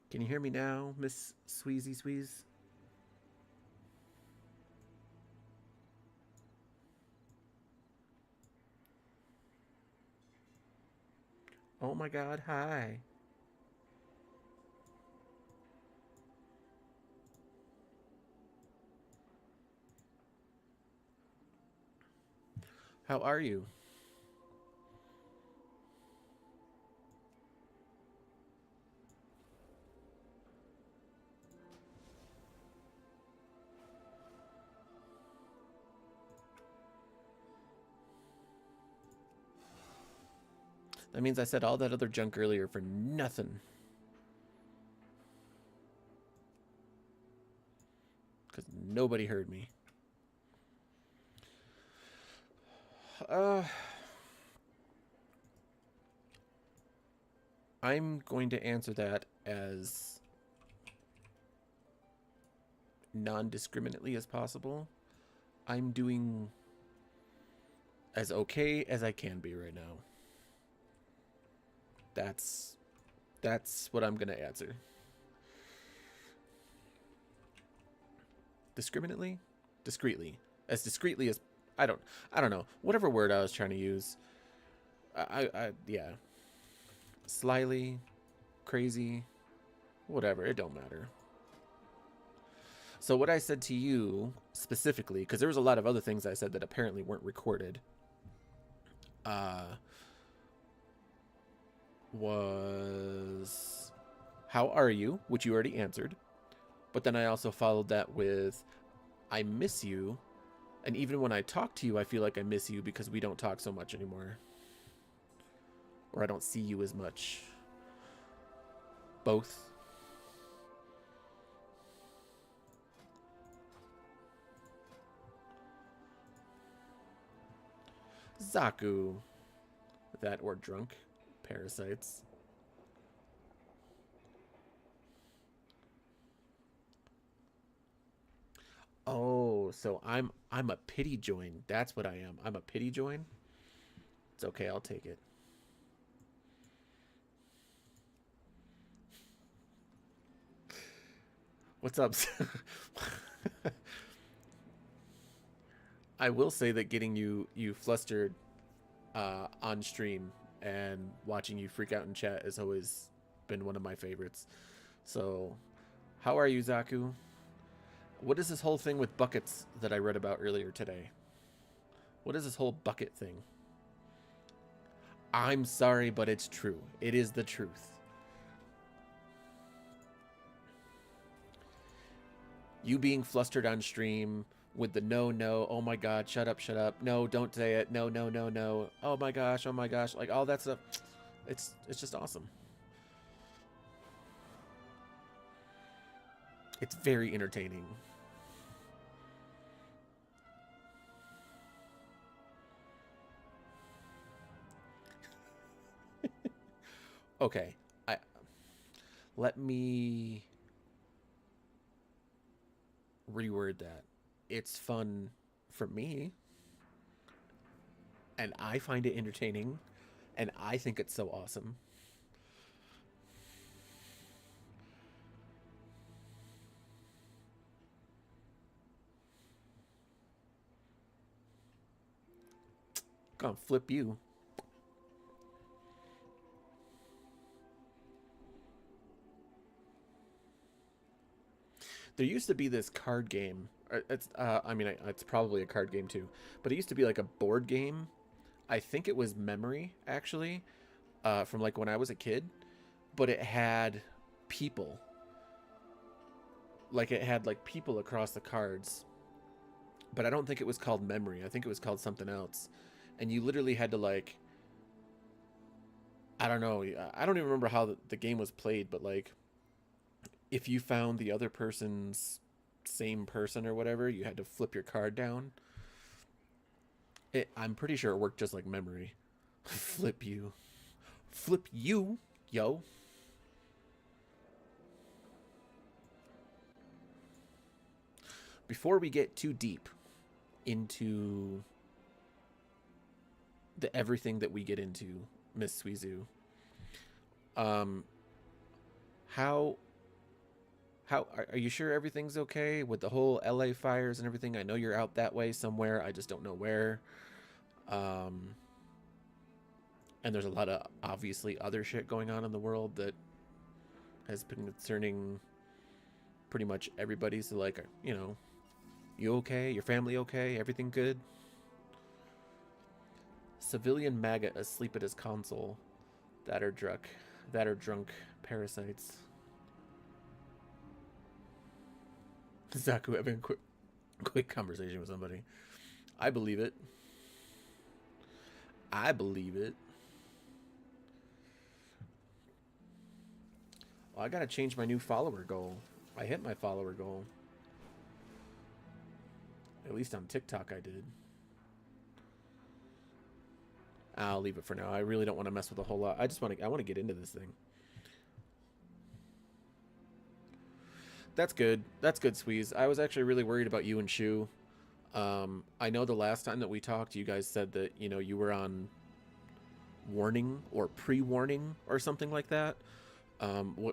Can you hear me now, Miss Sweezy Sweeze? Oh my god, hi. How are you? That means I said all that other junk earlier for nothing. Because nobody heard me. Uh, I'm going to answer that as non-discriminately as possible. I'm doing as okay as I can be right now. That's that's what I'm gonna answer. Discriminately, discreetly as I don't know whatever word I was trying to use. Yeah, slyly, crazy, whatever. It don't matter. So what I said to you specifically, because there was a lot of other things I said that apparently weren't recorded, uh, was how are you, which you already answered. But then I also followed that with I miss you. And even when I talk to you, I feel like I miss you because we don't talk so much anymore. Or I don't see you as much. Both. Zaku. That or drunk. Parasites. Oh, so I'm a pity join. That's what I am. I'm a pity join. It's okay, I'll take it. What's up? I will say that getting you flustered on stream and watching you freak out in chat has always been one of my favorites. So, how are you, Zaku? What is this whole thing with buckets that I read about earlier today? What is this whole bucket thing? I'm sorry, but it's true. It is the truth. You being flustered on stream with the no, no, oh my god, shut up, no, don't say it, no, no, no, no, oh my gosh, like all that stuff. It's just awesome. It's very entertaining. Okay, I let me reword that. It's fun for me, and I find it entertaining, and I think it's so awesome. Gonna flip you. There used to be this card game. I mean, it's probably a card game too, but it used to be like a board game. I think it was Memory actually, from like when I was a kid, but it had people. Like it had like people across the cards, but I don't think it was called Memory. I think it was called something else. And you literally had to like, I don't know, I don't even remember how the game was played, but like if you found the other person's same person or whatever, you had to flip your card down. I'm pretty sure it worked just like Memory. Flip you. Flip you, yo. Before we get too deep into the everything that we get into, Miss Suizu, um, how? How are you sure everything's okay with the whole LA fires and everything? I know you're out that way somewhere. I just don't know where. Um, and there's a lot of obviously other shit going on in the world that has been concerning pretty much everybody. So like, you okay? Your family okay? Everything good? Civilian maggot asleep at his console. That are drunk. That are drunk parasites. Zaku having a quick conversation with somebody. I believe it. I believe it. Well, I gotta change my new follower goal. I hit my follower goal. At least on TikTok I did. I'll leave it for now. I really don't want to mess with a whole lot. I want to get into this thing. That's good. That's good, Squeeze. I was actually really worried about you and Shu. I know the last time that we talked, you guys said that, you were on warning or pre-warning or something like that.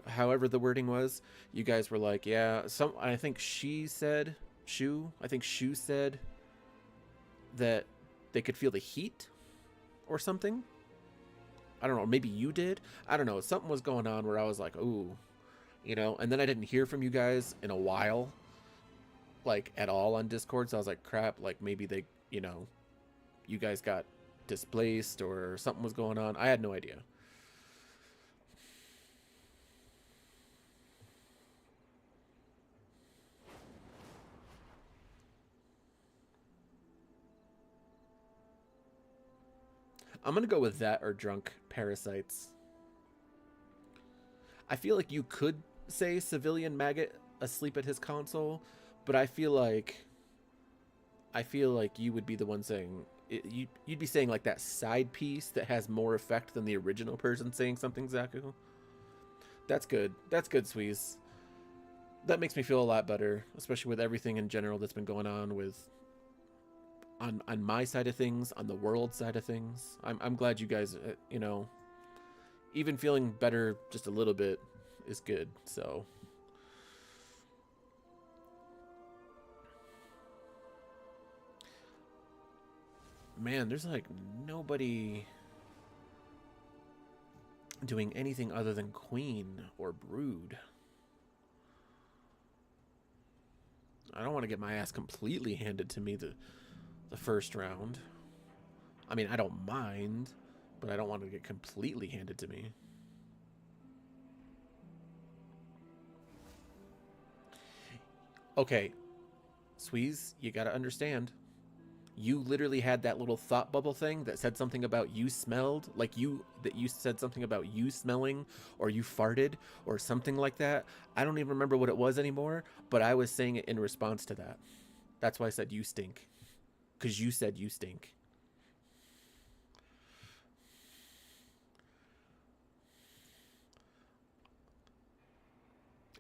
However the wording was, you guys were like, yeah, I think Shu said that they could feel the heat or something. I don't know, maybe you did. I don't know. Something was going on where I was like, ooh, and then I didn't hear from you guys in a while, like at all on Discord. So I was like, crap, like maybe they, you guys got displaced or something was going on. I had no idea. I'm going to go with that or drunk parasites. I feel like you could say civilian maggot asleep at his console, but I feel like you would be the one saying it, you'd be saying like that side piece that has more effect than the original person saying something, Zaku. That's good. That's good, Squeeze. That makes me feel a lot better, especially with everything in general that's been going on with on my side of things, on the world side of things. I'm glad you guys, even feeling better just a little bit is good. So man, there's like nobody doing anything other than Queen or Brood. I don't want to get my ass completely handed to me the first round. I mean, I don't mind, but I don't want to get completely handed to me. Okay, Squeeze, you gotta understand. You literally had that little thought bubble thing that said something about you smelled, like you said something about you smelling, or you farted, or something like that. I don't even remember what it was anymore, but I was saying it in response to that. That's why I said you stink. Because you said you stink.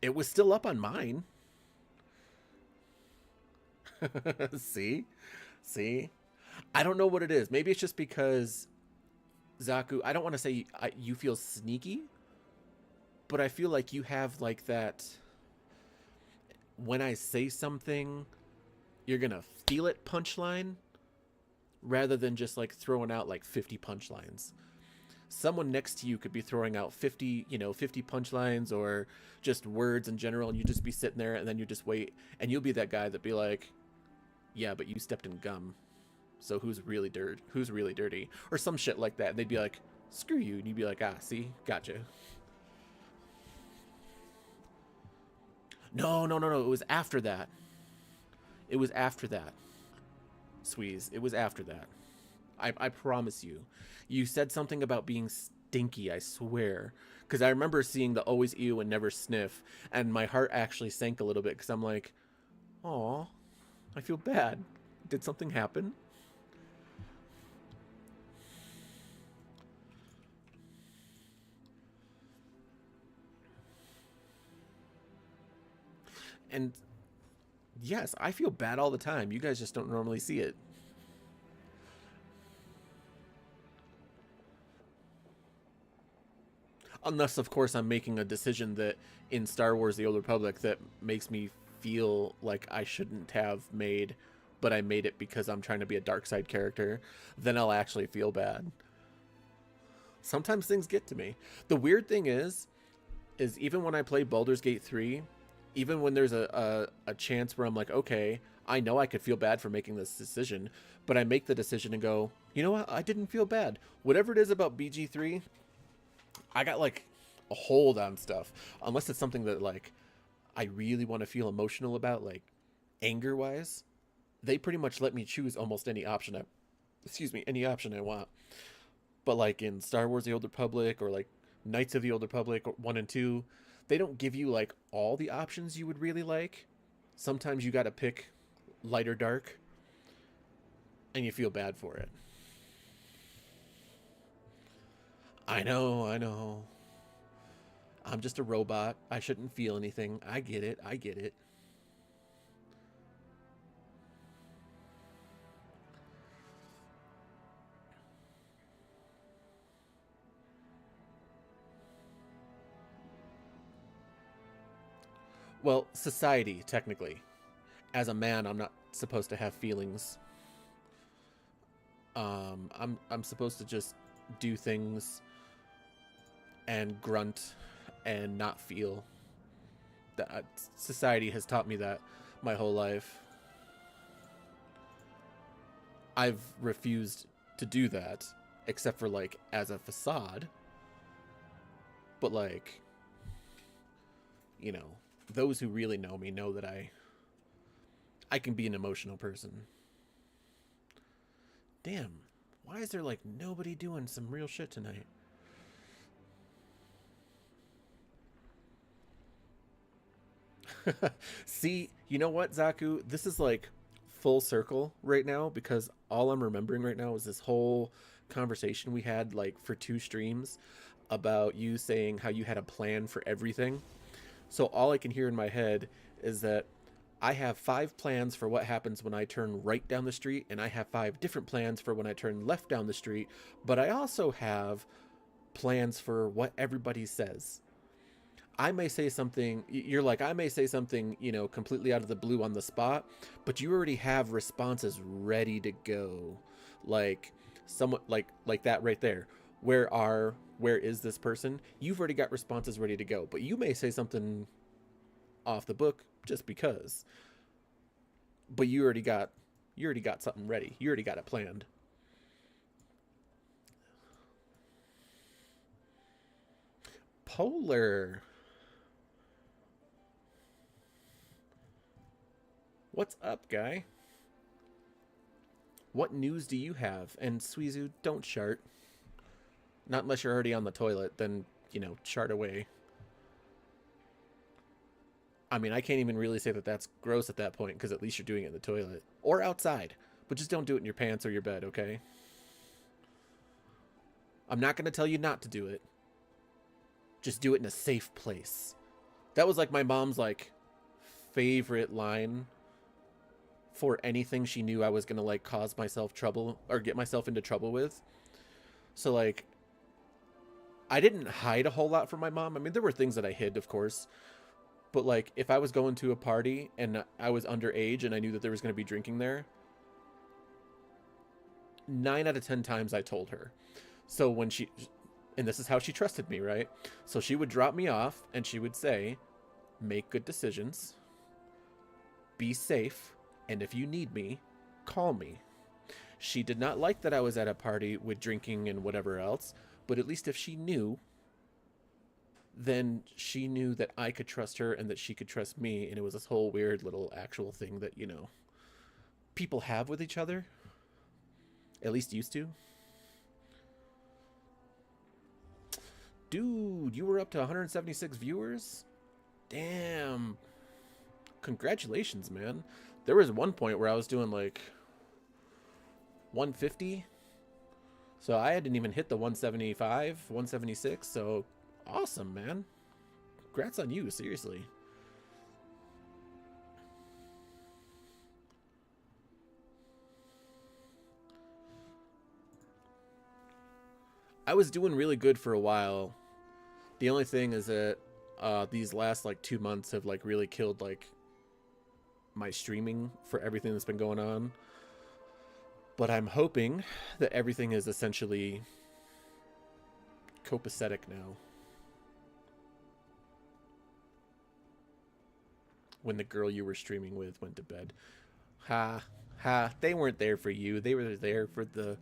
It was still up on mine. See? See? I don't know what it is. Maybe it's just because, Zaku, I don't want to say you feel sneaky, but I feel like you have like that, when I say something, you're going to feel it punchline rather than just like throwing out like 50 punchlines. Someone next to you could be throwing out 50 punchlines or just words in general, and you just be sitting there and then you just wait, and you'll be that guy that be like, yeah, but you stepped in gum, so who's really dirty, or some shit like that, and they'd be like, screw you, and you'd be like, ah, see, gotcha. No, it was after that. It was after that, Squeeze. It was after that. I promise you. You said something about being stinky, I swear. Because I remember seeing the always ew and never sniff, and my heart actually sank a little bit because I'm like, aw, I feel bad. Did something happen? And yes, I feel bad all the time. You guys just don't normally see it. Unless, of course, I'm making a decision that in Star Wars The Old Republic that makes me feel like I shouldn't have made, but I made it because I'm trying to be a dark side character, then I'll actually feel bad. Sometimes things get to me. The weird thing is even when I play Baldur's Gate 3, even when there's a chance where I'm like, okay, I know I could feel bad for making this decision, but I make the decision and go, you know what? I didn't feel bad. Whatever it is about BG3, I got like a hold on stuff. Unless it's something that like I really want to feel emotional about, like anger wise, they pretty much let me choose almost any option any option I want. But like in Star Wars The Old Republic or like Knights of the Old Republic 1 and 2, they don't give you like all the options you would really like. Sometimes you got to pick light or dark and you feel bad for it. I know, I know. I'm just a robot. I shouldn't feel anything. I get it. I get it. Well, society, technically. As a man, I'm not supposed to have feelings. I'm supposed to just do things and grunt and not feel. That society has taught me that my whole life. I've refused to do that, except for like as a facade. But like, you know, those who really know me know that I can be an emotional person. Damn, why is there like nobody doing some real shit tonight? See, you know what, Zaku? This is like full circle right now because all I'm remembering right now is this whole conversation we had like for 2 streams about you saying how you had a plan for everything. So all I can hear in my head is that I have 5 plans for what happens when I turn right down the street, and I have 5 different plans for when I turn left down the street, but I also have plans for what everybody says. I may say something, you're like, I may say something, completely out of the blue on the spot, but you already have responses ready to go. Like, somewhat like that right there. Where is this person? You've already got responses ready to go, but you may say something off the book just because. But you already got something ready. You already got it planned. Polar. What's up, guy? What news do you have? And Suizu, don't chart. Not unless you're already on the toilet, then, chart away. I mean, I can't even really say that that's gross at that point because at least you're doing it in the toilet or outside. But just don't do it in your pants or your bed, okay? I'm not going to tell you not to do it. Just do it in a safe place. That was like my mom's like favorite line for anything she knew I was going to like cause myself trouble or get myself into trouble with. So like I didn't hide a whole lot from my mom. I mean, there were things that I hid, of course. But like if I was going to a party and I was underage and I knew that there was going to be drinking there, 9 out of 10 times I told her. So when and this is how she trusted me, right? So she would drop me off and she would say, make good decisions, be safe, and if you need me, call me. She did not like that I was at a party with drinking and whatever else, but at least if she knew, then she knew that I could trust her and that she could trust me, and it was this whole weird little actual thing that, people have with each other, at least used to. Dude, you were up to 176 viewers? Damn. Congratulations, man. There was one point where I was doing like 150. So I hadn't even hit the 175, 176. So awesome, man. Congrats on you, seriously. I was doing really good for a while. The only thing is that these last like 2 months have like really killed like my streaming for everything that's been going on. But I'm hoping that everything is essentially copacetic now. When the girl you were streaming with went to bed. Ha ha, they weren't there for you. They were there for the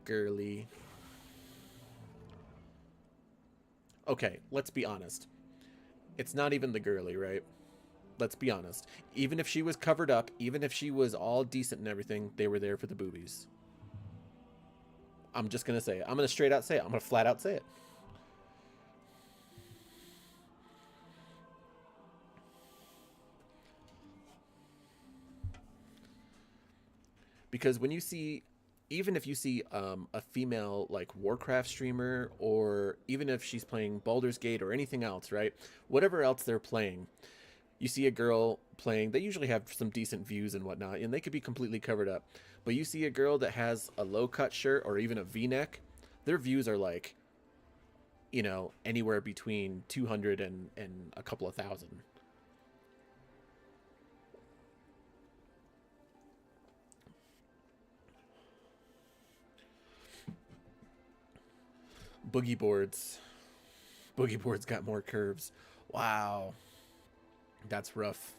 girly. Okay, let's be honest. It's not even the girly, right? Let's be honest. Even if she was covered up, even if she was all decent and everything, they were there for the boobies. I'm just gonna say it. I'm gonna straight out say it. I'm gonna flat out say it. Because when you see, even if you see a female like Warcraft streamer, or even if she's playing Baldur's Gate or anything else, right? Whatever else they're playing, you see a girl playing, they usually have some decent views and whatnot, and they could be completely covered up. But you see a girl that has a low cut shirt or even a V-neck, their views are like, you know, anywhere between 200 and a couple of thousand. Boogie boards. Boogie boards got more curves. Wow. That's rough.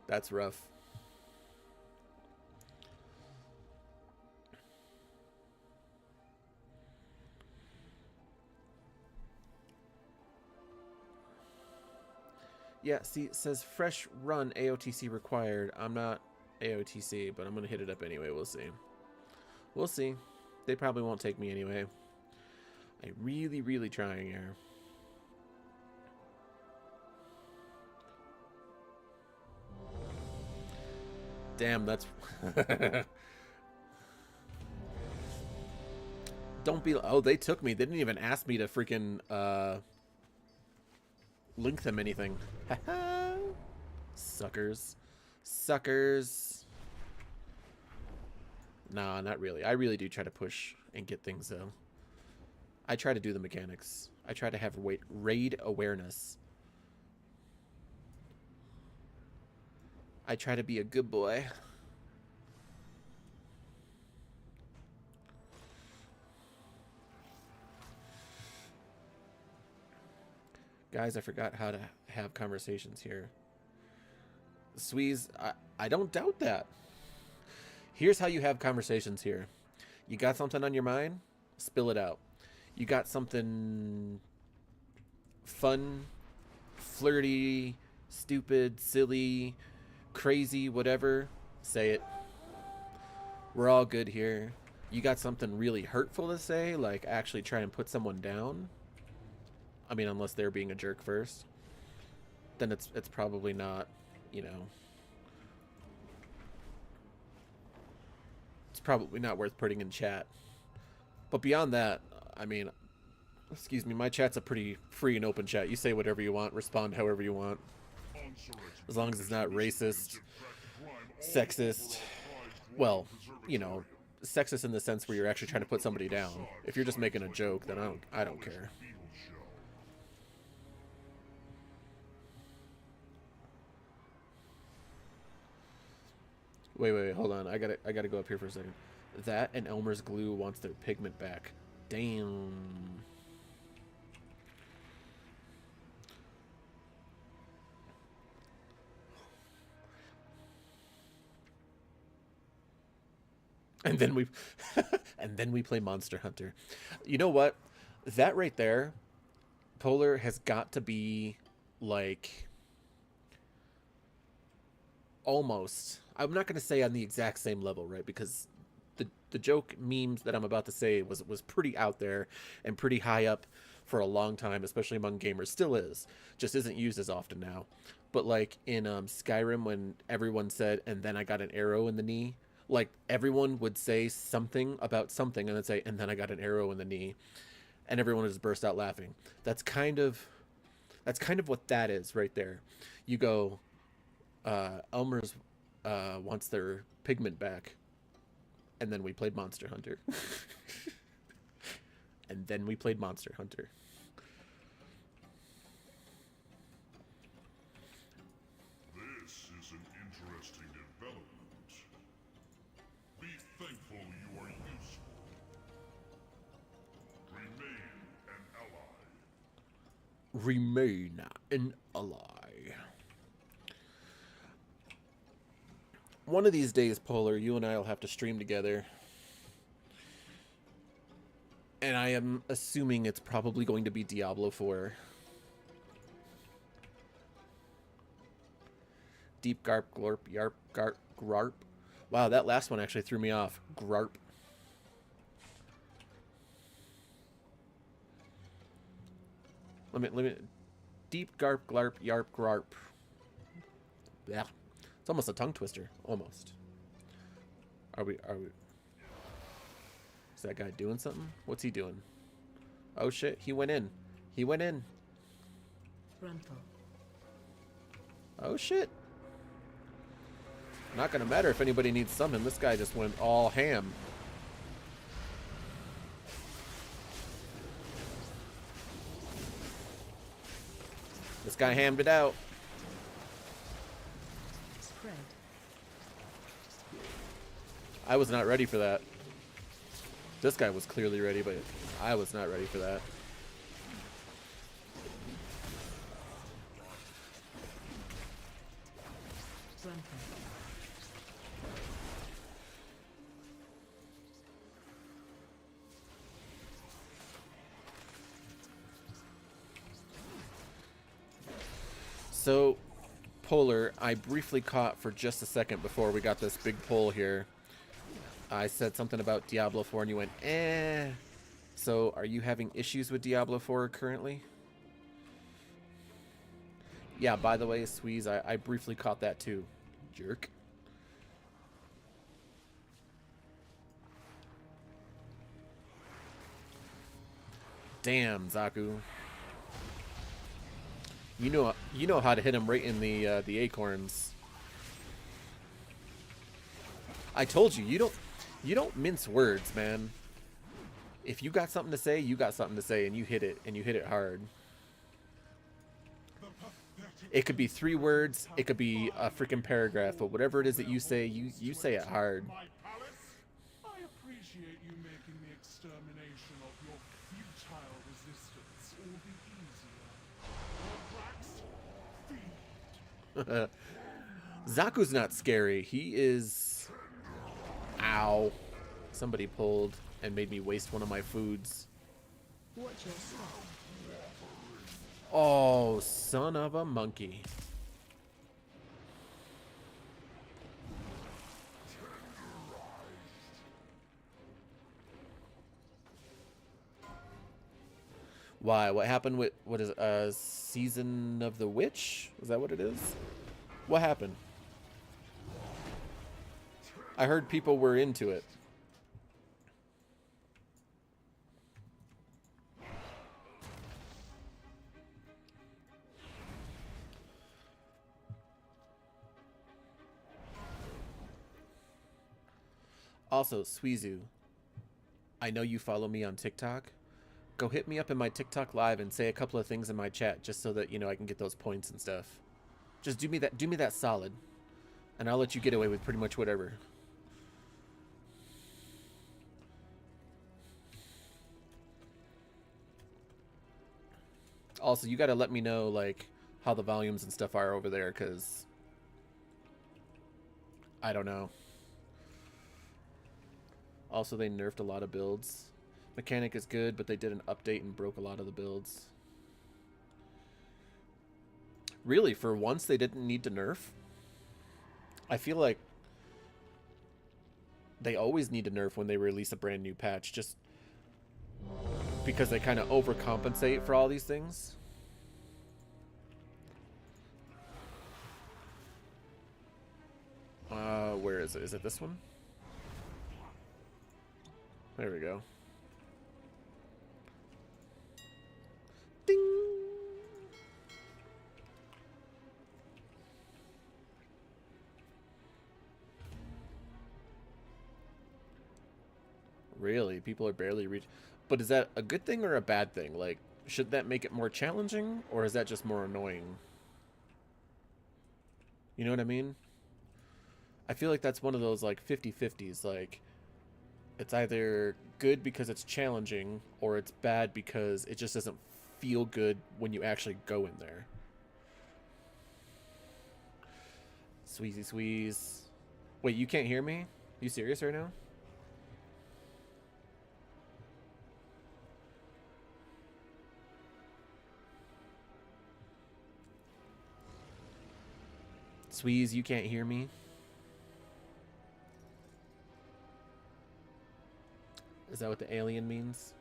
That's rough. Yeah, see, it says fresh run AOTC required. I'm not AOTC, but I'm going to hit it up anyway. We'll see. We'll see. They probably won't take me anyway. I'm really, really trying here. Damn, that's... Don't be... Oh, they took me. They didn't even ask me to freaking link them anything. Suckers. Suckers. Nah, not really. I really do try to push and get things, though. I try to do the mechanics. I try to have raid awareness. I try to be a good boy. Guys, I forgot how to have conversations here. Sweez, I don't doubt that. Here's how you have conversations here. You got something on your mind? Spill it out. You got something fun, flirty, stupid, silly, crazy, whatever? Say it. We're all good here. You got something really hurtful to say, like actually try and put someone down? I mean, unless they're being a jerk first. Then it's probably not, you know. It's probably not worth putting in chat. But beyond that, I mean, excuse me, my chat's a pretty free and open chat. You say whatever you want, respond however you want. As long as it's not racist, sexist, well, you know, sexist in the sense where you're actually trying to put somebody down. If you're just making a joke, then I don't care. Wait, hold on. I gotta go up here for a second. That and Elmer's glue wants their pigment back. Damn. And then we and then we play Monster Hunter. You know what? That right there, Polar, has got to be like almost, I'm not going to say on the exact same level, right? Because the joke memes that I'm about to say was pretty out there and pretty high up for a long time, especially among gamers. Still is, just isn't used as often now. But like in Skyrim, when everyone said, "And then I got an arrow in the knee," like everyone would say something about something and then say, "And then I got an arrow in the knee," and everyone would just burst out laughing. That's kind of what that is right there. You go, Elmer's wants their pigment back, and then we played Monster Hunter. And then we played Monster Hunter. This is an interesting development. Be thankful you are useful. Remain an ally. Remain an ally. One of these days, Polar, you and I will have to stream together. And I am assuming it's probably going to be Diablo 4. Deep garp, glorp, yarp, garp, grarp. Wow, that last one actually threw me off. Grarp. Let me. Deep garp, glarp, yarp, grarp. Yeah. It's almost a tongue twister. Almost. Are we... Is that guy doing something? What's he doing? Oh shit, he went in. He went in. Oh shit. Not gonna matter if anybody needs summon. This guy just went all ham. This guy hammed it out. I was not ready for that. This guy was clearly ready, but I was not ready for that. So, Polar, I briefly caught for just a second before we got this big pull here. I said something about Diablo 4 and you went, eh. So, are you having issues with Diablo 4 currently? Yeah, by the way, Squeeze, I briefly caught that too. Jerk. Damn, Zaku. You know how to hit him right in the acorns. I told you, you don't mince words, man. If you got something to say, you got something to say, and you hit it hard. It could be 3 words, it could be a freaking paragraph, but whatever it is that you say, you say it hard. I appreciate you making the extermination of your futile resistance all the easier. Zaku's not scary. He is... Ow. Somebody pulled and made me waste one of my foods. Watch yourself. Oh, son of a monkey. Why? What happened with... What is it? Season of the Witch? Is that what it is? What happened? I heard people were into it. Also, Suizu, I know you follow me on TikTok. Go hit me up in my TikTok live and say a couple of things in my chat just so that, you know, I can get those points and stuff. Just do me that solid. And I'll let you get away with pretty much whatever. Also, you got to let me know, like, how the volumes and stuff are over there, because I don't know. Also, they nerfed a lot of builds. Mechanic is good, but they did an update and broke a lot of the builds. Really, for once, they didn't need to nerf? I feel like they always need to nerf when they release a brand new patch, just because they kind of overcompensate for all these things. Where is it? Is it this one? There we go. Ding! Really? People are barely reaching. But is that a good thing or a bad thing? Like, should that make it more challenging, or is that just more annoying? You know what I mean? I feel like that's one of those like 50-50s. Like, it's either good because it's challenging, or it's bad because it just doesn't feel good when you actually go in there. Squeezy squeeze. Wait, you can't hear me? You serious right now? Squeeze, you can't hear me? Is that what the alien means?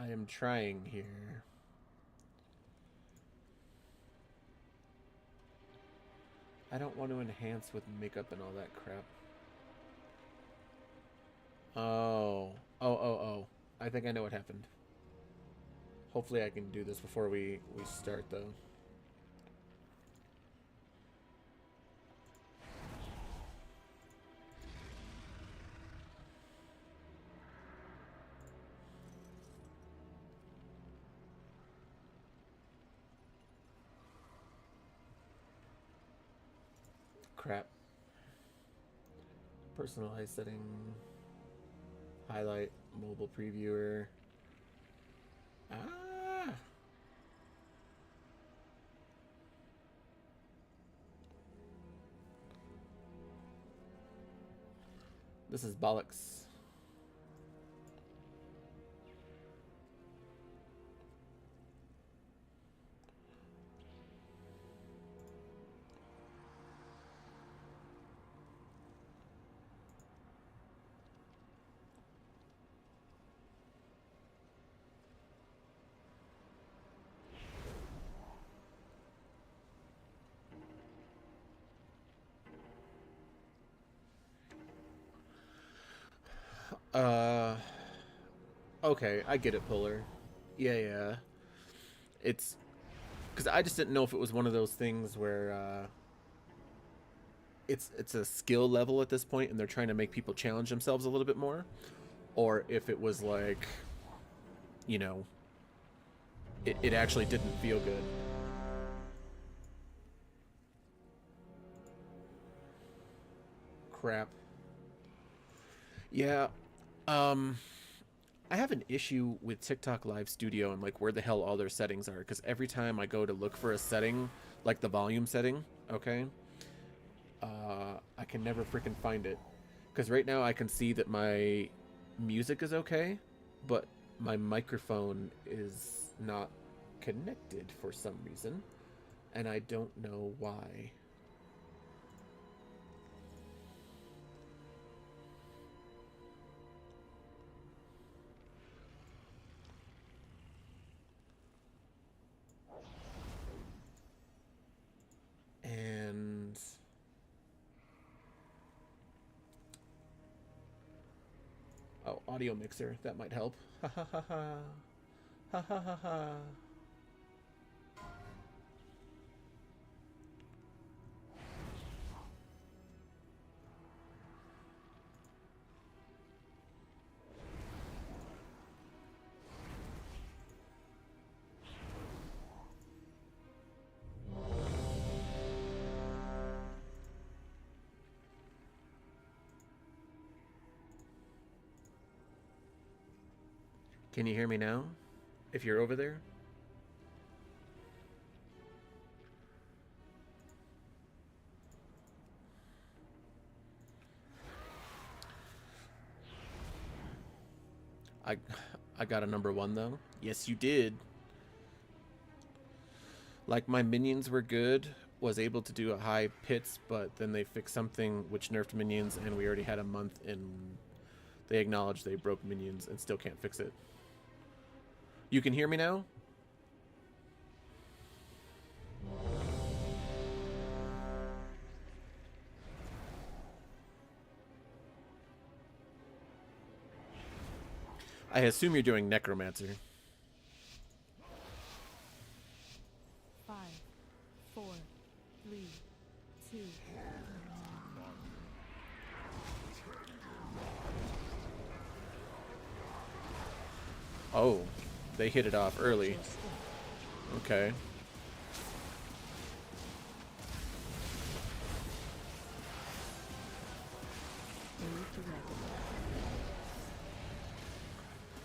I am trying here. I don't want to enhance with makeup and all that crap. Oh. Oh. I think I know what happened. Hopefully I can do this before we start, though. Crap. Personalized setting. Highlight mobile previewer. Ah! This is bollocks. Uh, okay, I get it, Puller. Yeah. It's because I just didn't know if it was one of those things where it's a skill level at this point, and they're trying to make people challenge themselves a little bit more, or if it was like, you know, it actually didn't feel good. Crap. Yeah. Um, I have an issue with TikTok Live Studio and like where the hell all their settings are, because every time I go to look for a setting, like the volume setting, okay, I can never freaking find it. Because right now I can see that my music is okay, but my microphone is not connected for some reason, and I don't know why. And oh, audio mixer, that might help. Ha ha ha ha. Ha ha ha ha. Can you hear me now? If you're over there? I I got a #1 though. Yes, you did. Like my minions were good, was able to do a high pits, but then they fixed something which nerfed minions, and we already had a month and they acknowledged they broke minions and still can't fix it. You can hear me now? I assume you're doing necromancer. 5, 4, 3, 2. Oh, they hit it off early. Your step. Okay. Move directly.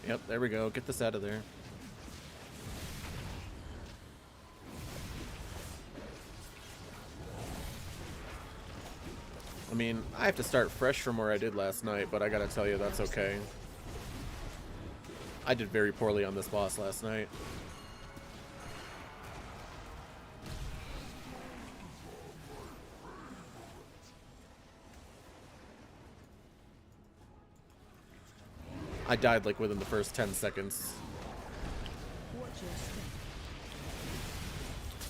Yep, there we go. Get this out of there. I mean, I have to start fresh from where I did last night, but I gotta tell you, that's okay. I did very poorly on this boss last night. I died like within the first 10 seconds. Watch your step.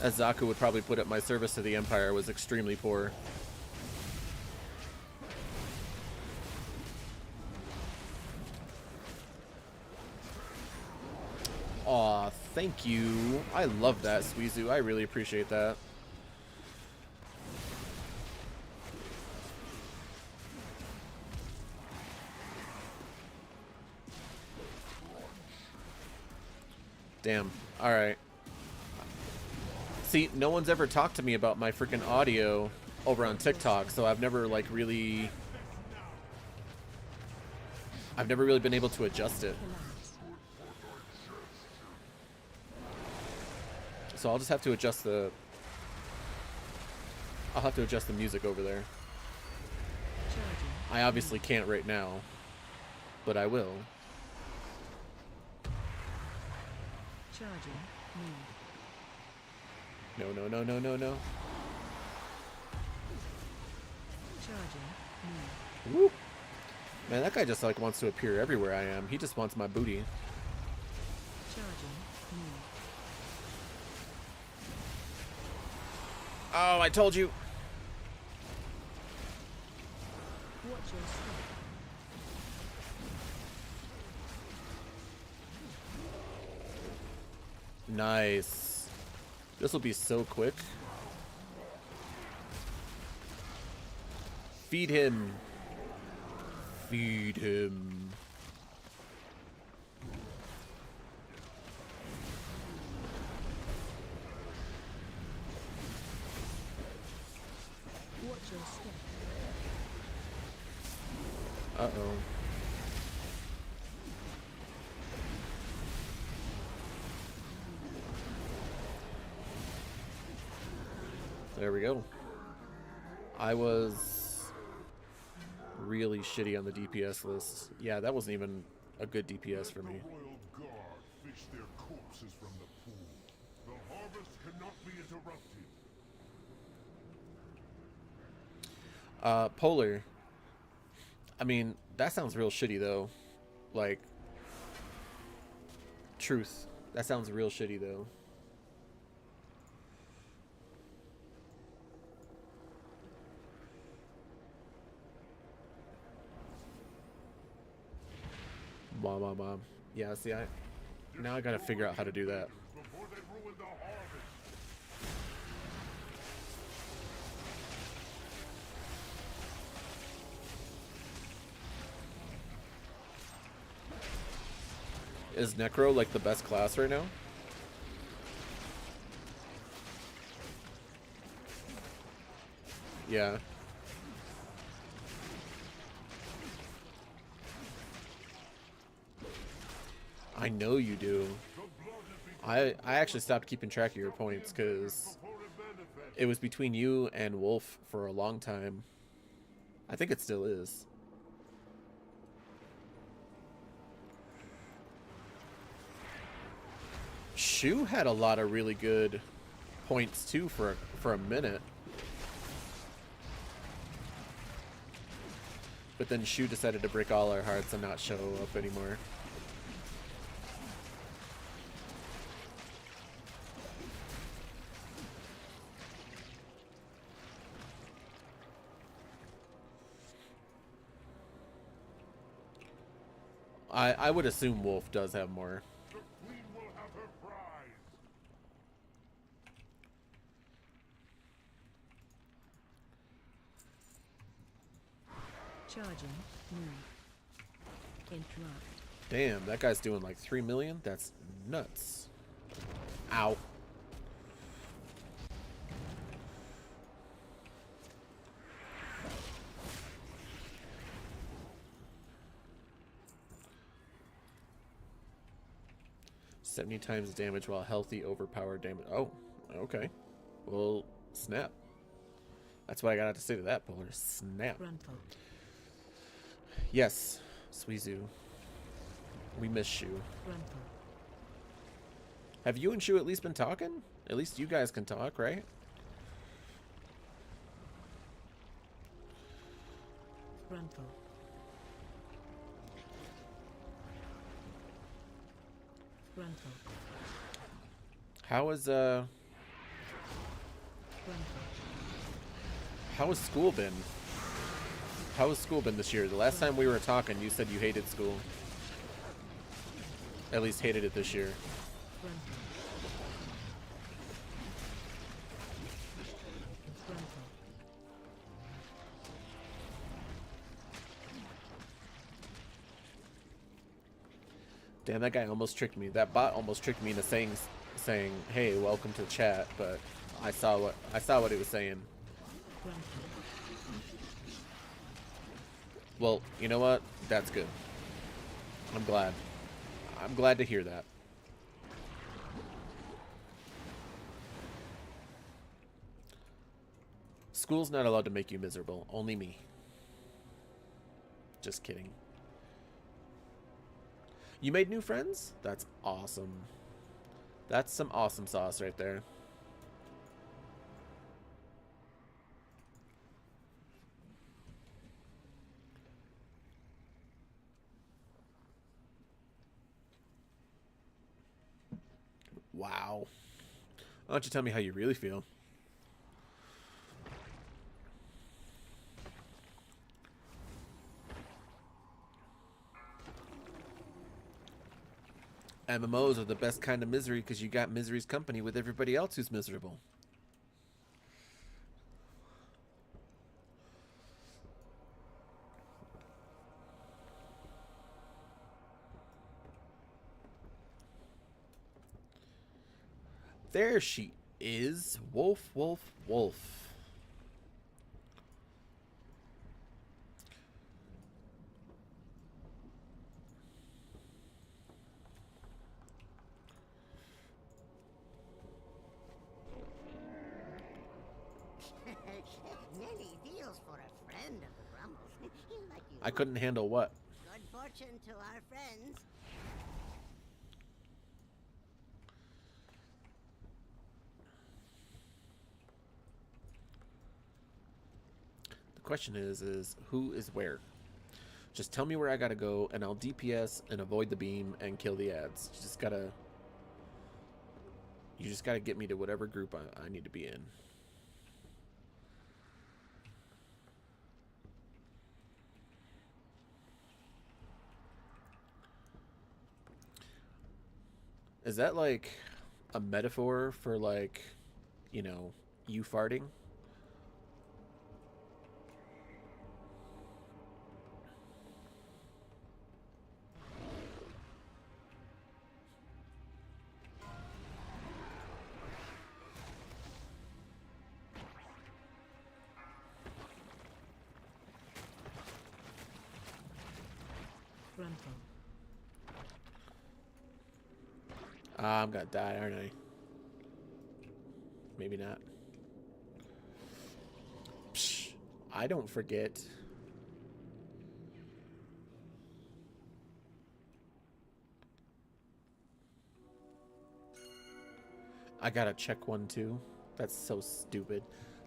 As Zaku would probably put it, my service to the Empire was extremely poor. Aw, thank you. I love that, Suizu. I really appreciate that. Damn. Alright. See, no one's ever talked to me about my freaking audio over on TikTok, so I've never, like, really... I've never really been able to adjust it. Collapse. So I'll just have to adjust the... I'll have to adjust the music over there. Charging. I obviously can't right now, but I will. Charging. Move. No, no, no, no, no, no. Charging. Move. Woo! Man, that guy just, like, wants to appear everywhere I am. He just wants my booty. Charging. Move. Oh, I told you! Watch your step. Nice. This will be so quick. Feed him. Feed him. Watch your step. Uh-oh. There we go. I was really shitty on the DPS list. Yeah, that wasn't even a good DPS for me. The royal guard fish their corpses from the pool. The harvest cannot be interrupted. Polar. I mean, that sounds real shitty though. Like, truth. That sounds real shitty though. Mom. Yeah, see, now I gotta figure out how to do that. Before they ruin the harvest. Is Necro like the best class right now? Yeah. I know you do. I actually stopped keeping track of your points because it was between you and Wolf for a long time. I think it still is. Shu had a lot of really good points too for a minute. But then Shu decided to break all our hearts and not show up anymore. I would assume Wolf does have more. The queen will have her prize. Charging. Move. Interrupt. Damn, that guy's doing like 3 million? That's nuts. Ow. "70 times damage while healthy, overpowered damage." Oh, okay. Well, snap. That's what I got to say to that, Polar. Snap. Gruntle. Yes, Suizu. We miss you. Gruntle. Have you and Shu at least been talking? At least you guys can talk, right? Gruntle. Gruntle. How is Gruntle. how has school been? How has school been this year? The last time we were talking, you said you hated school. At least hated it this year. Gruntle. Gruntle. Damn, that guy almost tricked me. That bot almost tricked me into saying, "Hey, welcome to the chat," but I saw what it was saying. Gruntle. Well, you know what? That's good. I'm glad. I'm glad to hear that. School's not allowed to make you miserable. Only me. Just kidding. You made new friends? That's awesome. That's some awesome sauce right there. Wow. Why don't you tell me how you really feel? MMOs are the best kind of misery because you got misery's company with everybody else who's miserable. There she is. Wolf, wolf, wolf. Many deals for a friend of the Grumbles. Like you. I couldn't handle what? Good fortune to our friends. The question is who is where? Just tell me where I gotta go, and I'll DPS and avoid the beam and kill the ads. You just gotta get me to whatever group I need to be in. Is that like a metaphor for like, you know, you farting? Gruntle. I'm gonna die, aren't I? Maybe not. Psh, I don't forget. I gotta check one too. That's so stupid.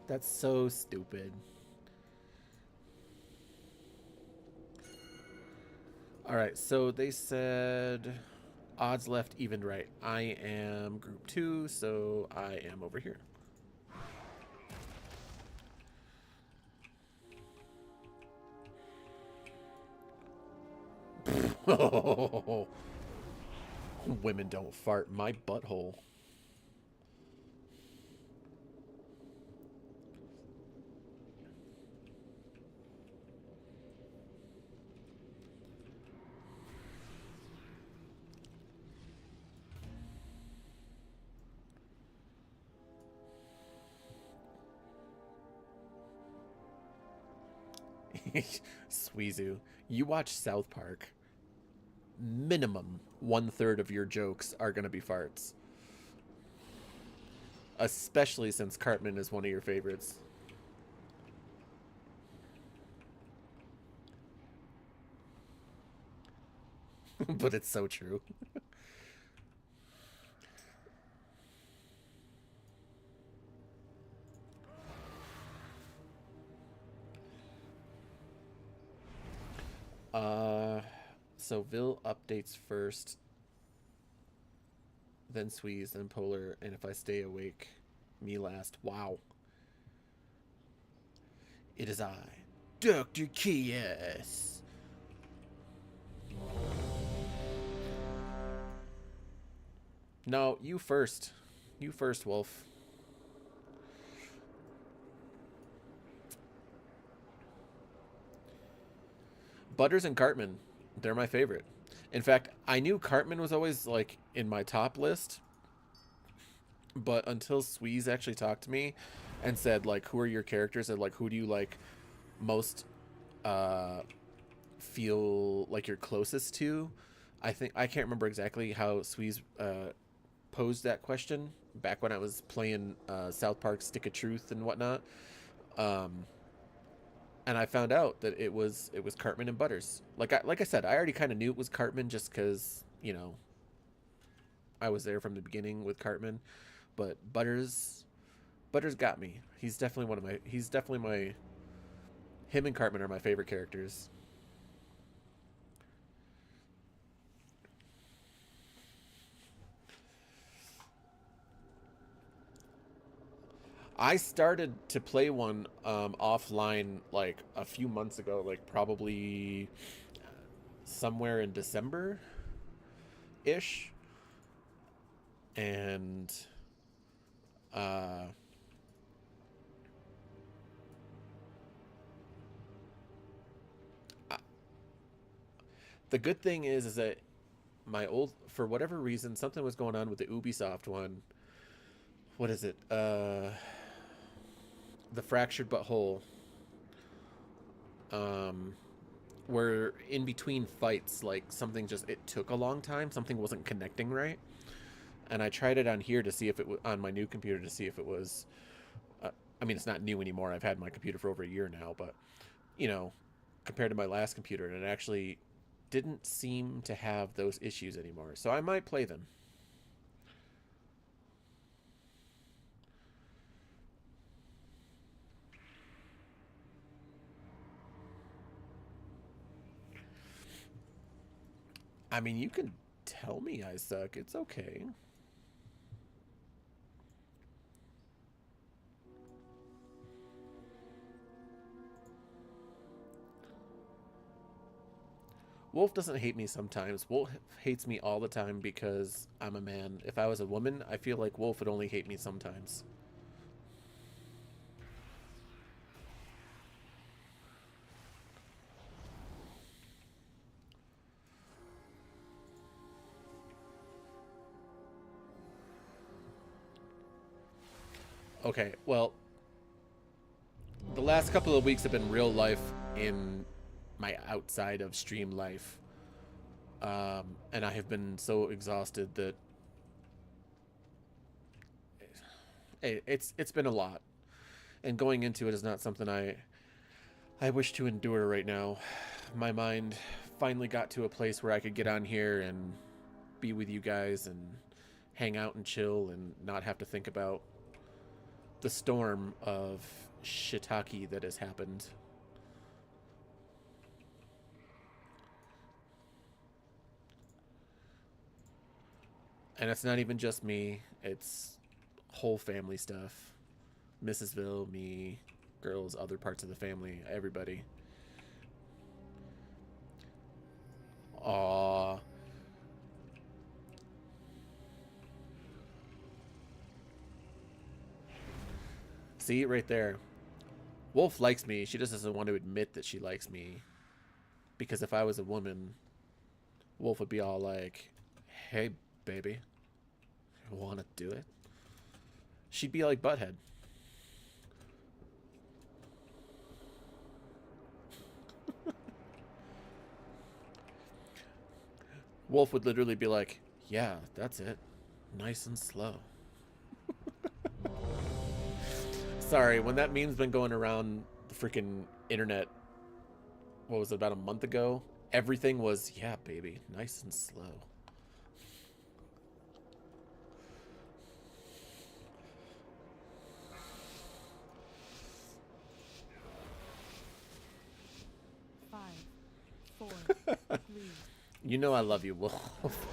That's so stupid. Alright, so they said odds left, even right. I am group 2, so I am over here. Women don't fart my butthole. Suizu, you watch South Park. Minimum 1/3 of your jokes are going to be farts. Especially since Cartman is one of your favorites. But it's so true. So Vil updates first, then Squeeze, then Polar, and if I stay awake, me last. Wow. It is I, Dr. Chaos. No, you first. You first, Wolf. Butters and Cartman, they're my favorite. In fact, I knew Cartman was always like in my top list, but until Squeeze actually talked to me and said like, who are your characters, and like, who do you like most feel like you're closest to? I think I can't remember exactly how Squeeze posed that question back when I was playing South Park Stick of Truth and whatnot. And I found out that it was Cartman and Butters. Like I said, I already kind of knew it was Cartman just because, you know, I was there from the beginning with Cartman, but Butters got me. He's definitely him and Cartman are my favorite characters. I started to play one offline like a few months ago, like probably somewhere in December ish. And uh, the good thing is that for whatever reason, something was going on with the Ubisoft one. What is it? The Fractured But Whole. Where in between fights, like something it took a long time. Something wasn't connecting right. And I tried it on here to see if it was on my new computer to see if it was. I mean, it's not new anymore. I've had my computer for over a year now, but you know, compared to my last computer, and it actually didn't seem to have those issues anymore. So I might play them. I mean, you can tell me I suck. It's okay. Wolf doesn't hate me sometimes. Wolf hates me all the time because I'm a man. If I was a woman, I feel like Wolf would only hate me sometimes. Okay, well, the last couple of weeks have been real life in my outside of stream life. And I have been so exhausted that it's been a lot. And going into it is not something I wish to endure right now. My mind finally got to a place where I could get on here and be with you guys and hang out and chill and not have to think about the storm of shiitake that has happened. And it's not even just me, it's whole family stuff. Mrsville, me, girls, other parts of the family, everybody. Aw. See, right there. Wolf likes me. She just doesn't want to admit that she likes me. Because if I was a woman, Wolf would be all like, hey, baby, you want to do it? She'd be like Butthead. Wolf would literally be like, yeah, that's it. Nice and slow. Sorry, when that meme's been going around the freaking internet, what was it, about a month ago? Everything was, yeah, baby, nice and slow. Five, 4, 3. You know I love you, Wolf.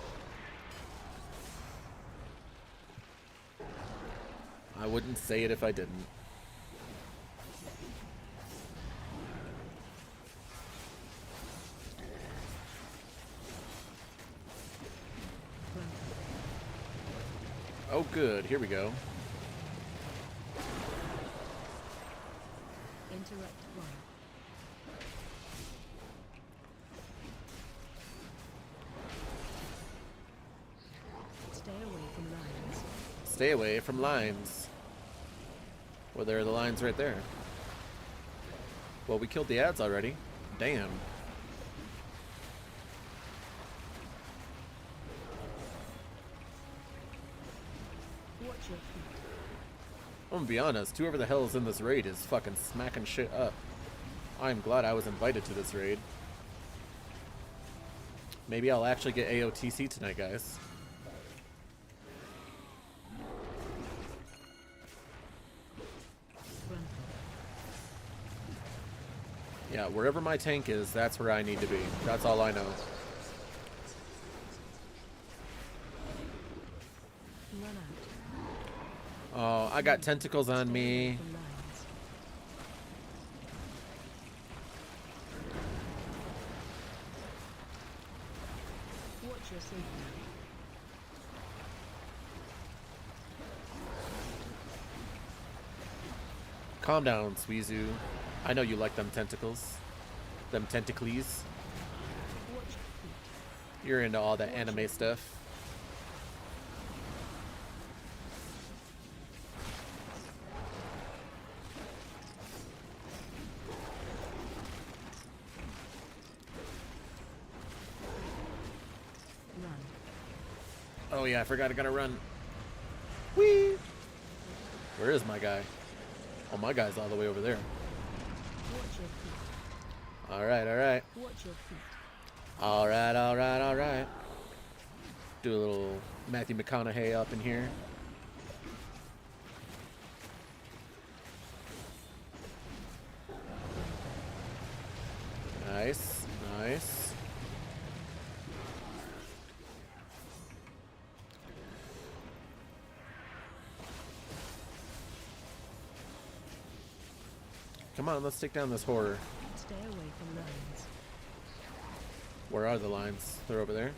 I wouldn't say it if I didn't. Oh, good. Here we go. Interact 1. Stay away from lines. Stay away from lines. Well, there are the lines right there. Well, we killed the ads already. Damn. Watch your feet. I'm gonna be honest, whoever the hell is in this raid is fucking smacking shit up. I'm glad I was invited to this raid. Maybe I'll actually get AOTC tonight, guys. Frontal. Yeah, wherever my tank is, that's where I need to be. That's all I know. Run out. Oh, I got tentacles on Stay me. away from lines. Watch your safety. Calm down, Suizu. I know you like them tentacles. Them tentacles. Watch your feet. You're into all that anime stuff. Run. Oh yeah, I forgot I gotta run. Whee! Where is my guy? Oh, my guy's all the way over there. Watch your feet. Alright, alright. Watch your feet. Alright, alright, alright. Do a little Matthew McConaughey up in here. Nice, nice. Come on, let's take down this horror. Stay away from lines. Where are the lines? They're over there.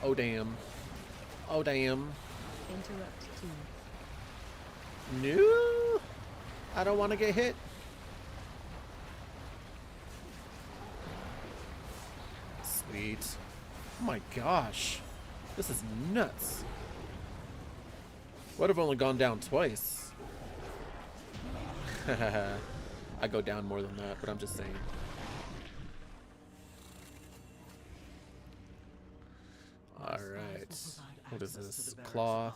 Oh, damn. Oh, damn. Interrupt 2. No! I don't want to get hit. Sweet. Oh my gosh. This is nuts. Would have only gone down twice. I go down more than that, but I'm just saying. Alright. What is this? Claw.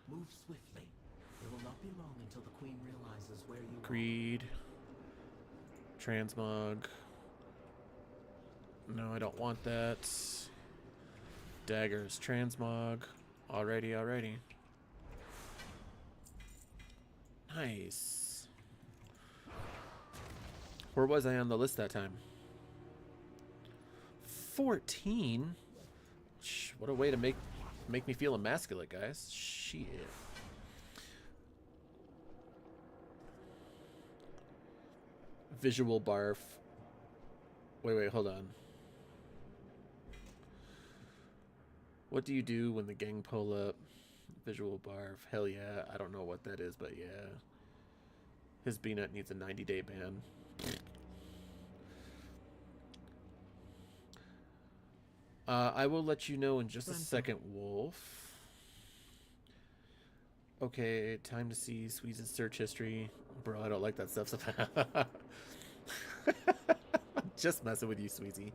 Move swiftly. It will not be long until the queen realizes where you Greed. Transmog. No, I don't want that. Daggers. Transmog. Alrighty, alrighty. Nice. Where was I on the list that time? 14? What a way to make me feel emasculate, guys. Shit. Visual barf. Wait, hold on. What do you do when the gang pull up? Visual barf. Hell yeah. I don't know what that is, but yeah. His BNet needs a 90-day ban. I will let you know in just a second, Wolf. Okay, time to see Sweeze's search history. Bro, I don't like that stuff. Just messing with you, Sweezy.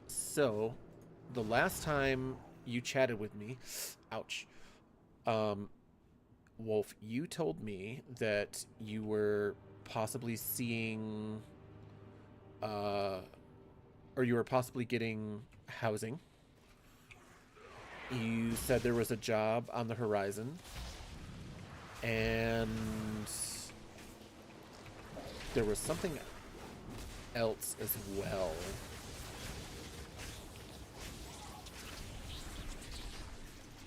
So, the last time you chatted with me, ouch, Wolf, you told me that you were possibly seeing, or you were possibly getting housing. You said there was a job on the horizon, and there was something else as well.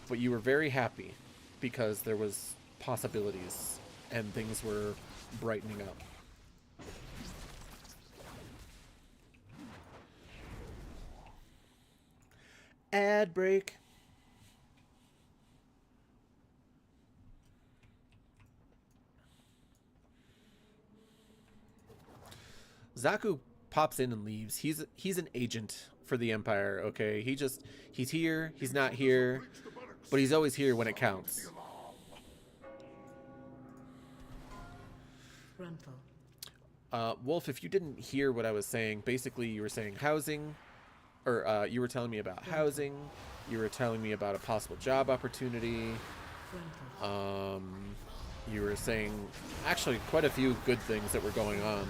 But you were very happy because there was possibilities and things were brightening up. Ad break. Zaku pops in and leaves. He's an agent for the Empire, okay? He's here, he's not here, but he's always here when it counts. Frontal. Wolf, if you didn't hear what I was saying, basically you were saying housing, or you were telling me about housing, you were telling me about a possible job opportunity, Frontal. you were saying actually quite a few good things that were going on,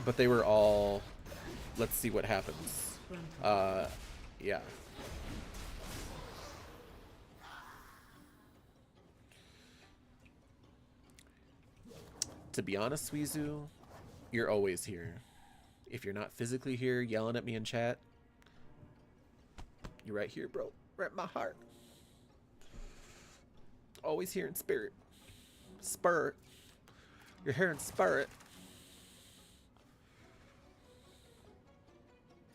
but they were all, let's see what happens. Yeah. To be honest, Suizu, you're always here. If you're not physically here yelling at me in chat, you're right here, bro. Right in my heart. Always here in spirit. Spirit. You're here in spirit.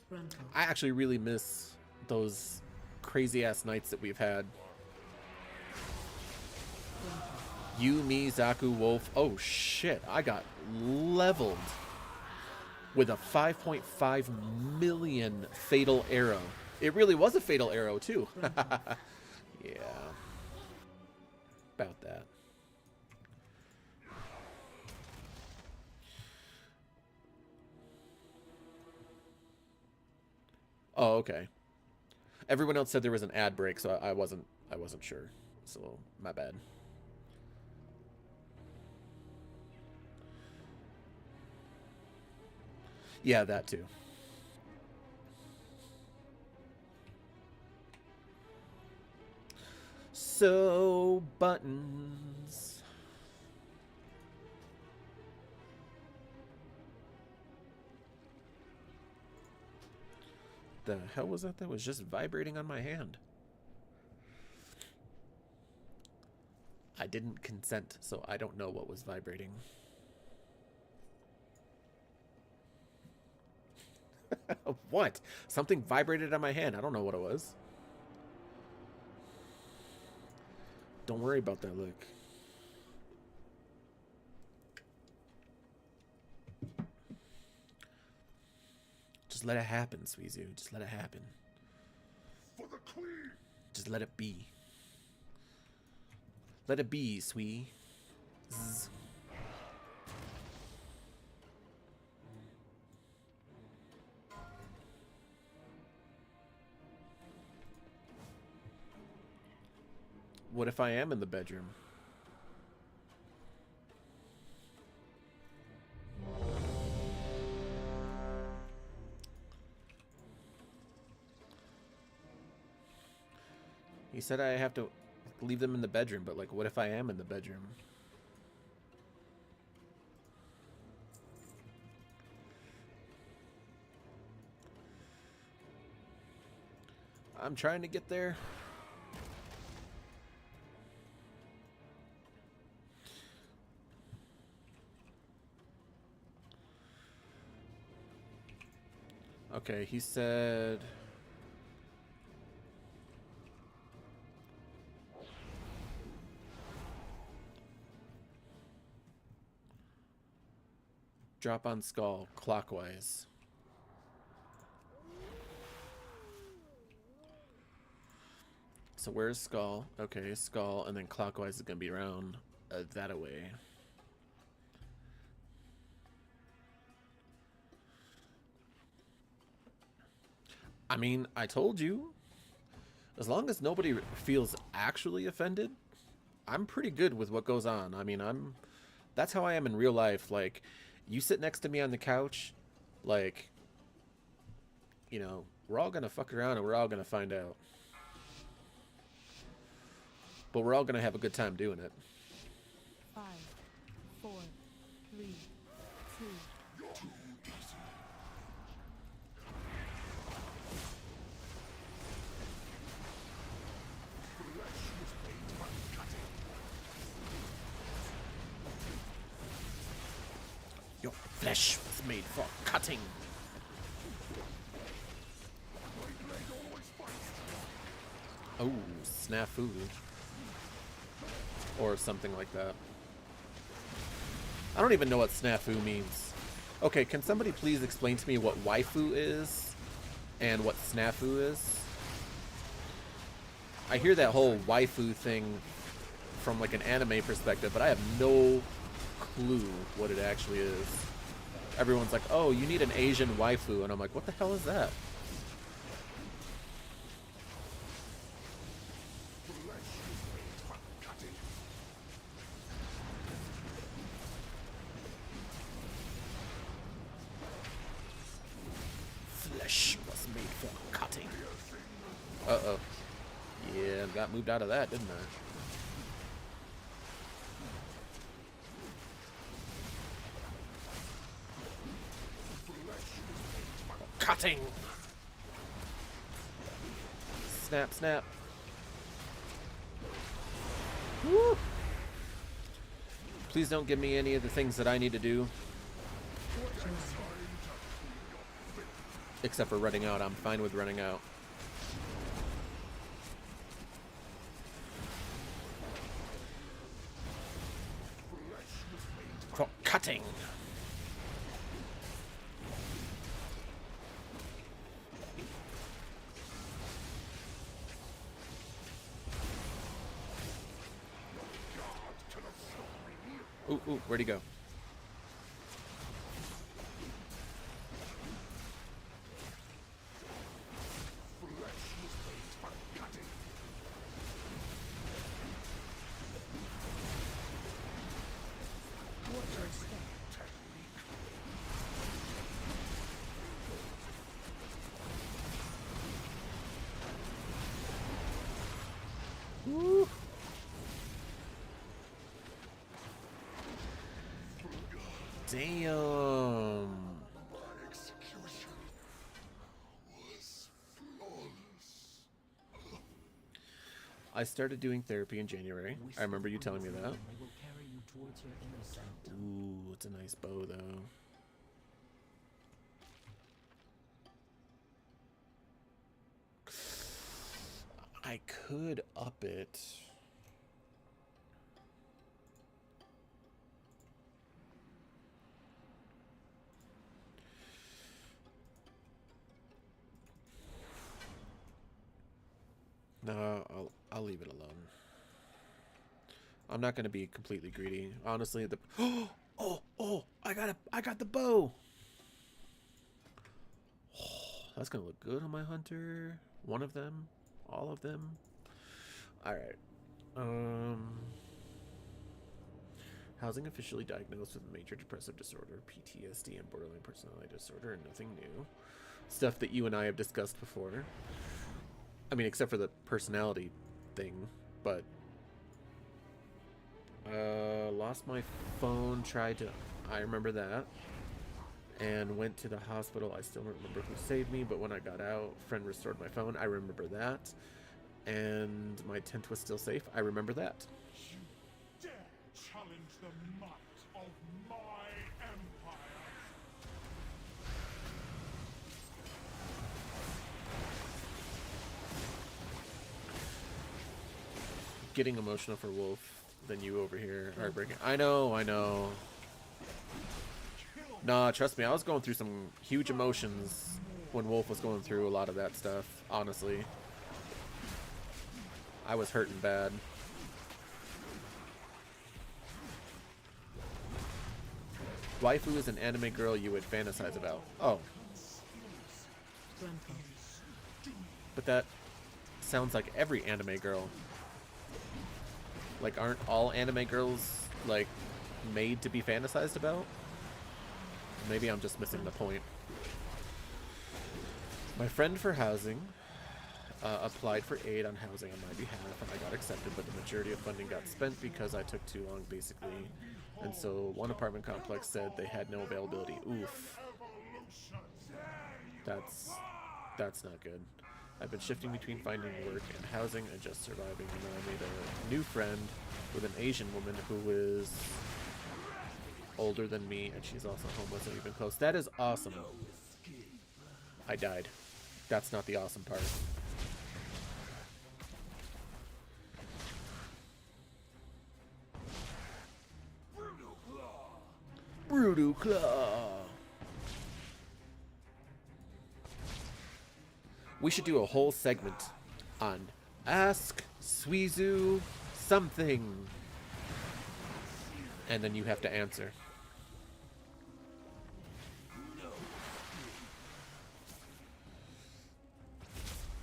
Frontal. I actually really miss those crazy ass nights that we've had. You, me, Zaku, Wolf. Oh shit, I got leveled with a 5.5 million fatal arrow. It really was a fatal arrow too. Yeah. About that. Oh, okay. Everyone else said there was an ad break, so I wasn't sure. So my bad. Yeah, that too. So buttons. The hell was that? That was just vibrating on my hand. I didn't consent, so I don't know what was vibrating. What? Something vibrated on my hand. I don't know what it was. Don't worry about that look. Just let it happen, Suizu. Just let it happen. For the Queen! Just let it be. Let it be, Sui. Zzz. What if I am in the bedroom? He said I have to leave them in the bedroom, but like, what if I am in the bedroom? I'm trying to get there. Okay, he said drop on skull clockwise. So where's skull? Okay, skull, and then clockwise is gonna be around that away. I mean, I told you. As long as nobody feels actually offended, I'm pretty good with what goes on. I mean, that's how I am in real life. Like, you sit next to me on the couch, like, you know, we're all gonna fuck around and we're all gonna find out. But we're all gonna have a good time doing it. 5, 4, 3, 2. Your flesh was made for cutting. Oh, snafu. Or something like that. I don't even know what snafu means. Okay, can somebody please explain to me what waifu is and what snafu is? I hear that whole waifu thing from like an anime perspective, but I have no clue what it actually is. Everyone's like, oh, you need an Asian waifu, and I'm like, what the hell is that? Flesh was made for cutting. Uh-oh. Yeah, got moved out of that, didn't I? Cutting! Snap, snap. Woo! Please don't give me any of the things that I need to do. Except for running out. I'm fine with running out. For cutting! Ooh, ooh, where'd he go? Woo. Damn. Execution was flawless. I started doing therapy in January. I remember you telling me that. They will carry you towards your inner sanctum. Ooh, it's a nice bow though. I could up it. No, I'll leave it alone. I'm not gonna be completely greedy. Honestly, the oh, I got the bow. Oh, that's gonna look good on my hunter. One of them, all of them. All right. Housing officially diagnosed with major depressive disorder, PTSD, and borderline personality disorder, and nothing new. Stuff that you and I have discussed before. I mean, except for the personality thing, but lost my phone, I remember that, and went to the hospital. I still don't remember who saved me, but when I got out, friend restored my phone. I remember that, and my tent was still safe. I remember that. You dare challenge the might of my empire? Getting emotional for Wolf than you over here. Heartbreaking. I know. Nah, trust me, I was going through some huge emotions when Wolf was going through a lot of that stuff, honestly. I was hurting bad. Waifu is an anime girl you would fantasize about. Oh. But that sounds like every anime girl. Like, aren't all anime girls, like, made to be fantasized about? Maybe I'm just missing the point. My friend for housing applied for aid on housing on my behalf, and I got accepted, but the majority of funding got spent because I took too long, basically. And so one apartment complex said they had no availability. Oof. That's not good. I've been shifting between finding work and housing and just surviving, and then I made a new friend with an Asian woman who is older than me, and she's also homeless and we've been close. That is awesome. I died. That's not the awesome part. Brutal Claw. We should do a whole segment on Ask Suizu something. And then you have to answer.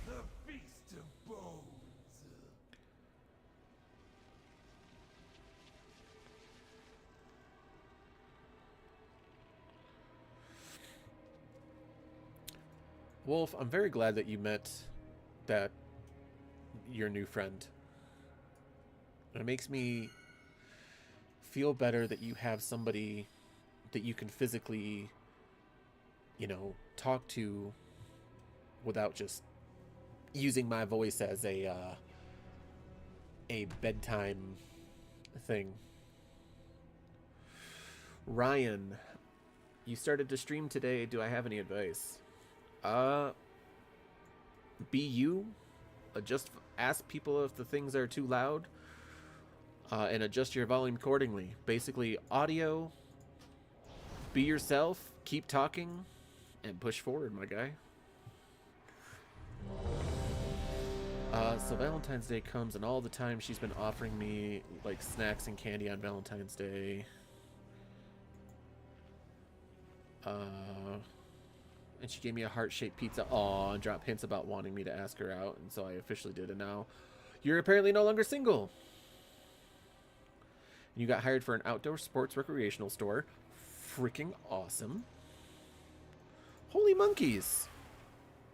The Beast of Bones. Wolf, I'm very glad that you met your new friend. It makes me feel better that you have somebody that you can physically, you know, talk to without just using my voice as a bedtime thing. Ryan, you started to stream today. Do I have any advice? Be you. Just ask people if the things are too loud. And adjust your volume accordingly. Basically, audio. Be yourself. Keep talking. And push forward, my guy. So Valentine's Day comes, and all the time she's been offering me, like, snacks and candy on Valentine's Day. And she gave me a heart-shaped pizza. Aw, and dropped hints about wanting me to ask her out. And so I officially did. And now you're apparently no longer single. And you got hired for an outdoor sports recreational store. Freaking awesome. Holy monkeys.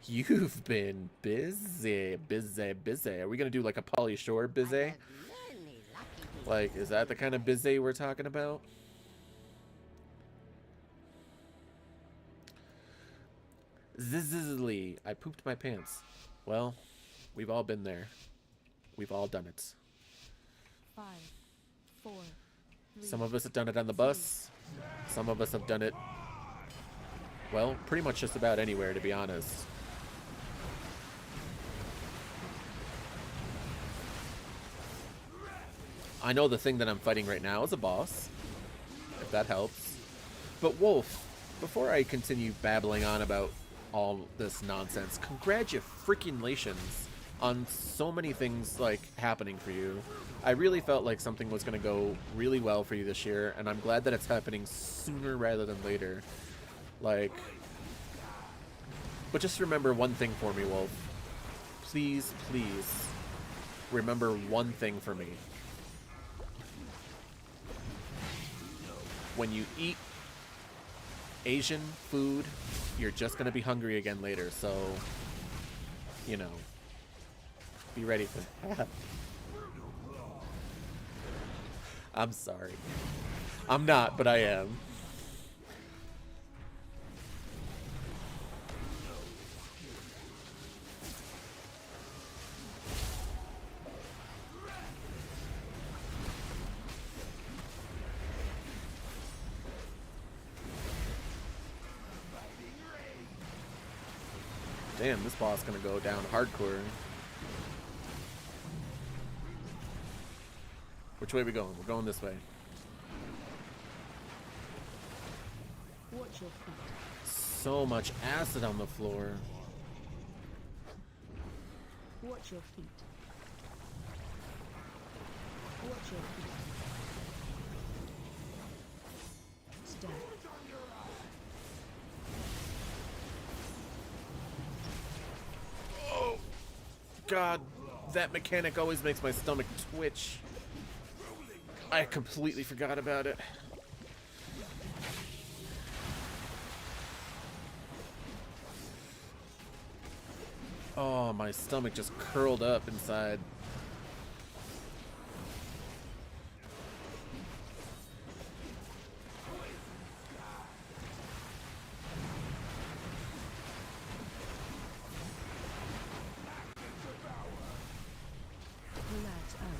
You've been busy. Are we going to do like a Pauly Shore busy? Like, is that the kind of busy we're talking about? Zizzly, I pooped my pants. Well, we've all been there. We've all done it. 5, 4, 3, Some of us have done it on the bus. Some of us have done it, well, pretty much just about anywhere, to be honest. I know the thing that I'm fighting right now is a boss, if that helps. But Wolf, before I continue babbling on about all this nonsense, congratulations on so many things, like, happening for you. I really felt like something was going to go really well for you this year, and I'm glad that it's happening sooner rather than later. Like, but just remember one thing for me, Wolf. Please, please, remember one thing for me. When you eat Asian food, you're just going to be hungry again later, so, you know, be ready for that. I'm sorry. I'm not, but I am. Damn, this boss is gonna go down hardcore. Which way are we going? We're going this way. What Watch your feet. So much acid on the floor. Watch your feet. Watch your feet. Step. Oh, God. That mechanic always makes my stomach twitch. I completely forgot about it. Oh, my stomach just curled up inside. Relax out.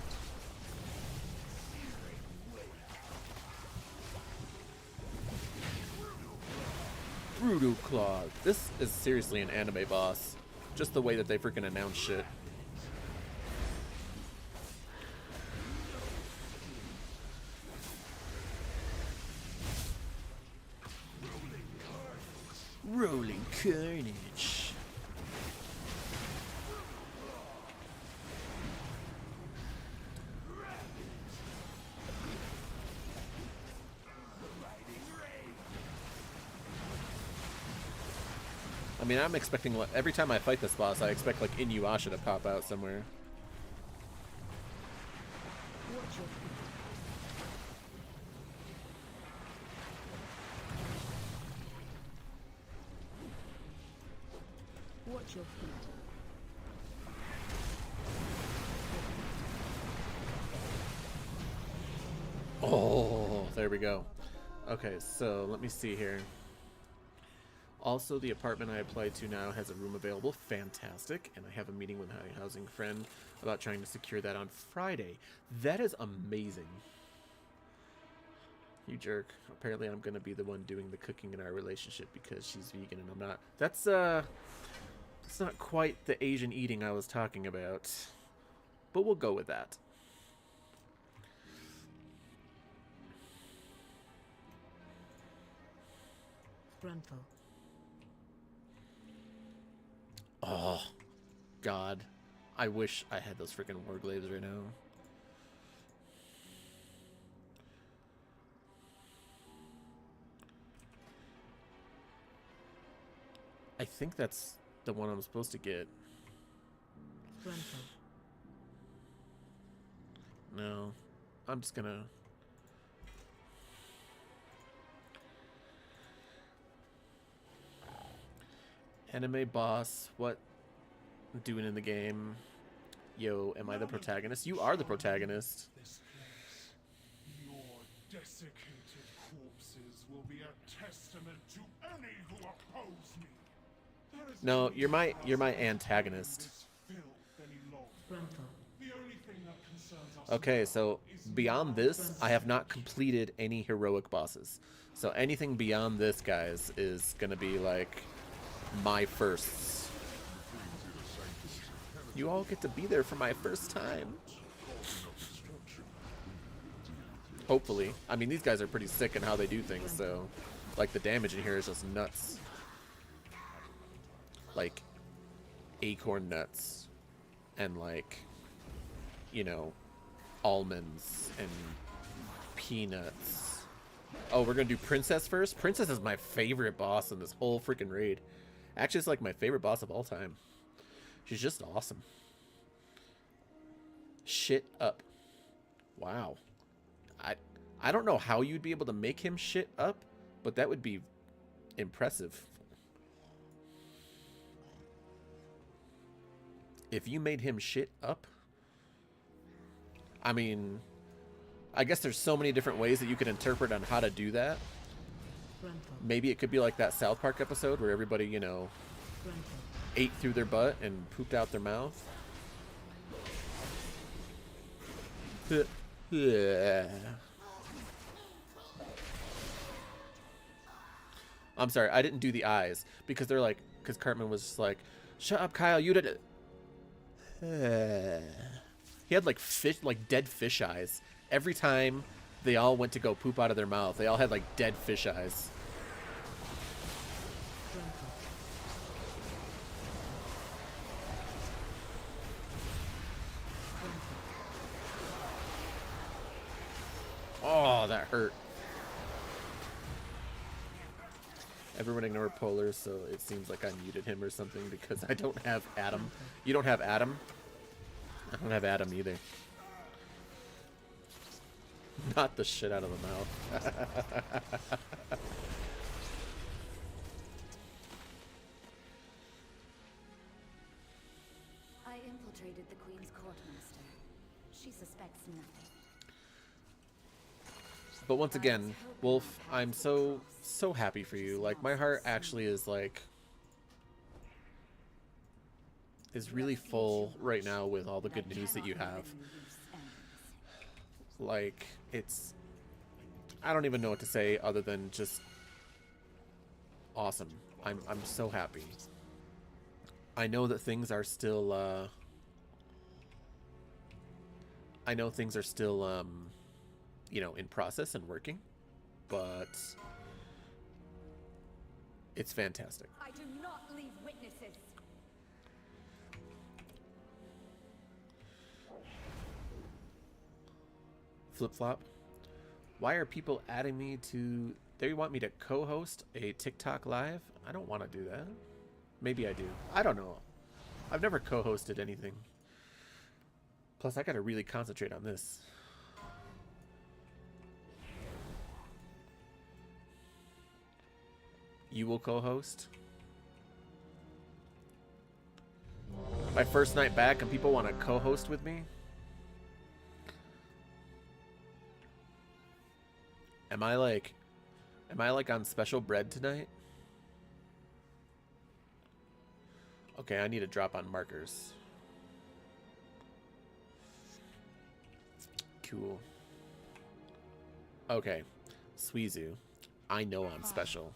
Brutal Claw. This is seriously an anime boss. Just the way that they freaking announce shit. Rolling Carnage. I mean, I'm expecting every time I fight this boss, I expect like Inuyasha to pop out somewhere. Watch your feet. Watch your feet. Oh, there we go. Okay, so let me see here. Also, the apartment I applied to now has a room available. Fantastic. And I have a meeting with my housing friend about trying to secure that on Friday. That is amazing. You jerk. Apparently I'm going to be the one doing the cooking in our relationship because she's vegan and I'm not. That's not quite the Asian eating I was talking about. But we'll go with that. Brunful. Oh, God. I wish I had those freaking warglaives right now. I think that's the one I'm supposed to get. Brunful. No. I'm just gonna... Anime boss, what doing in the game? Yo, am I the protagonist? You are the protagonist. This place. Your desiccated corpses will be a testament to any who oppose me. There is No, no you're my house antagonist. this filth any longer. Brunful. The only thing that concerns us Okay, now so is beyond my this, I have not completed any heroic bosses. So anything beyond this, guys, is gonna be like my firsts. You all get to be there for my first time. Hopefully. I mean, these guys are pretty sick in how they do things, so... Like, the damage in here is just nuts. Like, acorn nuts. And, like, you know, almonds and peanuts. Oh, we're gonna do Princess first? Princess is my favorite boss in this whole freaking raid. Actually, it's like my favorite boss of all time. She's just awesome. Shit up. Wow. I don't know how you'd be able to make him shit up, but that would be impressive. If you made him shit up, I mean, I guess there's so many different ways that you could interpret on how to do that. Brunful. Maybe it could be like that South Park episode where everybody, you know, Brunful. ate through their butt and pooped out their mouth. I'm sorry, I didn't do the eyes because they're like, because Cartman was just like, "Shut up, Kyle, you did it." He had like fish, like dead fish eyes. Every time they all went to go poop out of their mouth, they all had like dead fish eyes. Oh, that hurt. Everyone ignore Polar, so it seems like I muted him or something because I don't have Adam. You don't have Adam? I don't have Adam either. Not the shit out of the mouth. I infiltrated the Queen's court, Master. She suspects nothing. But once again, Wolf, I'm so happy for you. Like, my heart actually is like is really full right now with all the good news that you have. Like, it's, I don't even know what to say other than just awesome. I'm so happy. I know that things are still I know things are still you know, in process and working, but it's fantastic. I do not leave witnesses. Flip-flop. Why are people adding me to... They want me to co-host a TikTok live? I don't want to do that. Maybe I do. I don't know. I've never co-hosted anything. Plus, I gotta really concentrate on this. You will co-host? My first night back and people want to co-host with me? Am I like on special bread tonight? Okay, I need to drop on markers. Cool. Okay, Suizu. I know I'm special,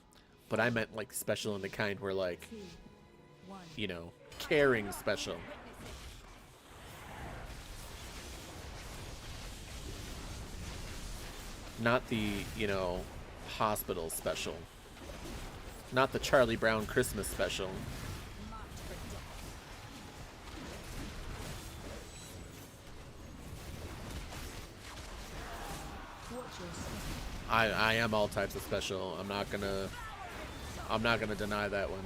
but I meant like special in the kind where like, you know, caring special. Not the, you know, hospital special. Not the Charlie Brown Christmas special. I am all types of special. I'm not gonna deny that one.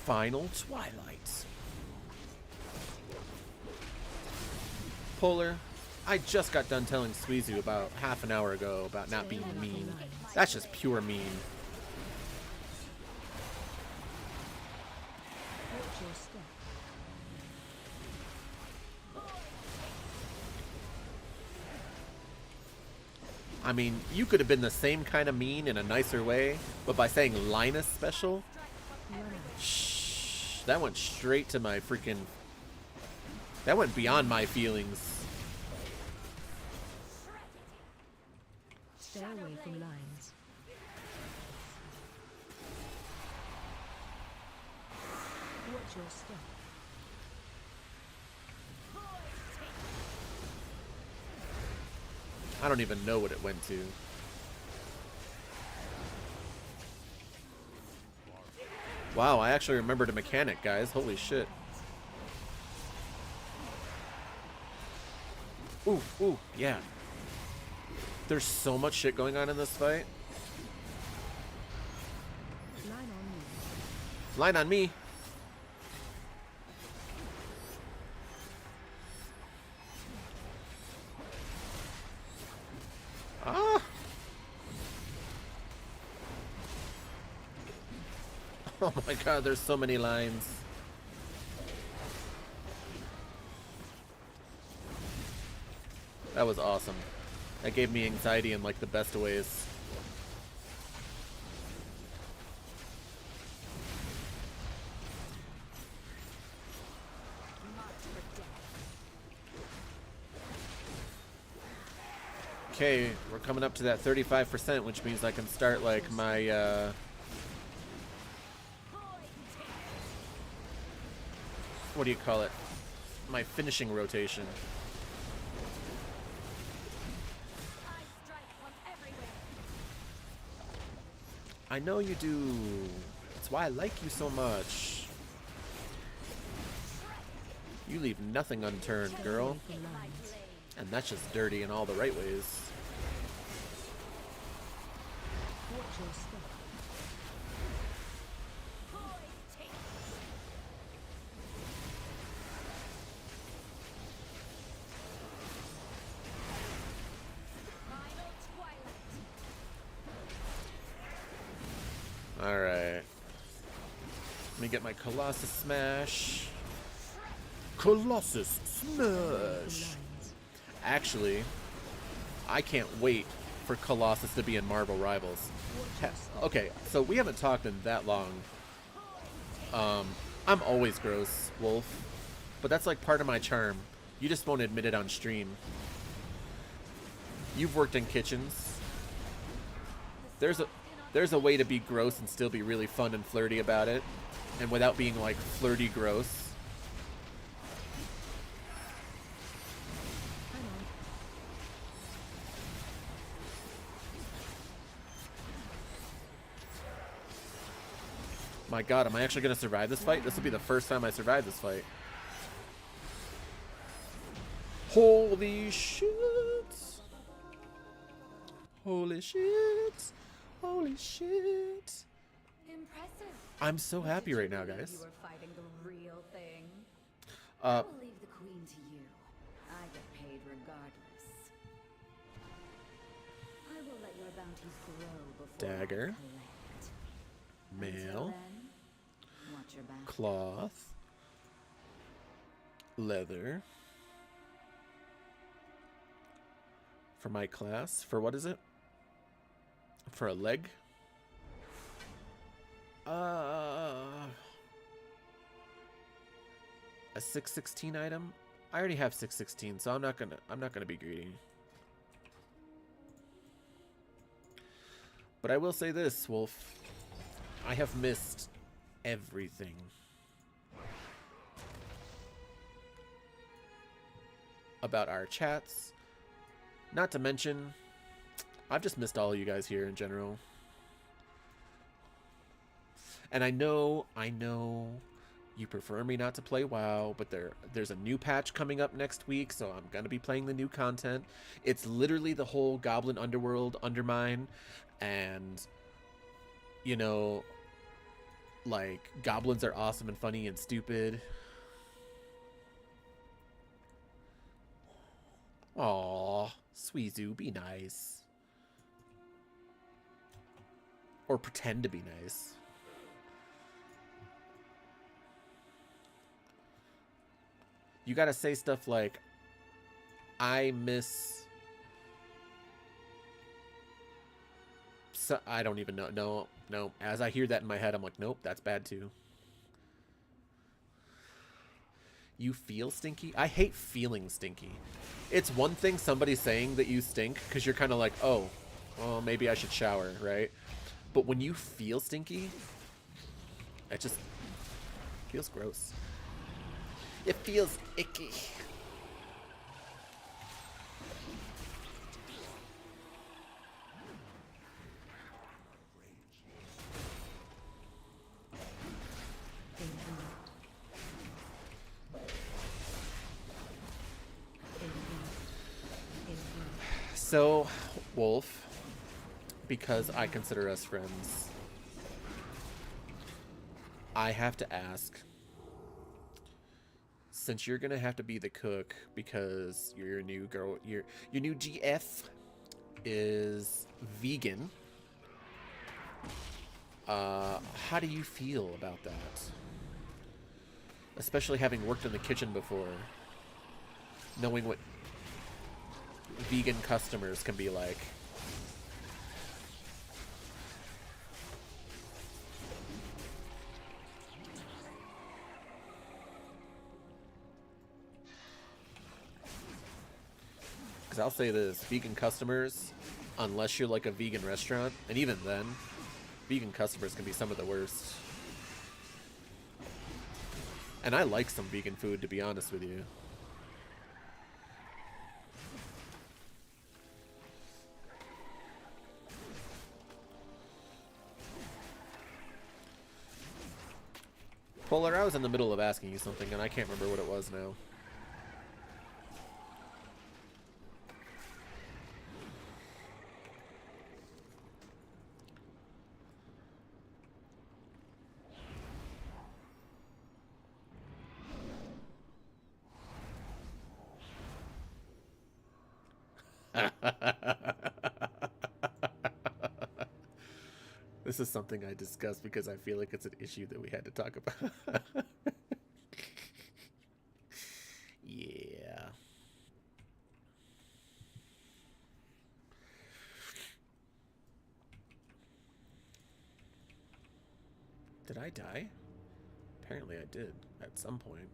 Final Twilight. Polar, I just got done telling Suizu about half an hour ago about not being mean. That's just pure mean. I mean, you could have been the same kind of mean in a nicer way, but by saying Linus special, shh, that went straight to my freaking, that went beyond my feelings. Stay away from lines. Watch your step. I don't even know what it went to. Wow, I actually remembered a mechanic, guys. Holy shit. Ooh, ooh, yeah. There's so much shit going on in this fight. Line on me. Line on me. Ah! Oh my god, there's so many lines. That was awesome. That gave me anxiety in like the best ways. Okay, we're coming up to that 35%, which means I can start like my what do you call it? My finishing rotation. I know you do. That's why I like you so much. You leave nothing unturned, girl. And that's just dirty in all the right ways. Watch your step. Alright. Let me get my Colossus Smash. Colossus Smash! Lines. Actually, I can't wait for Colossus to be in Marvel Rivals. Okay, so we haven't talked in that long. I'm always gross, Wolf. But that's like part of my charm. You just won't admit it on stream. You've worked in kitchens. There's a way to be gross and still be really fun and flirty about it. And without being like flirty gross. Hang on. My god, am I actually gonna survive this fight? This will be the first time I survive this fight. Holy shit! Holy shit! Holy shit! Impressive. I'm so happy Did you right now, believe guys. You were fighting the real thing. I will leave the queen to you. I get paid regardless. I will let your bounties grow before Dagger. I collect. Until Mail. then, watch your back. Cloth. Leather. For my class. For what is it? For a leg? A 616 item? I already have 616, so I'm not gonna be greedy. But I will say this, Wolf. I have missed everything. About our chats. Not to mention, I've just missed all of you guys here in general. And I know you prefer me not to play WoW, but there's a new patch coming up next week, so I'm gonna be playing the new content. It's literally the whole Goblin Underworld Undermine, and you know, like, goblins are awesome and funny and stupid. Aww, Suizu, be nice. Or pretend to be nice. You gotta say stuff like, I miss... So, I don't even know. No. As I hear that in my head, I'm like, nope, that's bad too. You feel stinky? I hate feeling stinky. It's one thing somebody saying that you stink, because you're kind of like, oh, well, maybe I should shower, right? But when you feel stinky, it just feels gross. It feels icky. So, Wolf, because I consider us friends, I have to ask, since you're gonna have to be the cook because your new girl, your new GF is vegan. How do you feel about that? Especially having worked in the kitchen before, knowing what vegan customers can be like. Because I'll say this, vegan customers, unless you're like a vegan restaurant, and even then, vegan customers can be some of the worst. And I like some vegan food, to be honest with you. Polar, I was in the middle of asking you something, and I can't remember what it was now. This is something I discussed because I feel like it's an issue that we had to talk about. Yeah. Did I die? Apparently I did at some point.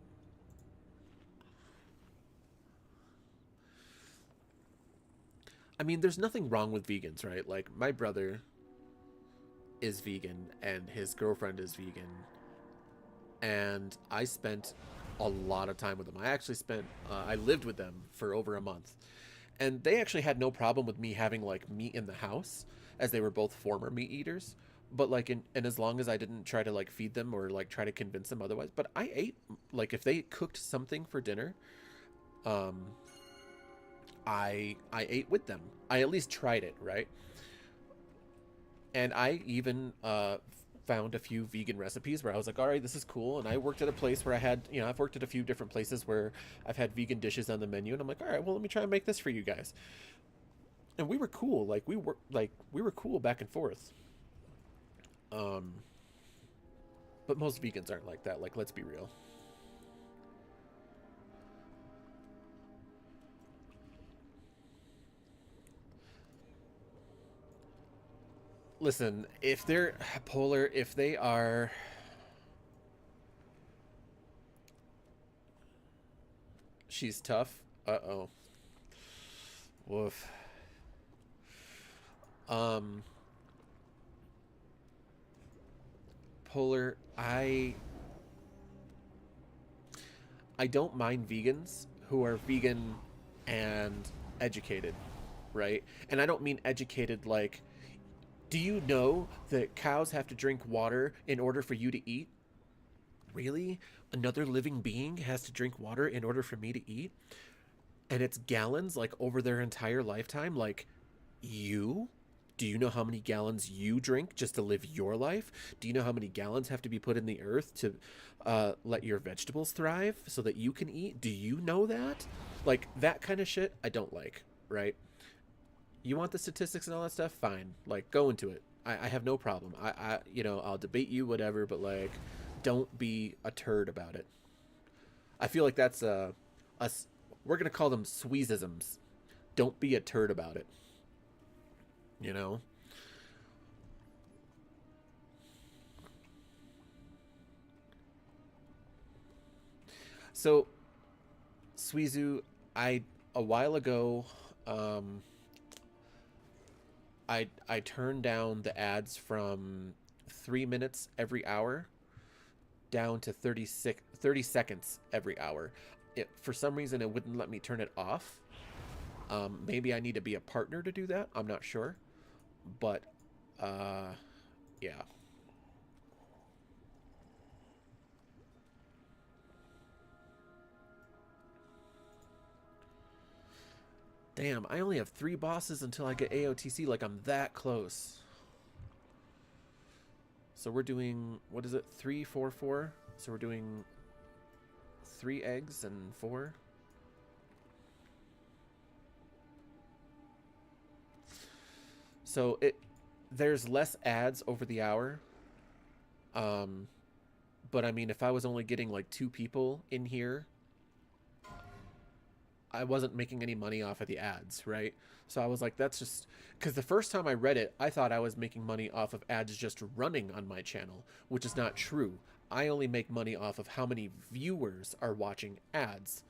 I mean, there's nothing wrong with vegans, right? Like, my brother is vegan and his girlfriend is vegan, and I spent a lot of time with them. I lived with them for over a month, and they actually had no problem with me having like meat in the house, as they were both former meat eaters. But like, and as long as I didn't try to like feed them or like try to convince them otherwise. But I ate, like, if they cooked something for dinner, um, I ate with them. I at least tried it, right? And I even found a few vegan recipes where I was like, all right, this is cool. And I worked at a place where I had, I've worked at a few different places where I've had vegan dishes on the menu, and I'm like, all right, well, let me try and make this for you guys. And we were cool. We were cool back and forth. Um, but most vegans aren't like that. Like, let's be real. Listen, if they're polar, if they are, she's tough. Uh-oh. Woof. Um, Polar, I don't mind vegans who are vegan and educated, right? And I don't mean educated like, do you know that cows have to drink water in order for you to eat? Really? Another living being has to drink water in order for me to eat? And it's gallons, like, over their entire lifetime? Like, you? Do you know how many gallons you drink just to live your life? Do you know how many gallons have to be put in the earth to let your vegetables thrive so that you can eat? Do you know that? Like, that kind of shit, I don't like, right? You want the statistics and all that stuff? Fine. Like, go into it. I have no problem. I'll debate you, whatever, but, like, don't be a turd about it. I feel like that's us. We're going to call them Sweezisms. Don't be a turd about it. You know? So, Suizu, a while ago, um, I turned down the ads from 3 minutes every hour down to 30 seconds every hour. For some reason, it wouldn't let me turn it off. Maybe I need to be a partner to do that. I'm not sure. But, yeah. Damn, I only have 3 bosses until I get AOTC. Like, I'm that close. So we're doing, what is it? 3, 4, 4? So we're doing 3 eggs and 4. So there's less ads over the hour. Um, but I mean, if I was only getting like 2 people in here, I wasn't making any money off of the ads, right? So I was like, that's just because the first time I read it, I thought I was making money off of ads just running on my channel, which is not true. I only make money off of how many viewers are watching ads.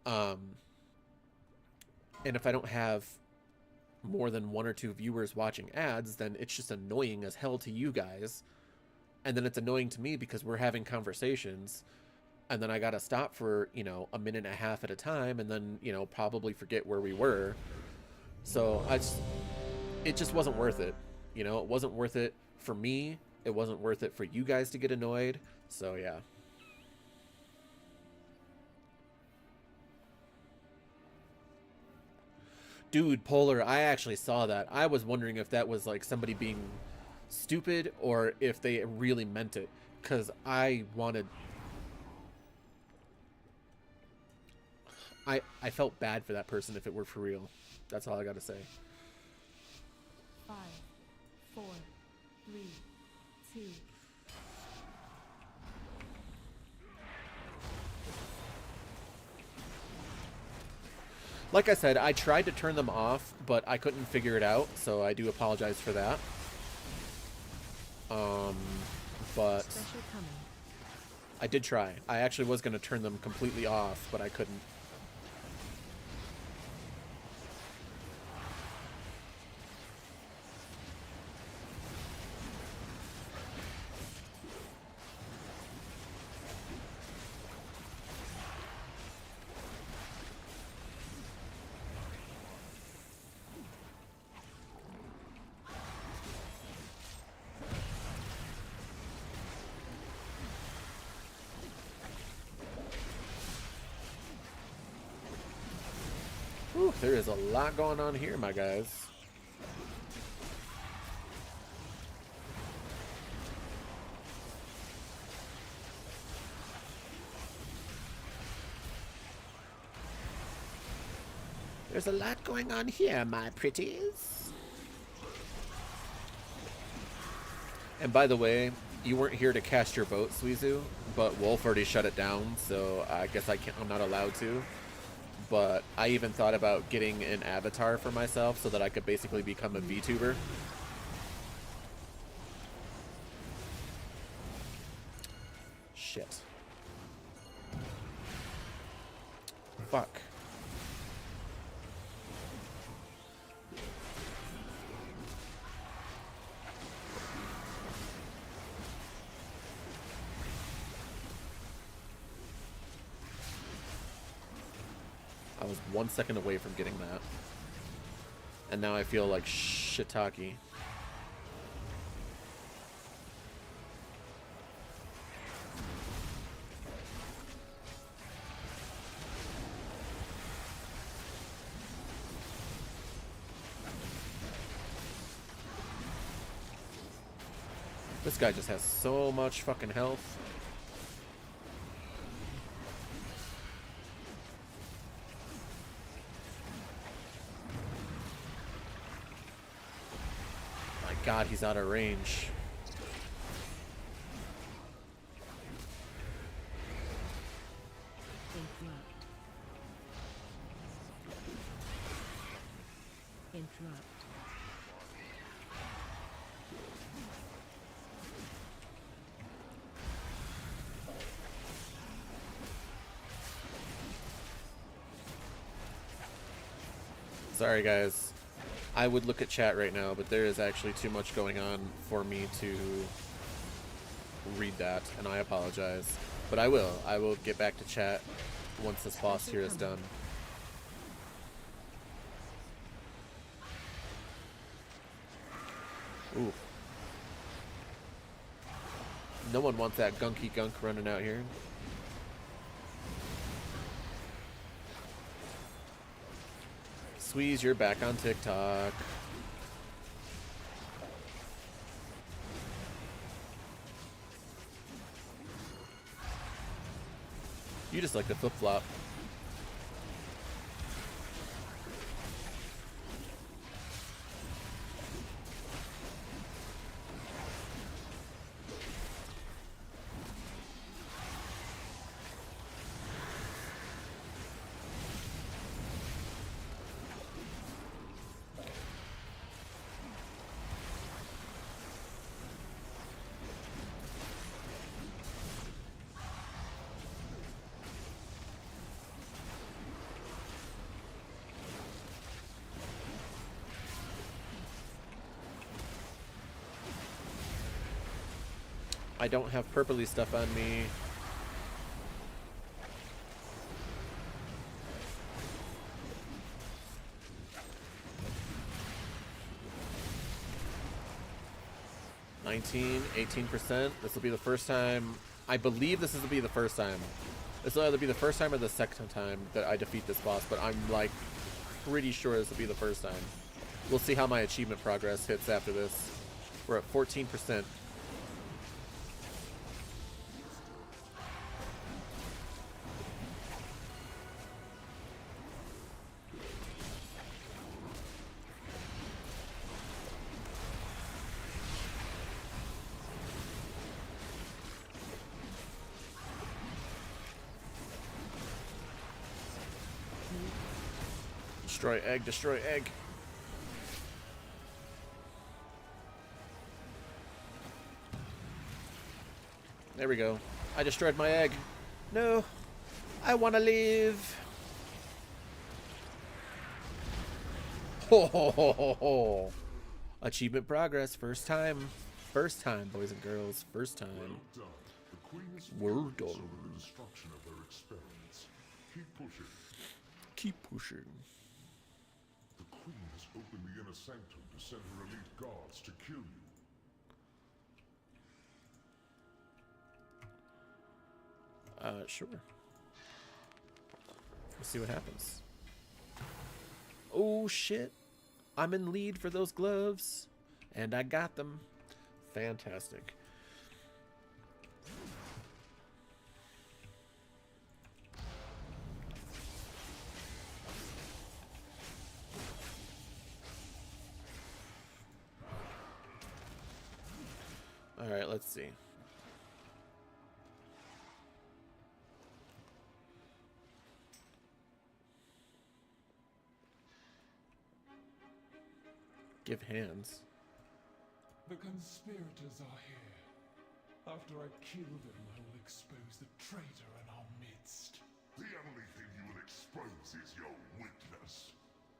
Um, and if I don't have more than 1 or 2 viewers watching ads, then it's just annoying as hell to you guys. And then it's annoying to me because we're having conversations, and then I gotta stop for, a minute and a half at a time, and then, probably forget where we were. So it just wasn't worth it. You know, it wasn't worth it for me. It wasn't worth it for you guys to get annoyed. So yeah. Dude, Polar, I actually saw that. I was wondering if that was like somebody being stupid or if they really meant it. Because I wanted... I felt bad for that person if it were for real. That's all I gotta say. 5, 4, 3, 2. Like I said, I tried to turn them off, but I couldn't figure it out, so I do apologize for that. But Special coming. I did try. I actually was going to turn them completely off, but I couldn't. Whew, there is a lot going on here, my guys. There's a lot going on here, my pretties. And by the way, you weren't here to cast your vote, Suizu, but Wolf already shut it down, so I guess I'm not allowed to. But I even thought about getting an avatar for myself so that I could basically become a VTuber. Shit. Fuck. I was 1 second away from getting that. And now I feel like shiitake. This guy just has so much fucking health. God, he's out of range. Interrupt. Sorry, guys. I would look at chat right now, but there is actually too much going on for me to read that, and I apologize. But I will. I will get back to chat once this boss here is done. Ooh. No one wants that gunky gunk running out here. Squeeze, you're back on TikTok. You just like to flip-flop. I don't have purpley stuff on me. 19, 18%. This will be the first time. I believe this will be the first time. This will either be the first time or the second time that I defeat this boss, but I'm like pretty sure this will be the first time. We'll see how my achievement progress hits after this. We're at 14%. Destroy egg, destroy egg. There we go. I destroyed my egg. No, I want to live. Ho, ho, ho, ho, ho. Achievement progress. First time. First time, boys and girls. First time. Well done. The Queen is Well focused done. on the destruction of her experiments. Keep pushing. Keep pushing. The Queen has opened the inner sanctum to send her elite guards to kill you. Sure. We'll see what happens. Oh, shit. I'm in lead for those gloves. And I got them. Fantastic. All right, let's see. Give hands. The conspirators are here. After I kill them, I will expose the traitor in our midst. The only thing you will expose is your weakness.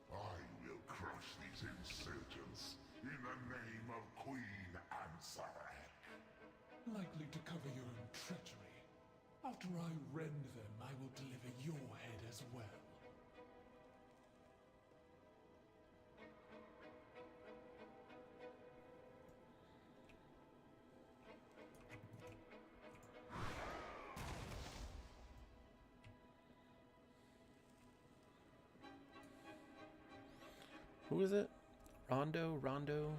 I will crush these insurgents in the name of Queen Ansarek. Likely to cover your own treachery. After I rend them, I will deliver your head as well. Who is it? Rondo? Rondo?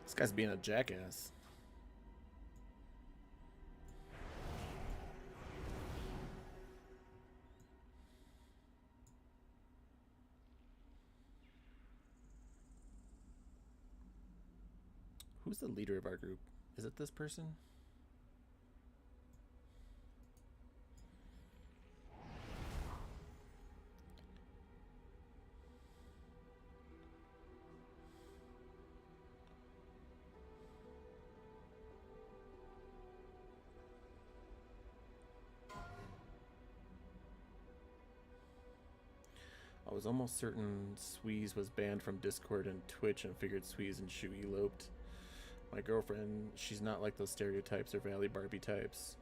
This guy's being a jackass. Who's the leader of our group? Is it this person? I was almost certain Squeeze was banned from Discord and Twitch and figured Squeeze and Shu eloped. My girlfriend, she's not like those stereotypes or Valley Barbie types.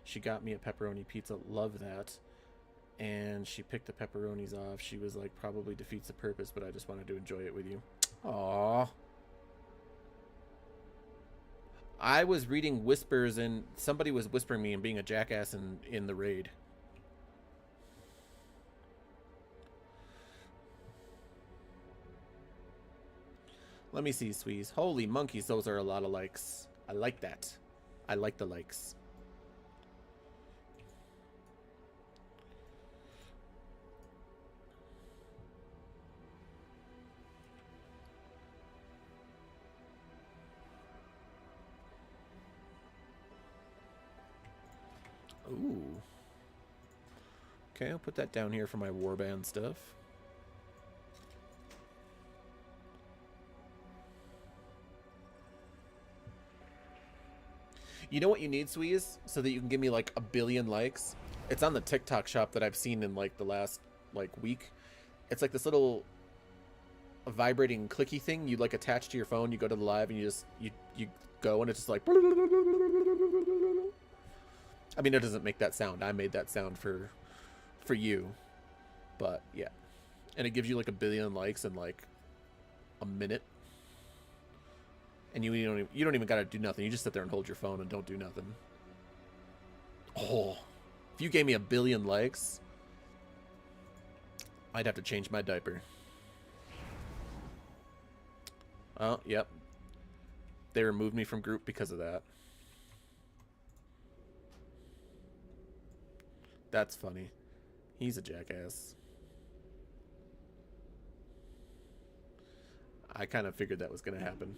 She got me a pepperoni pizza, love that. And she picked the pepperonis off. She was like, probably defeats the purpose, but I just wanted to enjoy it with you. Aww. I was reading whispers and somebody was whispering me and being a jackass in the raid. Let me see, Sweez. Holy monkeys, those are a lot of likes. I like that. I like the likes. Ooh. Okay, I'll put that down here for my warband stuff. You know what you need, Sweeze, so that you can give me like 1 billion likes? It's on the TikTok shop that I've seen in like the last like week. It's like this little vibrating clicky thing you like attach to your phone. You go to the live and you just you go and it's just like. I mean, it doesn't make that sound. I made that sound for you, but yeah, and it gives you like 1 billion likes in like a minute. And you don't even gotta do nothing. You just sit there and hold your phone and don't do nothing. Oh, if you gave me 1 billion likes, I'd have to change my diaper. Oh, yep. They removed me from group because of that. That's funny. He's a jackass. I kind of figured that was going to happen.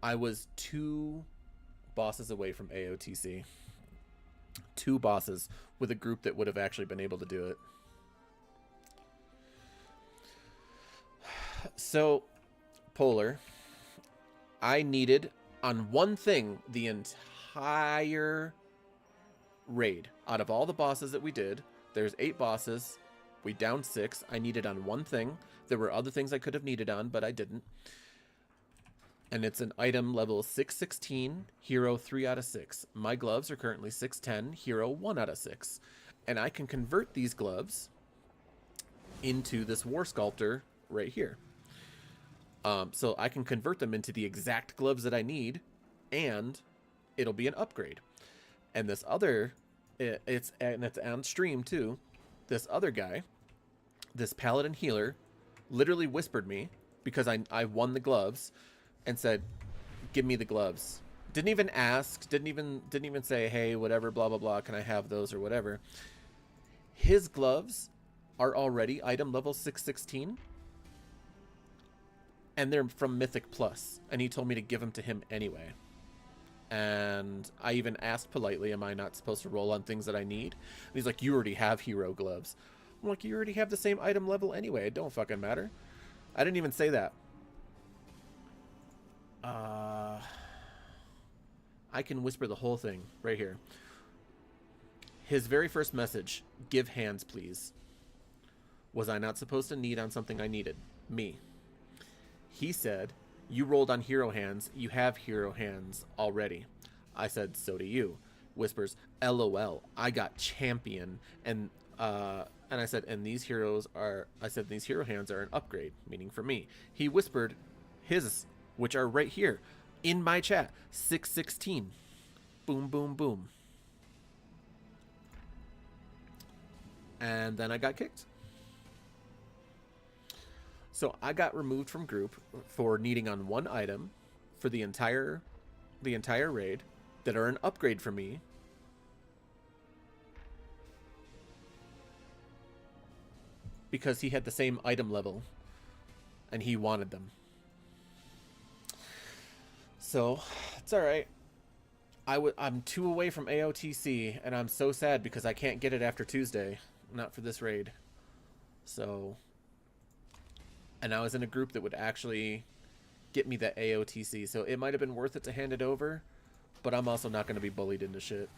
I was 2 bosses away from AOTC. 2 bosses with a group that would have actually been able to do it. So, Polar, I needed on one thing the entire raid. Out of all the bosses that we did, there's 8 bosses. We downed 6. I needed on one thing. There were other things I could have needed on, but I didn't. And it's an item level 616, hero 3 out of 6. My gloves are currently 610, hero 1 out of 6. And I can convert these gloves into this war sculptor right here. So I can convert them into the exact gloves that I need, and it'll be an upgrade. And this other, it's on stream too. This other guy, this paladin healer, literally whispered me because I won the gloves, and said, "Give me the gloves." Didn't even ask. Didn't even say, "Hey, whatever, blah blah blah. Can I have those or whatever?" His gloves are already item level 616. And they're from Mythic Plus, and he told me to give them to him anyway. And I even asked politely, am I not supposed to roll on things that I need? And he's like, you already have hero gloves. I'm like, you already have the same item level anyway. It don't fucking matter. I didn't even say that. I can whisper the whole thing right here. His very first message, give hands, please. Was I not supposed to need on something I needed? Me. He said, you rolled on hero hands. You have hero hands already. I said, so do you. Whispers, LOL. I got champion. And I said, and these heroes are, I said, these hero hands are an upgrade, meaning for me. He whispered his, which are right here in my chat, 616. Boom, boom, boom. And then I got kicked. So I got removed from group for needing on one item for the entire raid that are an upgrade for me. Because he had the same item level and he wanted them. So it's all right. I'm 2 away from AOTC and I'm so sad because I can't get it after Tuesday. Not for this raid. So, and I was in a group that would actually get me the AOTC, so it might have been worth it to hand it over, but I'm also not going to be bullied into shit.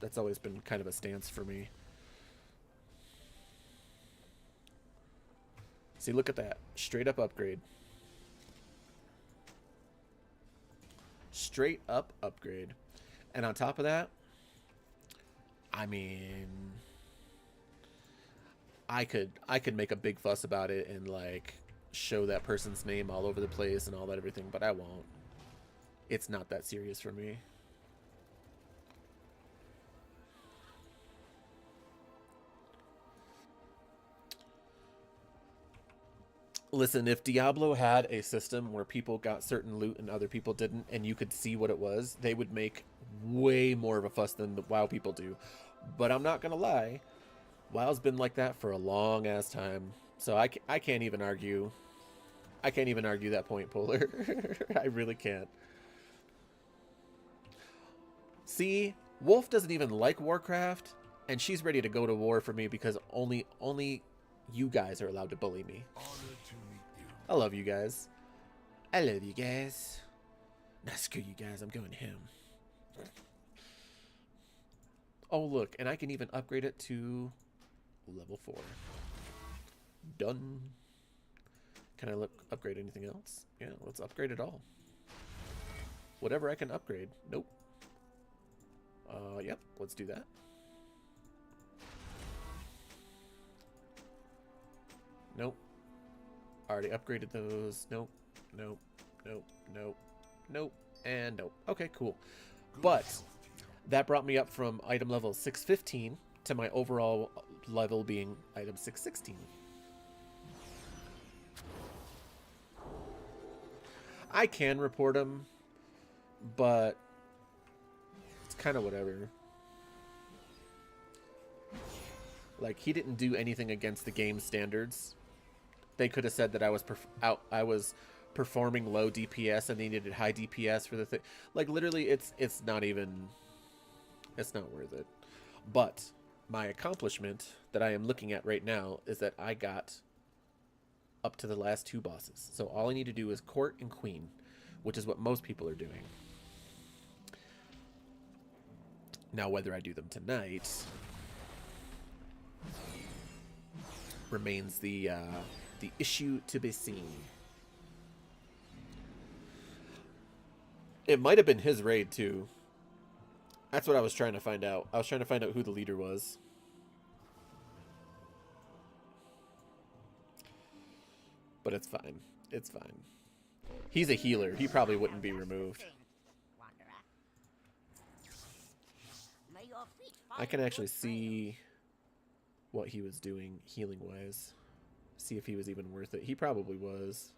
That's always been kind of a stance for me. See, look at that. Straight up upgrade. Straight up upgrade. And on top of that, I mean, I could make a big fuss about it and like show that person's name all over the place and all that everything, but I won't. It's not that serious for me. Listen, if Diablo had a system where people got certain loot and other people didn't, and you could see what it was, they would make way more of a fuss than the WoW people do. But I'm not gonna lie, WoW's been like that for a long ass time, so I can't even argue. I can't even argue that point, Polar. I really can't. See, Wolf doesn't even like Warcraft, and she's ready to go to war for me because only you guys are allowed to bully me. Honored to meet you. I love you guys. I love you guys. Nah, screw you guys. I'm going him. Oh, look. And I can even upgrade it to level 4. Done. Can I upgrade anything else? Yeah, let's upgrade it all. Whatever I can upgrade. Nope. Yep. Let's do that. Nope. Already upgraded those. Nope. Nope. Nope. Nope. Nope. And nope. Okay, cool. But that brought me up from item level 615 to my overall level being item 616. I can report him, but it's kind of whatever. Like, he didn't do anything against the game standards. They could have said that I was performing low DPS and they needed high DPS for the thing. Like, literally, it's not worth it. But my accomplishment that I am looking at right now is that I got up to the last 2 bosses. So all I need to do is Court and Queen, which is what most people are doing. Now, whether I do them tonight remains the issue to be seen. It might have been his raid too. That's what I was trying to find out. I was trying to find out who the leader was. But it's fine. It's fine. He's a healer. He probably wouldn't be removed. I can actually see what he was doing healing wise. See if he was even worth it. He probably was.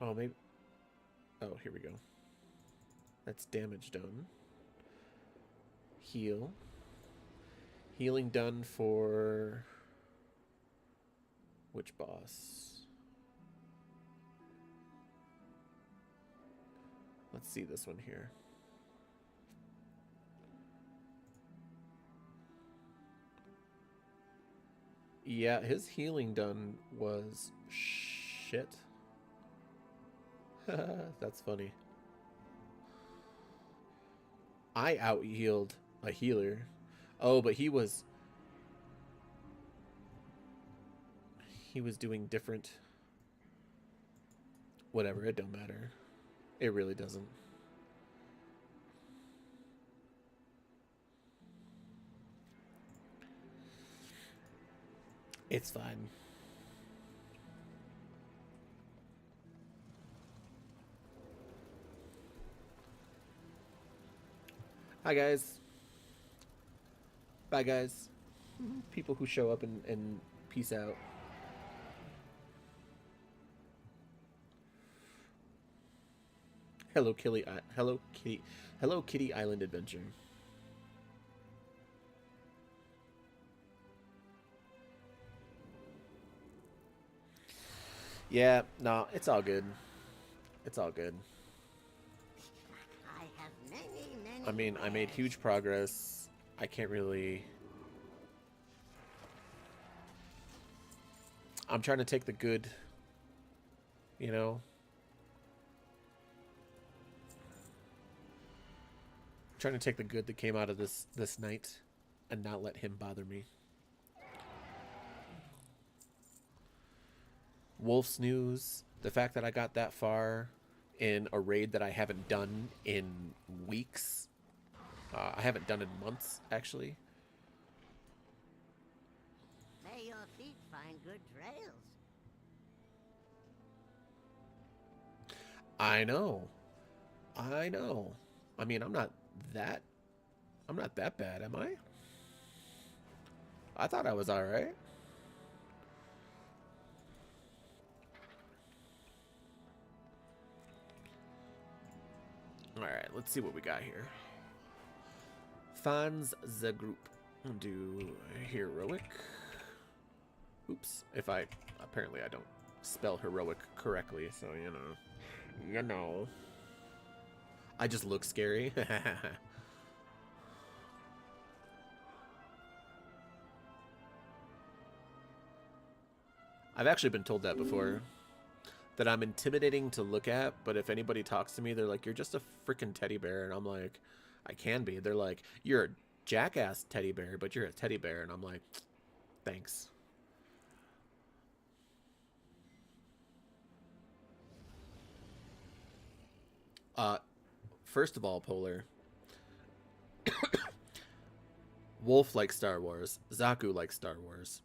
Oh, maybe. Oh, here we go. That's damage done. Heal. Healing done for which boss? Let's see this one here. Yeah, his healing done was shit. That's funny. I out-healed a healer. Oh, but he was doing different. Whatever, it don't matter. It really doesn't. It's fine. Hi, guys. Bye, guys. People who show up and peace out. Hello, Kitty Island Adventure. Yeah, no, it's all good. It's all good. I have many I mean, I made huge progress. I can't really... I'm trying to take the good, you know? I'm trying to take the good that came out of this night and not let him bother me. Wolf's News, the fact that I got that far in a raid that I haven't done in weeks. I haven't done in months, actually. May your feet find good trails. I know. I know. I mean, I'm not that bad, am I? I thought I was all right. All right, let's see what we got here. Fans the group. I'll do heroic. Oops. Apparently I don't spell heroic correctly, so you know. You know. I just look scary. I've actually been told that before. That I'm intimidating to look at, but if anybody talks to me, they're like, you're just a freaking teddy bear. And I'm like, I can be. They're like, you're a jackass teddy bear, but you're a teddy bear. And I'm like, thanks. First of all, Polar. Wolf likes Star Wars. Zaku likes Star Wars.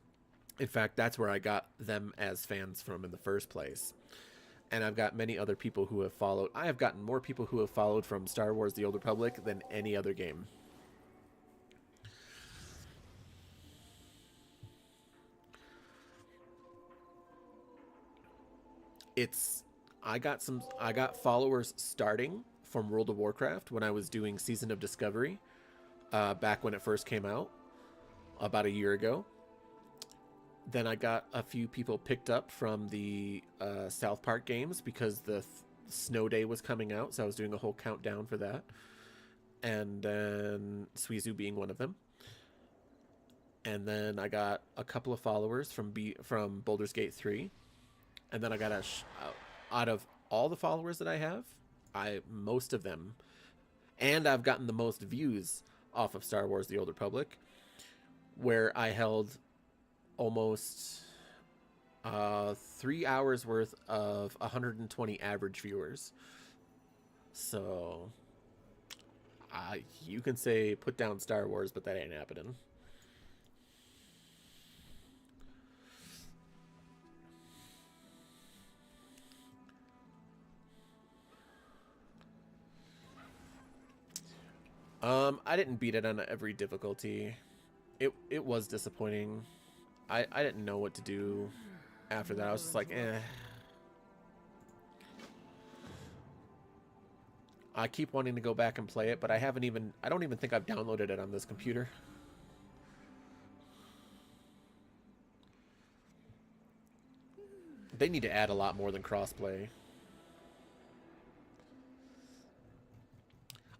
In fact, that's where I got them as fans from in the first place. And I've got many other people who have followed. I have gotten more people who have followed from Star Wars The Old Republic than any other game. I got followers starting from World of Warcraft when I was doing Season of Discovery, back when it first came out, about a year ago. Then I got a few people picked up from the South Park games because the Snow Day was coming out, so I was doing a whole countdown for that. And then Suizu being one of them. And then I got a couple of followers from Baldur's Gate 3. And then I got out of all the followers that I have, most of them, and I've gotten the most views off of Star Wars The Old Republic, where I held almost 3 hours worth of 120 average viewers. So you can say put down Star Wars, but that ain't happening. I didn't beat it on every difficulty. It was disappointing. I didn't know what to do after that. I was just like, eh. I keep wanting to go back and play it, but I don't even think I've downloaded it on this computer. They need to add a lot more than crossplay.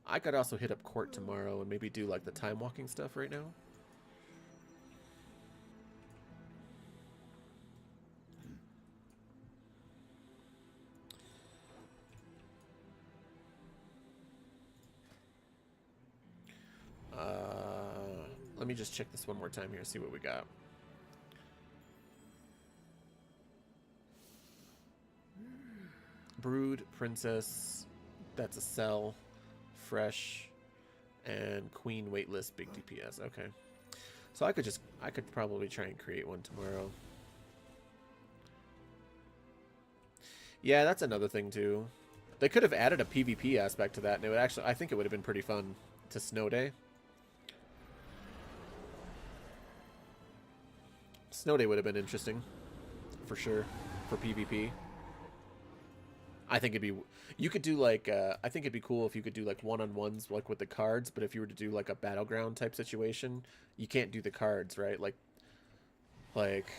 I could also hit up court tomorrow and maybe do like the time walking stuff right now. Let me just check this one more time here, see what we got. Brood, Princess, that's a Cell, Fresh, and Queen waitlist, big DPS. Okay. So I could probably try and create one tomorrow. Yeah, that's another thing too. They could have added a PvP aspect to that, and it would actually, I think it would have been pretty fun to Snow Day. Snow Day would have been interesting, for sure, for PvP. I think it'd be, you could do like, I think it'd be cool if you could do like one-on-ones like with the cards, but if you were to do like a battleground type situation, you can't do the cards, right? Like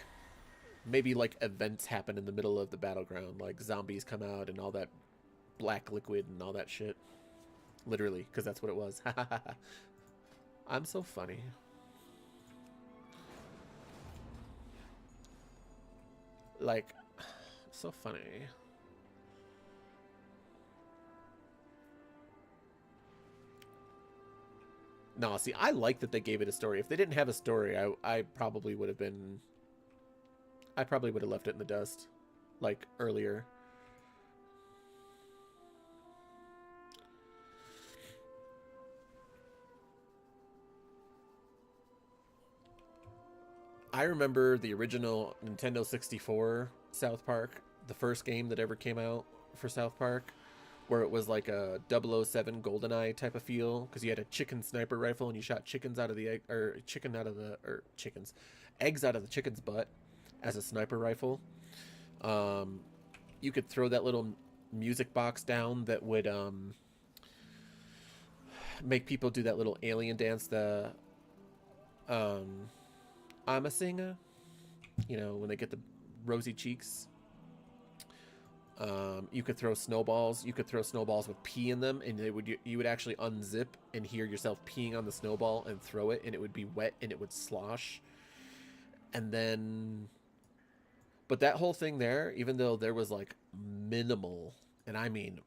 maybe like events happen in the middle of the battleground, like zombies come out and all that black liquid and all that shit. Literally, because that's what it was. I'm so funny. Like, so funny. No, see, I like that they gave it a story. If they didn't have a story, I probably would have been... I probably would have left it in the dust, like, earlier. I remember the original Nintendo 64 South Park, the first game that ever came out for South Park, where it was like a 007 GoldenEye type of feel, because you had a chicken sniper rifle and you shot chickens out of the egg, or eggs out of the chicken's butt as a sniper rifle. You could throw that little music box down that would make people do that little alien dance, the I'm a singer, you know, when they get the rosy cheeks. You could throw snowballs. You could throw snowballs with pee in them, and you would actually unzip and hear yourself peeing on the snowball and throw it, and it would be wet and it would slosh. And then, but that whole thing there, even though there was like minimal, and I mean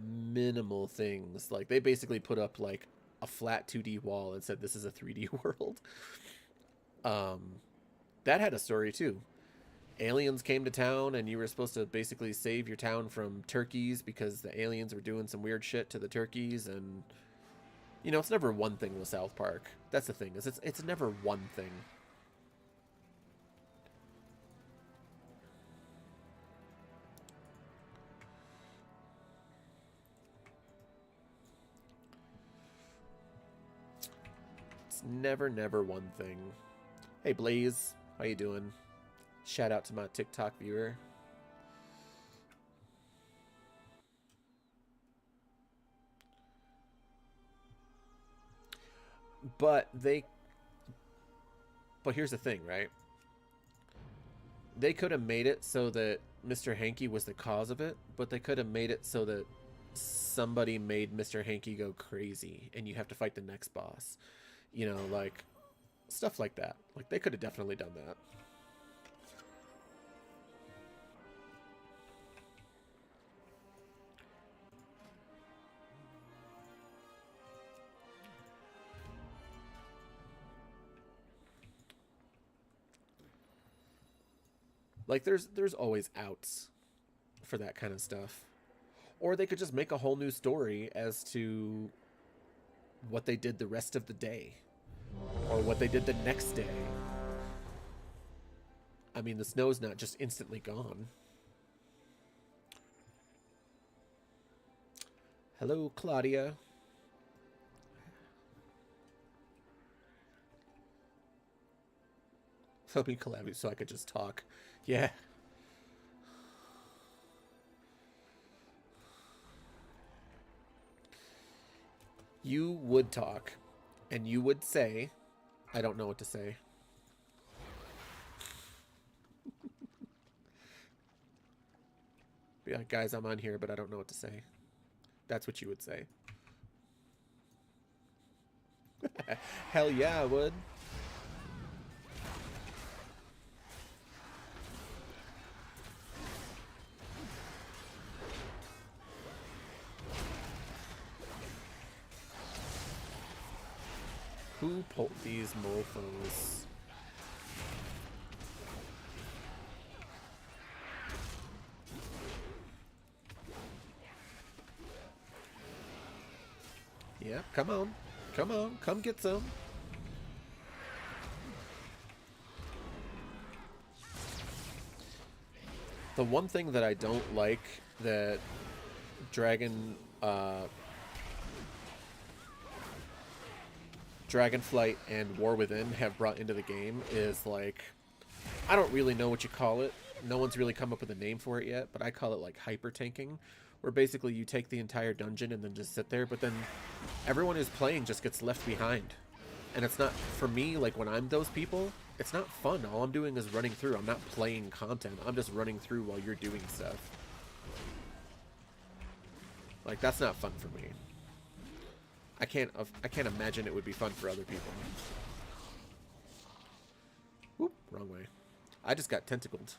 minimal things, like they basically put up like a flat 2D wall and said this is a 3D world. That had a story too. Aliens came to town, and you were supposed to basically save your town from turkeys because the aliens were doing some weird shit to the turkeys. And you know, it's never one thing with South Park. That's the thing, is it's never one thing. It's never one thing. Hey Blaze, how you doing? Shout out to my TikTok viewer. But here's the thing, right? They could have made it so that Mr. Hanky was the cause of it, but they could have made it so that somebody made Mr. Hanky go crazy and you have to fight the next boss. You know, like stuff like that. Like they could have definitely done that. Like there's always outs for that kind of stuff. Or they could just make a whole new story as to what they did the rest of the day. Or what they did the next day. I mean, the snow's not just instantly gone. Hello, Claudia. Help me collaborate so I could just talk. Yeah. You would talk, and you would say, I don't know what to say. Be like, guys, I'm on here, but I don't know what to say. That's what you would say. Hell yeah, I would. Who pulled these mofos? Yeah, come on. Come on, come get some. The one thing that I don't like that Dragonflight and War Within have brought into the game is, like, I don't really know what you call it. No one's really come up with a name for it yet, but I call it like hyper tanking, where basically you take the entire dungeon and then just sit there, but then everyone who's playing just gets left behind. And it's not, for me, like when I'm those people, it's not fun. All I'm doing is running through. I'm not playing content. I'm just running through while you're doing stuff. Like, that's not fun for me. I can't imagine it would be fun for other people. Whoop, wrong way. I just got tentacled.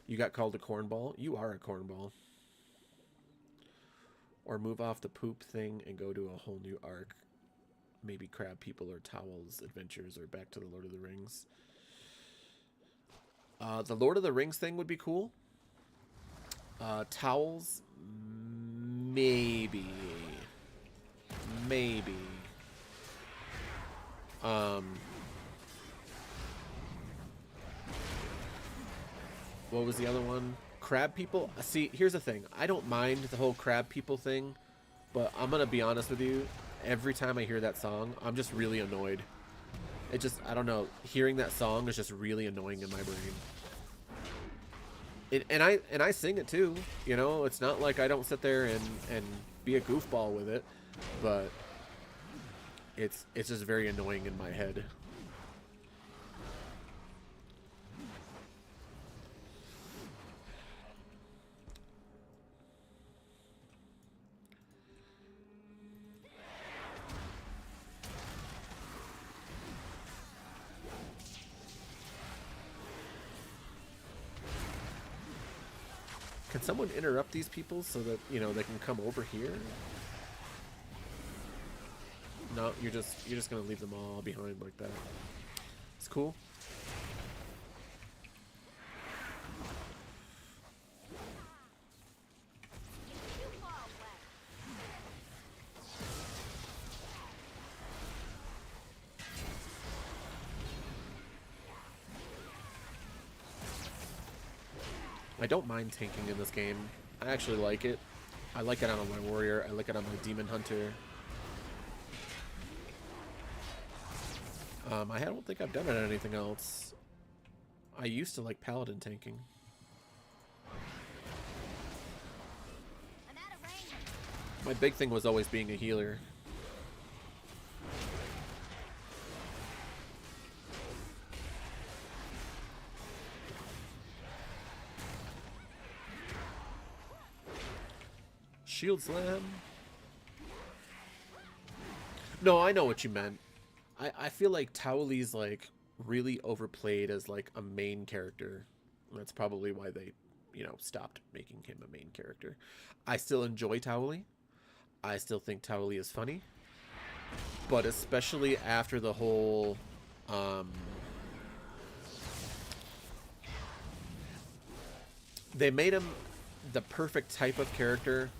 You got called a cornball? You are a cornball. Or move off the poop thing and go to a whole new arc. Maybe Crab People or Towels Adventures or back to the Lord of the Rings. The Lord of the Rings thing would be cool. Towels, maybe. Maybe. What was the other one? Crab People? See, here's the thing. I don't mind the whole Crab People thing, but I'm gonna be honest with you. Every time I hear that song, I'm just really annoyed. It just, I don't know. Hearing that song is just really annoying in my brain. And I sing it too, you know. It's not like I don't sit there and be a goofball with it, but it's just very annoying in my head. Can someone interrupt these people so that, you know, they can come over here? No, you're just gonna leave them all behind like that. It's cool. I don't mind tanking in this game. I actually like it. I like it on my warrior. I like it on my demon hunter. I don't think I've done it on anything else. I used to like paladin tanking. My big thing was always being a healer. Shield slam. No, I know what you meant. I feel like Tauli's like really overplayed as like a main character. That's probably why they, you know, stopped making him a main character. I still enjoy Tauli. I still think Tauli is funny. But especially after the whole they made him the perfect type of character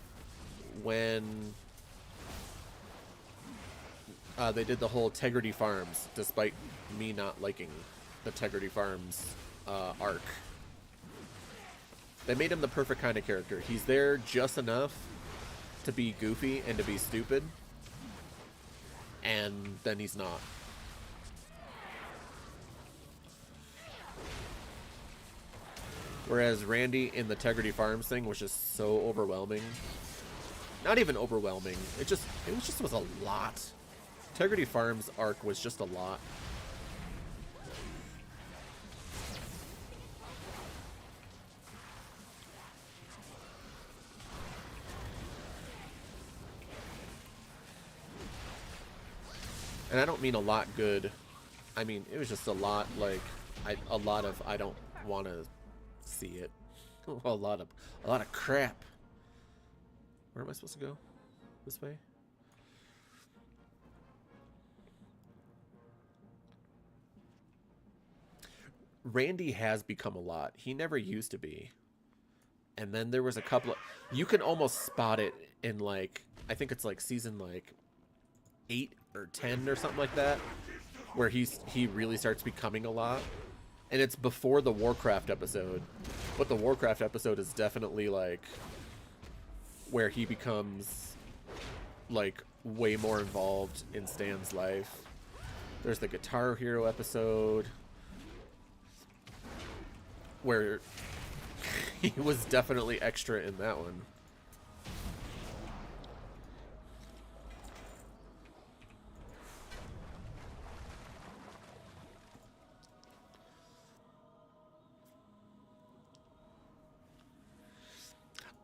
when they did the whole Tegrity Farms, despite me not liking the Tegrity Farms arc. They made him the perfect kind of character. He's there just enough to be goofy and to be stupid, and then he's not. Whereas Randy in the Tegrity Farms thing was just so overwhelming. Not even overwhelming. It was a lot. Tegrity Farms arc was just a lot. And I don't mean a lot good. I mean, it was just a lot, like, a lot of I don't want to see it. a lot of crap. Where am I supposed to go? This way? Randy has become a lot. He never used to be. And then there was a couple of... You can almost spot it in, like... I think it's, like, season, like, 8 or 10 or something like that. Where he really starts becoming a lot. And it's before the Warcraft episode. But the Warcraft episode is definitely, like... where he becomes, like, way more involved in Stan's life. There's the Guitar Hero episode... where he was definitely extra in that one.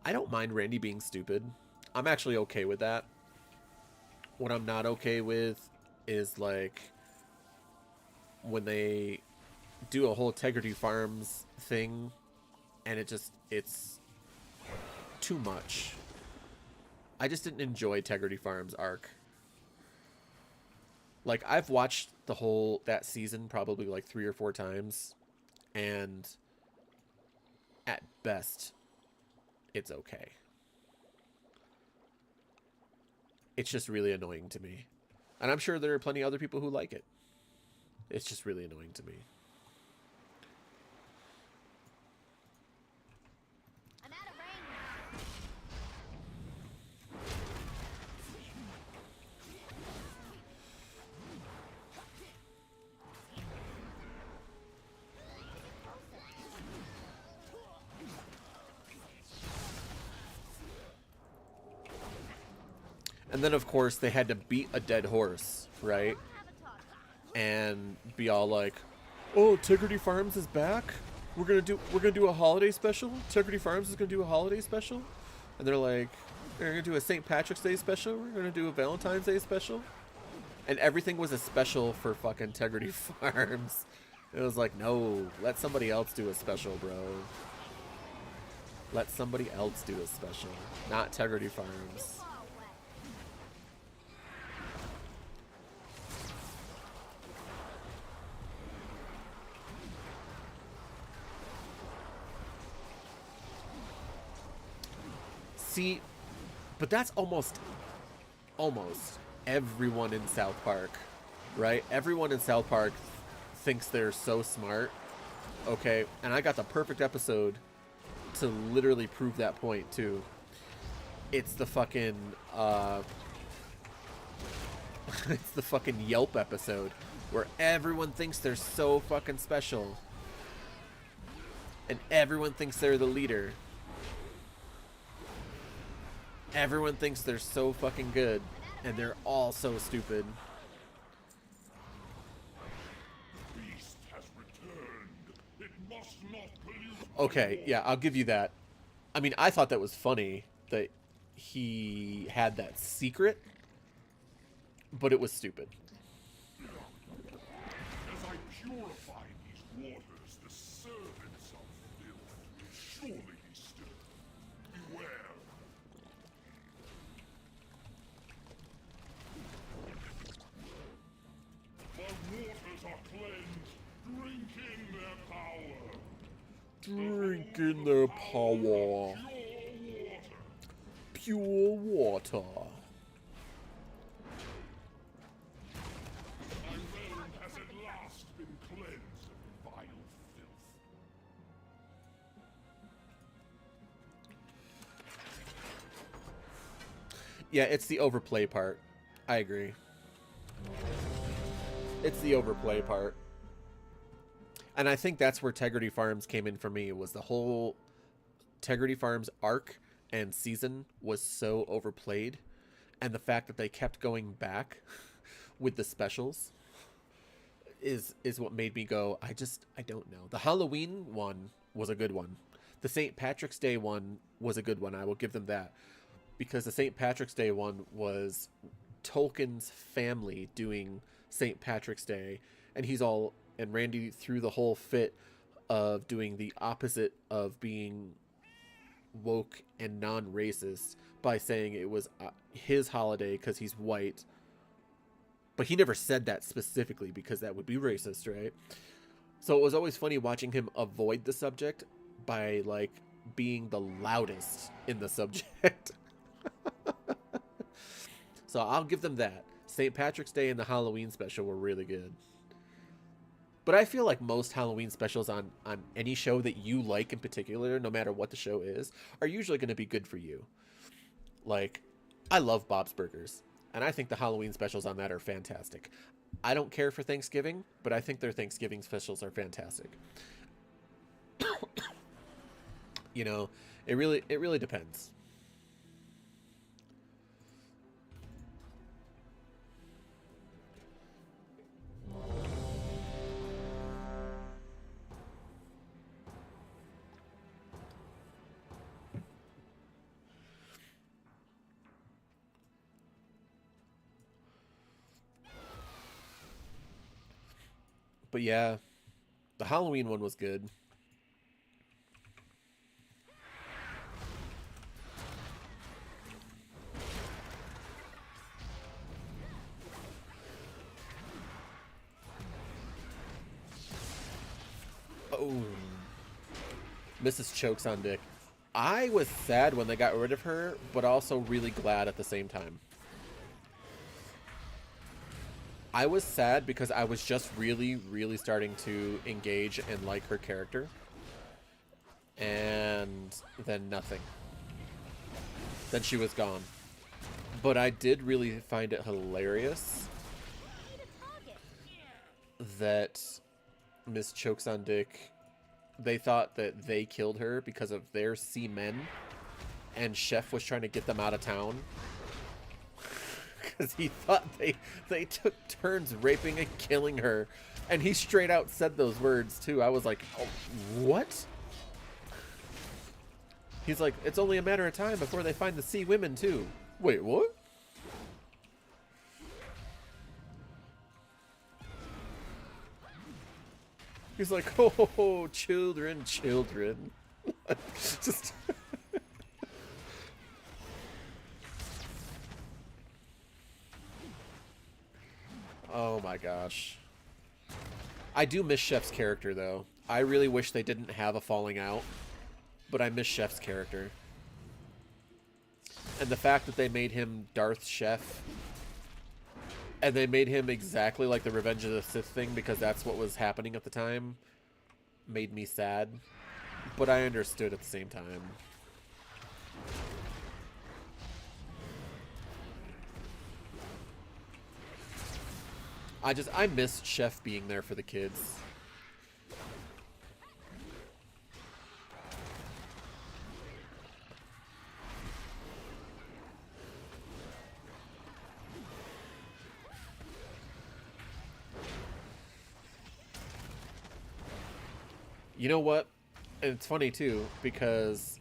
I don't mind Randy being stupid. I'm actually okay with that. What I'm not okay with is, like, when they do a whole Tegrity Farms thing and it's too much. I just didn't enjoy Tegrity Farms arc. Like, I've watched that season probably like 3 or 4 times, and at best it's okay. It's just really annoying to me. And I'm sure there are plenty of other people who like it. It's just really annoying to me. And then, of course, they had to beat a dead horse, right? And be all like, "Oh, Tegrity Farms is back. We're gonna do a holiday special. Tegrity Farms is gonna do a holiday special." And they're like, "We're gonna do a St. Patrick's Day special. We're gonna do a Valentine's Day special." And everything was a special for fucking Tegrity Farms. It was like, no, let somebody else do a special, bro. Let somebody else do a special, not Integrity Farms. See, but that's almost everyone in South Park, right? Everyone in South Park thinks they're so smart, okay? And I got the perfect episode to literally prove that point, too. It's the fucking, it's the fucking Yelp episode where everyone thinks they're so fucking special. And everyone thinks they're the leader. Everyone thinks they're so fucking good, and they're all so stupid. Beast has returned. It must not pollute. Okay, yeah, I'll give you that. I mean, I thought that was funny that he had that secret, but it was stupid. As I purify these waters, the servants of filth will surely be stirred. Beware. The waters are cleansed. Drink in their power. Drink in their power. Pure water. Pure water. My realm has at last been cleansed of vile filth. Yeah, it's the overplay part. I agree. It's the overplay part. And I think that's where Integrity Farms came in for me, was the whole Integrity Farms arc and season was so overplayed. And the fact that they kept going back with the specials is what made me go, I don't know. The Halloween one was a good one. The St. Patrick's Day one was a good one. I will give them that. Because the St. Patrick's Day one was Tolkien's family doing St. Patrick's Day, and Randy threw the whole fit of doing the opposite of being woke and non-racist by saying it was his holiday because he's white. But he never said that specifically because that would be racist, right? So it was always funny watching him avoid the subject by, like, being the loudest in the subject. So I'll give them that. St. Patrick's Day and the Halloween special were really good. But I feel like most Halloween specials on any show that you like in particular, no matter what the show is, are usually going to be good for you. Like, I love Bob's Burgers, and I think the Halloween specials on that are fantastic. I don't care for Thanksgiving, but I think their Thanksgiving specials are fantastic. You know, it really depends. But yeah, the Halloween one was good. Oh, Mrs. Chokes on Dick. I was sad when they got rid of her, but also really glad at the same time. I was sad because I was just really, really starting to engage and like her character. And then nothing. Then she was gone. But I did really find it hilarious that Miss Chokes on Dick, they thought that they killed her because of their seamen, and Chef was trying to get them out of town. Because he thought they took turns raping and killing her. And he straight out said those words, too. I was like, oh, what? He's like, it's only a matter of time before they find the sea women, too. Wait, what? He's like, oh, children, children. Just. Oh my gosh. I do miss Chef's character though. I really wish they didn't have a falling out, but I miss Chef's character. And the fact that they made him Darth Chef, and they made him exactly like the Revenge of the Sith thing because that's what was happening at the time, made me sad. But I understood at the same time. I miss Chef being there for the kids. You know what? And it's funny too, because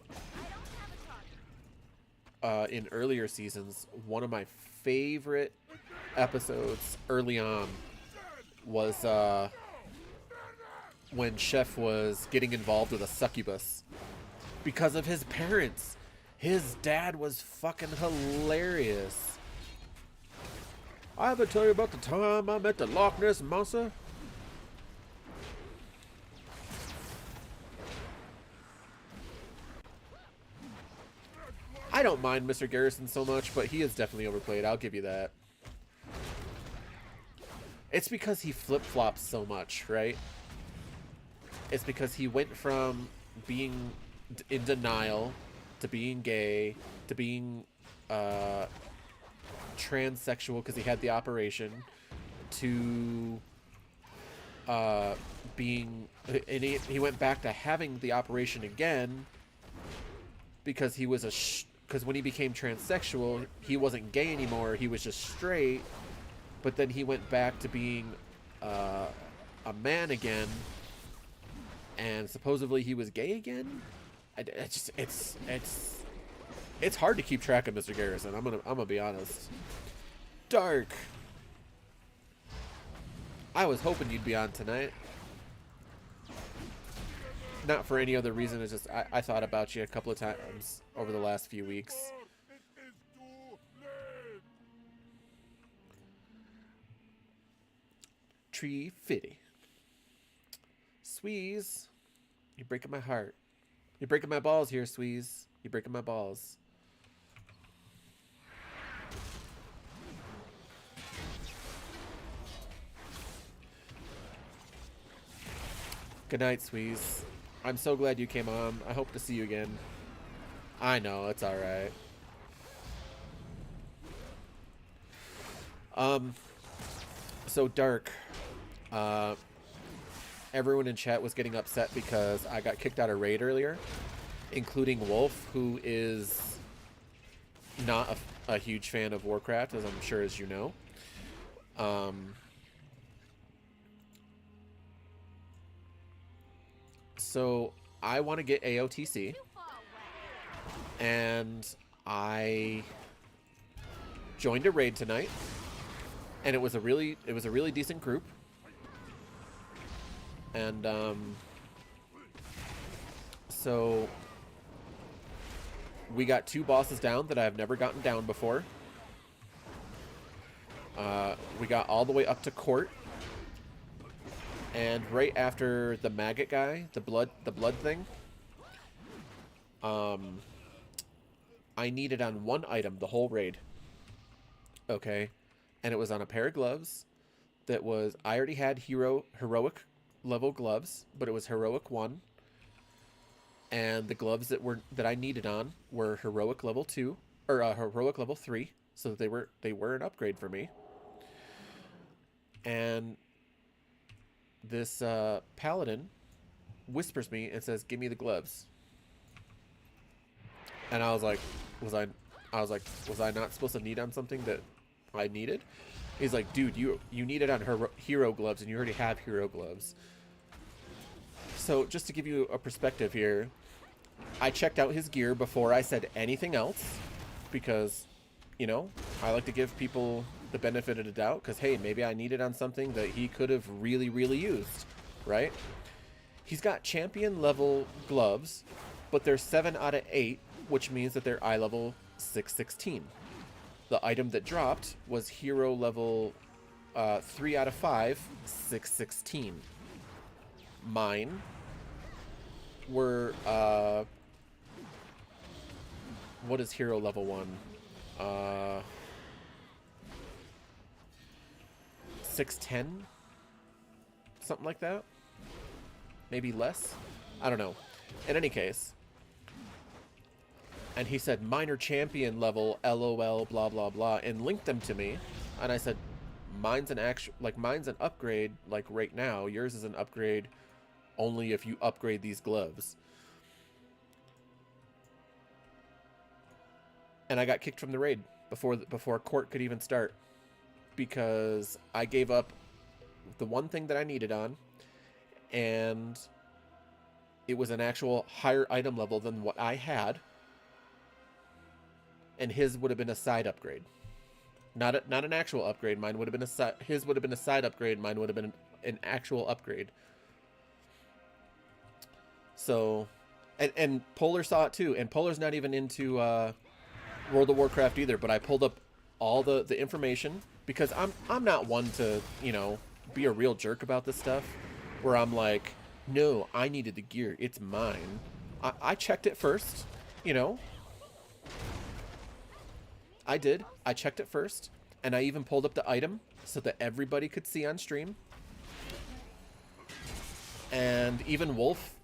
in earlier seasons, one of my favorite episodes early on was when Chef was getting involved with a succubus because of his parents. His dad was fucking hilarious. I ever tell you about the time I met the Loch Ness Monster? I don't mind Mr. Garrison so much, but he is definitely overplayed. I'll give you that. It's because he flip-flops so much, right? It's because he went from being in denial to being gay to being transsexual because he had the operation to being... And he went back to having the operation again because he was a... Because when he became transsexual, he wasn't gay anymore. He was just straight. But then he went back to being a man again, and supposedly he was gay again. It's hard to keep track of Mr. Garrison. I'm gonna be honest. Dark. I was hoping you'd be on tonight. Not for any other reason. It's just I thought about you a couple of times over the last few weeks. Tree Fitty. Sweeze. You're breaking my heart. You're breaking my balls here, Sweeze. You're breaking my balls. Good night, Sweeze. I'm so glad you came on. I hope to see you again. I know, it's alright. So Dark. Everyone in chat was getting upset because I got kicked out of Raid earlier, including Wolf, who is not a huge fan of Warcraft, as I'm sure as you know. So I want to get AOTC, and I joined a raid tonight, and it was a really decent group. And so we got 2 bosses down that I've never gotten down before. We got all the way up to court. And right after the maggot guy, the blood thing, I needed on 1 item the whole raid. Okay. And it was on a pair of gloves that was, I already had heroic level gloves, but it was heroic 1. And the gloves that I needed on were heroic level 2 or heroic level 3, so they were an upgrade for me. And this paladin whispers me and says, "Give me the gloves." And I was like, was I not supposed to need on something that I needed? He's like, "Dude, you need it on hero gloves, and you already have hero gloves." So just to give you a perspective here, I checked out his gear before I said anything else, because, you know, I like to give people the benefit of the doubt, because hey, maybe I need it on something that he could have really used, right? He's got champion level gloves, but they're 7 out of 8, which means that they're eye level 616. The item that dropped was hero level 3 out of 5, 616. Mine were, what is hero level 1? 610? Something like that? Maybe less? I don't know. In any case. And he said, minor champion level, LOL, blah, blah, blah, and linked them to me. And I said, mine's an upgrade, like right now. Yours is an upgrade only if you upgrade these gloves. And I got kicked from the raid before court could even start. Because I gave up the one thing that I needed on. And it was an actual higher item level than what I had. And his would have been a side upgrade. Not an actual upgrade. Mine would have been a side. His would have been a side upgrade. Mine would have been an actual upgrade. So, and Polar saw it too. And Polar's not even into World of Warcraft either. But I pulled up all the information because I'm not one to, you know, be a real jerk about this stuff. Where I'm like, no, I needed the gear. It's mine. I checked it first, you know. I did. I checked it first. And I even pulled up the item so that everybody could see on stream. And even Wolf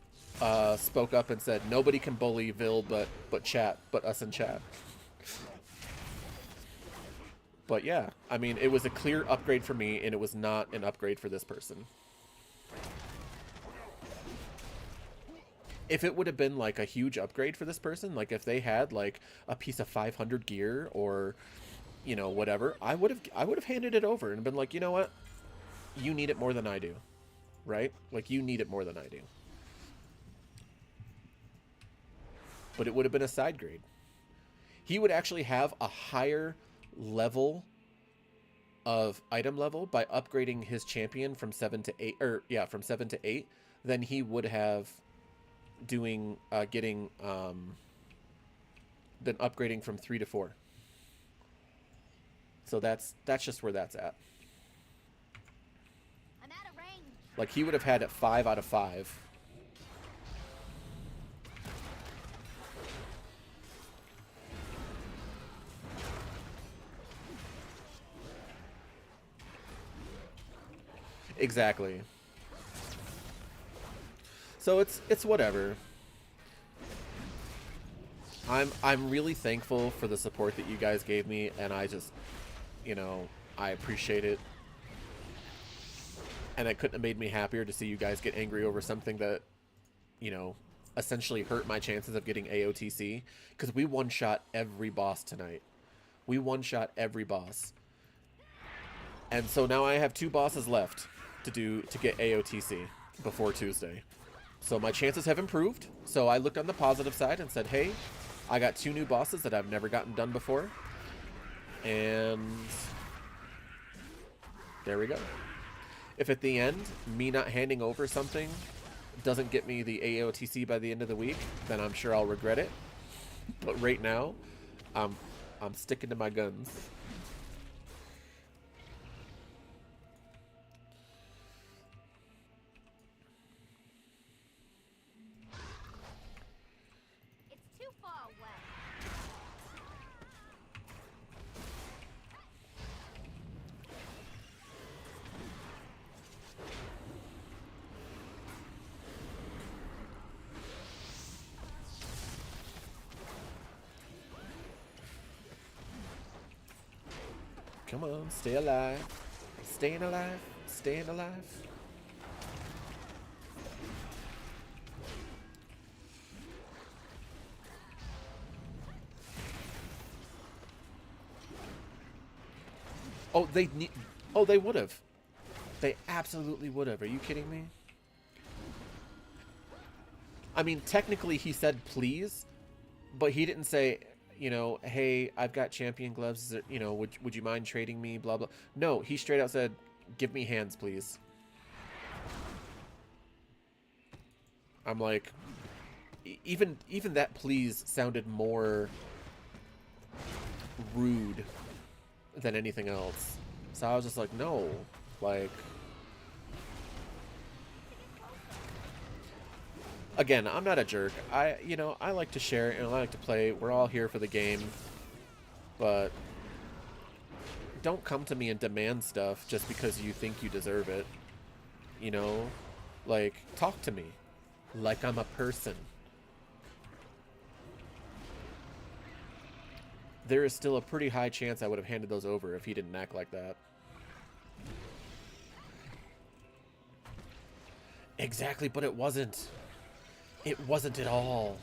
spoke up and said, nobody can bully Vil but us in chat. But yeah, I mean, it was a clear upgrade for me, and it was not an upgrade for this person. If it would have been like a huge upgrade for this person, like if they had like a piece of 500 gear or, you know, whatever, I would have handed it over and been like, you know what, you need it more than I do, right? Like you need it more than I do. But it would have been a side grade. He would actually have a higher level of item level by upgrading his champion from 7 to 8, or yeah, from 7 to 8, than he would have doing getting than upgrading from 3 to 4. So that's just where that's at. I'm out of range. Like he would have had it 5 out of 5. Exactly. So it's whatever. I'm really thankful for the support that you guys gave me, and I just, you know, I appreciate it. And it couldn't have made me happier to see you guys get angry over something that, you know, essentially hurt my chances of getting AOTC, because we one-shot every boss tonight. We one-shot every boss. And so now I have 2 bosses left to get AOTC before Tuesday. So my chances have improved. So I looked on the positive side and said, hey, I got 2 new bosses that I've never gotten done before. And there we go. If at the end, me not handing over something doesn't get me the AOTC by the end of the week, then I'm sure I'll regret it. But right now, I'm sticking to my guns. It's too far away. Come on, stay alive. Staying alive. Staying alive. Oh, they would have. They absolutely would have. Are you kidding me? I mean, technically he said please, but he didn't say, you know, hey, I've got champion gloves. Is there, you know, would you mind trading me? Blah, blah. No, he straight out said, give me hands, please. I'm like, even that please sounded more rude than anything else. So I was just like, no, like, again, I'm not a jerk. I like to share and I like to play. We're all here for the game, but don't come to me and demand stuff just because you think you deserve it. You know, like, talk to me like I'm a person. There is still a pretty high chance I would have handed those over if he didn't act like that. Exactly, but it wasn't. It wasn't at all.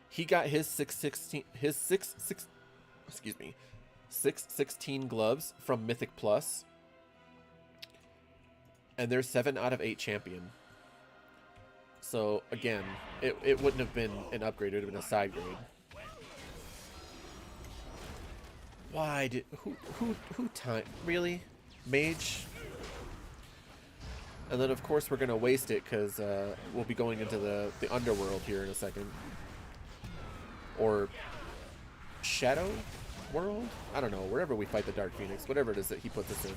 He got his 616 gloves from Mythic Plus, and they're 7 out of 8 champion. So again, it wouldn't have been an upgrade, it would have been a side grade. Why did who time really? Mage? And then of course we're gonna waste it because we'll be going into the underworld here in a second. Or Shadow World? I don't know, wherever we fight the Dark Phoenix, whatever it is that he puts us in.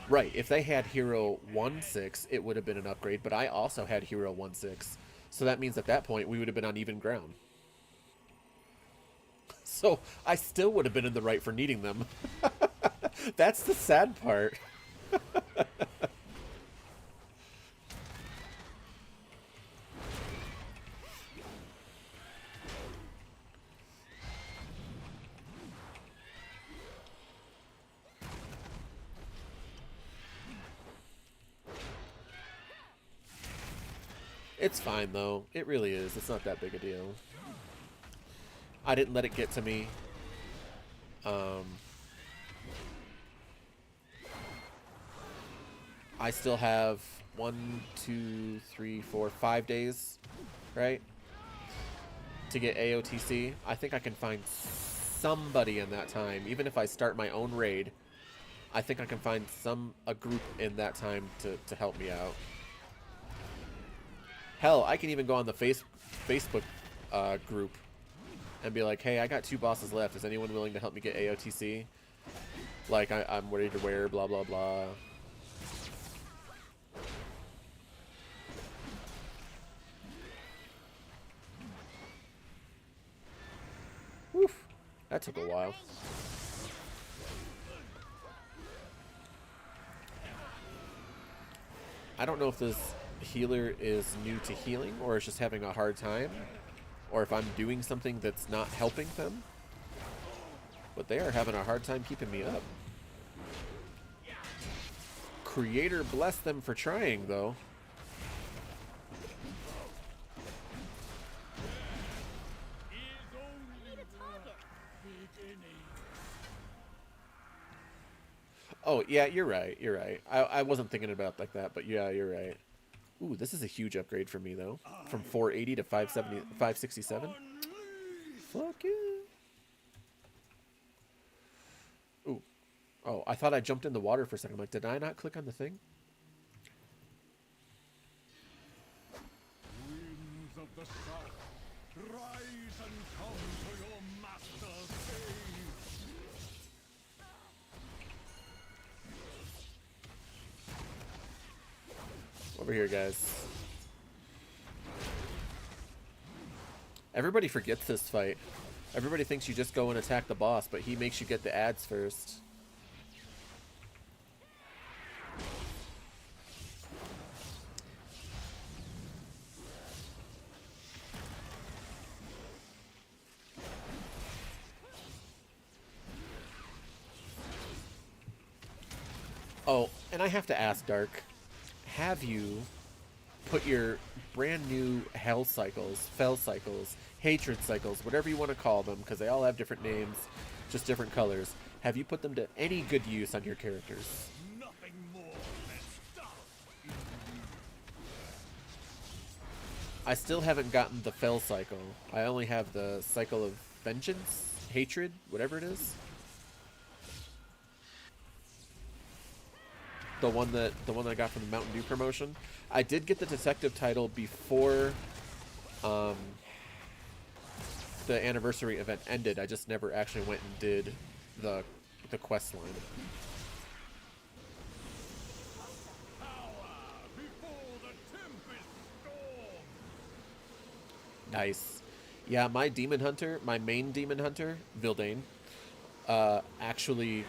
Right, if they had Hero 1-6, it would have been an upgrade, but I also had Hero 1-6. So that means at that point, we would have been on even ground. So I still would have been in the right for needing them. That's the sad part. It's fine, though. It really is. It's not that big a deal. I didn't let it get to me. I still have 1, 2, 3, 4, 5 days, right? To get AOTC. I think I can find somebody in that time. Even if I start my own raid, I think I can find a group in that time to help me out. Hell, I can even go on the Facebook group and be like, hey, I got 2 bosses left. Is anyone willing to help me get AOTC? Like, I'm ready to wear, blah, blah, blah. Woof. That took a while. I don't know if this healer is new to healing or is just having a hard time, or if I'm doing something that's not helping them, but they are having a hard time keeping me up. Creator bless them for trying, though. Oh, yeah, you're right. You're right. I wasn't thinking about it like that, but yeah, you're right. Ooh, this is a huge upgrade for me, though. From 480 to 567. Fuck yeah. Ooh. Oh, I thought I jumped in the water for a second. I'm like, did I not click on the thing? Winds of the south, rise and come to your master's aid. Over here, guys. Everybody forgets this fight. Everybody thinks you just go and attack the boss, but he makes you get the ads first. Oh, and I have to ask, Dark, have you put your brand new hell cycles, fel cycles, hatred cycles, whatever you want to call them, because they all have different names, just different colors, have you put them to any good use on your characters? Nothing more than stuff. I still haven't gotten the fel cycle. I only have the cycle of vengeance, hatred, whatever it is. the one that I got from the Mountain Dew promotion. I did get the detective title before the anniversary event ended. I just never actually went and did the quest line. Nice. Yeah, my demon hunter, my main demon hunter, Vildane, actually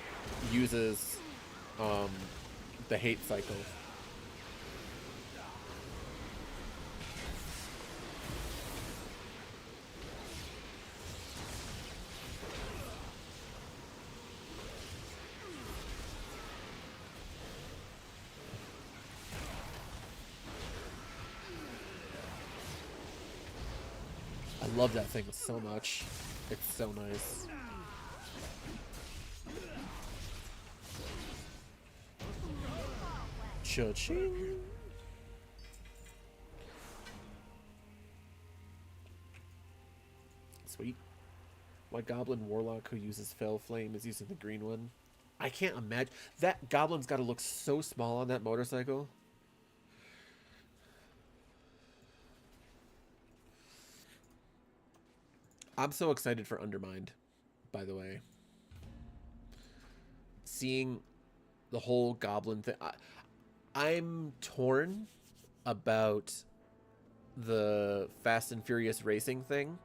uses the hate cycle. I love that thing so much. It's so nice. Cha-ching. Sweet. White Goblin Warlock who uses Fell Flame is using the green one. I can't imagine. That Goblin's got to look so small on that motorcycle. I'm so excited for Undermined, by the way. Seeing the whole Goblin thing. I'm torn about the Fast and Furious racing thing,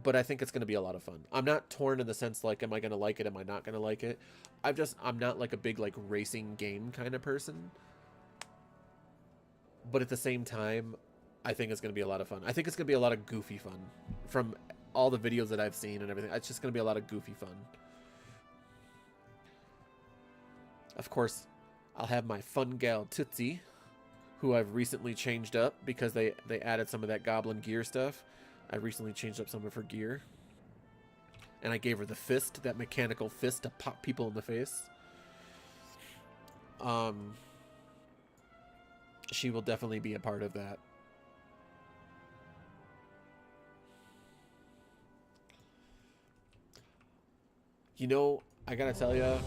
but I think it's going to be a lot of fun. I'm not torn in the sense like, am I going to like it? Am I not going to like it? I'm not like a big like racing game kind of person, but at the same time, I think it's going to be a lot of fun. I think it's going to be a lot of goofy fun from all the videos that I've seen and everything. It's just going to be a lot of goofy fun. Of course, I'll have my fun gal Tootsie, who I've recently changed up because they added some of that goblin gear stuff. I recently changed up some of her gear. And I gave her the fist, that mechanical fist to pop people in the face. She will definitely be a part of that. You know, I gotta tell you,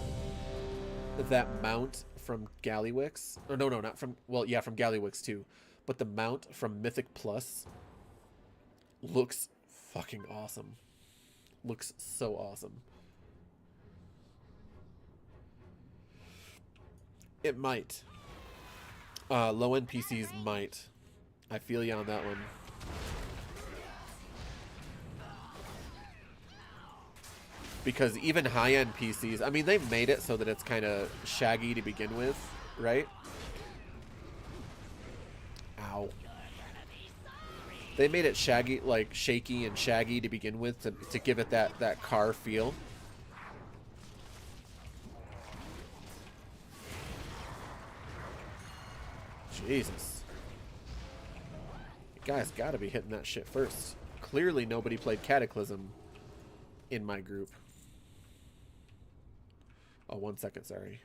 that mount from Gallywix, or no, not from, well, yeah, from Gallywix too, but the mount from Mythic Plus looks fucking awesome. Looks so awesome. It might. Low-end PCs might. I feel you on that one. Because even high-end PCs, I mean, they've made it so that it's kind of shaggy to begin with, right? Ow. They made it shaggy, like shaky and shaggy to begin with to give it that car feel. Jesus. You guys gotta be hitting that shit first. Clearly nobody played Cataclysm in my group. Oh, 1 second, sorry.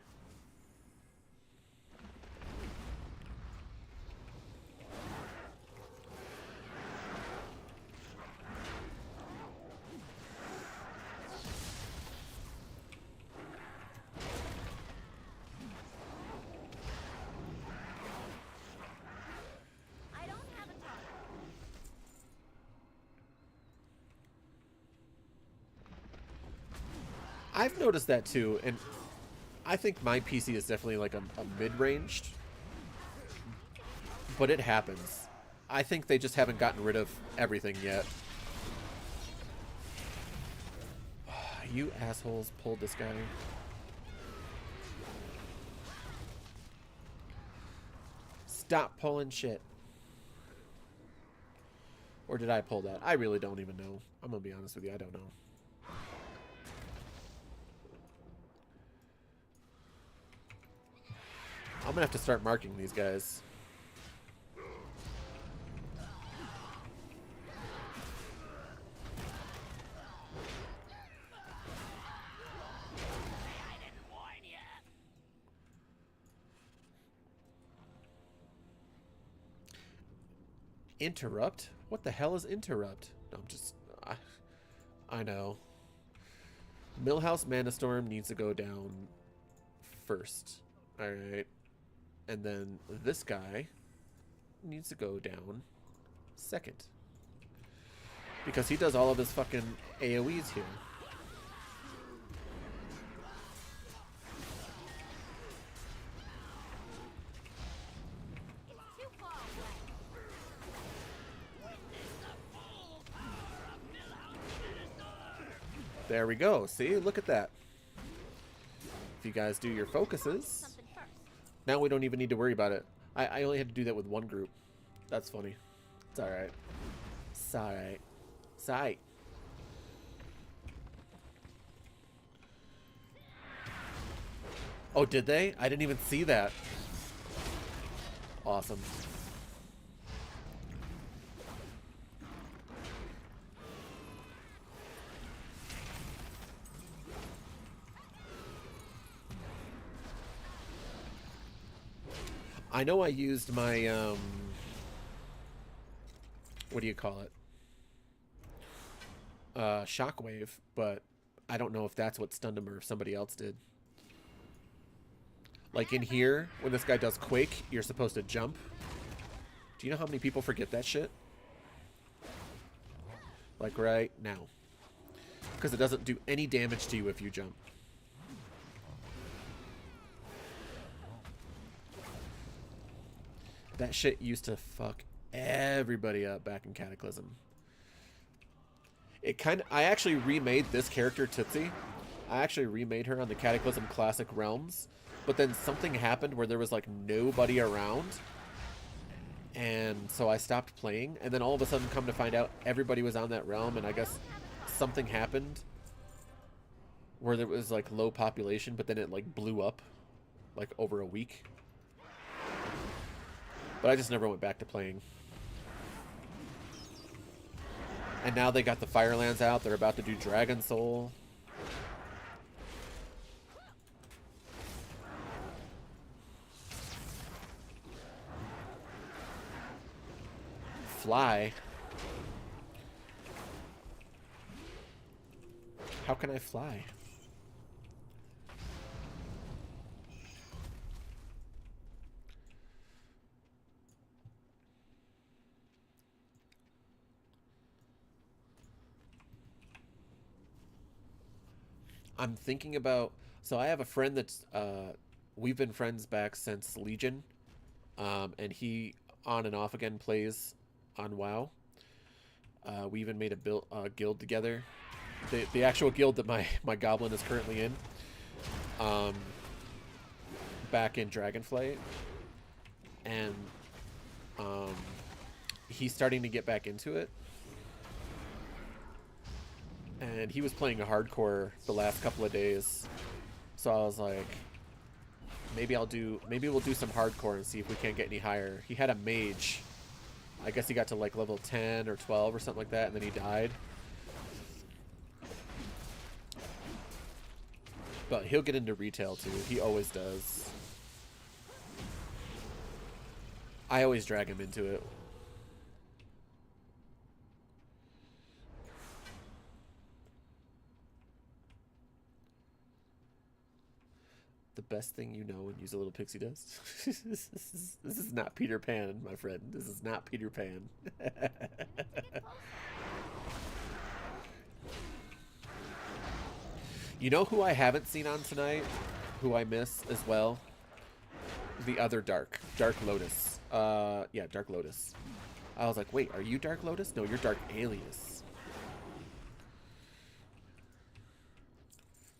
I've noticed that too, and I think my PC is definitely like a mid-ranged, but it happens. I think they just haven't gotten rid of everything yet. You assholes pulled this guy. Stop pulling shit. Or did I pull that? I really don't even know. I'm gonna be honest with you, I don't know. I'm gonna have to start marking these guys. Interrupt? What the hell is interrupt? No, I'm just... I know. Millhouse Mana Storm needs to go down first. Alright. And then this guy needs to go down second. Because he does all of his fucking AoEs here. There we go. See? Look at that. If you guys do your focuses, now we don't even need to worry about it. I only had to do that with one group. That's funny. It's alright. It's alright. It's alright. Oh, did they? I didn't even see that. Awesome. I know I used my, what do you call it? Shockwave, but I don't know if that's what stunned him or if somebody else did. Like in here, when this guy does Quake, you're supposed to jump. Do you know how many people forget that shit? Like right now. Because it doesn't do any damage to you if you jump. That shit used to fuck everybody up back in Cataclysm. I actually remade this character, Tootsie. I actually remade her on the Cataclysm Classic Realms. But then something happened where there was like nobody around. And so I stopped playing. And then all of a sudden, come to find out, everybody was on that realm. And I guess something happened where there was like low population. But then it like blew up like over a week. But I just never went back to playing. And now they got the Firelands out. They're about to do Dragon Soul. Fly? How can I fly? I'm thinking about... So I have a friend that's... we've been friends back since Legion. And he, on and off again, plays on WoW. We even made a guild together. The actual guild that my goblin is currently in. Back in Dragonflight. And he's starting to get back into it. And he was playing a hardcore the last couple of days. So I was like, maybe we'll do some hardcore and see if we can't get any higher. He had a mage. I guess he got to like level 10 or 12 or something like that, and then he died. But he'll get into retail too. He always does. I always drag him into it. The best thing you know and use a little pixie dust. This is not Peter Pan, my friend. This is not Peter Pan. You know who I haven't seen on tonight? Who I miss as well? The other Dark Lotus. Yeah, Dark Lotus. I was like, wait, are you Dark Lotus? No, you're Dark Alias.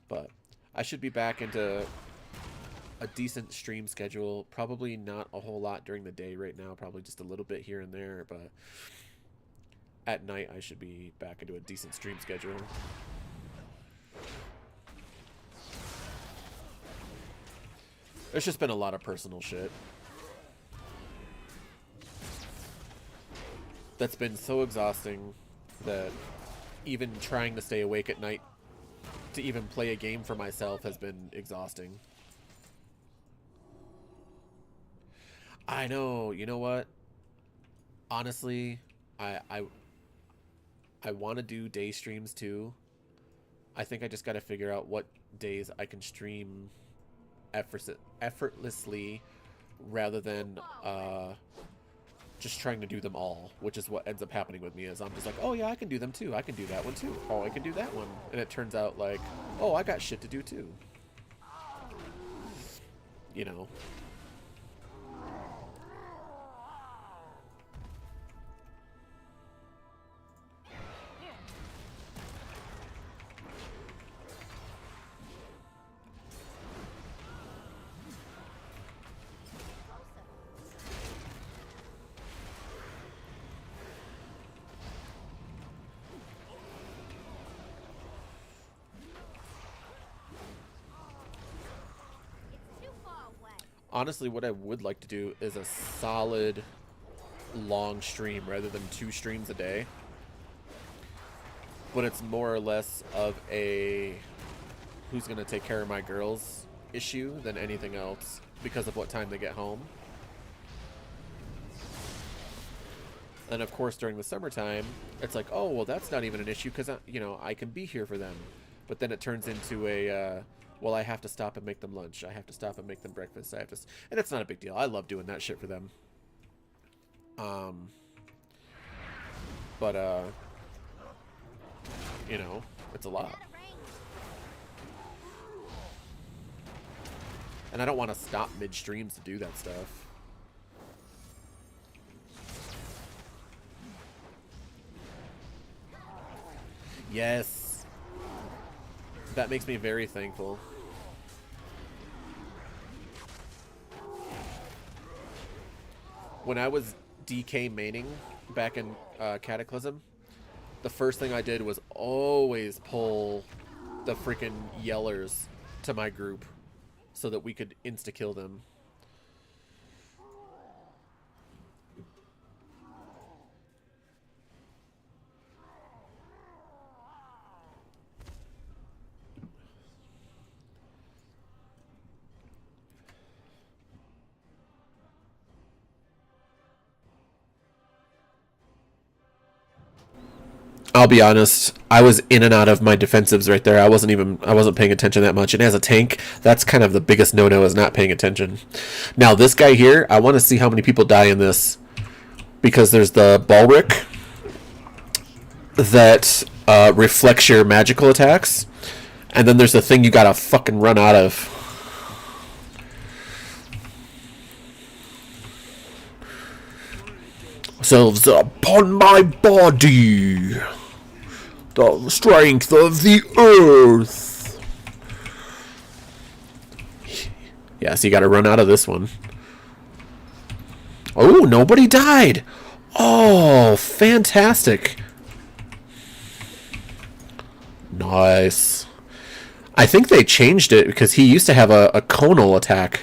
But I should be back into a decent stream schedule. Probably not a whole lot during the day right now. Probably just a little bit here and there. But at night, I should be back into a decent stream schedule. There's just been a lot of personal shit that's been so exhausting that even trying to stay awake at night to even play a game for myself has been exhausting. I know, you know what? Honestly, I want to do day streams too. I think I just got to figure out what days I can stream effortlessly rather than just trying to do them all, which is what ends up happening with me. Is I'm just like, oh yeah, I can do them too. I can do that one too. Oh, I can do that one. And it turns out like, oh, I got shit to do too. You know. Honestly, what I would like to do is a solid long stream rather than 2 streams a day. But it's more or less of a who's going to take care of my girls issue than anything else because of what time they get home. And of course, during the summertime, it's like, oh, well, that's not even an issue because, you know, I can be here for them. But then it turns into a... well, I have to stop and make them lunch. I have to stop and make them breakfast. I have to, and it's not a big deal. I love doing that shit for them. But you know, it's a lot. And I don't want to stop mid-streams to do that stuff. Yes. That makes me very thankful. When I was DK maining back in Cataclysm, the first thing I did was always pull the freaking yellers to my group so that we could insta-kill them. I'll be honest, I was in and out of my defensives right there. I wasn't paying attention that much. And as a tank, that's kind of the biggest no-no, is not paying attention. Now, this guy here, I want to see how many people die in this. Because there's the Balric that reflects your magical attacks. And then there's the thing you gotta fucking run out of. Selves upon my body. The strength of the earth. Yeah, so you gotta run out of this one. Oh, nobody died. Oh, fantastic. Nice. I think they changed it because he used to have a conal attack.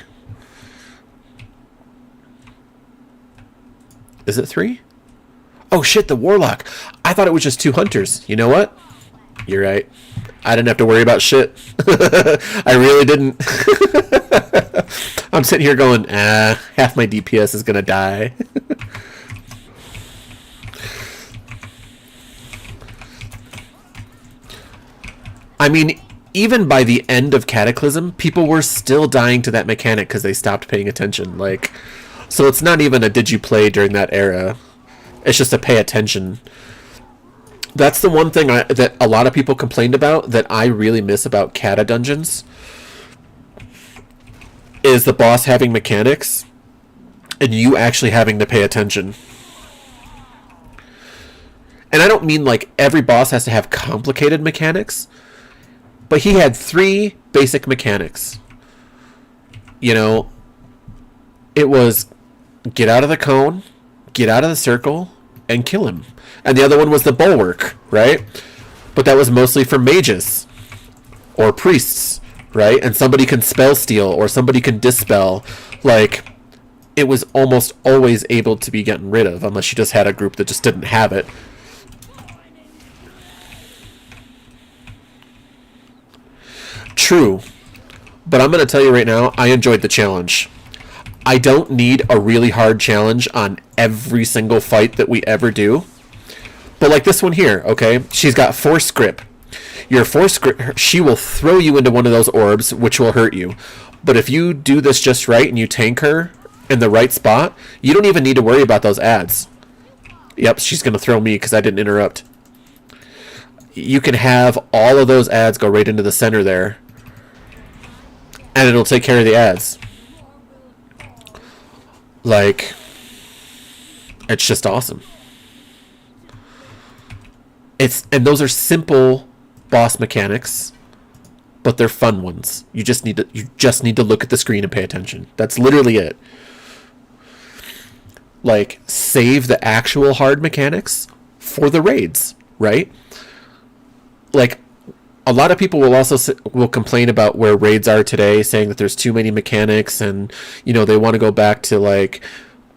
Is it 3? Oh shit, the Warlock. I thought it was just 2 hunters. You know what? You're right. I didn't have to worry about shit. I really didn't. I'm sitting here going, half my DPS is gonna die. I mean, even by the end of Cataclysm, people were still dying to that mechanic because they stopped paying attention. Like, so it's not even a did you play during that era. It's just a pay attention. That's the one thing that a lot of people complained about that I really miss about Cata dungeons. Is the boss having mechanics and you actually having to pay attention. And I don't mean like every boss has to have complicated mechanics. But he had 3 basic mechanics. You know, it was get out of the cone, get out of the circle, and kill him. And the other one was the bulwark, right? But that was mostly for mages or priests, right? And somebody can spell steal or somebody can dispel. Like, it was almost always able to be gotten rid of unless you just had a group that just didn't have it. True, but I'm going to tell you right now, I enjoyed the challenge. I don't need a really hard challenge on every single fight that we ever do. But like this one here, okay? She's got Force Grip. Your Force Grip, she will throw you into one of those orbs, which will hurt you. But if you do this just right and you tank her in the right spot, you don't even need to worry about those ads. Yep, she's going to throw me because I didn't interrupt. You can have all of those ads go right into the center there. And it'll take care of the ads. Like, it's just awesome. And those are simple boss mechanics, but they're fun ones. You just need to look at the screen and pay attention. That's literally it. Like, save the actual hard mechanics for the raids, right? Like, a lot of people will complain about where raids are today, saying that there's too many mechanics, and they want to go back to like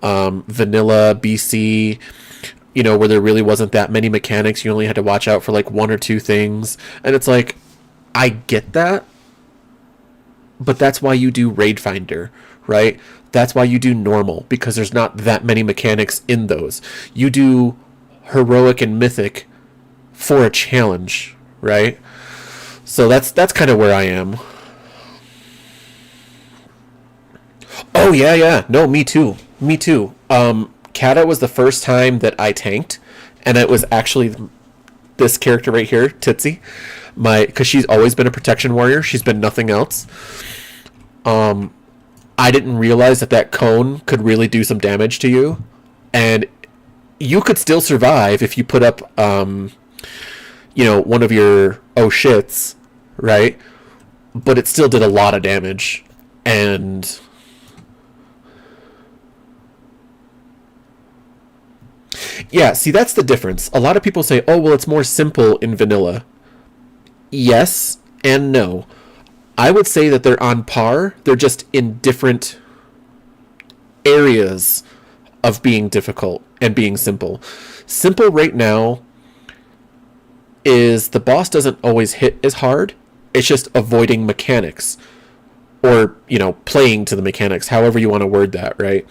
vanilla BC, where there really wasn't that many mechanics. You only had to watch out for like one or two things, and it's like, I get that, but that's why you do Raid Finder, right? That's why you do normal, because there's not that many mechanics in those. You do heroic and mythic for a challenge, right? So that's kind of where I am. Oh yeah. No, me too. Kata was the first time that I tanked, and it was actually this character right here, Titsy. Because she's always been a protection warrior. She's been nothing else. I didn't realize that cone could really do some damage to you, and you could still survive if you put up, one of your oh shits, right? But it still did a lot of damage, and yeah, see, that's the difference. A lot of people say, oh, well, it's more simple in vanilla. Yes and no. I would say that they're on par. They're just in different areas of being difficult and being simple. Simple right now is the boss doesn't always hit as hard. It's just avoiding mechanics, or, playing to the mechanics, however you want to word that, right?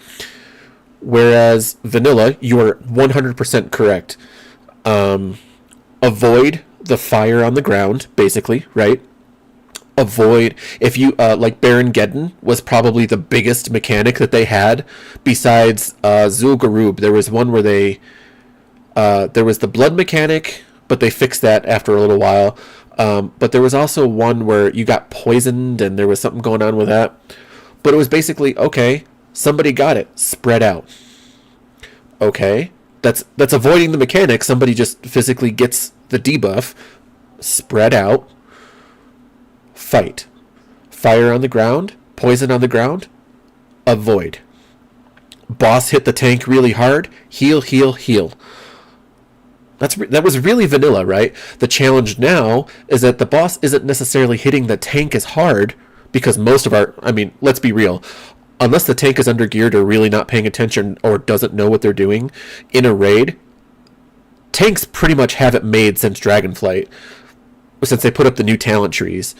Whereas vanilla, you are 100% correct. Avoid the fire on the ground, basically, right? Avoid, if you like Baron Geddon was probably the biggest mechanic that they had besides Zul'Gurub. There was one where there was the blood mechanic, but they fixed that after a little while. But there was also one where you got poisoned and there was something going on with that. But it was basically, okay, somebody got it, spread out. Okay, that's avoiding the mechanic. Somebody just physically gets the debuff, spread out. Fight. Fire on the ground, poison on the ground, avoid. Boss hit the tank really hard, heal. That was really vanilla, right? The challenge now is that the boss isn't necessarily hitting the tank as hard, because most of let's be real, unless the tank is undergeared or really not paying attention or doesn't know what they're doing in a raid, tanks pretty much have it made since Dragonflight, since they put up the new talent trees.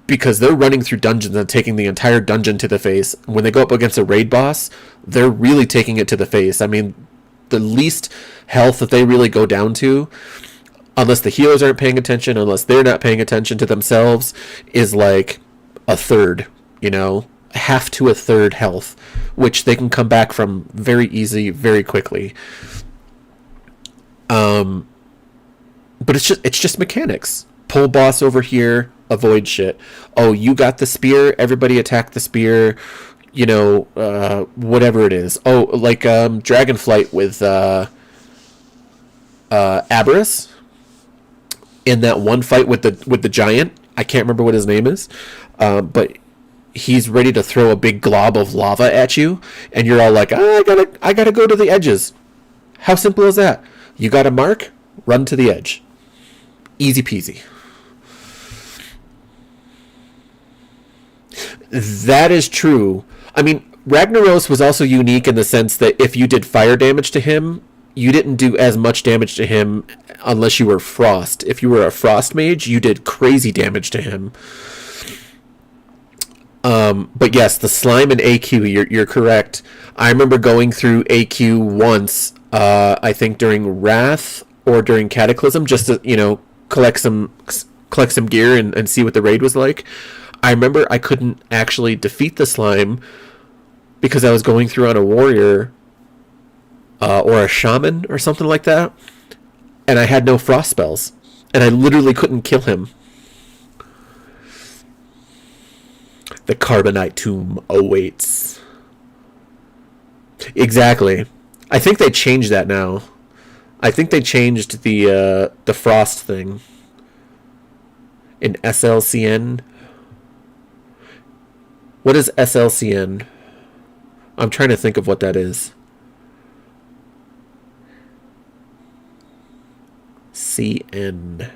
Because they're running through dungeons and taking the entire dungeon to the face. When they go up against a raid boss, they're really taking it to the face. I mean, the least health that they really go down to, unless the healers aren't paying attention, unless they're not paying attention to themselves, is like a third, half to a third health, which they can come back from very easy, very quickly. But it's just mechanics. Pull boss over here, avoid shit. Oh, you got the spear, everybody attack the spear, whatever it is. Oh, like Dragonflight with Aberrus in that one fight with the giant. I can't remember what his name is, but he's ready to throw a big glob of lava at you, and you're all like, I gotta go to the edges. How simple is that? You got a mark, run to the edge. Easy peasy. That is true. I mean, Ragnaros was also unique in the sense that if you did fire damage to him, you didn't do as much damage to him unless you were frost. If you were a frost mage, you did crazy damage to him. But yes, the slime and AQ, you're correct. I remember going through AQ once, I think during Wrath or during Cataclysm, just to, collect some gear and see what the raid was like. I remember I couldn't actually defeat the slime because I was going through on a warrior or a shaman or something like that, and I had no frost spells, and I literally couldn't kill him. The Carbonite tomb awaits. Exactly. I think they changed that now. I think they changed the frost thing in SLCN. What is SLCN? I'm trying to think of what that is. CN.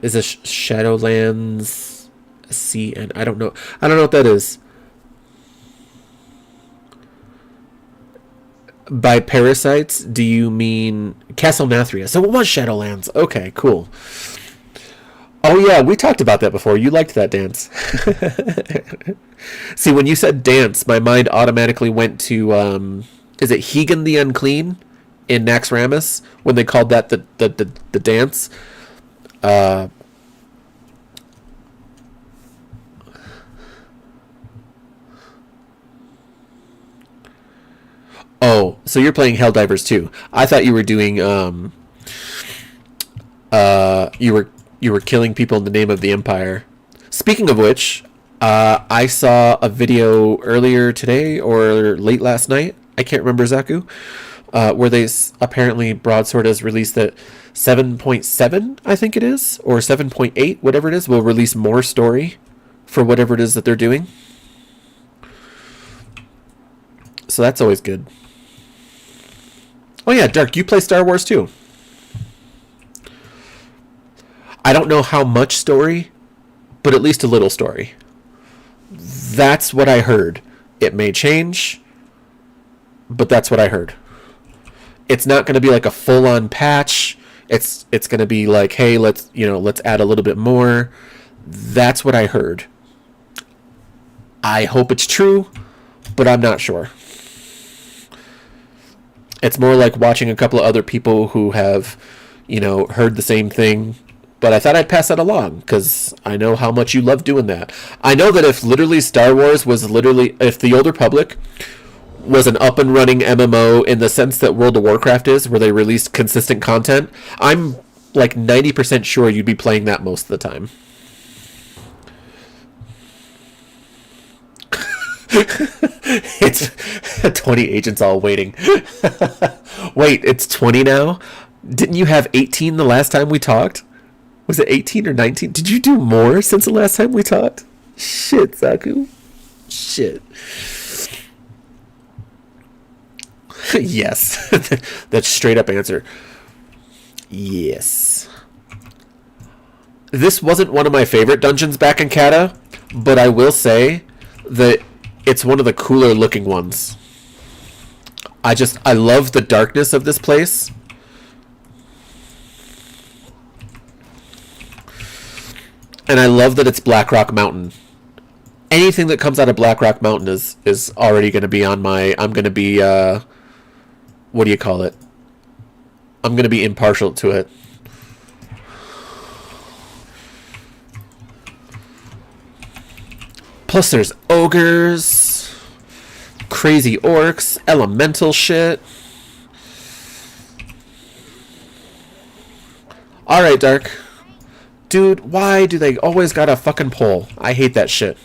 Is this Shadowlands? CN? I don't know. I don't know what that is. By parasites, do you mean Castle Nathria? So it was Shadowlands. Okay, cool. Oh yeah, we talked about that before. You liked that dance. See, when you said dance, my mind automatically went to is it Hegan the Unclean in Naxxramas when they called that the dance? Oh, so you're playing Helldivers too. I thought you were doing you were killing people in the name of the Empire. Speaking of which, I saw a video earlier today or late last night. I can't remember, Zaku, where they apparently Broadsword has released that 7.7, I think it is, or 7.8, whatever it is, will release more story for whatever it is that they're doing. So that's always good. Oh yeah, Dark, you play Star Wars too. I don't know how much story, but at least a little story. That's what I heard. It may change, but that's what I heard. It's not going to be like a full-on patch. It's going to be like, hey, let's add a little bit more. That's what I heard. I hope it's true, but I'm not sure. It's more like watching a couple of other people who have, heard the same thing. But I thought I'd pass that along because I know how much you love doing that. I know that if literally Star Wars was if the Old Republic was an up and running MMO in the sense that World of Warcraft is, where they released consistent content, I'm like 90% sure you'd be playing that most of the time. It's 20 agents all waiting. Wait, it's 20 now? Didn't you have 18 the last time we talked? Was it 18 or 19? Did you do more since the last time we talked? Shit, Zaku. Shit. Yes. That's straight up answer. Yes. This wasn't one of my favorite dungeons back in Kata, but I will say that it's one of the cooler looking ones. I love the darkness of this place. And I love that it's Blackrock Mountain. Anything that comes out of Blackrock Mountain is already going to be on my... I'm going to be... what do you call it? I'm going to be impartial to it. Plus there's ogres, crazy orcs, elemental shit. Alright, Dark. Dude, why do they always got a fucking pole? I hate that shit.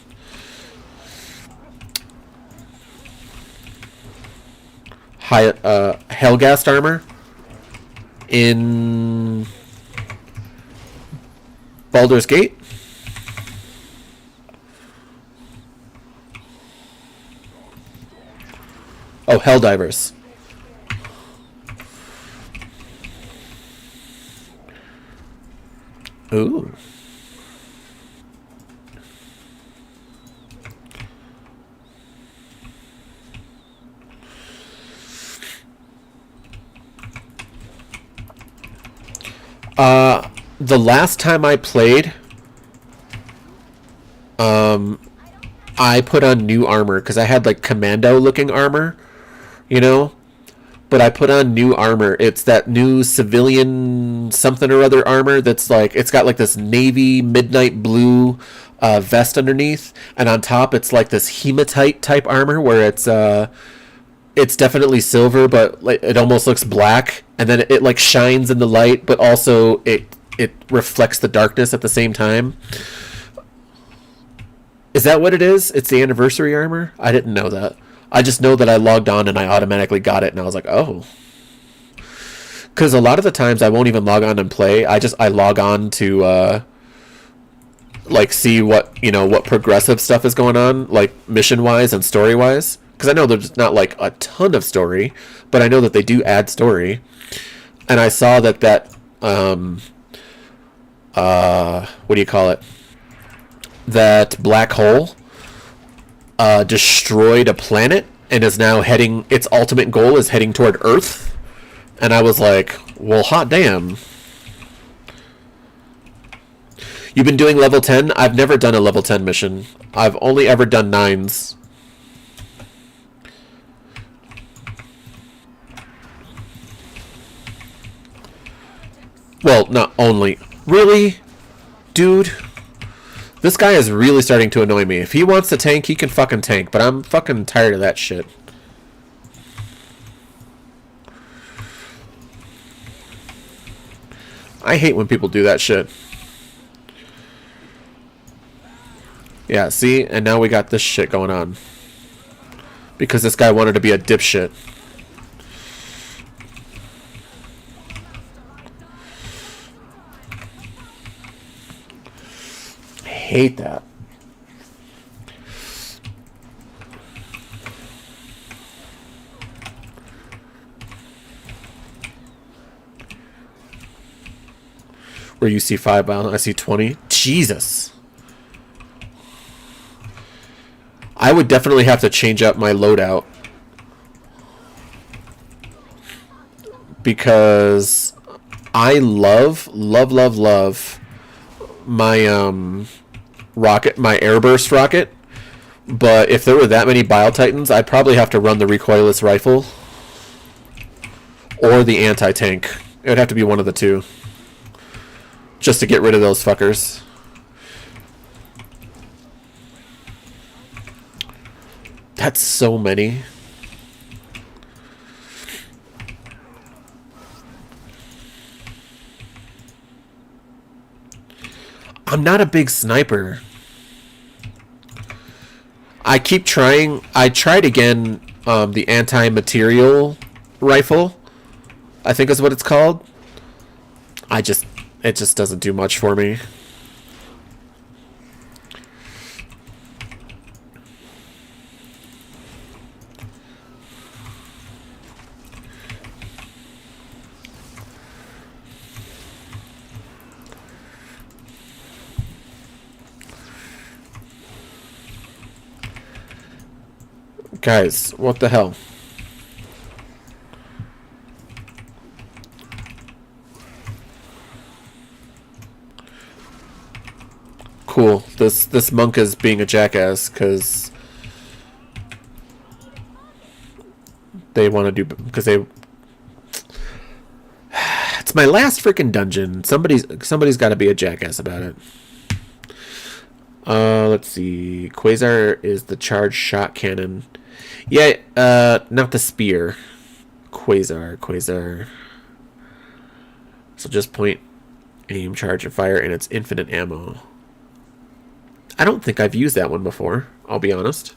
Hellgast armor in Baldur's Gate. Oh, Helldivers. Ooh. The last time I played, I put on new armor because I had like commando looking armor, but I put on new armor. It's that new civilian something or other armor that's like, it's got like this navy midnight blue vest underneath, and on top it's like this hematite type armor where it's definitely silver, but like it almost looks black, and then it like shines in the light, but also it reflects the darkness at the same time. Is that what it is? It's the anniversary armor? I didn't know that. I just know that I logged on and I automatically got it, and I was like, oh. Because a lot of the times I won't even log on and play. I log on to like see what what progressive stuff is going on, like mission wise and story wise. Because I know there's not like a ton of story, but I know that they do add story. And I saw that what do you call it? That black hole destroyed a planet and is now heading, its ultimate goal is heading toward Earth. And I was like, well, hot damn. You've been doing level 10? I've never done a level 10 mission. I've only ever done 9s. Well, not only. Really? Dude? This guy is really starting to annoy me. If he wants to tank, he can fucking tank, but I'm fucking tired of that shit. I hate when people do that shit. Yeah, see? And now we got this shit going on. Because this guy wanted to be a dipshit. I hate that. Where you see 5 balance, I see 20. Jesus. I would definitely have to change up my loadout. Because I love my rocket, my airburst rocket. But if there were that many Bile Titans, I'd probably have to run the recoilless rifle or the anti-tank. It would have to be one of the two. Just to get rid of those fuckers. That's so many. I'm not a big sniper. I keep trying. I tried again the anti-material rifle, I think is what it's called. It just doesn't do much for me. Guys, what the hell? Cool. This monk is being a jackass because they want to do, because they. It's my last freaking dungeon. Somebody's got to be a jackass about it. Let's see. Quasar is the charged shot cannon. Yeah, not the spear. Quasar. So just point, aim, charge, and fire, and it's infinite ammo. I don't think I've used that one before, I'll be honest.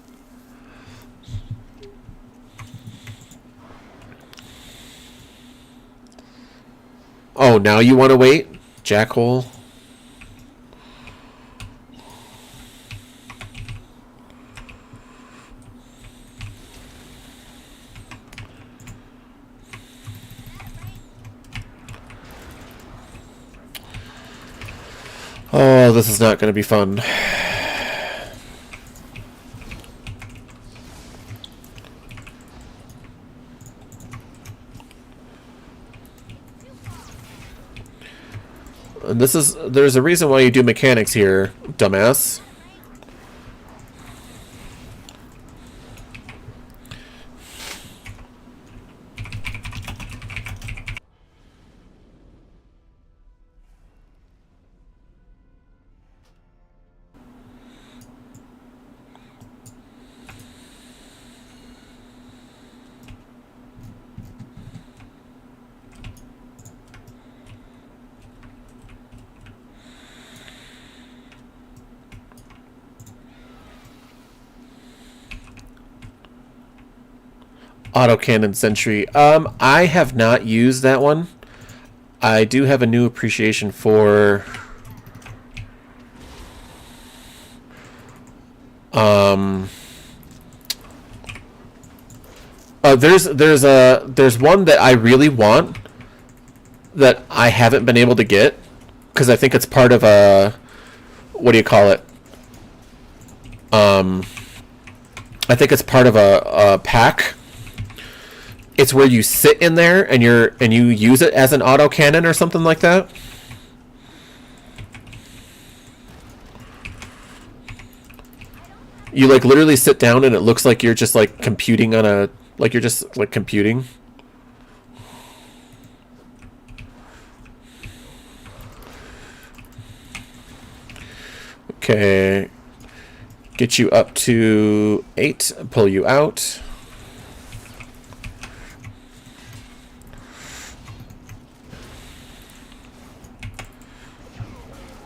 Oh, now you want to wait? Jackhole. Oh, this is not going to be fun. And there's a reason why you do mechanics here, dumbass. Autocannon Sentry. I have not used that one. I do have a new appreciation for there's one that I really want that I haven't been able to get because I think it's part of a, what do you call it? I think it's part of a pack. It's where you sit in there and you use it as an autocannon or something like that. You like literally sit down and it looks like you're just like computing on a, like you're just like computing. Okay. Get you up to 8, pull you out.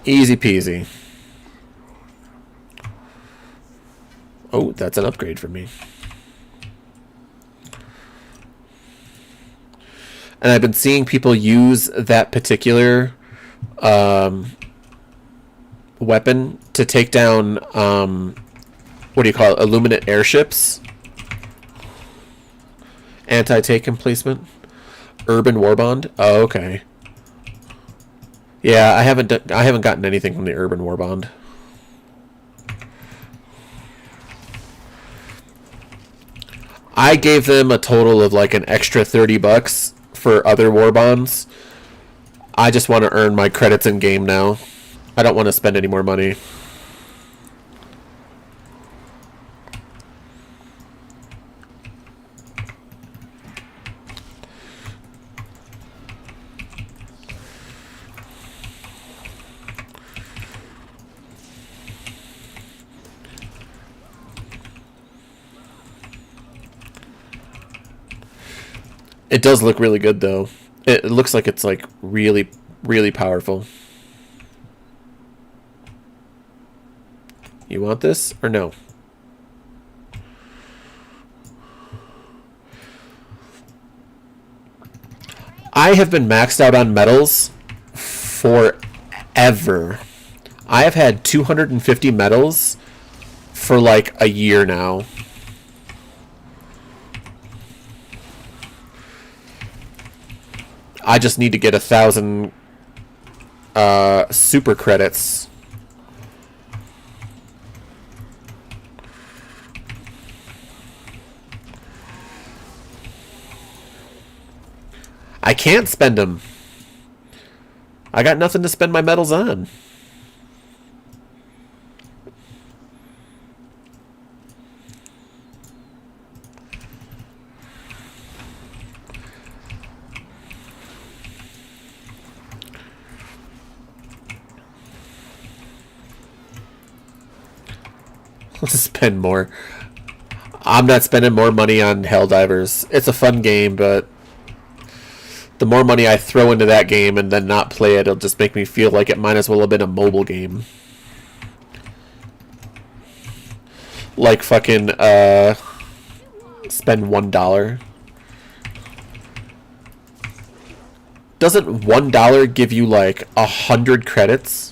Easy peasy. Oh, that's an upgrade for me. And I've been seeing people use that particular weapon to take down, what do you call it, Illuminate airships. Anti-tank emplacement. Urban Warbond. Oh, okay. Yeah, I haven't gotten anything from the Urban Warbond. I gave them a total of like an extra $30 for other Warbonds. I just want to earn my credits in game now. I don't want to spend any more money. It does look really good though. It looks like it's like really, really powerful. You want this or no? I have been maxed out on medals forever. I have had 250 medals for like a year now. I just need to get 1,000 super credits. I can't spend them. I got nothing to spend my medals on. Spend more. I'm not spending more money on Helldivers. It's a fun game, but the more money I throw into that game and then not play it, it'll just make me feel like it might as well have been a mobile game. Like fucking spend $1. Doesn't $1 give you like 100 credits?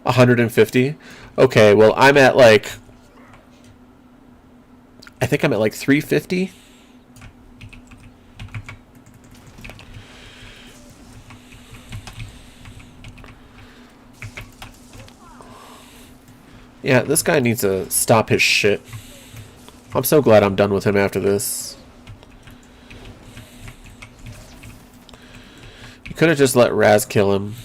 150. Okay, well I'm at like, I think I'm at like 350. Yeah, this guy needs to stop his shit. I'm so glad I'm done with him after this. You could have just let Raz kill him.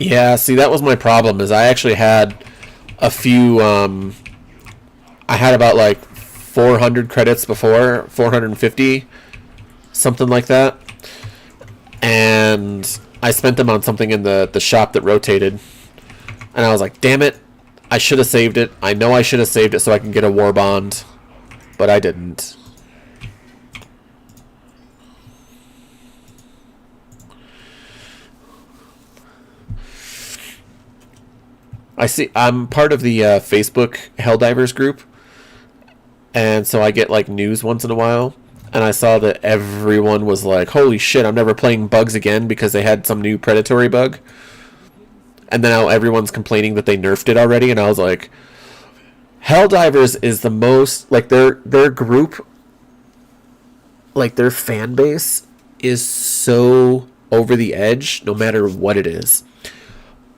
Yeah, see, that was my problem, is I actually had a few, I had about like 400 credits before, 450, something like that. And I spent them on something in the shop that rotated. And I was like, damn it, I should have saved it. I know I should have saved it so I can get a war bond, but I didn't. I see. I'm part of the Facebook Helldivers group, and so I get like news once in a while. And I saw that everyone was like, "Holy shit! I'm never playing bugs again," because they had some new predatory bug. And then now everyone's complaining that they nerfed it already, and I was like, Helldivers is the most like their group, like their fan base is so over the edge no matter what it is.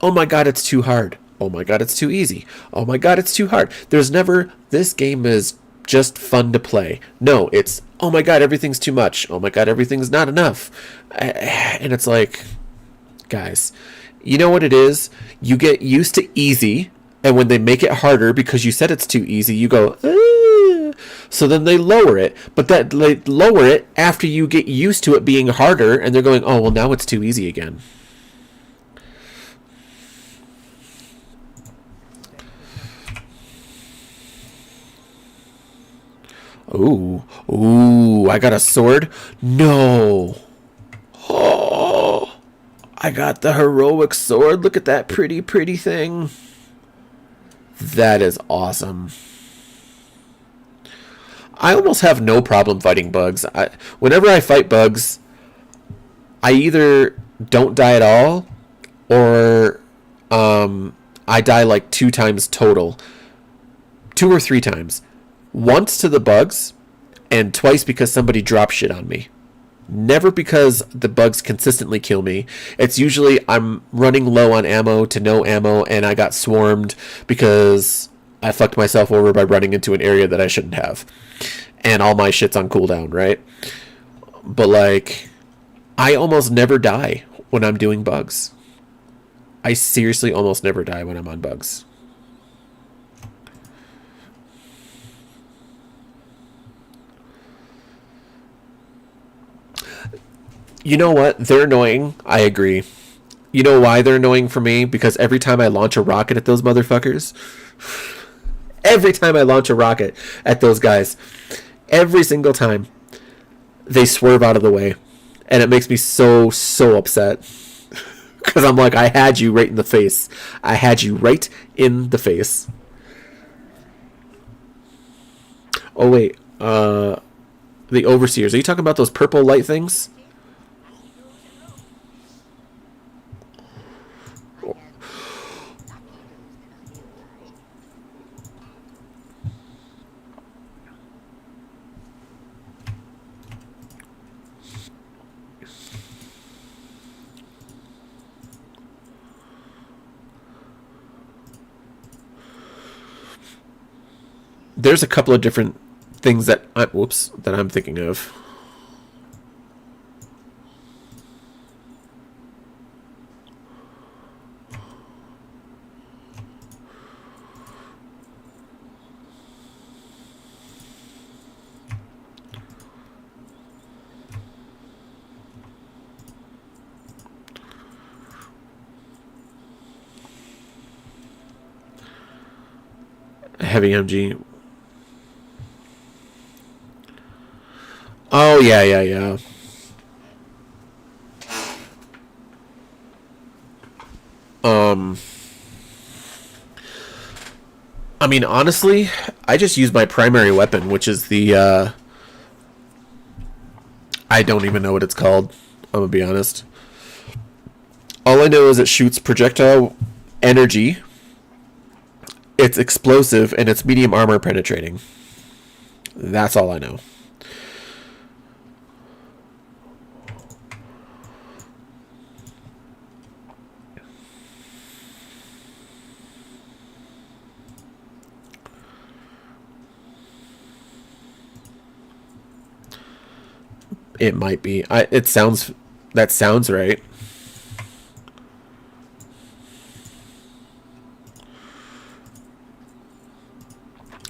Oh my god, it's too hard. Oh my god, it's too easy. Oh my god, it's too hard. There's never, this game is just fun to play. No, it's, oh my god, everything's too much. Oh my god, everything's not enough. And it's like, guys, you know what it is? You get used to easy, and when they make it harder because you said it's too easy, you go, ah. So then they lower it, but that they lower it after you get used to it being harder, and they're going, oh, well, now it's too easy again. Ooh, ooh, I got a sword? No. Oh, I got the heroic sword. Look at that pretty, pretty thing. That is awesome. I almost have no problem fighting bugs. Whenever I fight bugs, I either don't die at all, or I die like 2 times total. 2 or 3 times. Once to the bugs, and twice because somebody dropped shit on me. Never because the bugs consistently kill me. It's usually I'm running low on ammo to no ammo, and I got swarmed because I fucked myself over by running into an area that I shouldn't have. And all my shit's on cooldown, right? But like, I almost never die when I'm doing bugs. I seriously almost never die when I'm on bugs. You know what? They're annoying. I agree. You know why they're annoying for me? Because every time I launch a rocket at those motherfuckers, every time I launch a rocket at those guys, every single time, they swerve out of the way. And it makes me so, so upset. Because I'm like, I had you right in the face. I had you right in the face. Oh, wait. The Overseers. Are you talking about those purple light things? There's a couple of different things that I'm thinking of. Heavy MG. Oh, yeah. I mean, honestly, I just use my primary weapon, which is the, I don't even know what it's called. I'm gonna be honest. All I know is it shoots projectile energy, it's explosive, and it's medium armor penetrating. That's all I know. It might be. That sounds right.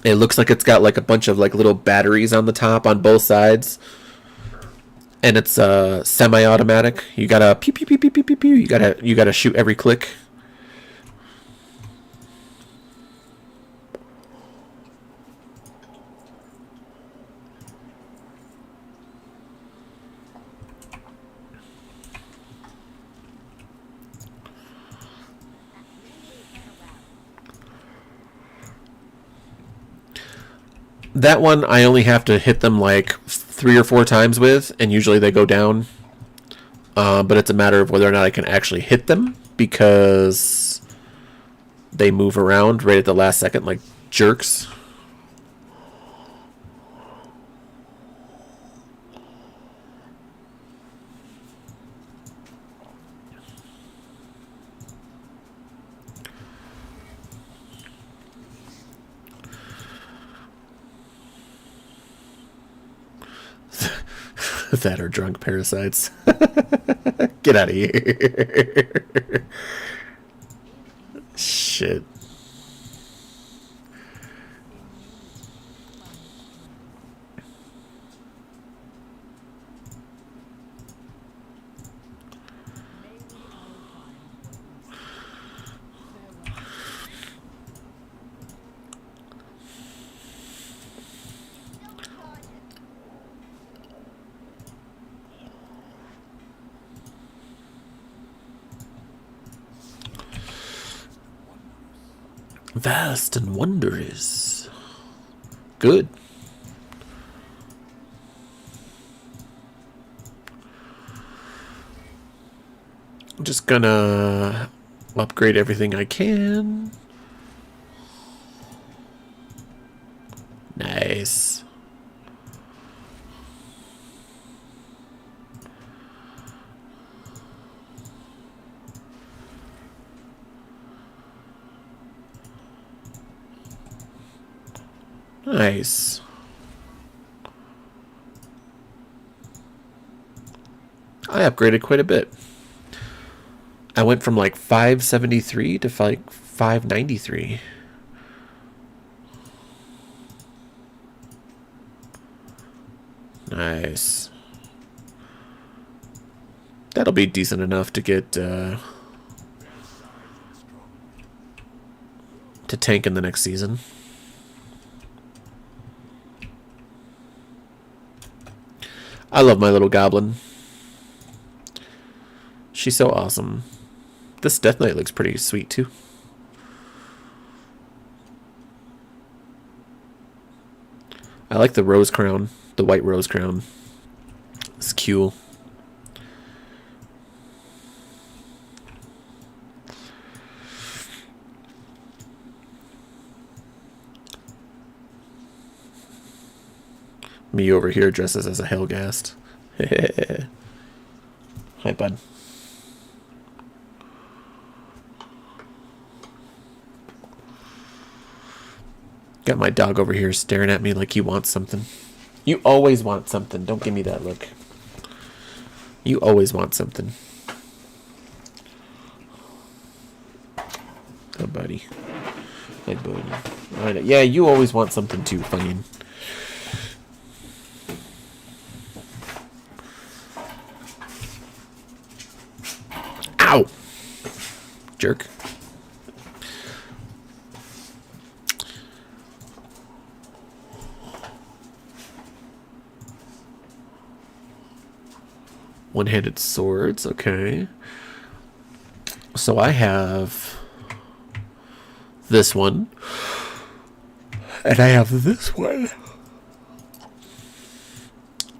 It looks like it's got like a bunch of like little batteries on the top on both sides. And it's semi-automatic. You gotta pew pew pew pew pew pew pew. You gotta shoot every click. That one I only have to hit them like 3 or 4 times with, and usually they go down. But it's a matter of whether or not I can actually hit them, because they move around right at the last second like jerks. That are drunk parasites. Get out of here. Shit. Vast and wondrous. Good. I'm just gonna upgrade everything I can. Nice. Nice. I upgraded quite a bit. I went from like 573 to like 593. Nice. That'll be decent enough to get to tank in the next season. I love my little goblin. She's so awesome. This Death Knight looks pretty sweet too. I like the rose crown, the white rose crown. It's cool. Me over here dresses as a Hellgast. Hi, bud. Got my dog over here staring at me like he wants something. You always want something. Don't give me that look. You always want something. Oh, buddy. Hi, buddy. I know. Yeah, you always want something too, fine. Ow! Jerk. One-handed swords, okay. So I have this one. And I have this one.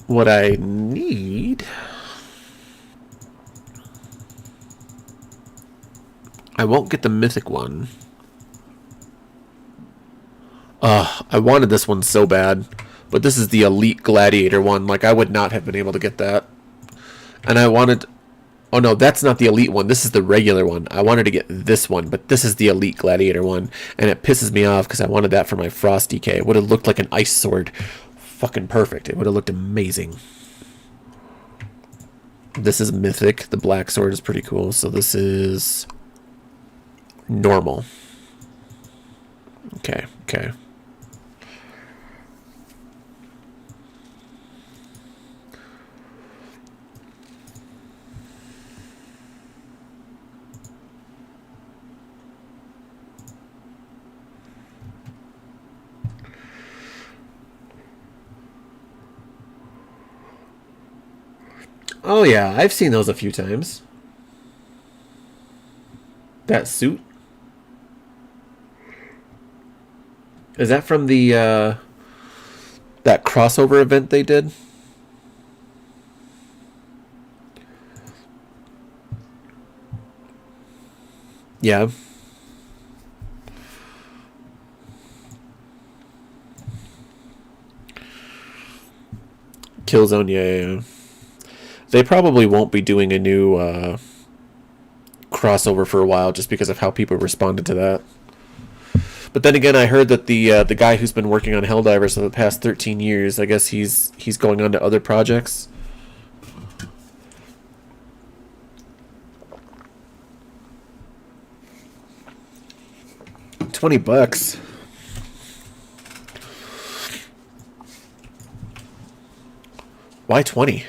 What I need... I won't get the mythic one. I wanted this one so bad. But this is the elite gladiator one. Like, I would not have been able to get that. And I wanted... Oh, no, that's not the elite one. This is the regular one. I wanted to get this one, but this is the elite gladiator one. And it pisses me off because I wanted that for my Frost DK. It would have looked like an ice sword. Fucking perfect. It would have looked amazing. This is mythic. The black sword is pretty cool. So this is... normal. Okay, okay. Oh yeah, I've seen those a few times. That suit? Is that from the that crossover event they did. Yeah. Killzone, yeah. They probably won't be doing a new crossover for a while just because of how people responded to that. But then again, I heard that the guy who's been working on Helldivers for the past 13 years, I guess he's going on to other projects. $20. Why 20?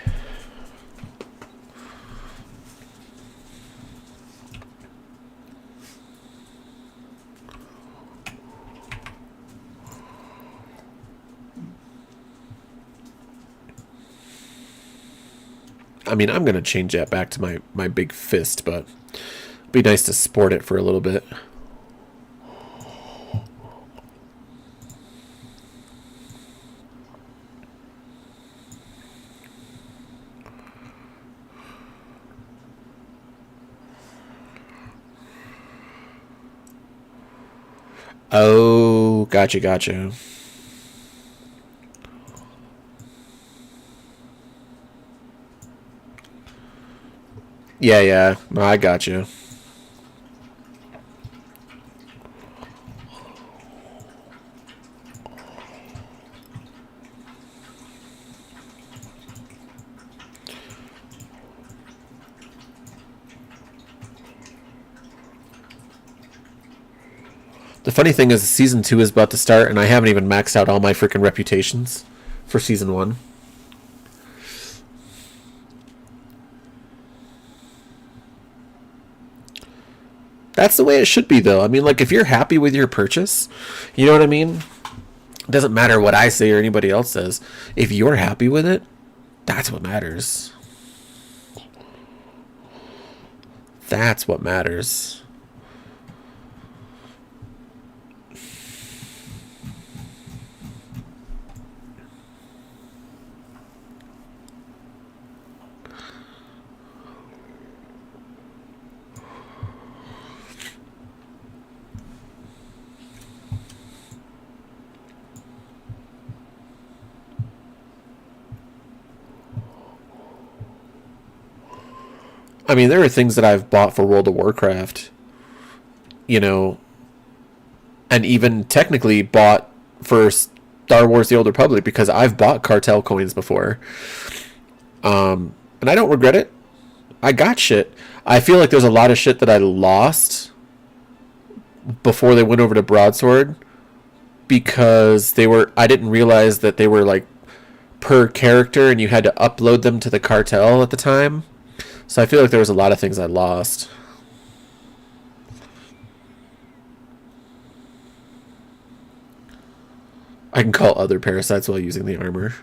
I mean, I'm going to change that back to my big fist, but it'd be nice to sport it for a little bit. Oh, gotcha. Yeah. No, I gotcha. The funny thing is, season 2 is about to start, and I haven't even maxed out all my freaking reputations for season 1. That's the way it should be, though. I mean, like, if you're happy with your purchase, you know what I mean? It doesn't matter what I say or anybody else says. If you're happy with it, that's what matters. That's what matters. I mean, there are things that I've bought for World of Warcraft, you know, and even technically bought for Star Wars The Old Republic because I've bought cartel coins before. And I don't regret it. I got shit. I feel like there's a lot of shit that I lost before they went over to Broadsword because I didn't realize that they were like per character and you had to upload them to the cartel at the time. So I feel like there was a lot of things I lost. I can call other parasites while using the armor.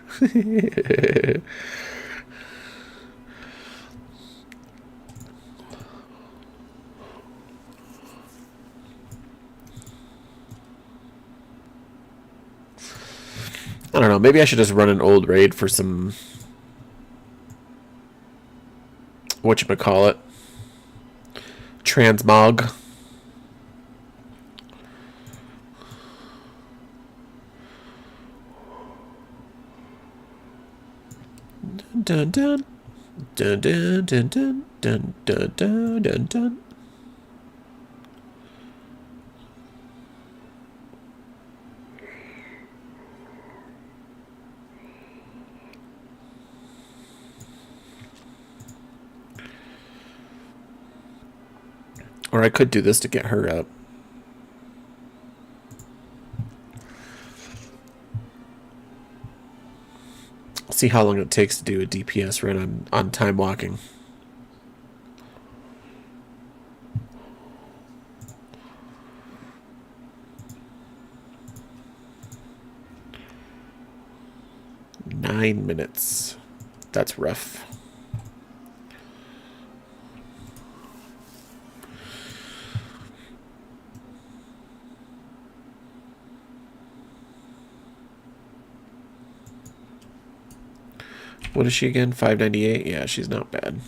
I don't know. Maybe I should just run an old raid for some... whatchamacallit? Transmog. Dun dun dun dun dun dun dun dun dun dun dun. Or I could do this to get her up. See how long it takes to do a DPS run on time walking. Nine minutes. That's rough. What is she again? 598? Yeah, she's not bad.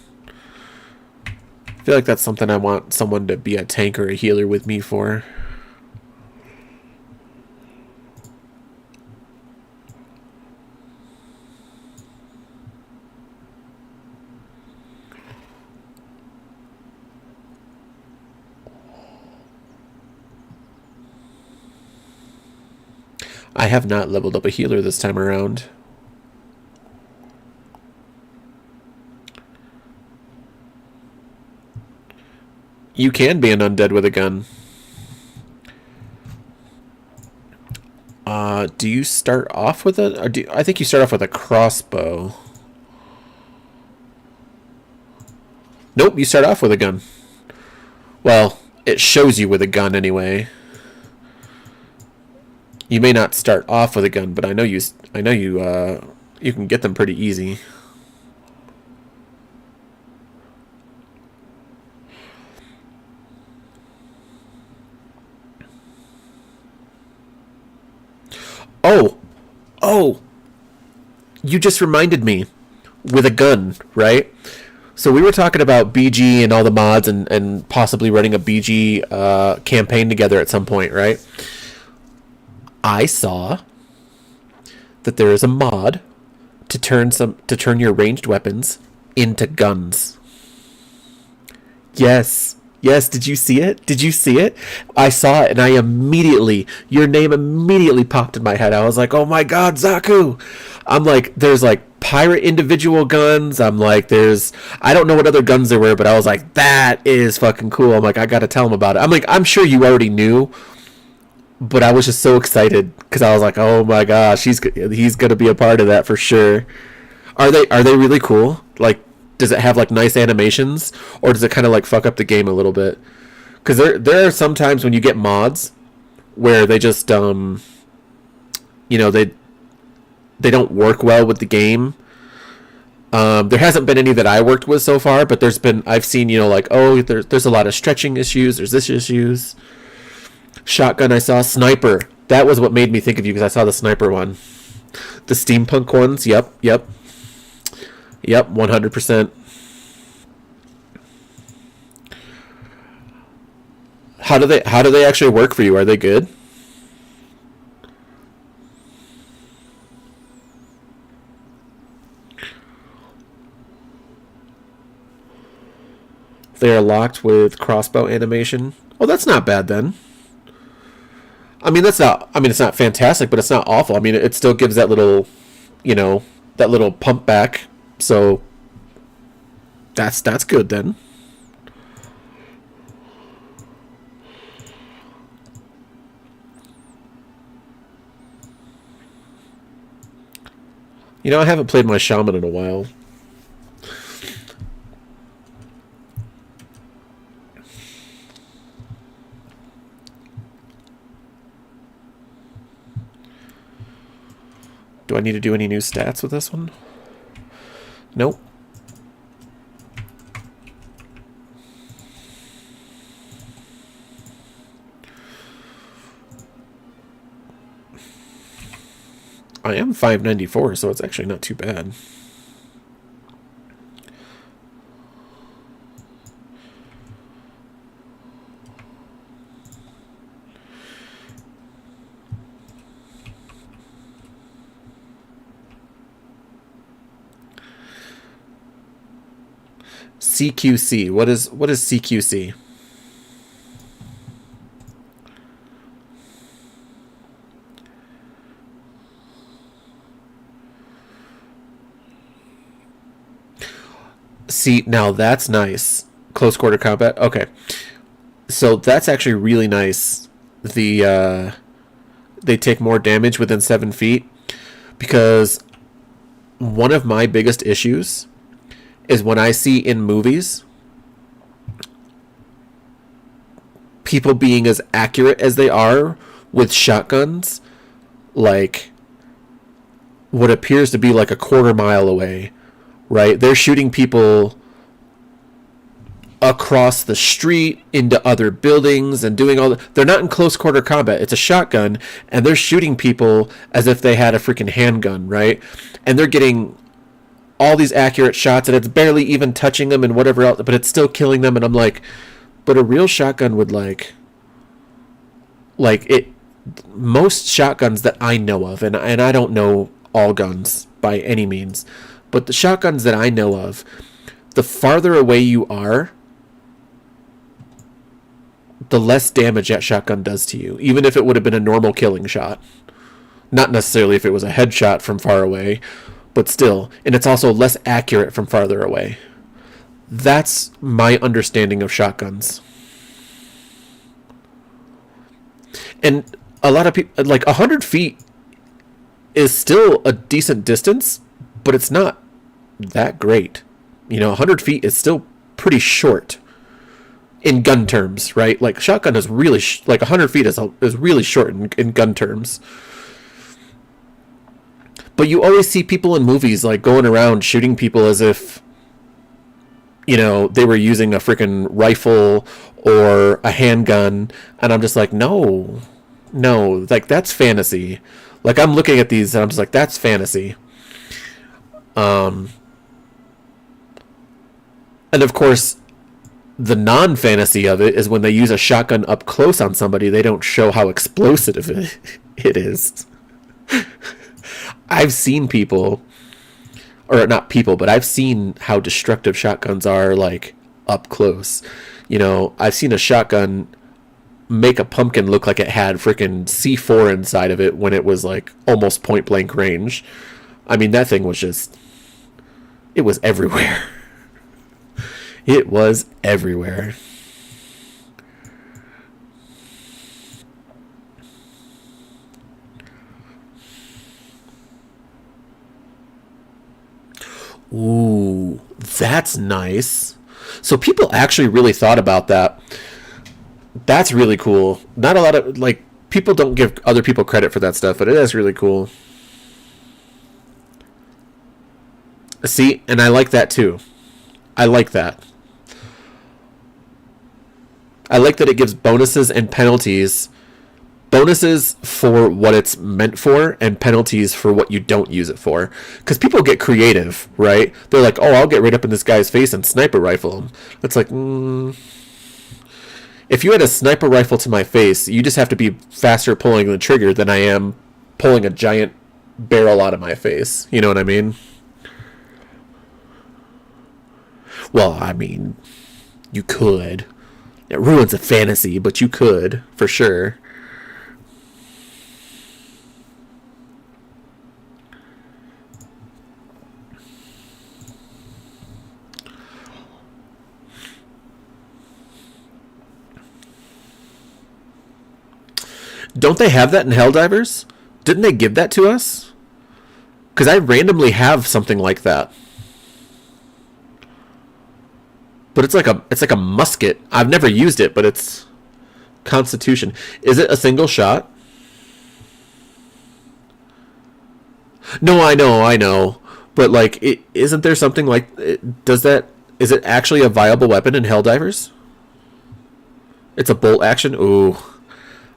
I feel like that's something I want someone to be a tank or a healer with me for. I have not leveled up a healer this time around. You can be an undead with a gun. Do you start off with a... I think you start off with a crossbow. Nope, you start off with a gun. Well, it shows you with a gun anyway. You may not start off with a gun, but I know you can get them pretty easy. Oh, you just reminded me with a gun, right? So we were talking about BG and all the mods and possibly running a BG campaign together at some point, right? I saw that there is a mod to turn your ranged weapons into guns. Yes. Yes, did you see it? Did you see it? I saw it and your name immediately popped in my head. I was like, oh my god, Zaku! I'm like, there's like pirate individual guns. I'm like, I don't know what other guns there were, but I was like, that is fucking cool. I'm like, I gotta tell him about it. I'm like, I'm sure you already knew, but I was just so excited because I was like, oh my gosh, he's gonna be a part of that for sure. Are they really cool? Like, does it have like nice animations, or does it kind of like fuck up the game a little bit? Because there are some times when you get mods where they just they don't work well with the game. There hasn't been any that I worked with so far, but I've seen like, oh, there's a lot of stretching issues, there's this issues. Shotgun, I saw. Sniper, that was what made me think of you, because I saw the sniper one. The steampunk ones, yep, 100%. How do they actually work for you? Are they good? They are locked with crossbow animation. Oh, that's not bad then. It's not fantastic, but it's not awful. It still gives that little, that little pump back. So that's good then. I haven't played my shaman in a while. Do I need to do any new stats with this one? Nope. I am 594, so it's actually not too bad. CQC. What is CQC? See, now that's nice. Close quarter combat. Okay. So that's actually really nice. They take more damage within 7 feet, because one of my biggest issues is when I see in movies people being as accurate as they are with shotguns, like what appears to be like a quarter mile away, right? They're shooting people across the street into other buildings and doing all they're not in close quarter combat. It's a shotgun and they're shooting people as if they had a freaking handgun, right? And they're getting all these accurate shots, and it's barely even touching them and whatever else, but it's still killing them. And I'm like, but a real shotgun would like it. Most shotguns that I know of, and I don't know all guns by any means, but the shotguns that I know of, the farther away you are, the less damage that shotgun does to you, even if it would have been a normal killing shot. Not necessarily if it was a headshot from far away, but still. And it's also less accurate from farther away. That's my understanding of shotguns. And a lot of people, like 100 feet is still a decent distance, but it's not that great. 100 feet is still pretty short in gun terms, right? Like shotgun is really, like 100 feet is really short in gun terms. But you always see people in movies like going around shooting people as if, they were using a freaking rifle or a handgun. And I'm just like, no, like that's fantasy. Like I'm looking at these and I'm just like, that's fantasy. And of course, the non-fantasy of it is when they use a shotgun up close on somebody, they don't show how explosive it is. I've seen people, or not people, but I've seen how destructive shotguns are, like, up close. I've seen a shotgun make a pumpkin look like it had freaking C4 inside of it when it was, like, almost point-blank range. I mean, that thing was just... It was everywhere. It was everywhere. Ooh, that's nice. So people actually really thought about that. That's really cool. Not a lot of, like, people don't give other people credit for that stuff, but it is really cool. See, and I like that too. I like that. I like that it gives bonuses and penalties. Bonuses for what it's meant for and penalties for what you don't use it for. Because people get creative, right? They're like, oh, I'll get right up in this guy's face and sniper rifle him. It's like, if you had a sniper rifle to my face, you just have to be faster pulling the trigger than I am pulling a giant barrel out of my face. You know what I mean? Well, I mean, you could. It ruins the fantasy, but you could, for sure. Don't they have that in Helldivers? Didn't they give that to us? Because I randomly have something like that. But it's like a musket. I've never used it, but it's Constitution. Is it a single shot? No, I know. But like, isn't there something like? Is it actually a viable weapon in Helldivers? It's a bolt action. Ooh,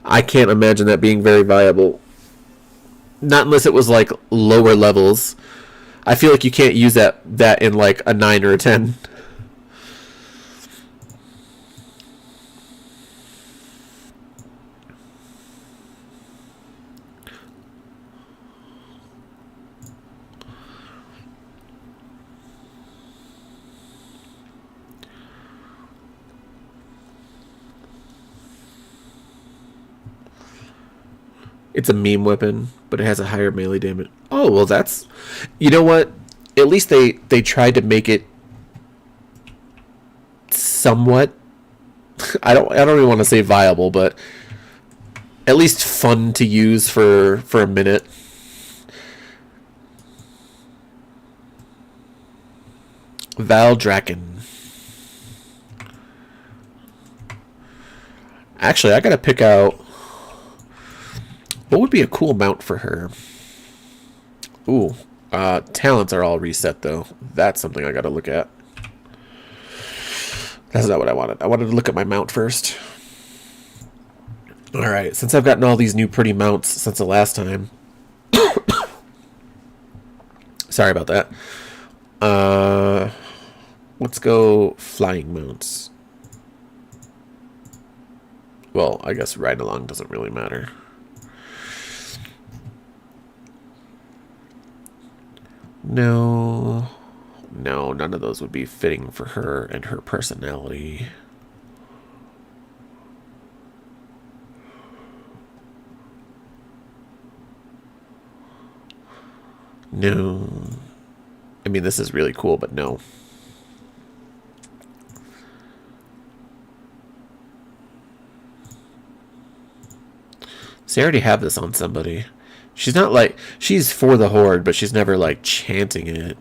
I can't imagine that being very viable. Not unless it was like lower levels. I feel like you can't use that in like a 9 or a 10. It's a meme weapon, but it has a higher melee damage. Oh, well that's... You know what? At least they tried to make it somewhat... I don't even want to say viable, but at least fun to use for a minute. Val Draken. Actually, I gotta pick out... What would be a cool mount for her? Ooh, talents are all reset though. That's something I gotta look at. That's not what I wanted. I wanted to look at my mount first. Alright, since I've gotten all these new pretty mounts since the last time. Sorry about that. Uh, let's go flying mounts. Well, I guess ride along doesn't really matter. No, no, none of those would be fitting for her and her personality. No. I mean, this is really cool, but no. See, I already have this on somebody. She's not like, she's for the Horde, but she's never like chanting it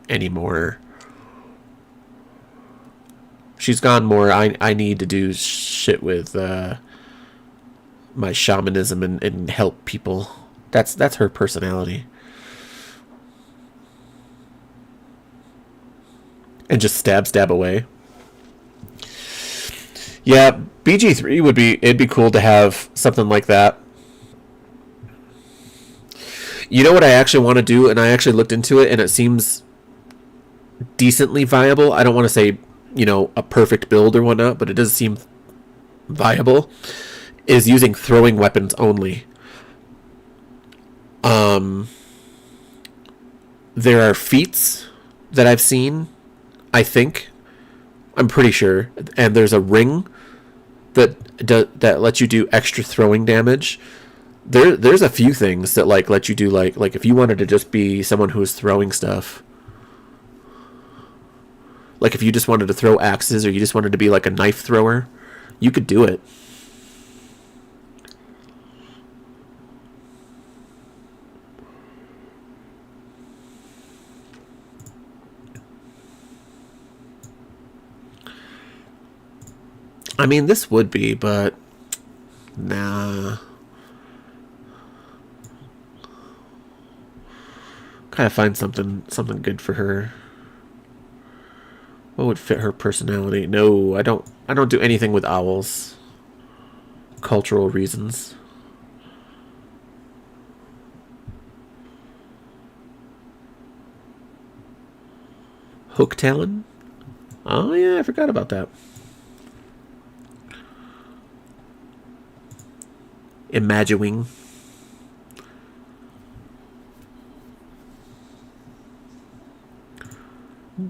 anymore. She's gone more, I need to do shit with my shamanism and help people. That's her personality. And just stab away. Yeah, BG3 would be, it'd be cool to have something like that. You know what I actually want to do, and I actually looked into it, and it seems decently viable. I don't want to say, you know, a perfect build or whatnot, but it does seem viable, is using throwing weapons only. There are feats that I've seen, I think, I'm pretty sure, and there's a ring that lets you do extra throwing damage. There's a few things that like let you do like if you wanted to just be someone who is throwing stuff. Like if you just wanted to throw axes or you just wanted to be like a knife thrower, you could do it. I mean, this would be, but nah. Kind of find something good for her. What would fit her personality? No, I don't do anything with owls. Cultural reasons. Hook Talon? Oh yeah, I forgot about that. Imagiwing.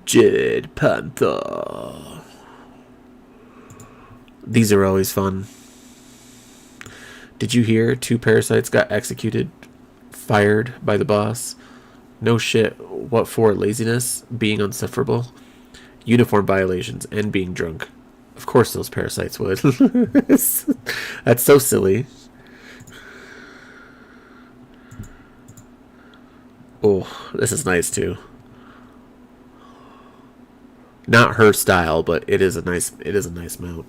Jade Panther. These are always fun. Did you hear 2 parasites got executed, fired by the boss? No shit. What for? Laziness? Being unsufferable? Uniform violations and being drunk. Of course those parasites would. That's so silly. Oh, this is nice too. Not her style, but it is a nice mount.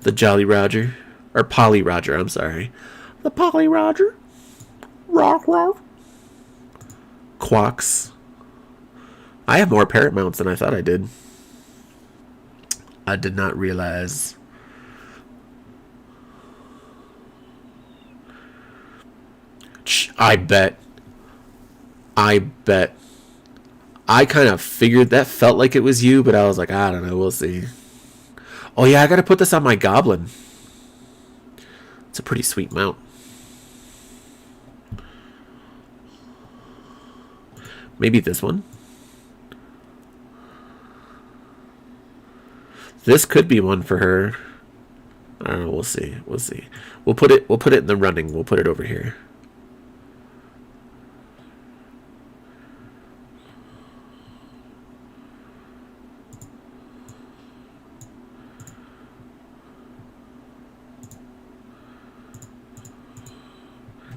The Jolly Roger, or Polly Roger, I'm sorry. The Polly Roger. Rock. Quacks. I have more parrot mounts than I thought I did. I did not realize. I bet. I kind of figured that felt like it was you, but I was like, I don't know, we'll see. Oh yeah, I gotta put this on my goblin. It's a pretty sweet mount. Maybe this one. This could be one for her. I don't know, we'll see. We'll put it in the running. We'll put it over here.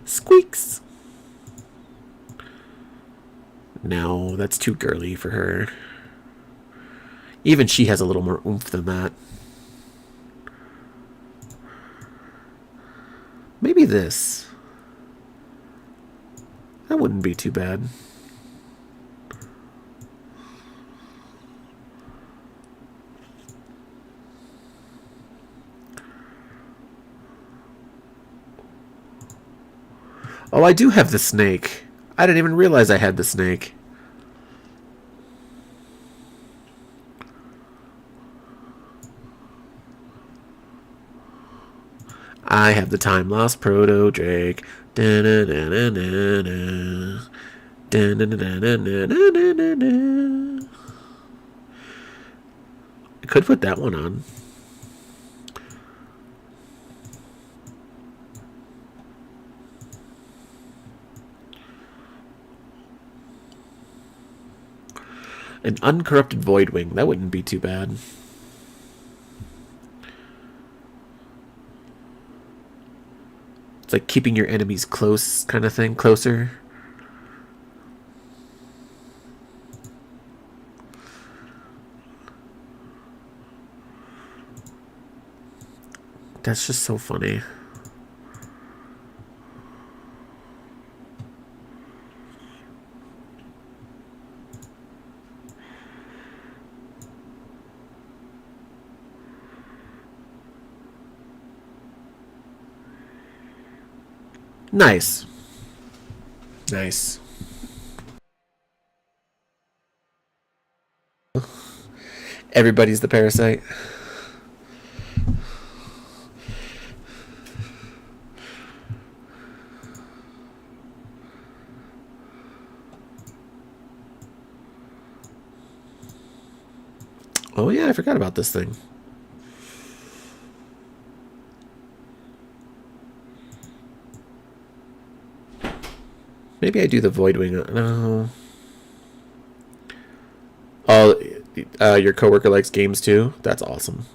Squeaks. No, that's too girly for her. Even she has a little more oomph than that. Maybe this. That wouldn't be too bad. Oh, I do have the snake. I didn't even realize I had the snake. I have the time lost proto Drake. I could put that one on. An uncorrupted void wing. That wouldn't be too bad. It's like keeping your enemies close kind of thing. Closer. That's just so funny. Nice. Nice. Everybody's the parasite. Oh yeah, I forgot about this thing. Maybe I do the void wing. No. Oh, your coworker likes games too? That's awesome.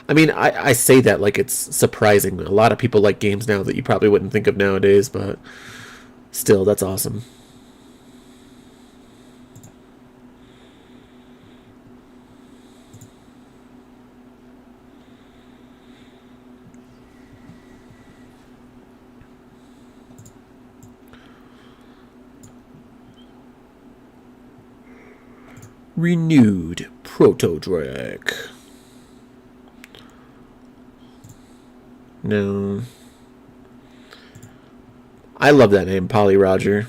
I mean, I say that like it's surprising. A lot of people like games now that you probably wouldn't think of nowadays, but still, that's awesome. Renewed Proto-Drake. No. I love that name, Polly Roger.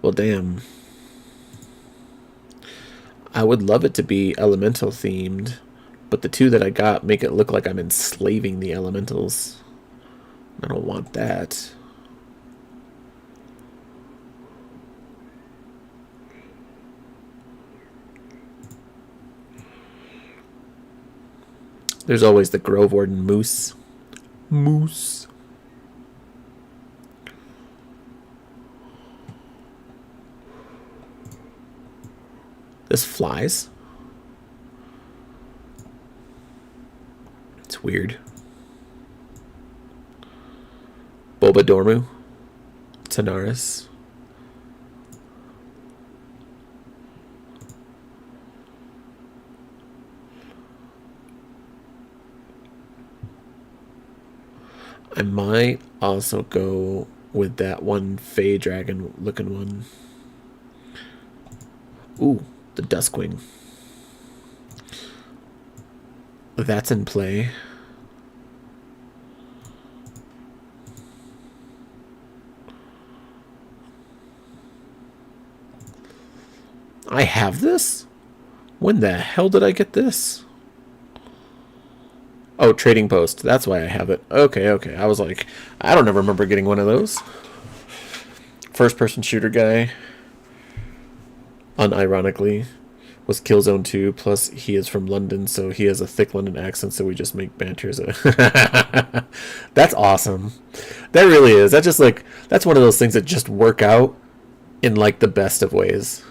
Well, damn. I would love it to be elemental themed, but the two that I got make it look like I'm enslaving the elementals. I don't want that. There's always the Grove Warden Moose. Moose. This flies. It's weird. Boba Dormu. Tanaris. I might also go with that one Fey Dragon looking one. Ooh, the Duskwing. That's in play. I have this? When the hell did I get this? Oh, Trading Post. That's why I have it. Okay, okay. I was like, I don't ever remember getting one of those. First-person shooter guy. Unironically. Was Killzone 2. Plus, he is from London, so he has a thick London accent, so we just make banters. That's awesome. That really is. That's just like, that's one of those things that just work out in like the best of ways.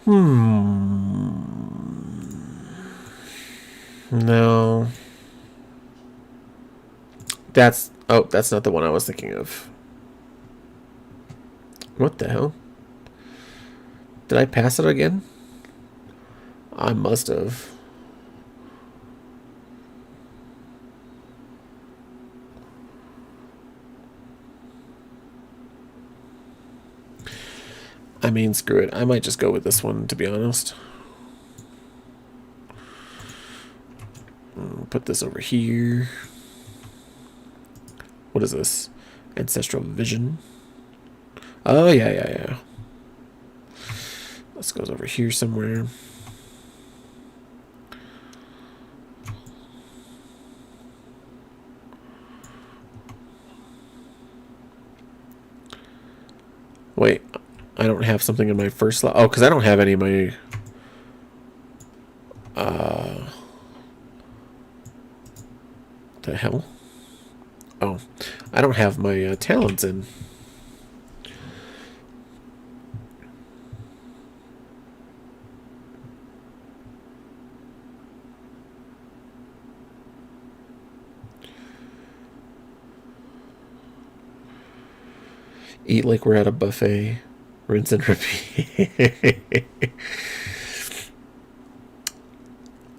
Hmm. No. That's... Oh, that's not the one I was thinking of. What the hell? Did I pass it again? I must have. I mean, screw it. I might just go with this one, to be honest. Put this over here. What is this? Ancestral Vision. Oh, yeah. This goes over here somewhere. Wait, I don't have something in my first slot. Oh, because I don't have any of my... the hell? Oh, I don't have my talents in. Eat like we're at a buffet. Rinse and repeat.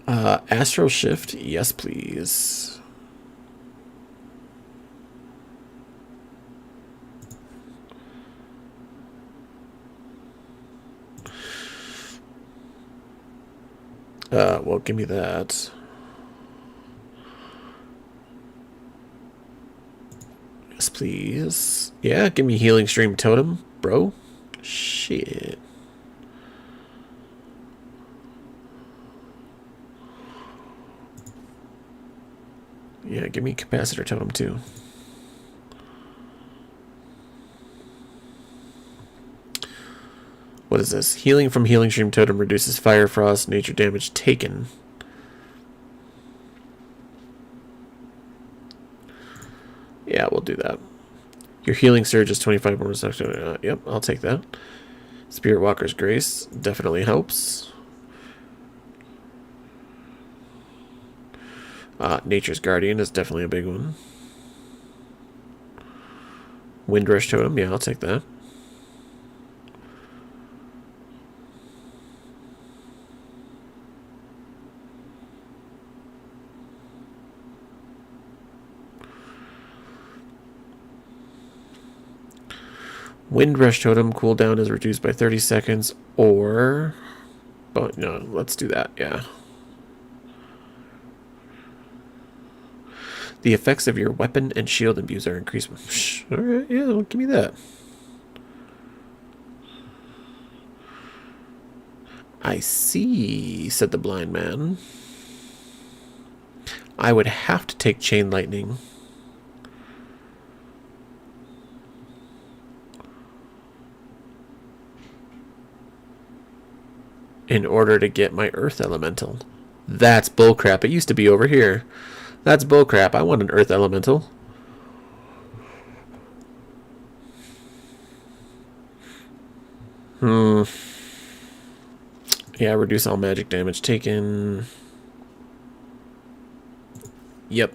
Astral Shift, yes please. Well, give me that. Yes, please. Yeah, give me Healing Stream Totem, bro. Shit. Yeah, give me Capacitor Totem, too. What is this? Healing from Healing Stream Totem reduces fire, frost, nature damage taken. Yeah, we'll do that. Your healing surge is 25 more. Yep, I'll take that. Spirit Walker's Grace definitely helps. Nature's Guardian is definitely a big one. Windrush Totem, yeah, I'll take that. Windrush Totem cooldown is reduced by 30 seconds, or... But no, let's do that, yeah. The effects of your weapon and shield imbues are increased. Alright, yeah, well, give me that. I see, said the blind man. I would have to take Chain Lightning. In order to get my Earth Elemental. That's bullcrap. It used to be over here. That's bullcrap. I want an Earth Elemental. Yeah, reduce all magic damage taken. Yep.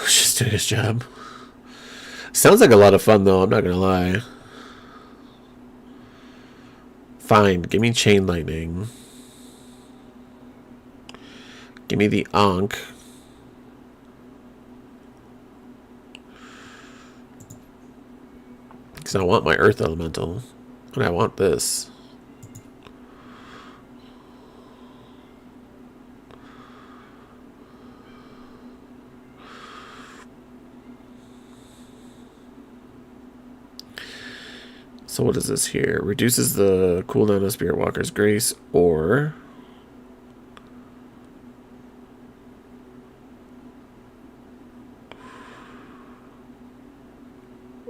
Just doing his job. Sounds like a lot of fun, though. I'm not gonna lie. Fine. Give me Chain Lightning. Give me the Ankh. Because I want my Earth Elemental. And I want this. So what is this here? Reduces the cooldown of Spirit Walker's Grace, or...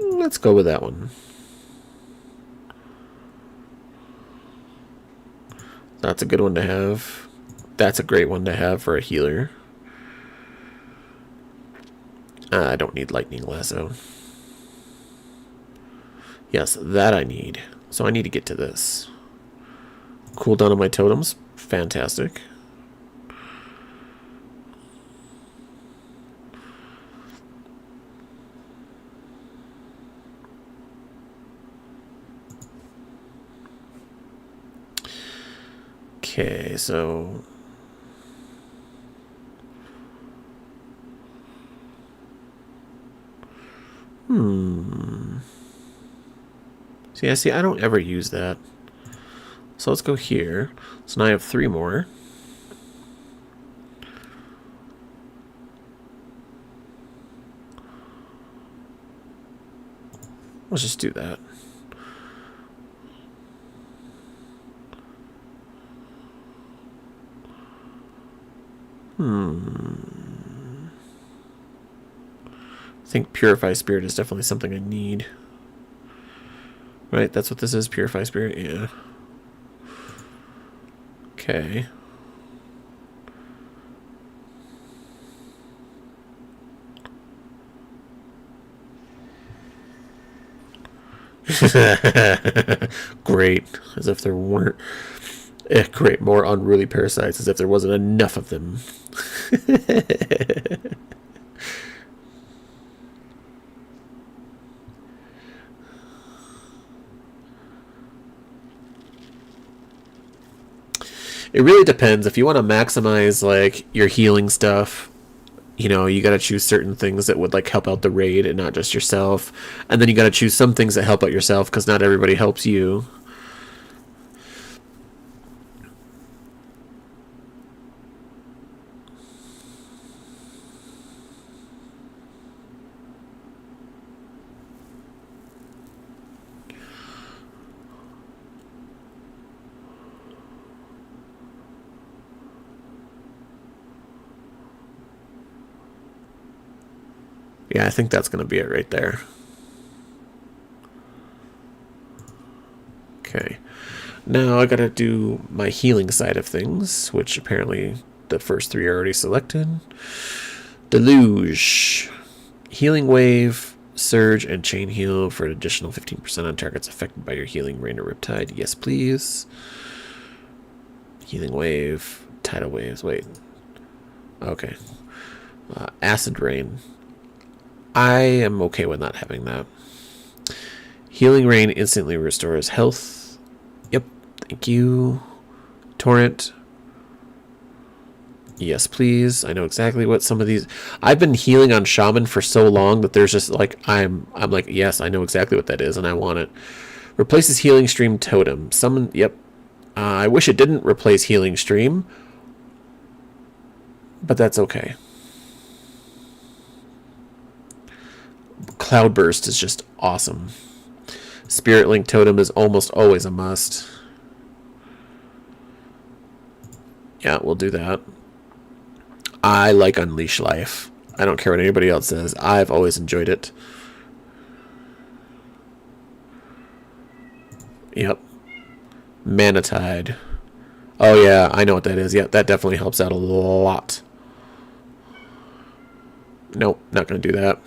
Let's go with that one. That's a good one to have. That's a great one to have for a healer. I don't need lightning lasso. Yes, that I need. So I need to get to this. Cooldown on my totems. Fantastic. Okay, so see, I don't ever use that. So let's go here. So now I have 3 more. Let's just do that. I think Purify Spirit is definitely something I need. Right, that's what this is, Purify Spirit, yeah. Okay. Great, as if there weren't. Great, more unruly parasites, as if there wasn't enough of them. It really depends. If you want to maximize like your healing stuff, you know, you got to choose certain things that would like help out the raid and not just yourself. And then you got to choose some things that help out yourself because not everybody helps you. Yeah, I think that's going to be it right there. Okay. Now I got to do my healing side of things, which apparently the first 3 are already selected. Deluge. Healing Wave, Surge, and Chain Heal for an additional 15% on targets affected by your healing rain or riptide. Yes, please. Healing Wave, Tidal Waves. Wait. Okay. Acid Rain. I am okay with not having that. Healing Rain instantly restores health. Yep, thank you. Torrent. Yes, please. I know exactly what some of these. I've been healing on Shaman for so long that there's just like I'm like, yes, I know exactly what that is and I want it. Replaces Healing Stream Totem. Summon. Yep. I wish it didn't replace Healing Stream, but that's okay. Cloudburst is just awesome. Spirit Link Totem is almost always a must. Yeah, we'll do that. I like Unleash Life. I don't care what anybody else says. I've always enjoyed it. Yep. Manatide. Oh yeah, I know what that is. Yeah, that definitely helps out a lot. Nope, not going to do that.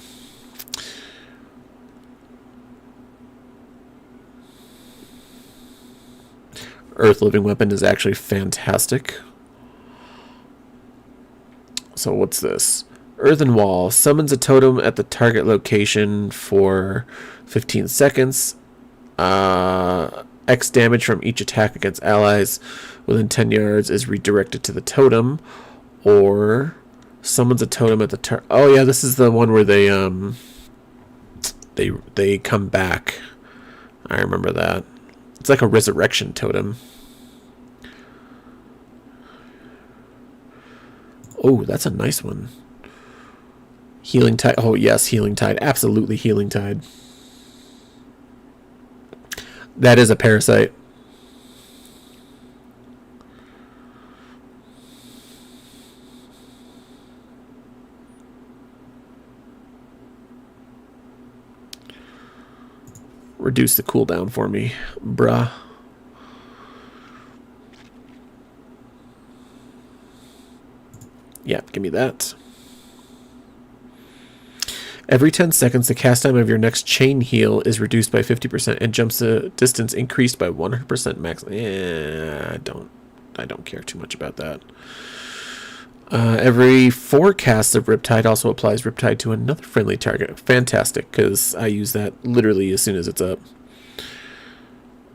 Earth Living Weapon is actually fantastic. So what's this? Earthen Wall. Summons a totem at the target location for 15 seconds. X damage from each attack against allies within 10 yards is redirected to the totem. Or summons a totem at the target. Oh yeah, this is the one where they come back. I remember that. It's like a resurrection totem. Oh, that's a nice one. Healing Tide. Oh, yes, Healing Tide. Absolutely Healing Tide. That is a parasite. Reduce the cooldown for me, bruh. Yeah, give me that. Every 10 seconds, the cast time of your next chain heal is reduced by 50% and jumps the distance increased by 100% max. I don't care too much about that. Every 4 casts of Riptide also applies Riptide to another friendly target. Fantastic, because I use that literally as soon as it's up.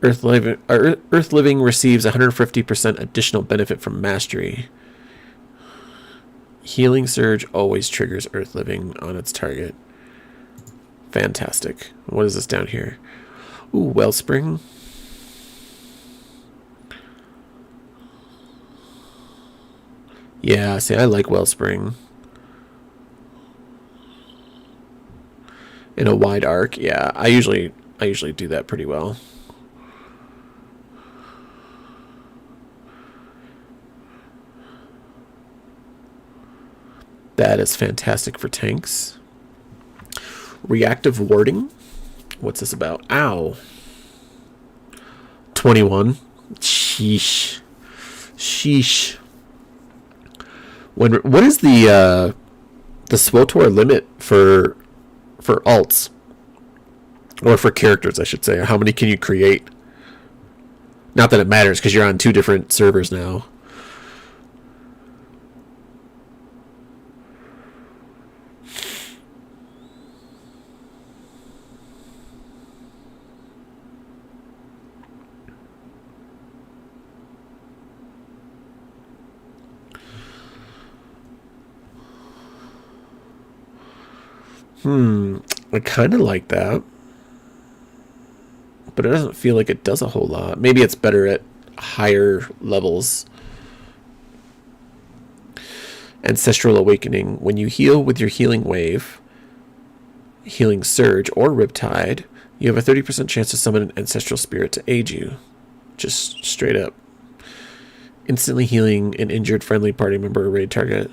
Earth Living receives 150% additional benefit from Mastery. Healing Surge always triggers Earth Living on its target. Fantastic. What is this down here? Ooh, Wellspring. Yeah, see, I like Wellspring. In a wide arc, yeah, I usually do that pretty well. That is fantastic for tanks. Reactive warding. What's this about? Ow. 21. Sheesh. Sheesh. What is the SWOTOR limit for alts? Or for characters, I should say. Or how many can you create? Not that it matters, because you're on 2 different servers now. I kind of like that. But it doesn't feel like it does a whole lot. Maybe it's better at higher levels. Ancestral Awakening. When you heal with your Healing Wave, Healing Surge, or Riptide, you have a 30% chance to summon an Ancestral Spirit to aid you. Just straight up. Instantly healing an injured friendly party member or raid target.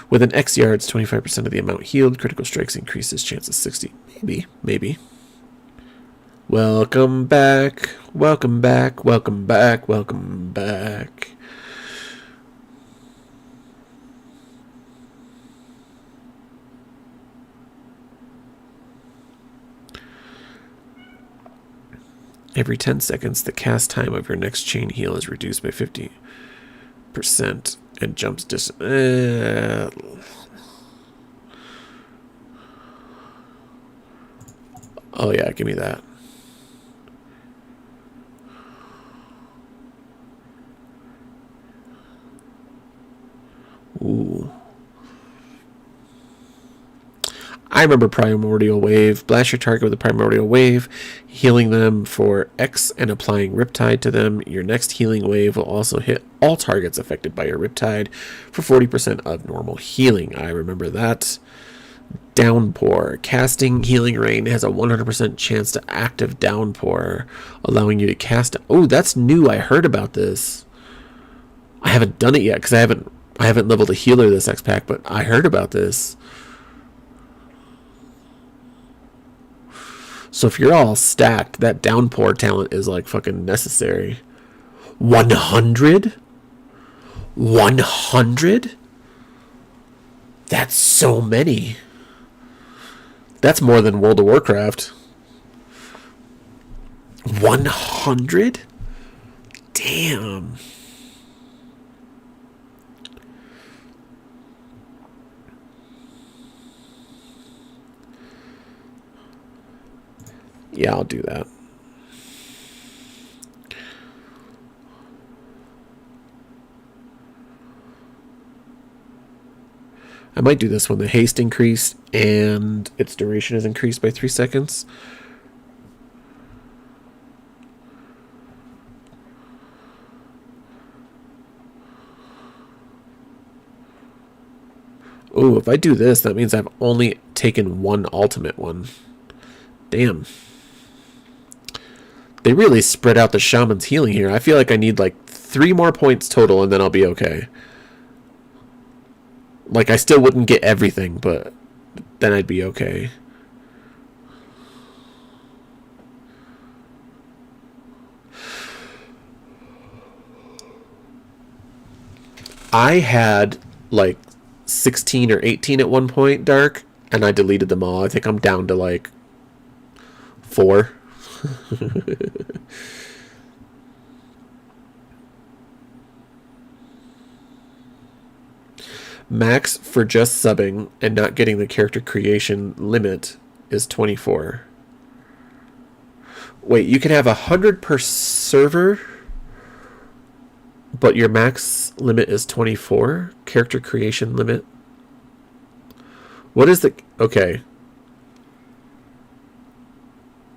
With an X yards, 25% of the amount healed. Critical strikes increases chances 60. Maybe. Welcome back. Welcome back. Welcome back. Welcome back. Every 10 seconds, the cast time of your next chain heal is reduced by 50%. And jumps oh yeah, give me that. Ooh. I remember Primordial Wave. Blast your target with a Primordial Wave, healing them for X and applying Riptide to them. Your next healing wave will also hit all targets affected by your Riptide for 40% of normal healing. I remember that. Downpour. Casting Healing Rain has a 100% chance to active Downpour, allowing you to cast... Oh, that's new. I heard about this. I haven't done it yet because I haven't leveled a healer this X pack, but I heard about this. So if you're all stacked, that Downpour talent is like fucking necessary. 100? 100? That's so many. That's more than World of Warcraft. 100? Damn. Yeah, I'll do that. I might do this when the haste increased and its duration is increased by 3 seconds. Oh, if I do this, that means I've only taken one ultimate one. Damn. They really spread out the shaman's healing here. I feel like I need like 3 more points total and then I'll be okay. Like, I still wouldn't get everything, but then I'd be okay. I had, like, 16 or 18 at one point, Dark, and I deleted them all. I think I'm down to like 4. Max for just subbing and not getting the character creation limit is 24. Wait, you can have 100 per server, but your max limit is 24? Character creation limit? What is the... Okay.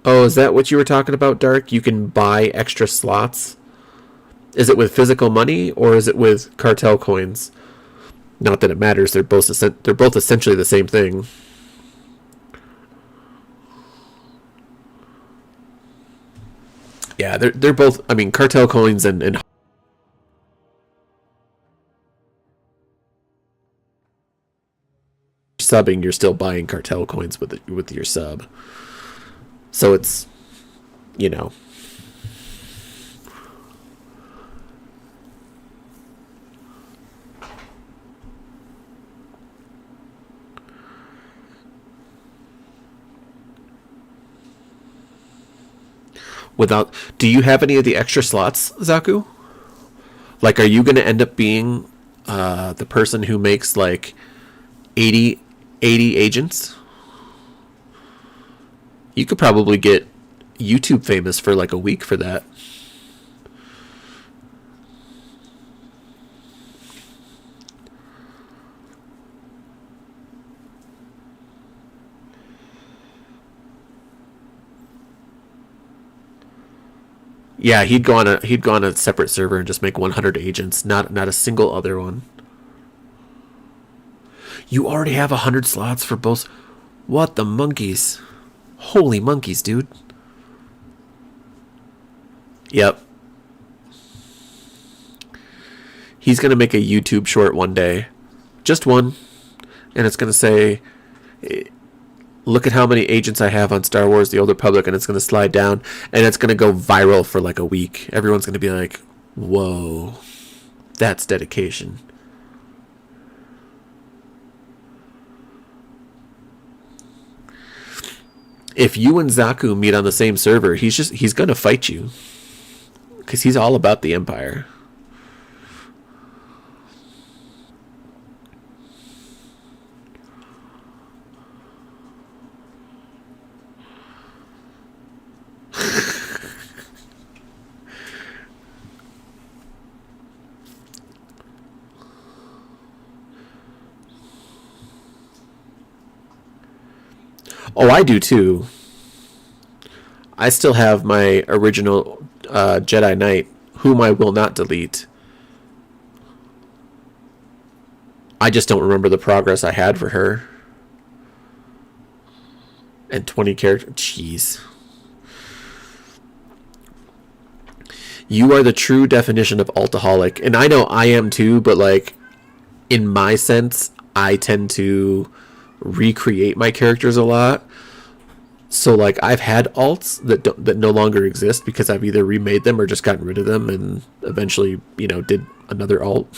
Oh, is that what you were talking about, Dark? You can buy extra slots? Is it with physical money, or is it with cartel coins? Not that it matters. They're both essentially the same thing. Yeah, they're both. I mean, cartel coins and subbing, you're still buying cartel coins with your sub. So it's, you know. Without, do you have any of the extra slots, Zaku? Like, are you going to end up being the person who makes like 80 agents? You could probably get YouTube famous for like a week for that. Yeah, he'd go on a separate server and just make 100 agents, not a single other one. You already have 100 slots for both. What the monkeys? Holy monkeys, dude. Yep. He's going to make a YouTube short one day. Just one. And it's going to say, look at how many agents I have on Star Wars The Old Republic, and it's going to slide down, and it's going to go viral for like a week. Everyone's going to be like, whoa, that's dedication. If you and Zaku meet on the same server, he's going to fight you. Because he's all about the Empire. Oh, I do too. I still have my original Jedi Knight, whom I will not delete. I just don't remember the progress I had for her. And 20 characters. Jeez. You are the true definition of altaholic. And I know I am too, but like, in my sense, I tend to recreate my characters a lot. So like, I've had alts that no longer exist because I've either remade them or just gotten rid of them and eventually, did another alt.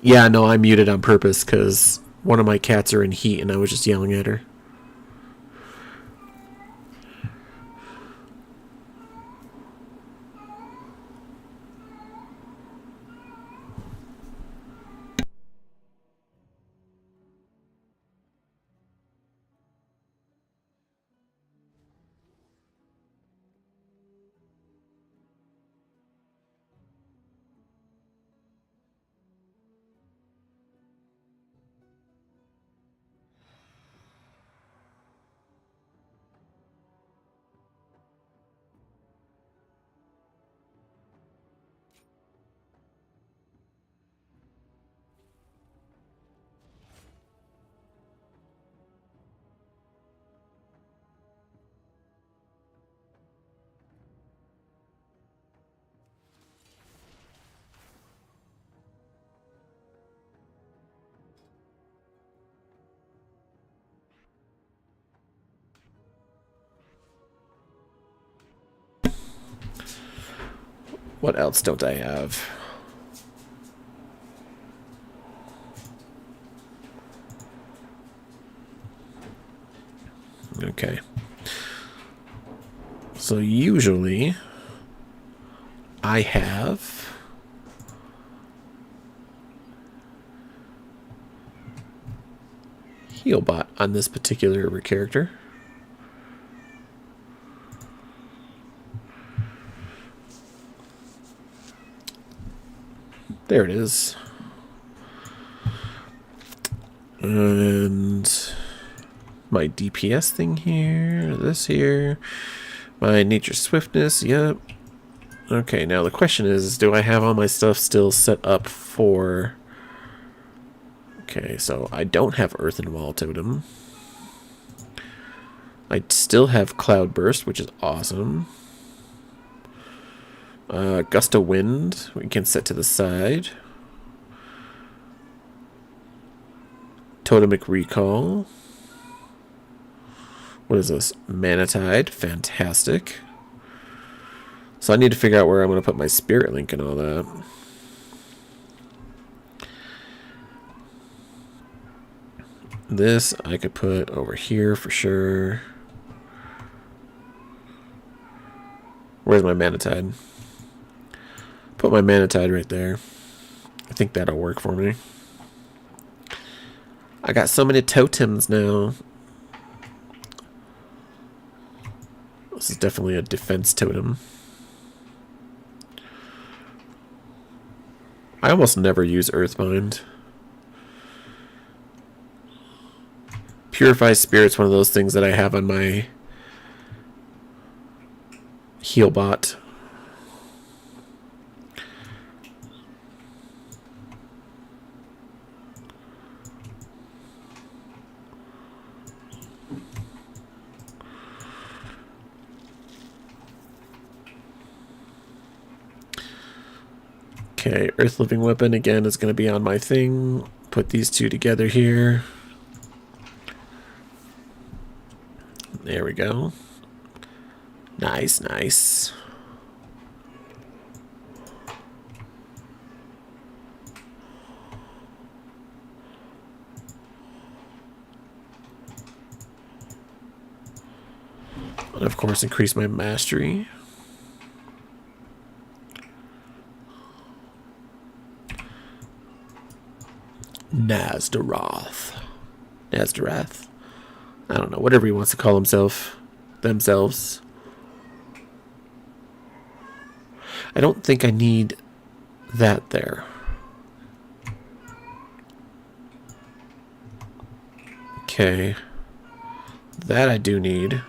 Yeah, no, I muted on purpose because one of my cats are in heat and I was just yelling at her. What else don't I have? Okay. So usually I have Healbot on this particular character. There it is. And my DPS thing here, this here, my nature swiftness, yep. Okay, now the question is, do I have all my stuff still set up for... Okay, so I don't have Earth and Wall Totem. I still have Cloud Burst, which is awesome. Gust of Wind, we can set to the side. Totemic Recall. What is this? Mana Tide, fantastic. So I need to figure out where I'm going to put my Spirit Link and all that. This I could put over here for sure. Where's my Mana Tide? Put my Mana Tide right there. I think that'll work for me. I got so many totems now. This is definitely a defense totem. I almost never use Earthbind. Purify Spirit's one of those things that I have on my Healbot. Okay, Earth Living Weapon again is going to be on my thing. Put these two together here. There we go. Nice, nice. And of course, increase my mastery. Nazdaroth. Nazdaroth. I don't know, whatever he wants to call himself. Themselves. I don't think I need that there. Okay. That I do need.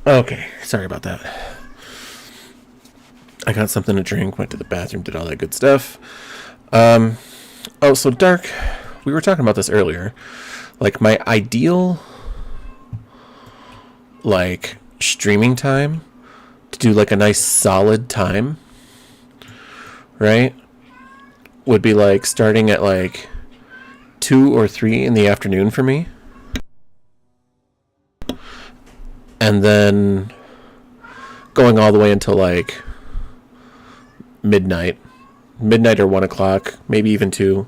Okay, sorry about that. I got something to drink, went to the bathroom, did all that good stuff. Oh, so Dark, we were talking about this earlier. Like, my ideal, like, streaming time to do, like, a nice solid time, right? Would be, like, starting at, like, 2 or 3 in the afternoon for me. And then going all the way until, like, midnight or 1 o'clock, maybe even 2.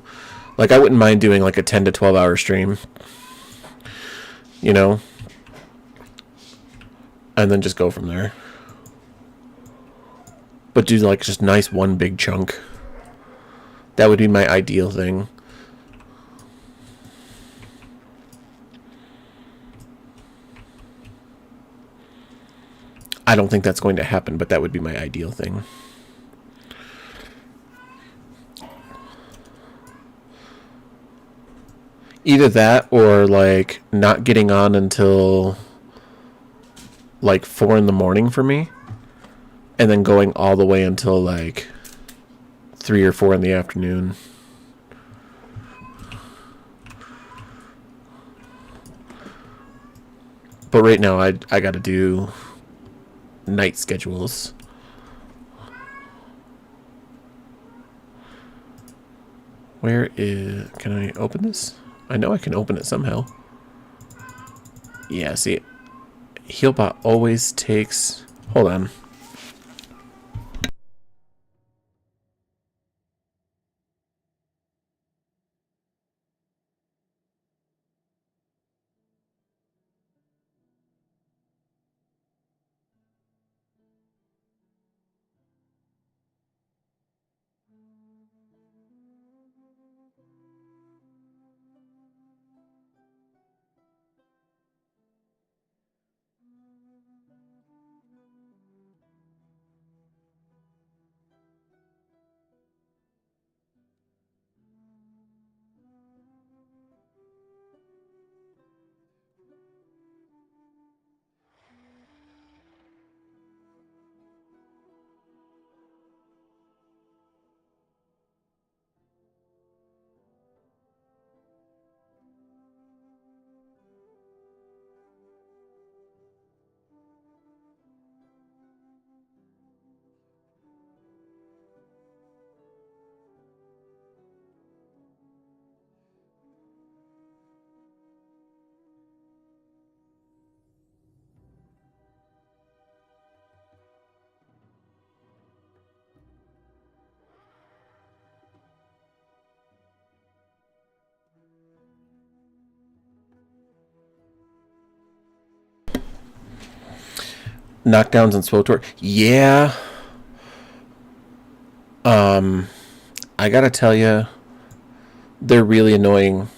Like, I wouldn't mind doing like a 10 to 12 hour stream, you know, and then just go from there. But do like just nice one big chunk. That would be my ideal thing. I don't think that's going to happen, but that would be my ideal thing. Either that or like not getting on until like 4 in the morning for me, and then going all the way until like 3 or 4 in the afternoon. But right now I got to do night schedules. Where is... Can I open this? I know I can open it somehow. Yeah, see, Healbot always takes... Hold on. Knockdowns and SWTOR. Yeah. I gotta tell you, they're really annoying.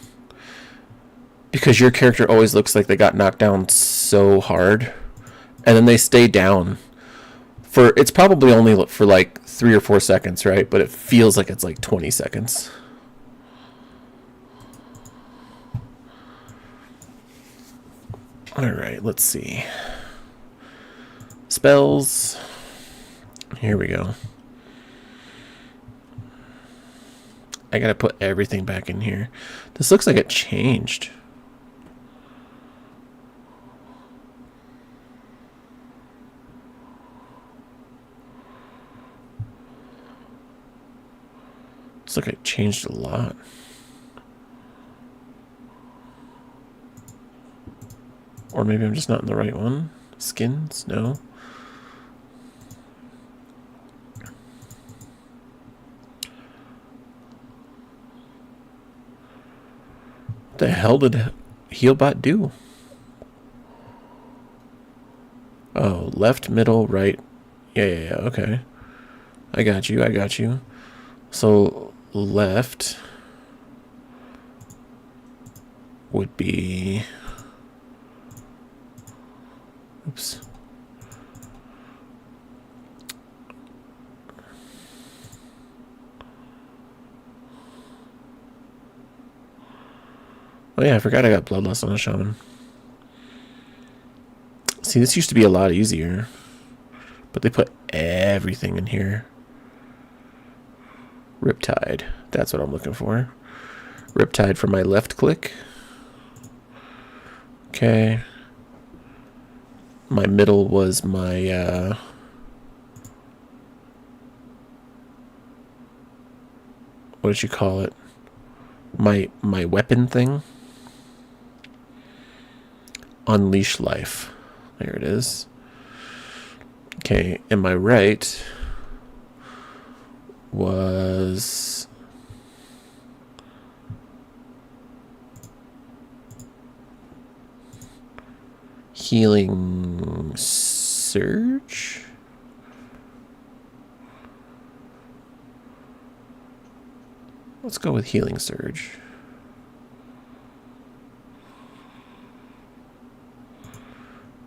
Because your character always looks like they got knocked down so hard. And then they stay down. It's probably only for like 3 or 4 seconds, right? But it feels like it's like 20 seconds. Alright, let's see. Spells. Here we go. I gotta put everything back in here. This looks like it changed. Looks like it changed a lot. Or maybe I'm just not in the right one. Skins? No. What the hell did Healbot do? Oh, left, middle, right. Yeah, okay. I got you. So, left would be... Oops. Oh yeah, I forgot I got Bloodlust on a Shaman. See, this used to be a lot easier, but they put everything in here. Riptide. That's what I'm looking for. Riptide for my left click. Okay. My middle was my what did you call it? My weapon thing. Unleash life. There it is. Okay, and my right was healing surge. Let's go with healing surge.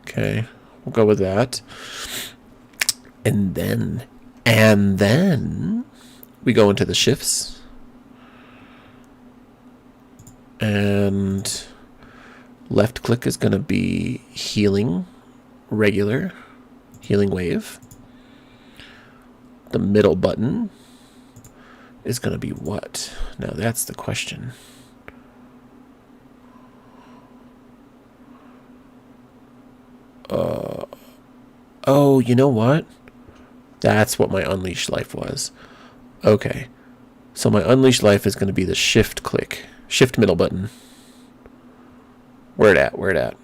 Okay, we'll go with that. And then we go into the shifts. And left click is going to be healing, regular, healing wave. The middle button is going to be what? Now that's the question. Oh, you know what? That's what my unleash life was. Okay. So my unleash life is going to be the shift click. Shift middle button. Where it at? Where it at?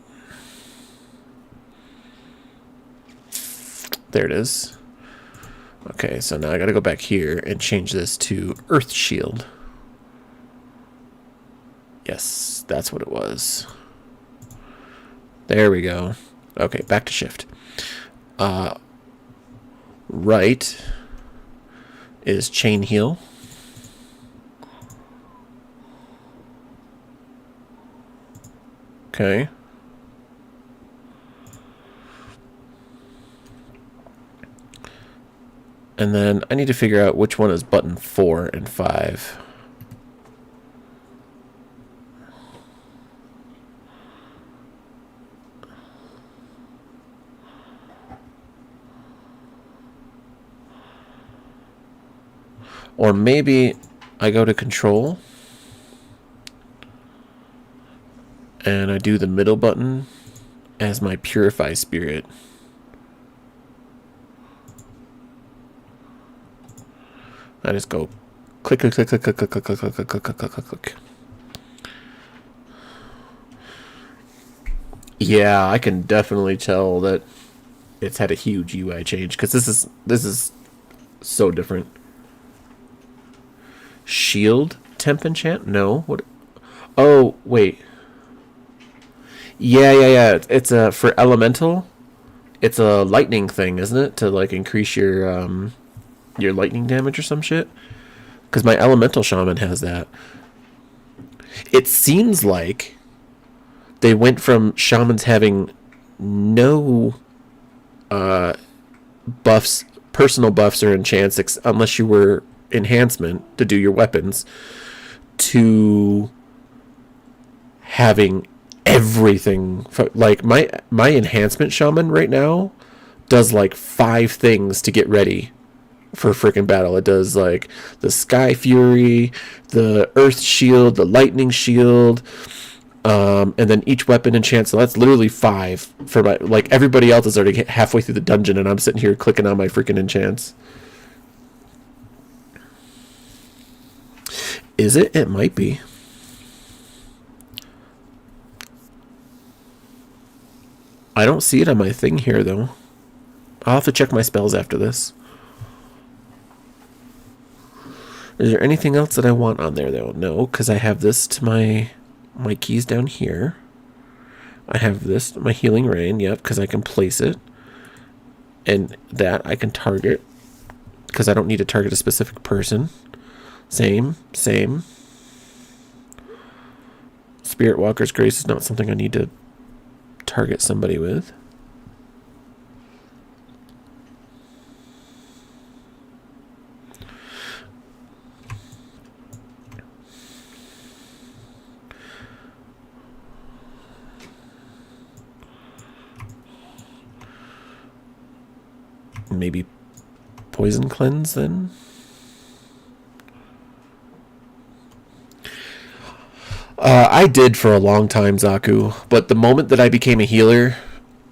There it is. Okay, so now I gotta go back here and change this to Earth Shield. Yes, that's what it was. There we go. Okay, back to shift. Right is chain heal. Okay. And then I need to figure out which one is button 4 and 5. Or maybe I go to control and I do the middle button as my purify spirit. I just go click, click, click, click, click, click, click, click, click, click, click, click, click, click. Yeah, I can definitely tell that it's had a huge UI change because this is so different. Shield temp enchant? No. What? Oh, wait. Yeah. It's a for elemental. It's a lightning thing, isn't it? To like increase your lightning damage or some shit. Because my elemental shaman has that. It seems like they went from shamans having no buffs, personal buffs or enchants, unless you were enhancement to do your weapons, to having everything. Like my enhancement shaman right now does like 5 things to get ready for freaking battle. It does like the Sky Fury, the Earth Shield, the Lightning Shield, and then each weapon enchant. So that's literally 5 for my, like everybody else is already halfway through the dungeon and I'm sitting here clicking on my freaking enchants. Is it? It might be. I don't see it on my thing here though. I'll have to check my spells after this. Is there anything else that I want on there though? No, because I have this to my keys down here. I have this, my healing rain, yep, because I can place it. And that I can target, because I don't need to target a specific person. Same. Spirit Walker's Grace is not something I need to target somebody with. maybe poison cleanse then. I did for a long time, Zaku, but the moment that I became a healer,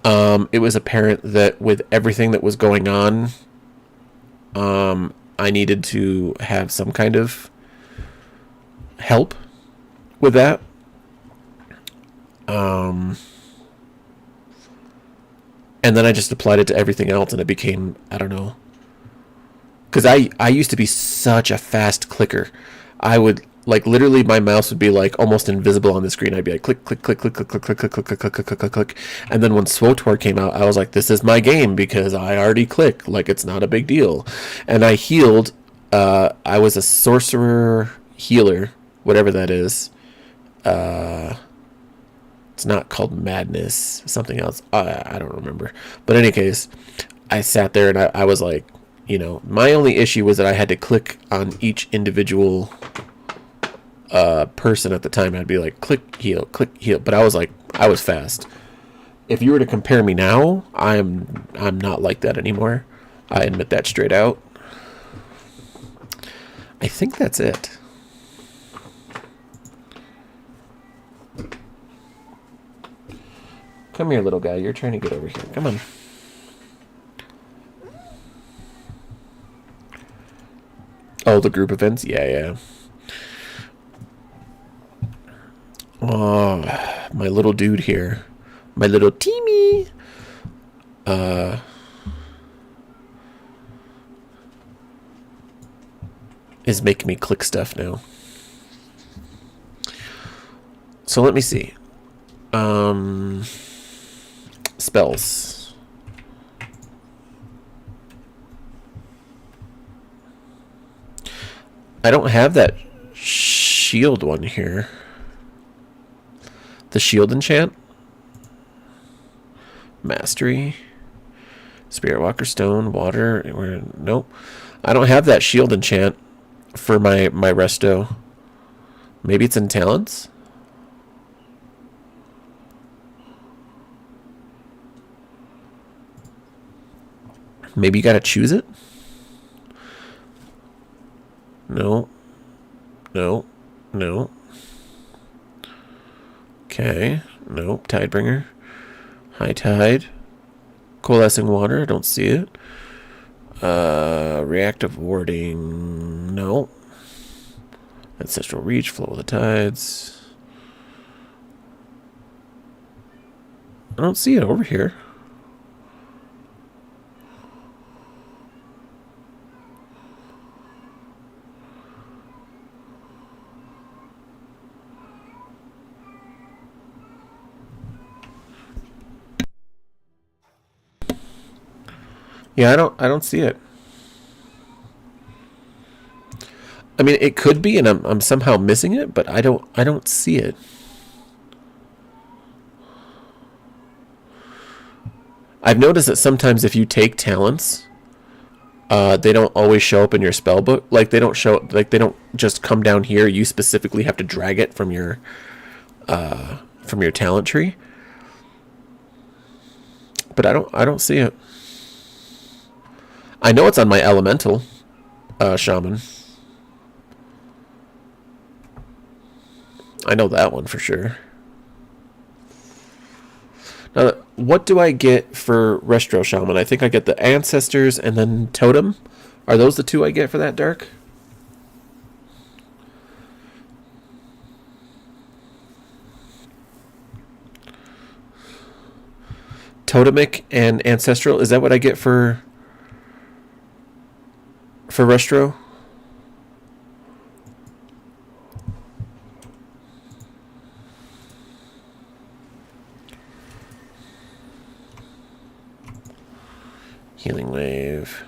it was apparent that with everything that was going on, I needed to have some kind of help with that. And then I just applied it to everything else, and it became, I don't know. Because I used to be such a fast clicker. I would, like, literally my mouse would be, like, almost invisible on the screen. I'd be like, click, click, click, click, click, click, click, click, click, click, click, click, click, click. And then when SWTOR came out, I was like, this is my game because I already click. Like, it's not a big deal. And I healed. I was a sorcerer healer, whatever that is. It's not called Madness, something else. I don't remember. But in any case, I sat there and I was like, you know, my only issue was that I had to click on each individual person at the time. I'd be like, click, heal. But I was like, I was fast. If you were to compare me now, I'm not like that anymore. I admit that straight out. I think that's it. Come here, little guy. You're trying to get over here. Come on. Oh, the group events? Yeah. Oh, my little dude here. My little teamy. Is making me click stuff now. So let me see. Spells. I don't have that shield one here. The shield enchant? Mastery. Spirit Walker Stone, water. Nope. I don't have that shield enchant for my resto. Maybe it's in talents? Maybe you gotta choose it? No. Okay. Nope. Tidebringer. High Tide. Coalescing Water. I don't see it. Reactive Warding. No. Ancestral Reach. Flow of the Tides. I don't see it over here. Yeah, I don't see it. I mean, it could be, and I'm somehow missing it, but I don't see it. I've noticed that sometimes if you take talents, they don't always show up in your spell book. Like they don't just come down here. You specifically have to drag it from your talent tree. But I don't see it. I know it's on my elemental shaman. I know that one for sure. Now, what do I get for Restro Shaman? I think I get the Ancestors and then Totem. Are those the two I get for that dark? Totemic and Ancestral. Is that what I get for Restro? Healing Wave.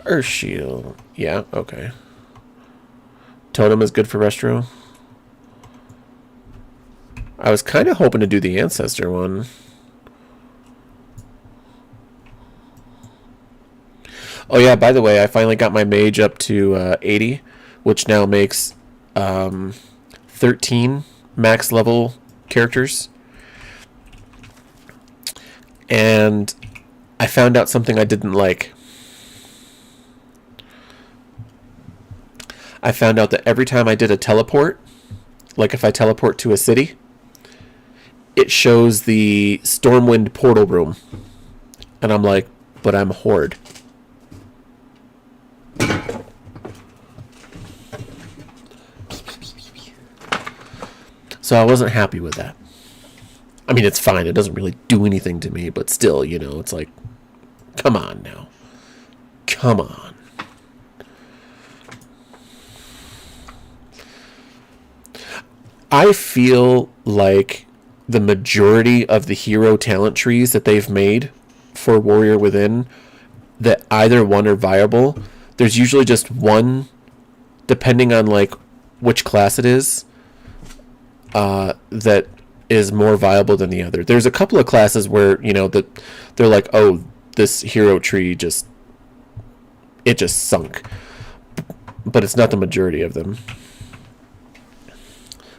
Earth Shield. Yeah, okay. Totem is good for Restro. I was kind of hoping to do the Ancestor one. Oh yeah, by the way, I finally got my mage up to 80, which now makes 13 max level characters. And I found out something I didn't like. I found out that every time I did a teleport, like if I teleport to a city, it shows the Stormwind portal room. And I'm like, but I'm a horde. So I wasn't happy with that. I mean, it's fine. It doesn't really do anything to me, but still, you know, it's like, come on now. Come on. I feel like the majority of the hero talent trees that they've made for Warrior Within, that either one are viable. There's usually just one, depending on like which class it is, that is more viable than the other. There's a couple of classes where, you know, that they're like, oh, this hero tree just sunk. But it's not the majority of them.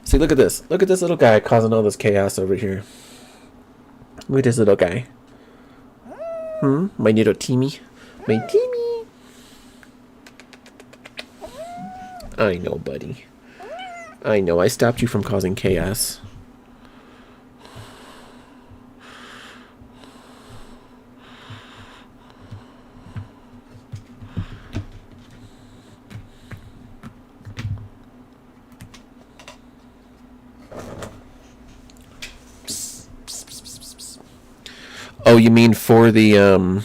See, look at this. Look at this little guy causing all this chaos over here. Look at this little guy. My little Timmy. My Timmy. I know, buddy. I know. I stopped you from causing chaos. Oh, you mean for the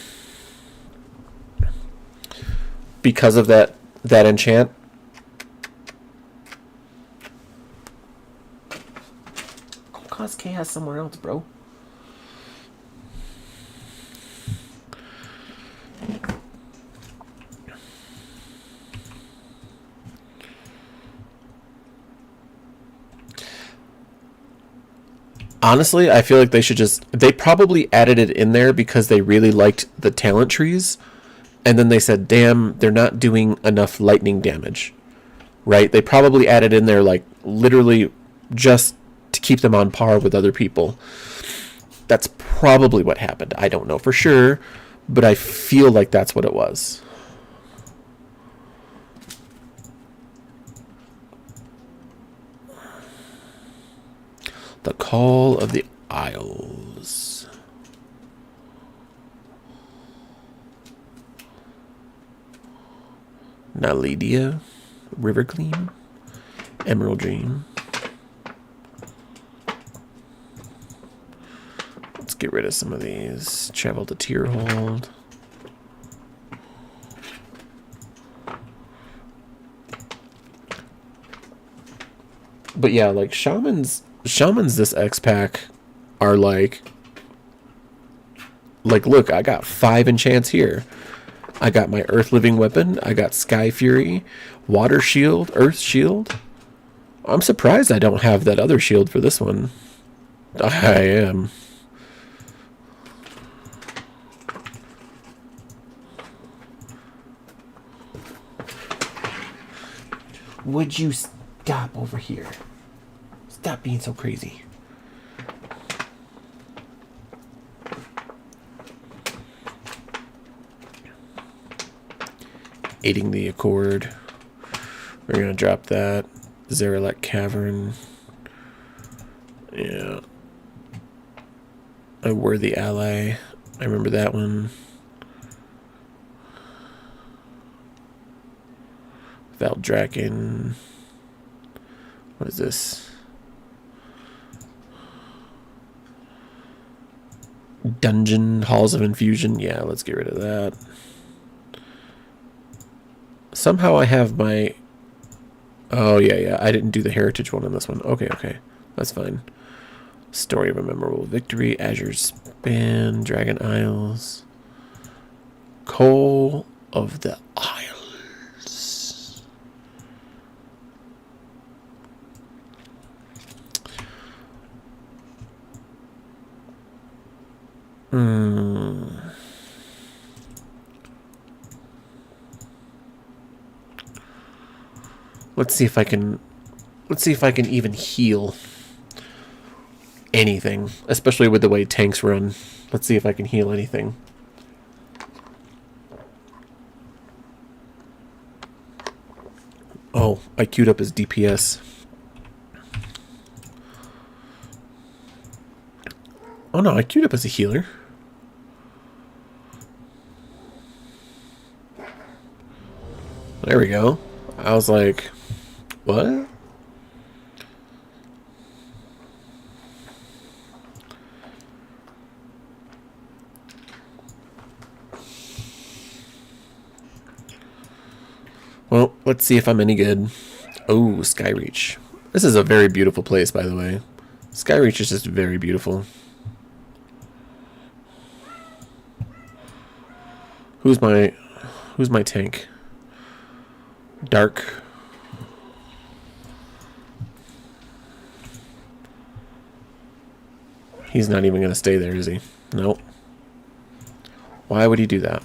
because of that enchant? Go cause chaos somewhere else, bro. Honestly, I feel like they probably added it in there because they really liked the talent trees. And then they said, damn, they're not doing enough lightning damage. Right? They probably added in there, like, literally just to keep them on par with other people. That's probably what happened. I don't know for sure, but I feel like that's what it was. The Call of the Isles. Nalidia, Rivergleam, Emerald Dream. Let's get rid of some of these. Travel to Tierhold. But yeah, like Shamans this X pack are like look, I got 5 enchants here. I got my Earth Living Weapon, I got Sky Fury, Water Shield, Earth Shield. I'm surprised I don't have that other shield for this one. I am. Would you stop over here? Stop being so crazy. Aiding the Accord. We're going to drop that. Zeralek Cavern. Yeah. A Worthy Ally. I remember that one. Valdraken. What is this? Dungeon Halls of Infusion. Yeah, let's get rid of that. Somehow I have my... Oh, yeah. I didn't do the heritage one on this one. Okay. That's fine. Story of a Memorable Victory. Azure's Span. Dragon Isles. Call of the Isles. Let's see if I can even heal anything, especially with the way tanks run. Let's see if I can heal anything. Oh, I queued up his DPS. Oh no, I queued up as a healer. There we go. I was like, what? Well, let's see if I'm any good. Oh, Skyreach. This is a very beautiful place, by the way. Skyreach is just very beautiful. Who's my tank? Dark. He's not even gonna stay there, is he? Nope. Why would he do that?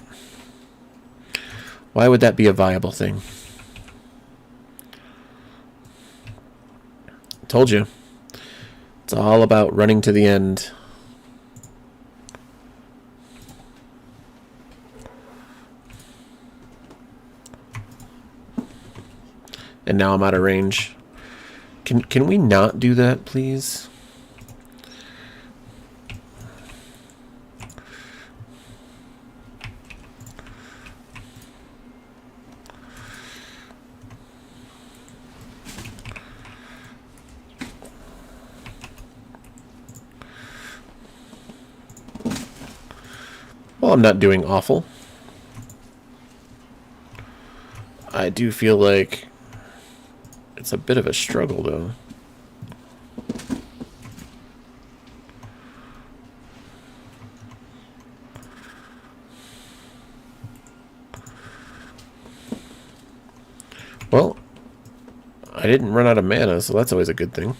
Why would that be a viable thing? Told you. It's all about running to the end. And now I'm out of range. Can we not do that, please? Well, I'm not doing awful. I do feel like it's a bit of a struggle, though. Well, I didn't run out of mana, so that's always a good thing.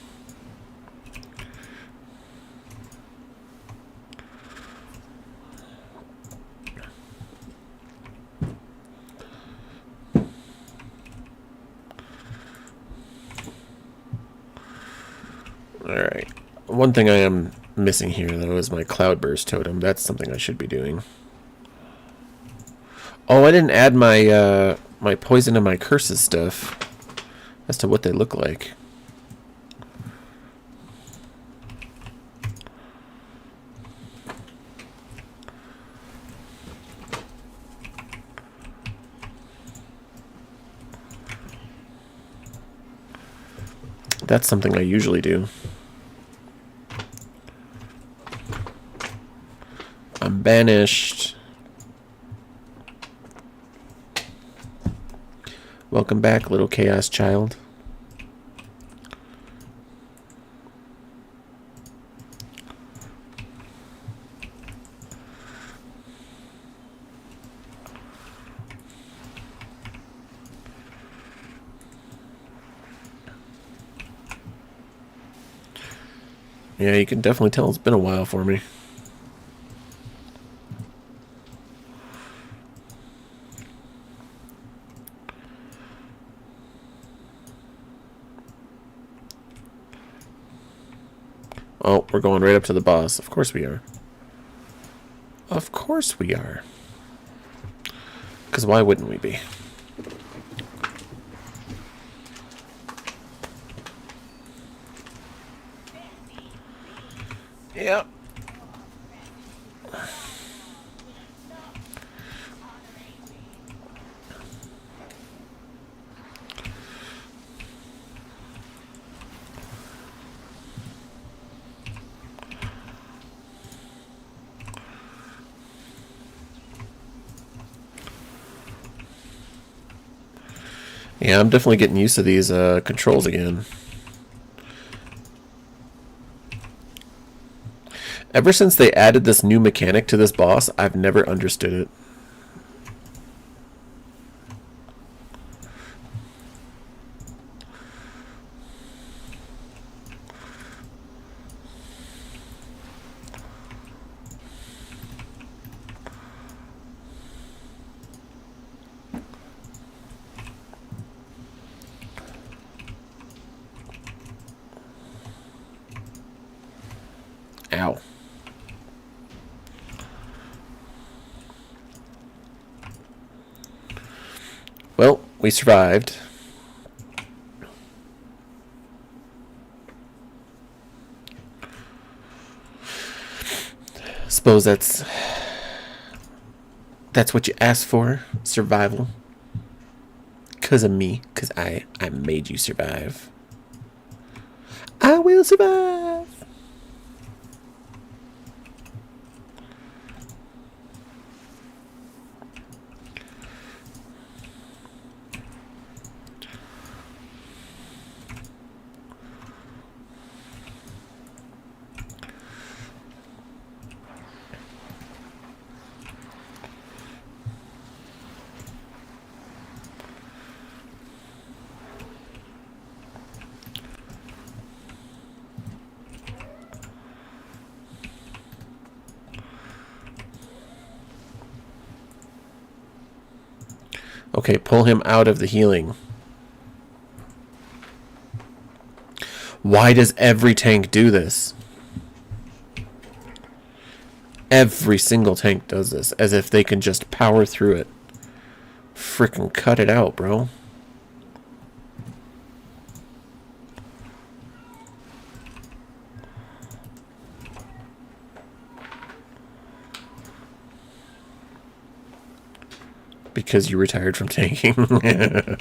Alright. One thing I am missing here, though, is my Cloudburst totem. That's something I should be doing. Oh, I didn't add my my poison and my curses stuff as to what they look like. That's something I usually do. I'm banished. Welcome back, little chaos child. Yeah, you can definitely tell it's been a while for me. Oh, we're going right up to the boss. Of course we are. Of course we are. Because why wouldn't we be? Yep. Yeah, I'm definitely getting used to these controls again. Ever since they added this new mechanic to this boss, I've never understood it. Ow. Well, we survived. Suppose that's what you asked for. Survival. Cause of me. Cause I made you survive. I will survive. Okay, pull him out of the healing. Why does every tank do this? Every single tank does this, as if they can just power through it. Frickin' cut it out, bro. Because you retired from tanking,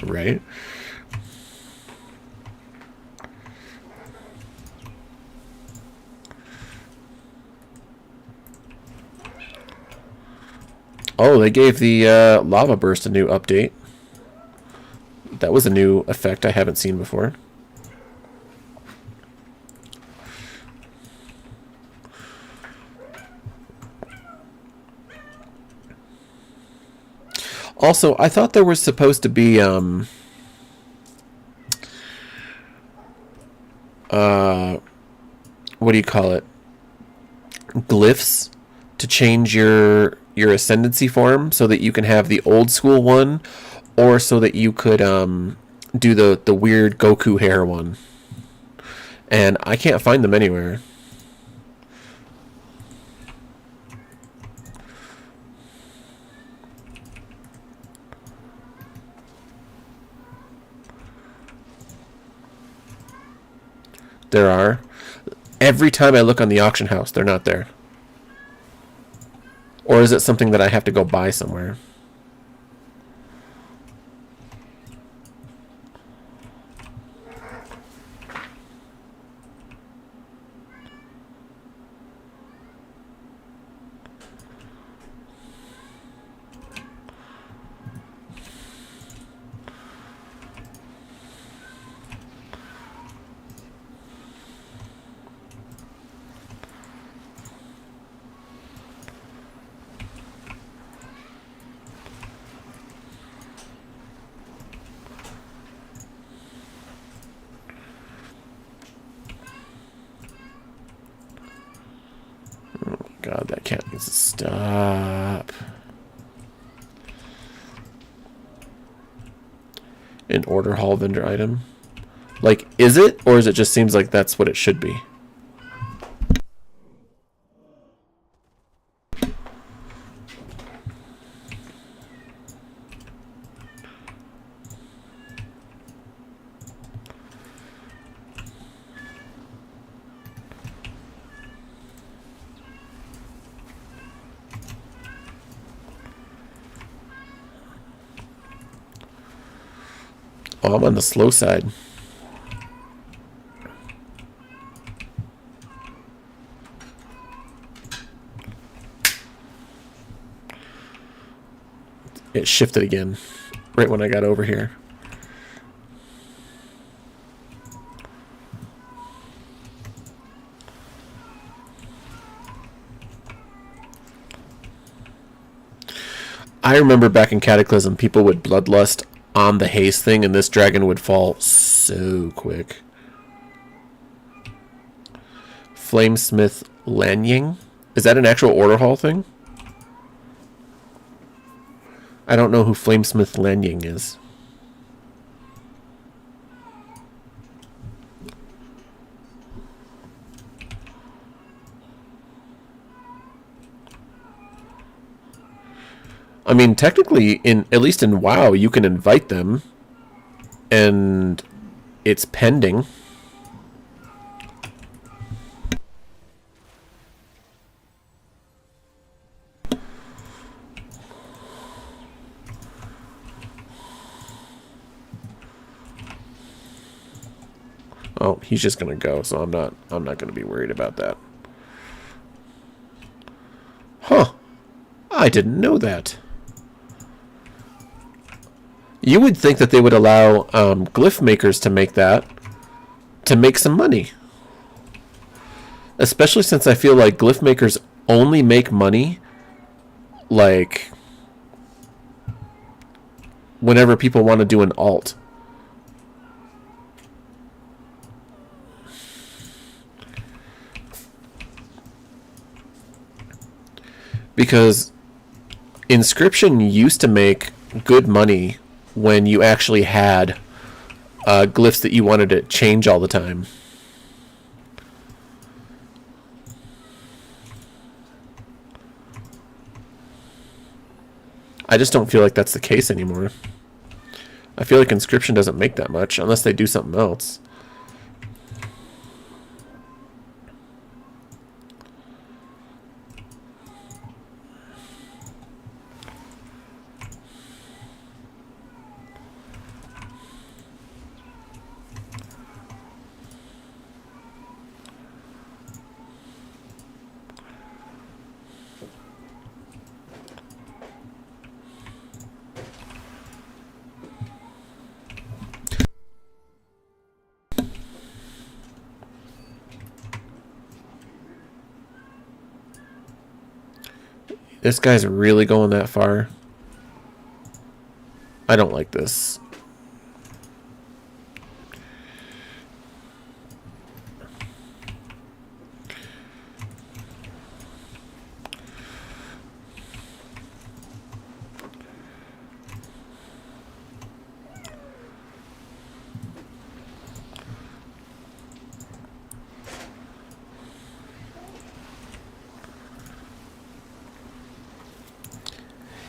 right? Oh, they gave the lava burst a new update. That was a new effect I haven't seen before. Also, I thought there was supposed to be what do you call it? Glyphs to change your ascendancy form so that you can have the old school one, or so that you could do the weird Goku hair one. And I can't find them anywhere. There are. Every time I look on the auction house, they're not there. Or is it something that I have to go buy somewhere? God, that cat needs to stop. An order hall vendor item. Like, is it? Or is it just seems like that's what it should be? Oh, I'm on the slow side. It shifted again right when I got over here. I remember back in Cataclysm, people would bloodlust on the haste thing, and this dragon would fall so quick. Flamesmith Lanying? Is that an actual order hall thing? I don't know who Flamesmith Lanying is. I mean, technically, at least in WoW, you can invite them, and it's pending. Oh, he's just gonna go, so I'm not gonna be worried about that. Huh. I didn't know that. You would think that they would allow glyph makers to make that, to make some money. Especially since I feel like glyph makers only make money, like, whenever people want to do an alt. Because Inscription used to make good money when you actually had glyphs that you wanted to change all the time. I just don't feel like that's the case anymore. I feel like Inscription doesn't make that much unless they do something else. This guy's really going that far. I don't like this.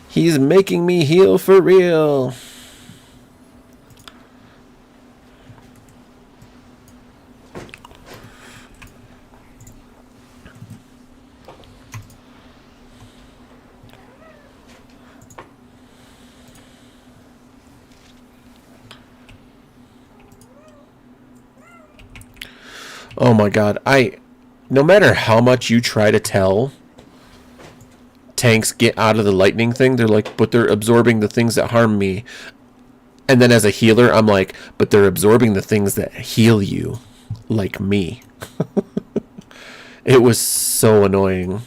He's making me heal for real. Oh my god, no matter how much you try to tell tanks get out of the lightning thing, they're like, but they're absorbing the things that harm me. And then as a healer, I'm like, but they're absorbing the things that heal you, like me. It was so annoying.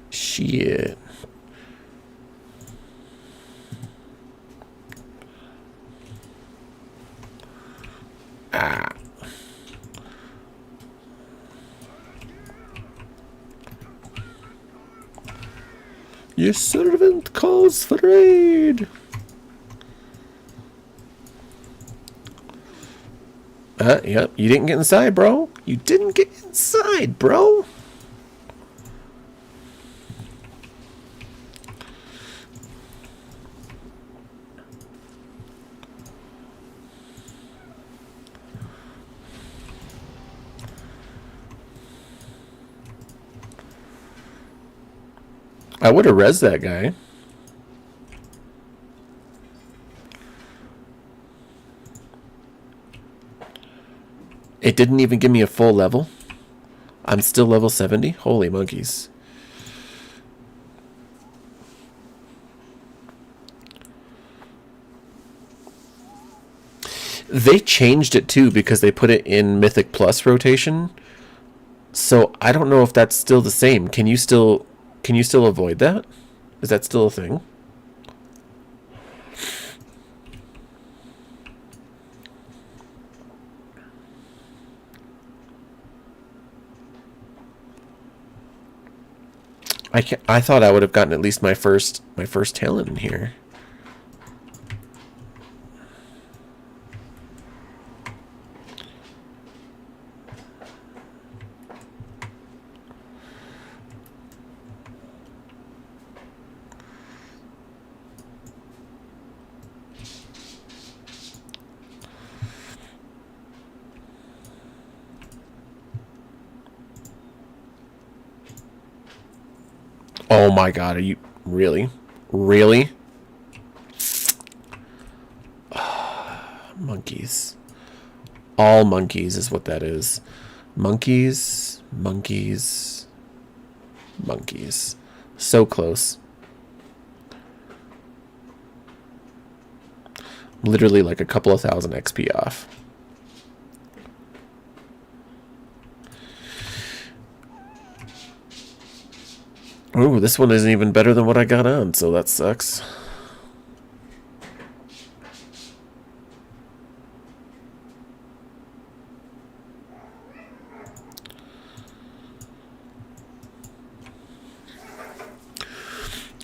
Shit. Ah. Your servant calls for aid. Yep, you didn't get inside, bro. You didn't get inside, bro. I would have rezzed that guy. It didn't even give me a full level. I'm still level 70. Holy monkeys. They changed it too because they put it in Mythic Plus rotation. So I don't know if that's still the same. Can you still avoid that? Is that still a thing? I thought I would have gotten at least my first talent in here. Oh my god, are you really? Really? Monkeys. All monkeys is what that is. Monkeys, monkeys, monkeys. So close. Literally like a couple of thousand XP off. Ooh, this one isn't even better than what I got on, so that sucks.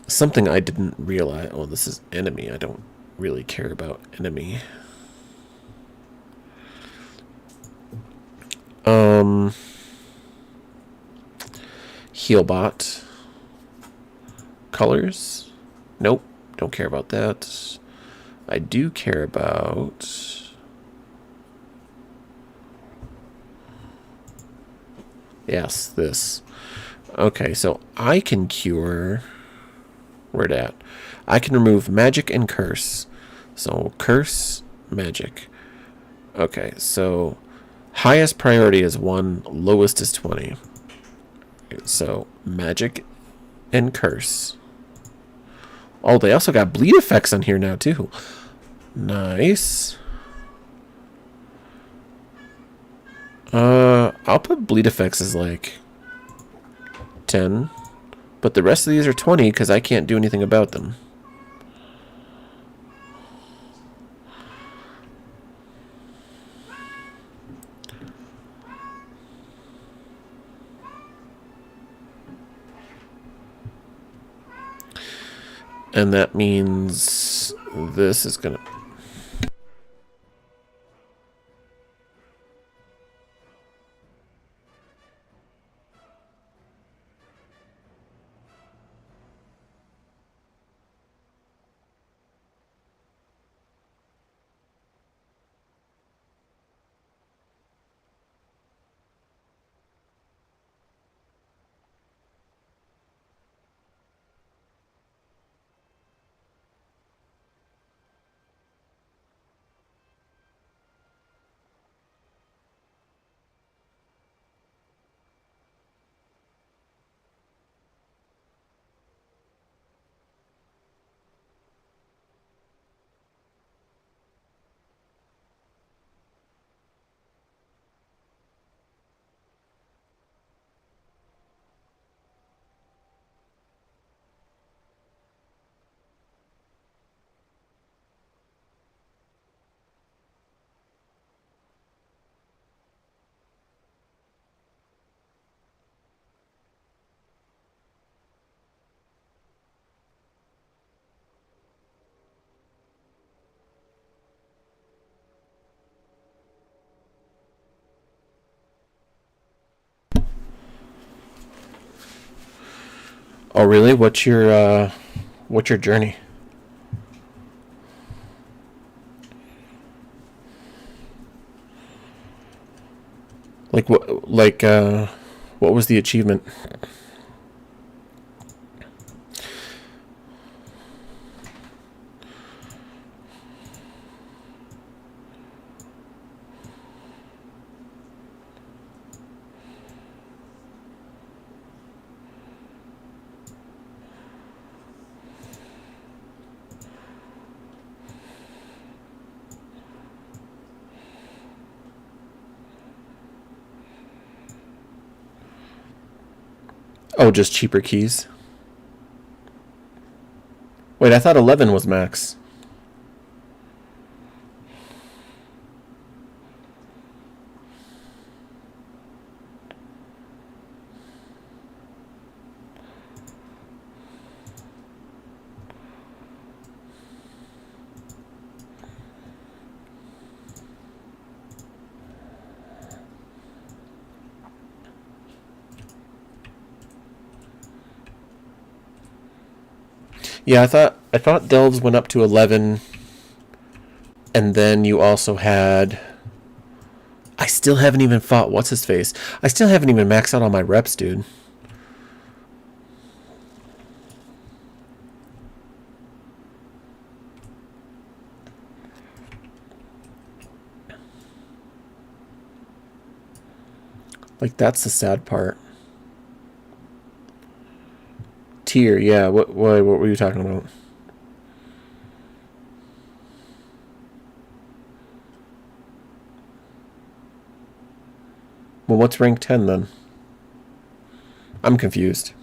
Something I didn't realize. Oh, this is enemy. I don't really care about enemy. Healbot. Colors? Nope. Don't care about that. I do care about... Yes, this. Okay, so I can cure... Where at? I can remove magic and curse. So, curse, magic. Okay, so... Highest priority is 1, lowest is 20. So, magic and curse. Oh, they also got bleed effects on here now, too. Nice. I'll put bleed effects as like 10. But the rest of these are 20 because I can't do anything about them. And that means this is gonna... Oh, really? What's your journey? Like what? Like what was the achievement? Oh, just cheaper keys. Wait, I thought 11 was max. Yeah, I thought delves went up to 11, and then you also had... I still haven't even fought what's his face. I still haven't even maxed out all my reps, dude. Like, that's the sad part. Tier, yeah. What were you talking about? Well, what's rank 10 then? I'm confused.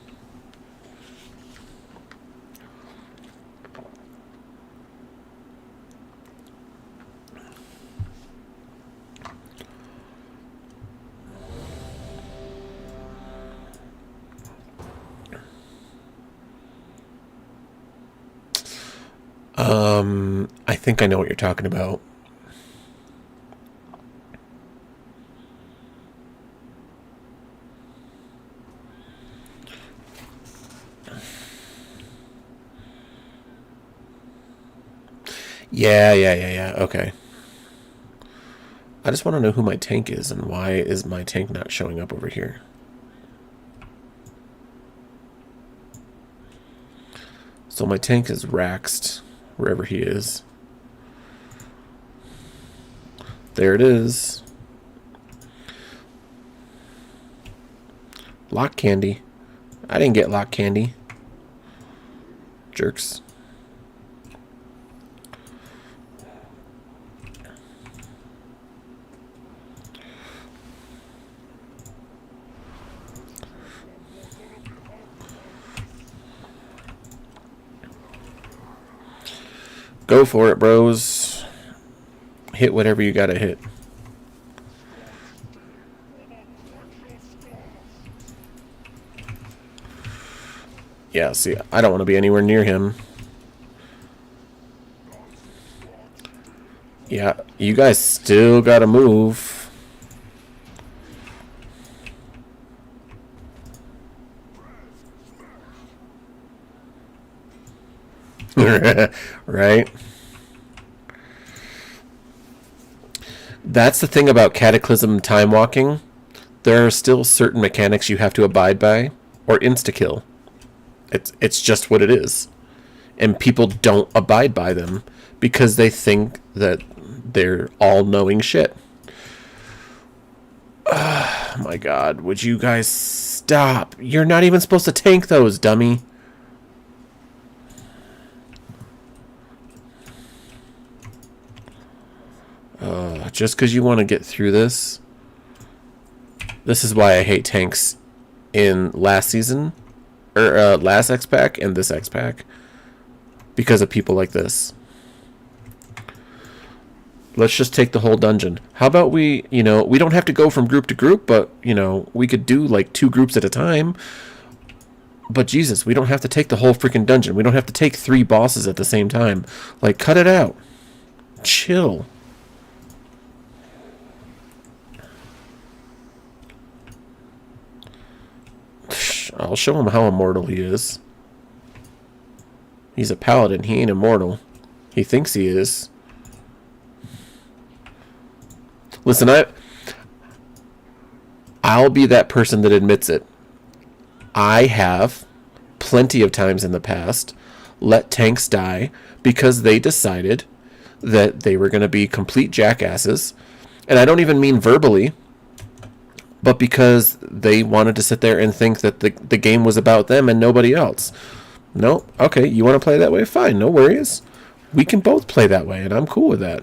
I think I know what you're talking about. Yeah. Okay. I just want to know who my tank is and why is my tank not showing up over here. So my tank is Raxed, wherever he is. There it is. Lock candy. I didn't get lock candy. Jerks. Go for it, bros. Hit whatever you gotta hit. Yeah, see, I don't want to be anywhere near him. Yeah, you guys still gotta move. Right? That's the thing about Cataclysm time walking. There are still certain mechanics you have to abide by, or insta-kill. It's just what it is. And people don't abide by them because they think that they're all-knowing shit. Oh my god, would you guys stop? You're not even supposed to tank those, dummy. Just because you want to get through this. This is why I hate tanks in last season, or last X-Pack and this X-Pack. Because of people like this. Let's just take the whole dungeon. How about we don't have to go from group to group, but, we could do like 2 groups at a time. But Jesus, we don't have to take the whole freaking dungeon. We don't have to take 3 bosses at the same time. Like, cut it out. Chill. I'll show him how immortal he is. He's a paladin. He ain't immortal. He thinks he is. Listen, I'll be that person that admits it. I have, plenty of times in the past, let tanks die because they decided that they were going to be complete jackasses. And I don't even mean verbally, but because they wanted to sit there and think that the game was about them and nobody else. No, okay, you want to play that way? Fine, no worries. We can both play that way, and I'm cool with that.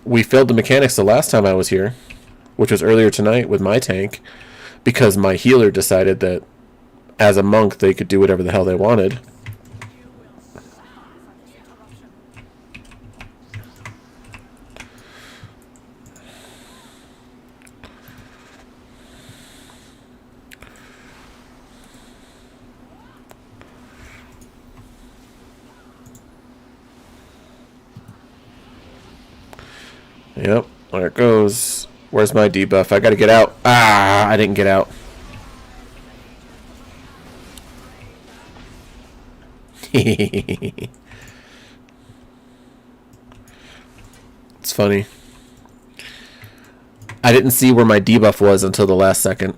We failed the mechanics the last time I was here, which was earlier tonight with my tank, because my healer decided that as a monk they could do whatever the hell they wanted. Yep, there it goes. Where's my debuff? I gotta get out. Ah, I didn't get out. It's funny. I didn't see where my debuff was until the last second.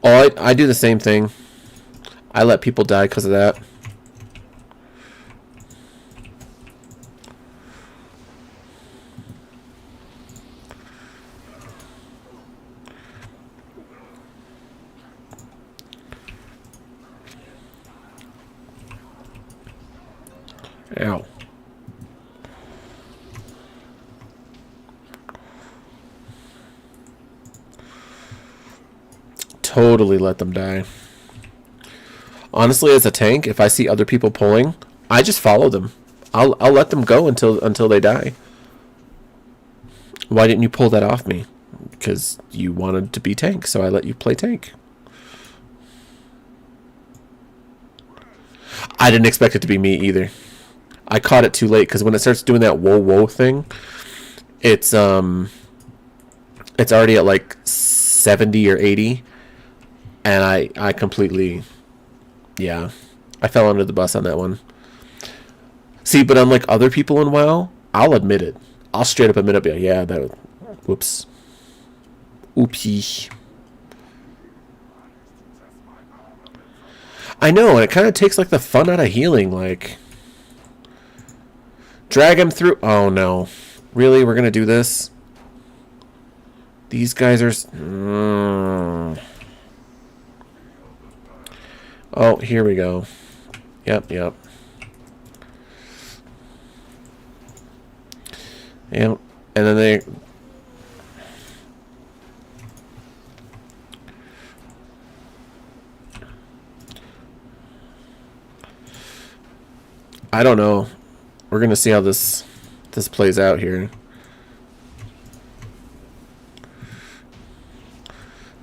Oh, I do the same thing. I let people die because of that. Ow. Totally let them die. Honestly, as a tank, if I see other people pulling, I just follow them. I'll let them go until they die. Why didn't you pull that off me? Because you wanted to be tank, so I let you play tank. I didn't expect it to be me either. I caught it too late because when it starts doing that whoa whoa thing, it's already at like 70 or 80, and I completely, yeah, I fell under the bus on that one. See, but unlike other people in WoW, I'll admit it. I'll straight up admit it. Be like, yeah, that. Whoops. Oopsie. I know, and it kind of takes like the fun out of healing. Like, drag him through. Oh no, really? We're gonna do this? These guys are. Oh, here we go. Yep. And then they. I don't know. We're gonna see how this plays out here.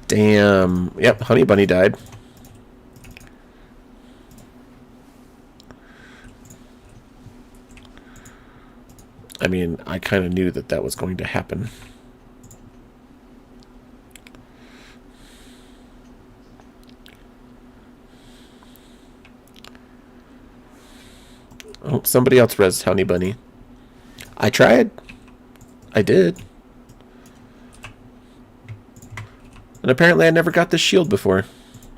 Damn. Yep, Honey Bunny died. I mean, I kind of knew that was going to happen. Oh, somebody else rezzed Honey Bunny. I tried. I did. And apparently I never got this shield before.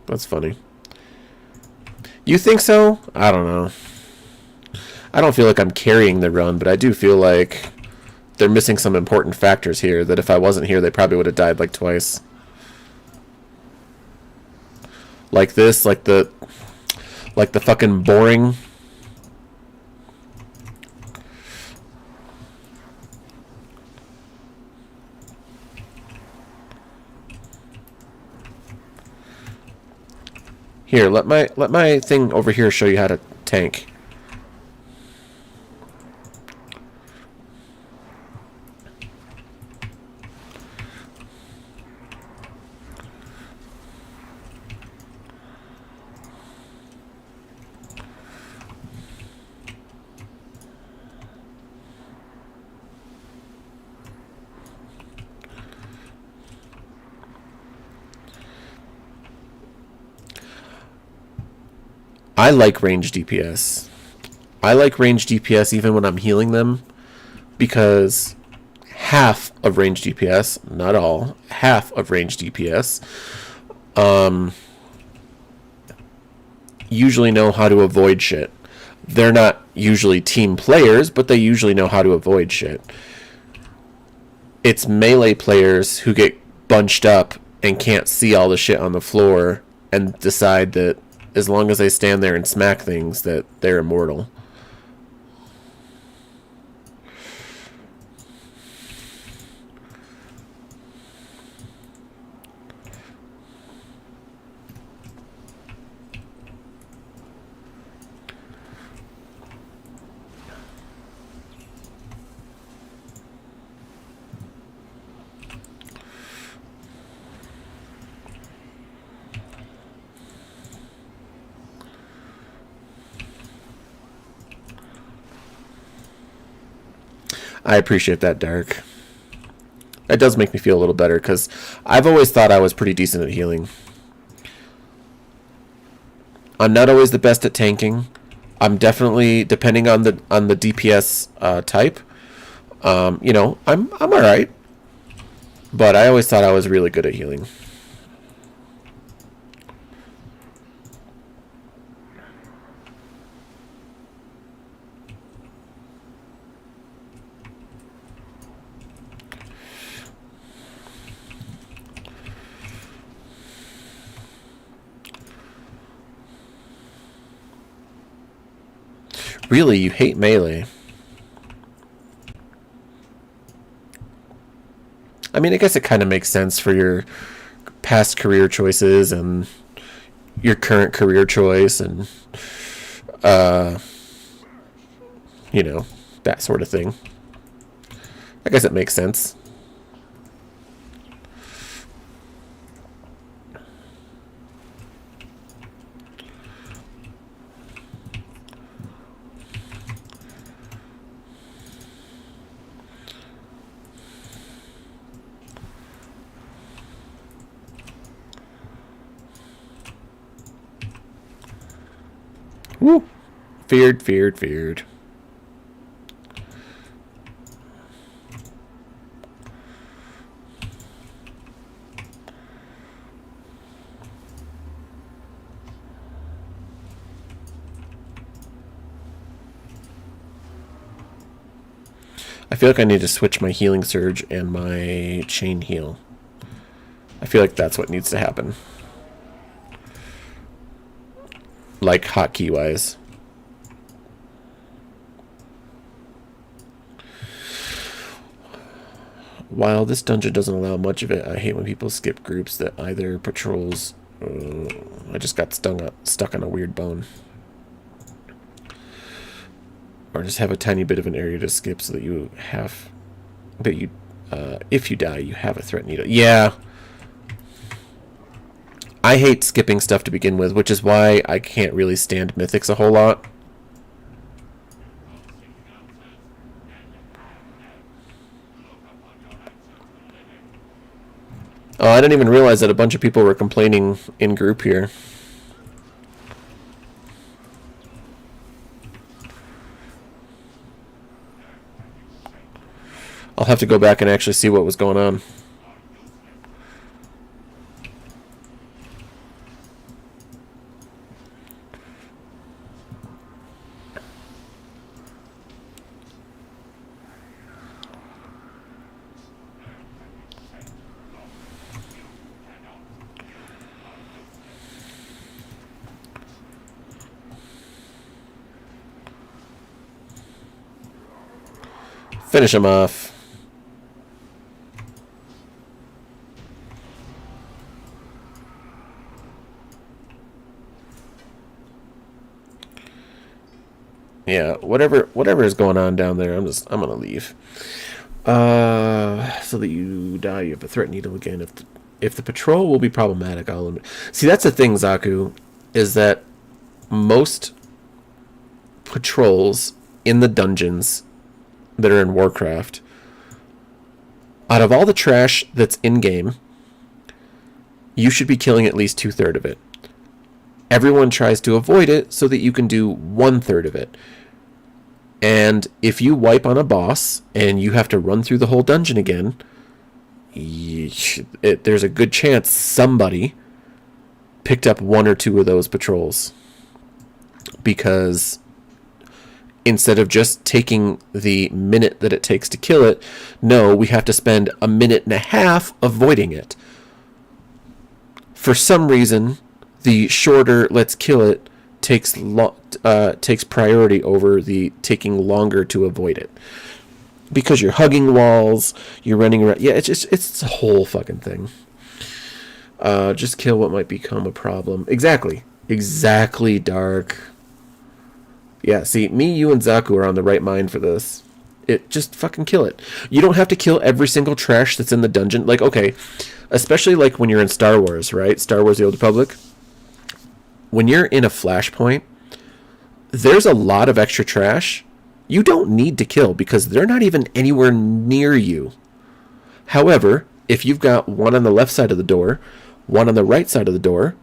That's funny. You think so? I don't know. I don't feel like I'm carrying the run, but I do feel like they're missing some important factors here that if I wasn't here, they probably would have died like twice. Like this, like the fucking boring. Here, let my thing over here show you how to tank. I like range DPS. I like range DPS even when I'm healing them because half of range DPS, not all, half of range DPS usually know how to avoid shit. They're not usually team players, but they usually know how to avoid shit. It's melee players who get bunched up and can't see all the shit on the floor and decide that as long as they stand there and smack things that they're immortal. I appreciate that, Dark. That does make me feel a little better because I've always thought I was pretty decent at healing. I'm not always the best at tanking. I'm definitely, depending on the DPS type, you know, I'm all right. But I always thought I was really good at healing. Really, you hate melee. I mean, I guess it kind of makes sense for your past career choices and your current career choice and, you know, that sort of thing. I guess it makes sense. Woo! Feared, feared, feared. I feel like I need to switch my healing surge and my chain heal. I feel like that's what needs to happen. Like hotkey wise. While this dungeon doesn't allow much of it, I hate when people skip groups that either patrols. I just got stuck on a weird bone. Or just have a tiny bit of an area to skip so that you have, if you die, you have a threat needle. Yeah. I hate skipping stuff to begin with, which is why I can't really stand mythics a whole lot. Oh, I didn't even realize that a bunch of people were complaining in group here. I'll have to go back and actually see what was going on. Finish him off. Yeah, whatever is going on down there, I'm gonna leave. So that you die, you have a threat needle again. If the patrol will be problematic, I'll limit. See, that's the thing, Zaku, is that most patrols in the dungeons that are in Warcraft, out of all the trash that's in game, you should be killing at least 2/3 of it. Everyone tries to avoid it so that you can do 1/3 of it. And if you wipe on a boss and you have to run through the whole dungeon again, there's a good chance somebody picked up 1 or 2 of those patrols. Because instead of just taking the minute that it takes to kill it, no, we have to spend a minute and a half avoiding it. For some reason, the shorter let's kill it takes priority over the taking longer to avoid it. Because you're hugging walls, you're running around. Yeah, it's a whole fucking thing. Just kill what might become a problem. Exactly, Dark. Yeah, see, me, you, and Zaku are on the right mind for this. Just fucking kill it. You don't have to kill every single trash that's in the dungeon. Like, okay, especially like when you're in Star Wars, right? Star Wars: The Old Republic. When you're in a flashpoint, there's a lot of extra trash you don't need to kill because they're not even anywhere near you. However, if you've got one on the left side of the door, one on the right side of the door,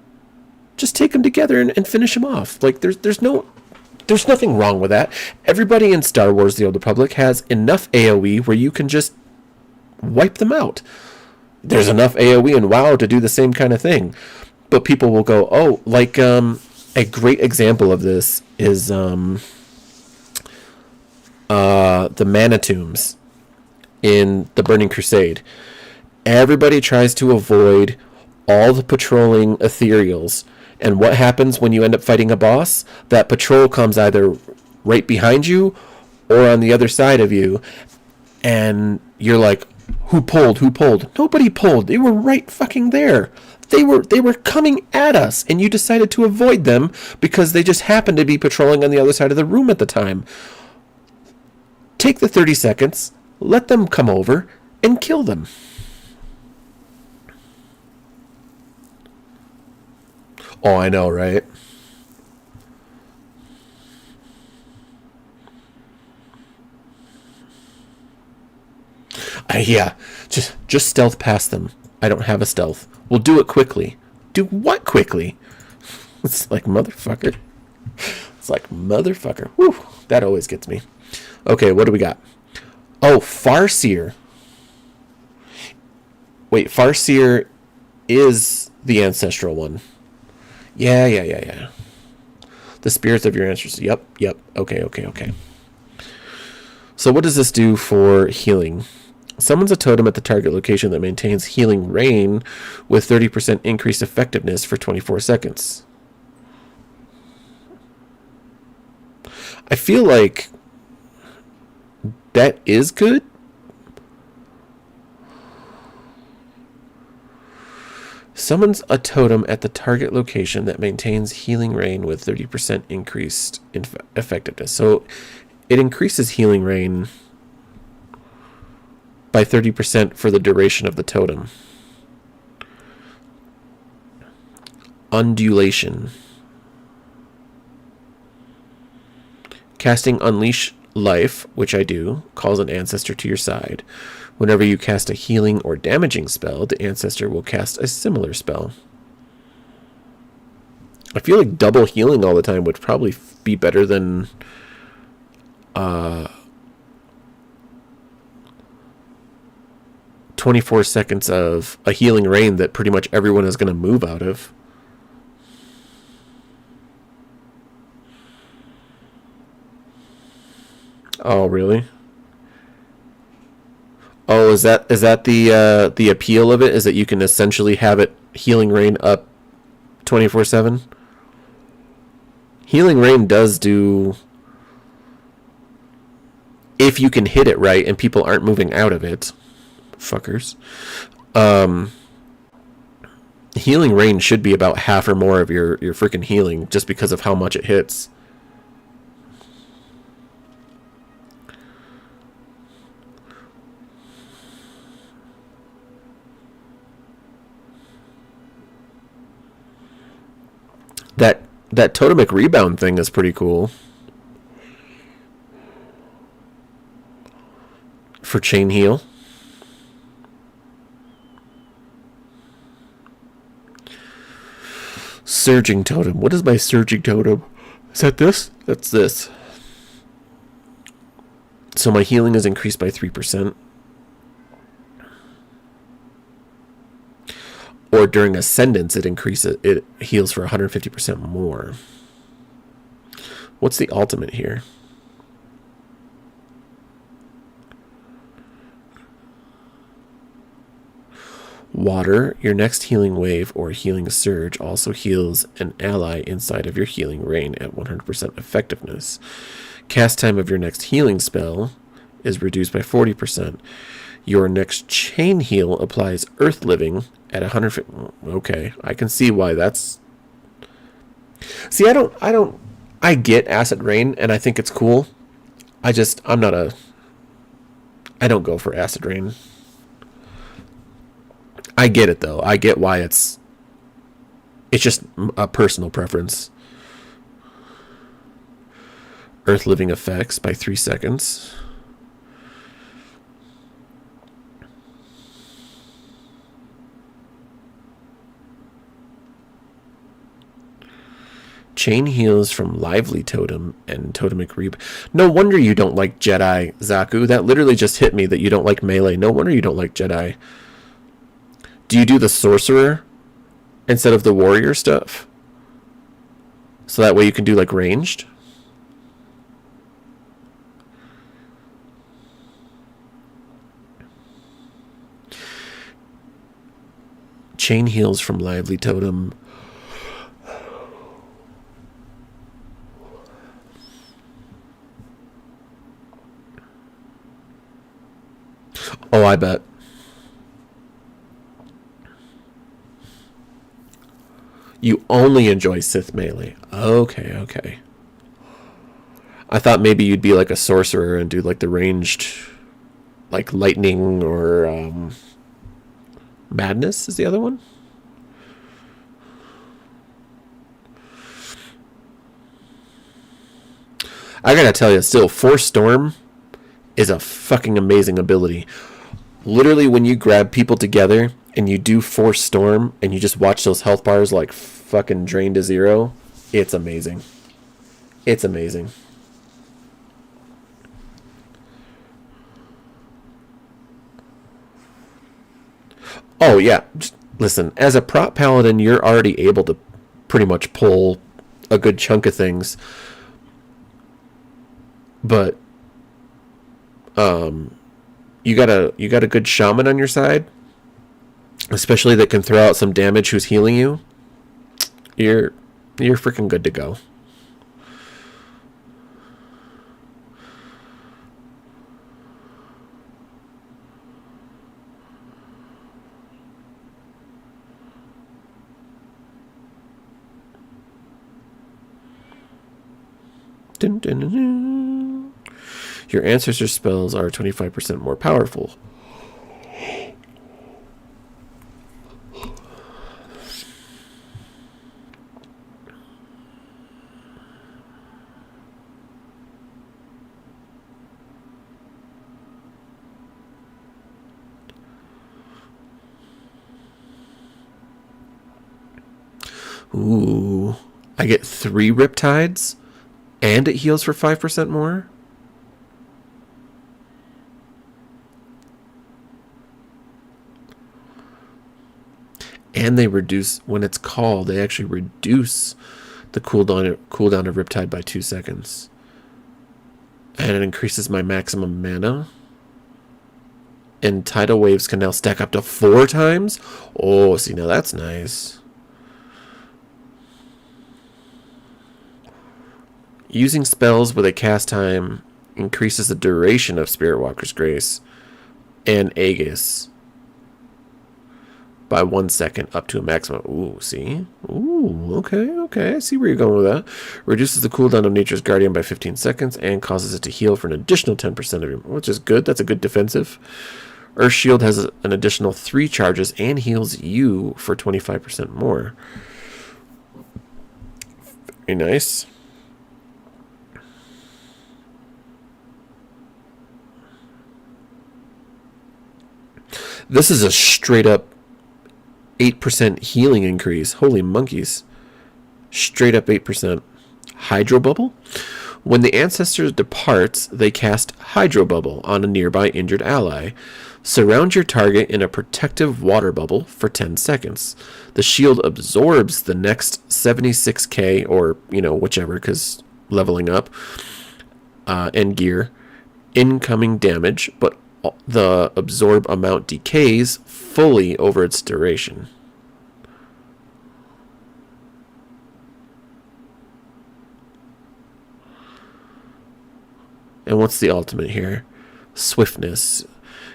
just take them together and finish them off. Like, there's nothing wrong with that. Everybody in Star Wars: The Old Republic has enough AoE where you can just wipe them out. There's enough AoE in WoW to do the same kind of thing. But people will go, oh, like, a great example of this is the Mana Tombs in the Burning Crusade. Everybody tries to avoid all the patrolling ethereals. And what happens when you end up fighting a boss? That patrol comes either right behind you or on the other side of you, and you're like, who pulled? Who pulled? Nobody pulled. They were right fucking there. They were coming at us, and you decided to avoid them because they just happened to be patrolling on the other side of the room at the time. Take the 30 seconds, let them come over, and kill them. Oh, I know, right? Yeah, just stealth past them. I don't have a stealth. We'll do it quickly. Do what quickly? It's like, motherfucker. It's like, motherfucker. Whew, that always gets me. Okay, what do we got? Oh, Farseer. Wait, Farseer is the ancestral one. Yeah. The spirits of your ancestors. Yep. Okay. So what does this do for healing? Summons a totem at the target location that maintains healing rain with 30% increased effectiveness for 24 seconds. I feel like that is good. Summons a totem at the target location that maintains healing rain with 30% increased effectiveness. So it increases healing rain by 30% for the duration of the totem. Undulation. Casting Unleash Life, which I do, calls an ancestor to your side. Whenever you cast a healing or damaging spell, the ancestor will cast a similar spell. I feel like double healing all the time would probably be better than 24 seconds of a healing rain that pretty much everyone is going to move out of. Oh, really? Oh, is that the appeal of it? Is that you can essentially have it healing rain up 24/7? Healing rain does do, if you can hit it right and people aren't moving out of it. Fuckers. Healing rain should be about half or more of your freaking healing just because of how much it hits. That totemic rebound thing is pretty cool. For chain heal. Surging totem. What is my surging totem? Is that this? That's this. So my healing is increased by 3%. Or during Ascendance, it heals for 150% more. What's the ultimate here? Water, your next healing wave or healing surge also heals an ally inside of your healing rain at 100% effectiveness. Cast time of your next healing spell is reduced by 40%. Your next chain heal applies Earth Living at 100. Okay, I can see why that's. See, I get Acid Rain and I think it's cool. I don't go for Acid Rain. I get it though. I get why it's just a personal preference. Earth Living effects by 3 seconds. Chain heals from Lively Totem and Totemic Rebound. No wonder you don't like Jedi, Zaku. That literally just hit me that you don't like melee. No wonder you don't like Jedi. Do you do the Sorcerer instead of the Warrior stuff? So that way you can do like ranged? Chain heals from Lively Totem. Oh, I bet. You only enjoy Sith melee. Okay, okay. I thought maybe you'd be like a sorcerer and do like the ranged, like lightning or madness is the other one. I gotta tell you, still, Force Storm is a fucking amazing ability. Literally, when you grab people together and you do Force Storm and you just watch those health bars like fucking drain to zero, it's amazing. It's amazing. Oh, yeah. Just listen, as a prop paladin, you're already able to pretty much pull a good chunk of things. But you got a good shaman on your side, especially that can throw out some damage who's healing you. You're freaking good to go. Dun, dun, dun, dun. Your ancestor spells are 25% more powerful. Ooh, I get 3 Riptides, and it heals for 5% more. And they reduce, when it's called, they actually reduce the cooldown of Riptide by 2 seconds. And it increases my maximum mana. And tidal waves can now stack up to 4 times. Oh, see, now that's nice. Using spells with a cast time increases the duration of Spirit Walker's Grace and Aegis by 1 second up to a maximum. Ooh, see? Ooh, okay. I see where you're going with that. Reduces the cooldown of Nature's Guardian by 15 seconds and causes it to heal for an additional 10% of your, which is good. That's a good defensive. Earth Shield has an additional 3 charges and heals you for 25% more. Very nice. This is a straight up 8% healing increase. Holy monkeys. Straight up 8%. Hydro Bubble. When the ancestor departs, they cast Hydro Bubble on a nearby injured ally. Surround your target in a protective water bubble for 10 seconds. The shield absorbs the next 76k, or, whichever, because leveling up, and gear, incoming damage, but the absorb amount decays fully over its duration. And what's the ultimate here? Swiftness.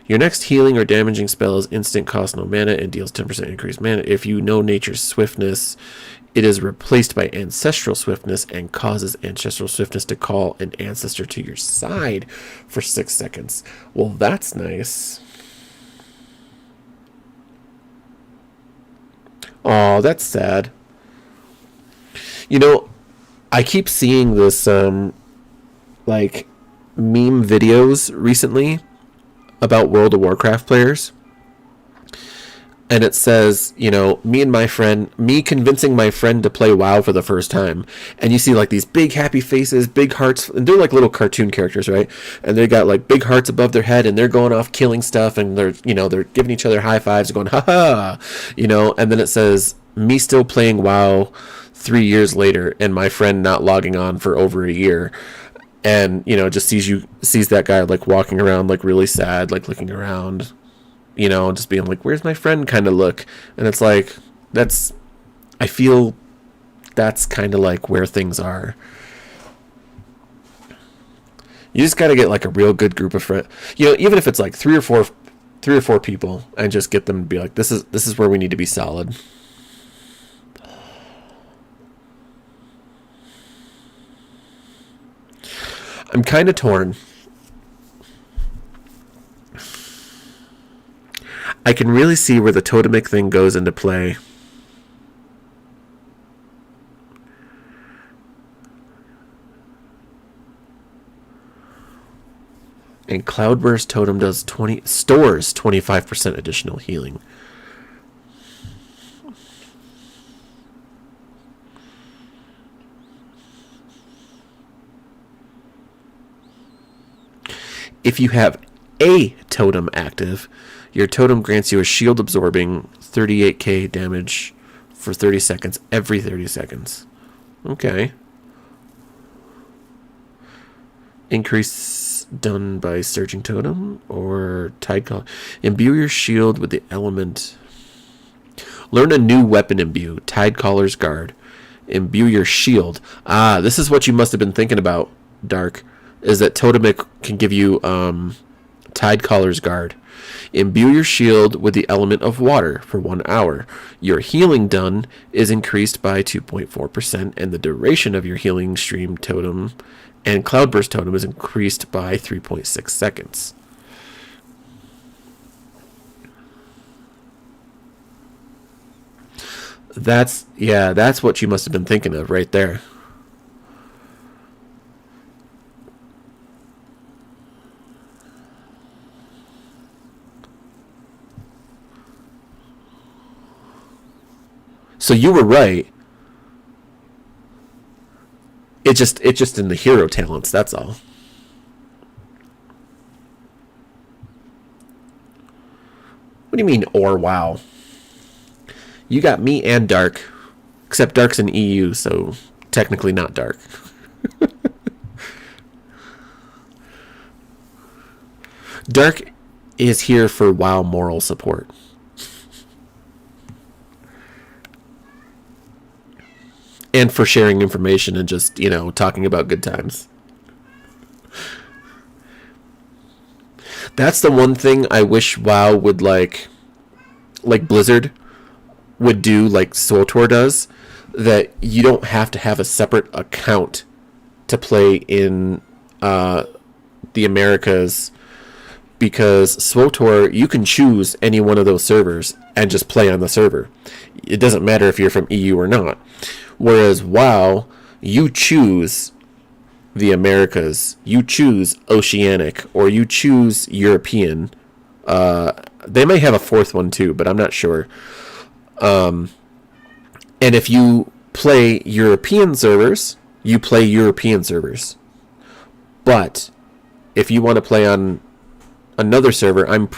Your next healing or damaging spell is instant, cost no mana, and deals 10% increased mana. If you know Nature's Swiftness, it is replaced by Ancestral Swiftness and causes Ancestral Swiftness to call an ancestor to your side for 6 seconds. Well, that's nice. Oh, that's sad. I keep seeing this, like, meme videos recently about World of Warcraft players. And it says, me convincing my friend to play WoW for the first time. And you see like these big happy faces, big hearts, and they're like little cartoon characters, right? And they got like big hearts above their head, and they're going off killing stuff, and they're giving each other high fives, going, ha ha, and then it says, me still playing WoW 3 years later, and my friend not logging on for over a year. And, just sees that guy like walking around like really sad, like looking around, just being like, where's my friend kind of look. And it's like, I feel that's kind of like where things are. You just got to get like a real good group of friends, even if it's like 3 or 4 3 or 4 people and just get them to be like, this is where we need to be solid. I'm kind of torn. I can really see where the totemic thing goes into play. And Cloudburst Totem does 25% additional healing. If you have a totem active, your totem grants you a shield absorbing 38k damage for 30 seconds every 30 seconds. Okay. Increase done by Surging Totem or Tide Collar. Imbue your shield with the element. Learn a new weapon imbue. Tide Collar's Guard. Imbue your shield. Ah, this is what you must have been thinking about, Dark. Is that Totemic can give you Tide Collar's Guard. Imbue your shield with the element of water for 1 hour. Your healing done is increased by 2.4%, and the duration of your healing stream totem and Cloudburst Totem is increased by 3.6 seconds. That's what you must have been thinking of right there. So you were right. It's just in the hero talents, that's all. What do you mean, or wow? You got me and Dark. Except Dark's an EU, so technically not Dark. Dark is here for WoW moral support. And for sharing information and just, talking about good times. That's the one thing I wish WoW would like Blizzard would do, like SWTOR does, that you don't have to have a separate account to play in the Americas, because SWTOR, you can choose any one of those servers and just play on the server. It doesn't matter if you're from EU or not. Whereas WoW, you choose the Americas, you choose Oceanic, or you choose European. They may have a fourth one too, but I'm not sure. And if you play European servers, you play European servers. But if you want to play on another server, I'm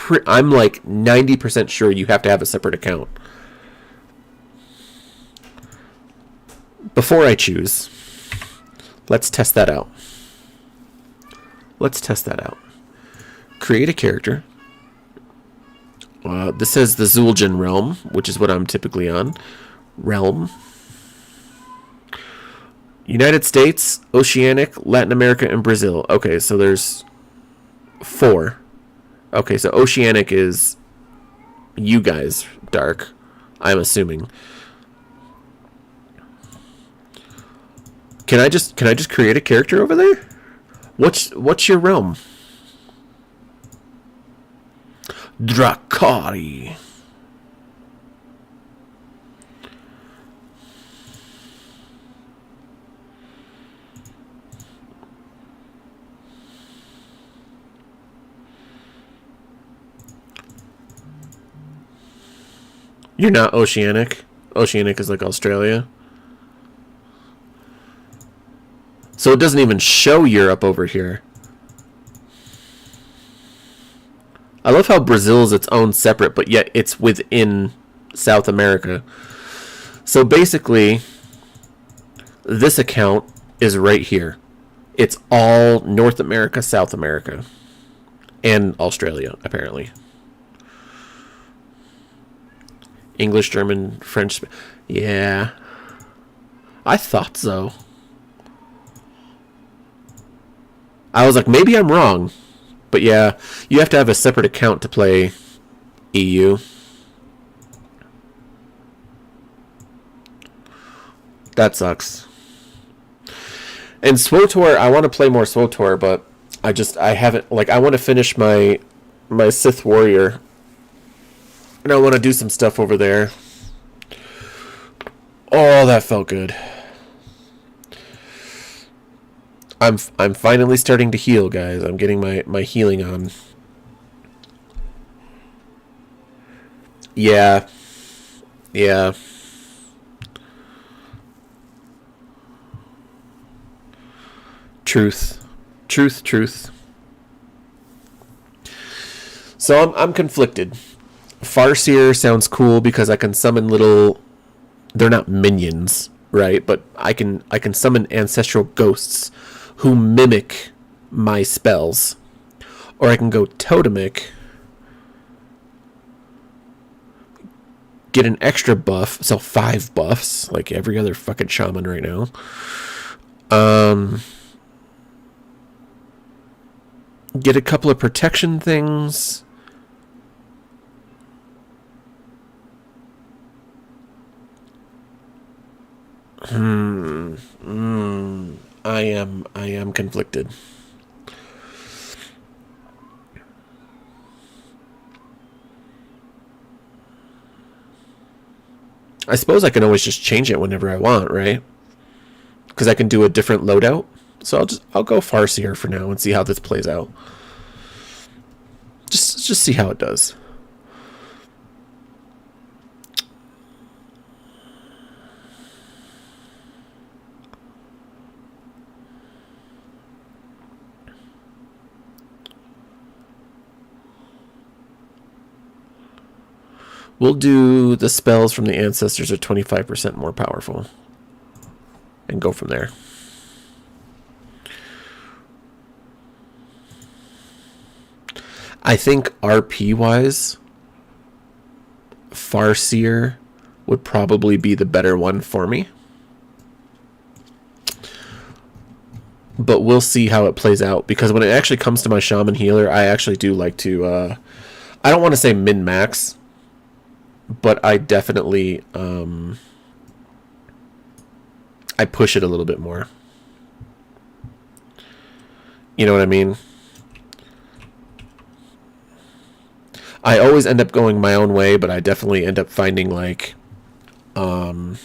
like 90% sure you have to have a separate account. Before I choose, let's test that out. Create a character. This says the Zul'jin realm, which is what I'm typically on. Realm. United States, Oceanic, Latin America, and Brazil. Okay, so there's 4. Okay, so Oceanic is you guys, Dark, I'm assuming. Can I just create a character over there? What's your realm? Drakari. You're not Oceanic. Oceanic is like Australia. So it doesn't even show Europe over here. I love how Brazil is its own separate, but yet it's within South America. So basically, this account is right here. It's all North America, South America, and Australia, apparently. English, German, French. Yeah. I thought so. I was like, maybe I'm wrong. But yeah, you have to have a separate account to play EU. That sucks. And SWOTOR, I want to play more SWOTOR, but I haven't, like, I want to finish my Sith Warrior. And I want to do some stuff over there. Oh, that felt good. I'm finally starting to heal, guys. I'm getting my healing on. Yeah. Yeah. Truth. Truth. So I'm conflicted. Farseer sounds cool because I can summon little... They're not minions, right? But I can summon ancestral ghosts who mimic my spells. Or I can go totemic, get an extra buff, so 5 buffs, like every other fucking shaman right now. Get a couple of protection things. I am conflicted. I suppose I can always just change it whenever I want, right? Because I can do a different loadout. So I'll go Farseer for now and see how this plays out. Just see how it does. We'll do the spells from the ancestors are 25% more powerful. And go from there. I think RP-wise, Farseer would probably be the better one for me. But we'll see how it plays out. Because when it actually comes to my Shaman Healer, I actually do like to... I don't want to say min-max, but I definitely... I push it a little bit more. You know what I mean? I always end up going my own way, but I definitely end up finding like the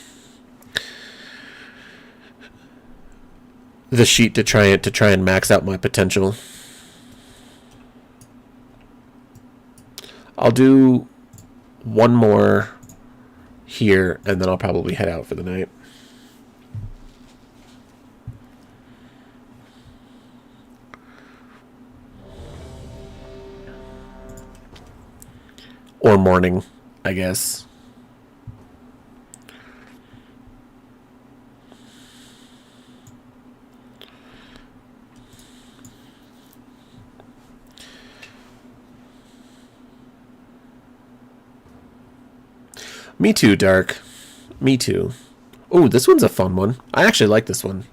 sheet to try and max out my potential. I'll do one more here and then I'll probably head out for the night. Or morning, I guess. Me too, Dark. Me too. Oh, this one's a fun one. I actually like this one.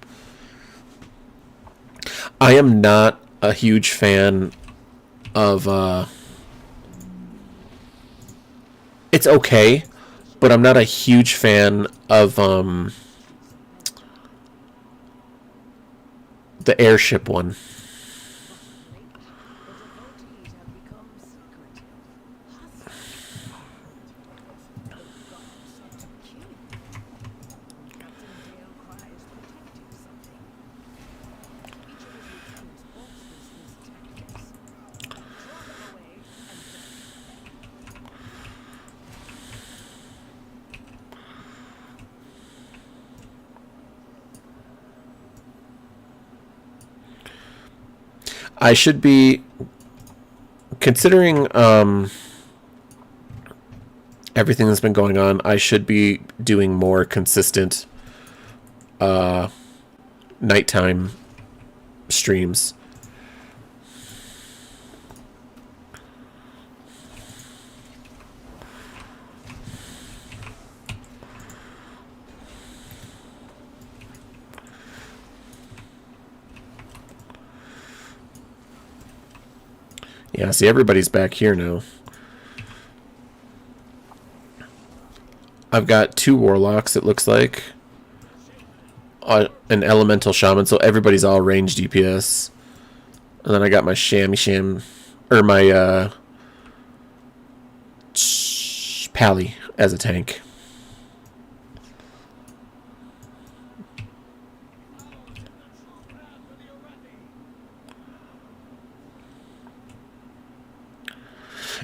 I am not a huge fan of... It's okay, but I'm not a huge fan of the airship one. I should be considering everything that's been going on. I should be doing more consistent nighttime streams. Yeah, see, everybody's back here now. I've got 2 warlocks, it looks like. An elemental shaman, so everybody's all ranged DPS. And then I got my sham, or my pally as a tank.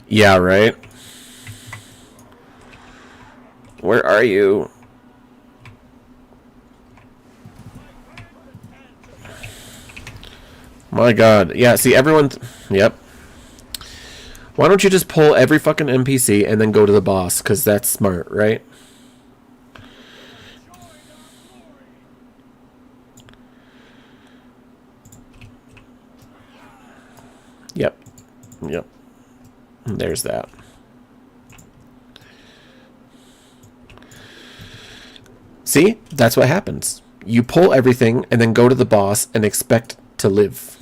Yeah, right. Where are you? My god. Yeah, see, everyone... Yep. Why don't you just pull every fucking NPC and then go to the boss? Because that's smart, right? Yep. Yep. There's that. See? That's what happens. You pull everything and then go to the boss and expect to live.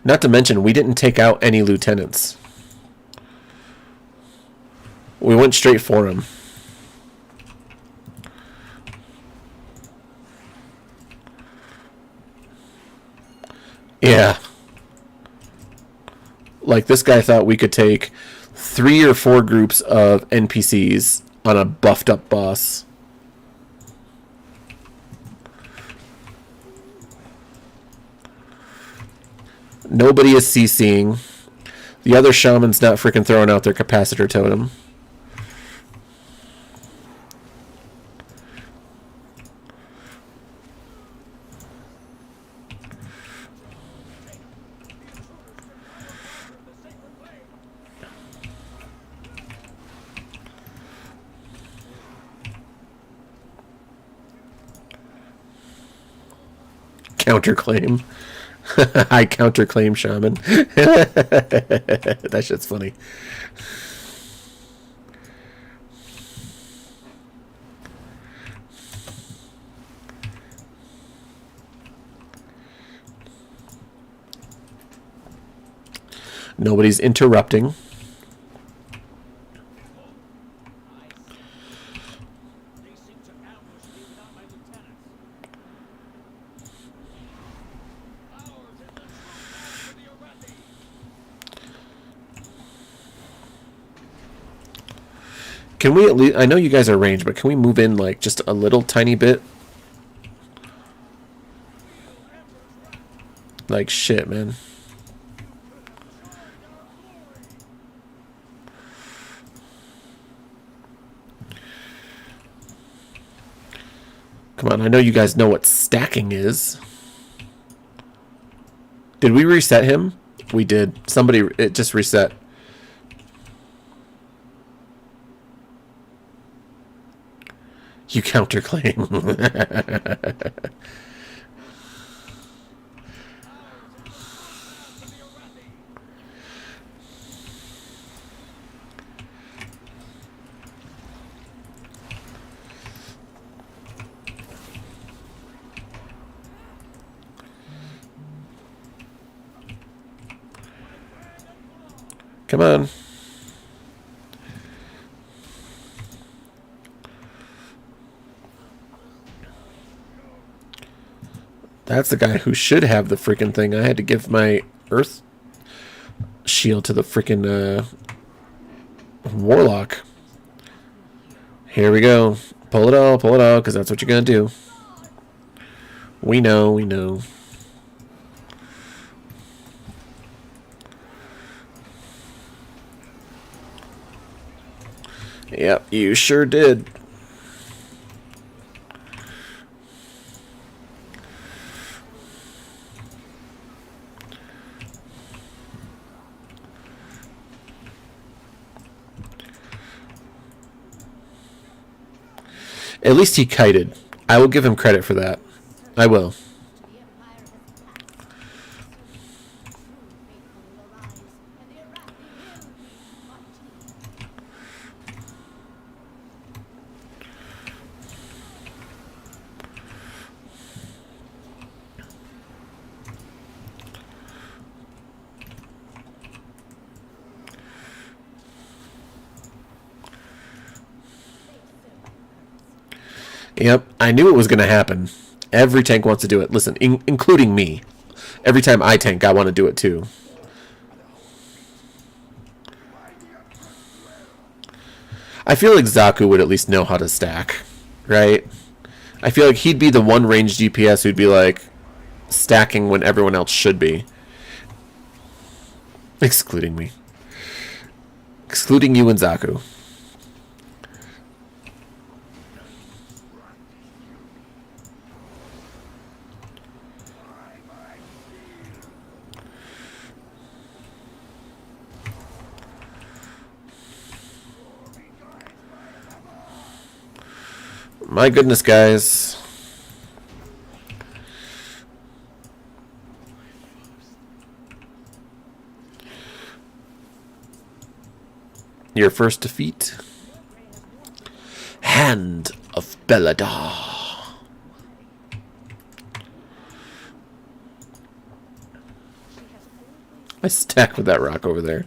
Not to mention, we didn't take out any lieutenants. We went straight for him. Yeah. Like, this guy thought we could take 3 or 4 groups of NPCs on a buffed up boss. Nobody is CCing. The other shaman's not freaking throwing out their capacitor totem. Counterclaim. I counterclaim shaman. That shit's funny. Nobody's interrupting. Can we at least... I know you guys are ranged, but can we move in, like, just a little tiny bit? Like, shit, man. Come on, I know you guys know what stacking is. Did we reset him? We did. Somebody... It just reset. You counterclaim. Come on. That's the guy who should have the freaking thing. I had to give my earth shield to the freaking warlock. Here we go. Pull it all, because that's what you're going to do. We know, we know. Yep, you sure did. At least he kited. I will give him credit for that. I will. Yep, I knew it was going to happen. Every tank wants to do it. Listen, including me. Every time I tank, I want to do it too. I feel like Zaku would at least know how to stack, right? I feel like he'd be the one ranged DPS who'd be like stacking when everyone else should be. Excluding me. Excluding you and Zaku. My goodness, guys. Your first defeat. Hand of Belladar. I stack with that rock over there.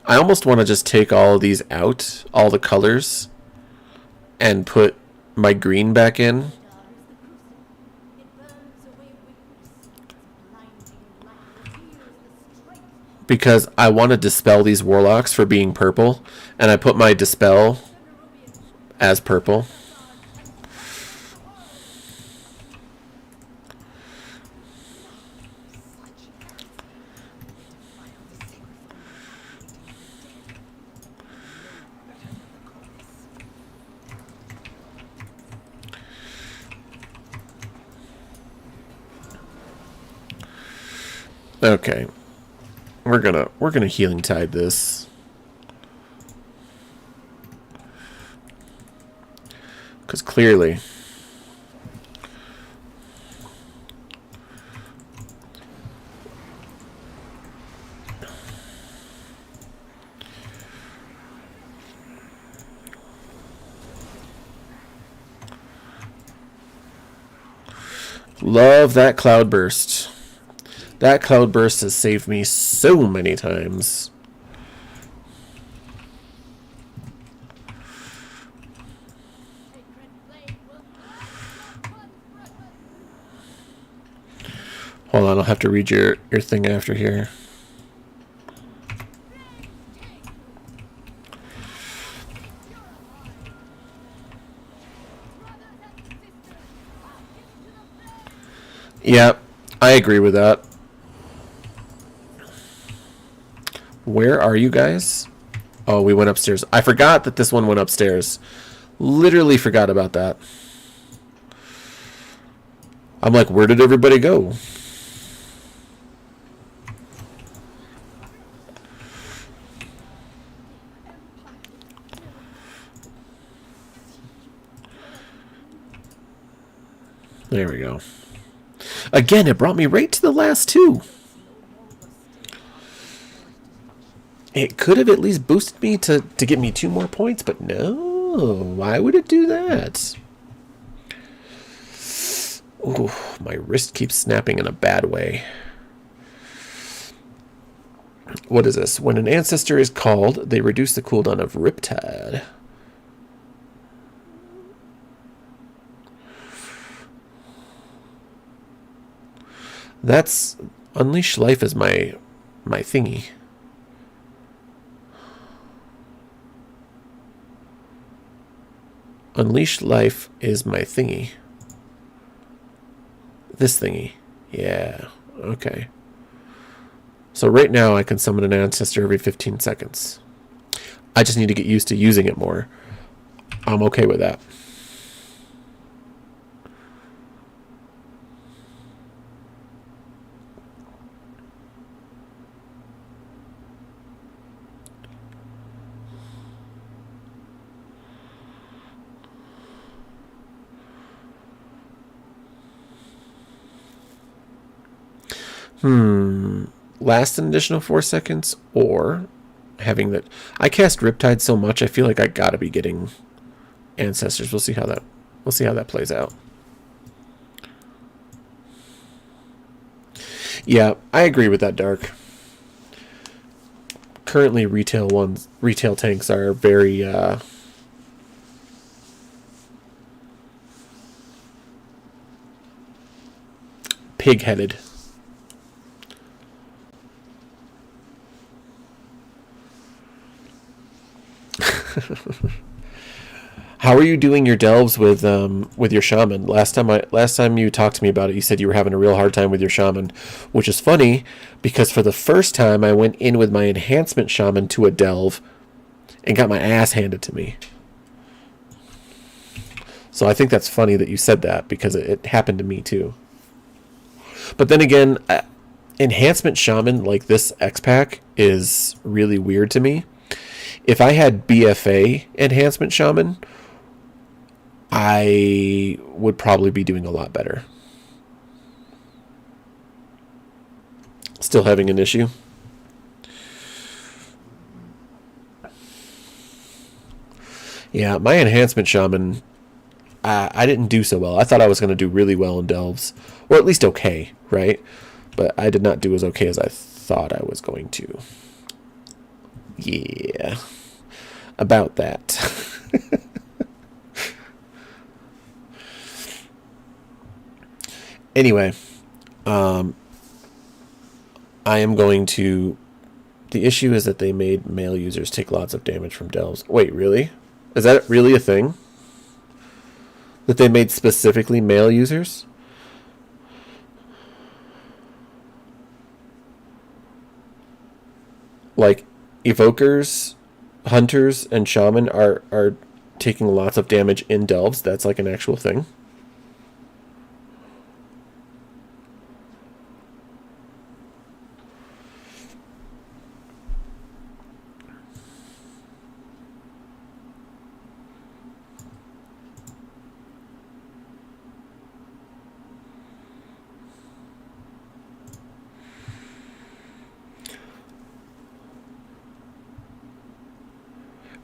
I almost want to just take all of these out, all the colors, and put my green back in. Because I want to dispel these warlocks for being purple, and I put my dispel as purple. Okay. We're gonna healing tide this. Cause clearly love that cloud burst. That cloud burst has saved me so many times. Hold on, I'll have to read your thing after here. Yep, I agree with that. Where are you guys? Oh, we went upstairs. I forgot that this one went upstairs. Literally forgot about that. I'm like, where did everybody go? There we go. Again, it brought me right to the last two. It could have at least boosted me to get me 2 more points, but no. Why would it do that? Ooh, my wrist keeps snapping in a bad way. What is this? When an ancestor is called, they reduce the cooldown of Riptide. That's Unleash Life is my thingy. Unleash Life is my thingy. This thingy. Yeah. Okay. So right now I can summon an ancestor every 15 seconds. I just need to get used to using it more. I'm okay with that. Last an additional 4 seconds, or having that. I cast Riptide so much, I feel like I gotta be getting ancestors. We'll see how that plays out. Yeah, I agree with that, Dark. Currently, retail tanks are very pig-headed. How are you doing your delves with your shaman? Last time you talked to me about it, you said you were having a real hard time with your shaman, which is funny because for the first time I went in with my enhancement shaman to a delve and got my ass handed to me. So I think that's funny that you said that because it happened to me too. But then again, enhancement shaman like this X pack is really weird to me. If I had BFA enhancement shaman, I would probably be doing a lot better. Still having an issue. Yeah, my enhancement shaman, I didn't do so well. I thought I was going to do really well in delves, or at least okay, right? But I did not do as okay as I thought I was going to. Yeah, about that. Anyway, I am going to... The issue is that they made male users take lots of damage from delves. Wait, really? Is that really a thing? That they made specifically male users? Like, evokers, hunters, and shaman are taking lots of damage in delves? That's like an actual thing?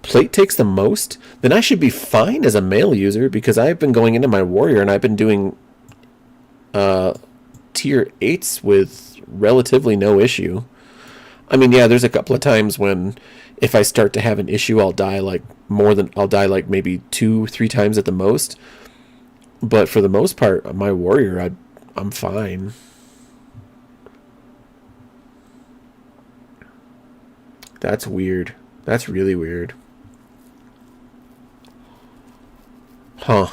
Plate takes the most, then I should be fine as a male user because I've been going into my warrior and I've been doing tier 8s with relatively no issue. I mean, yeah, there's a couple of times when if I start to have an issue, I'll die like maybe 2-3 times at the most. But for the most part, my warrior, I'm fine. That's weird. That's really weird. Huh.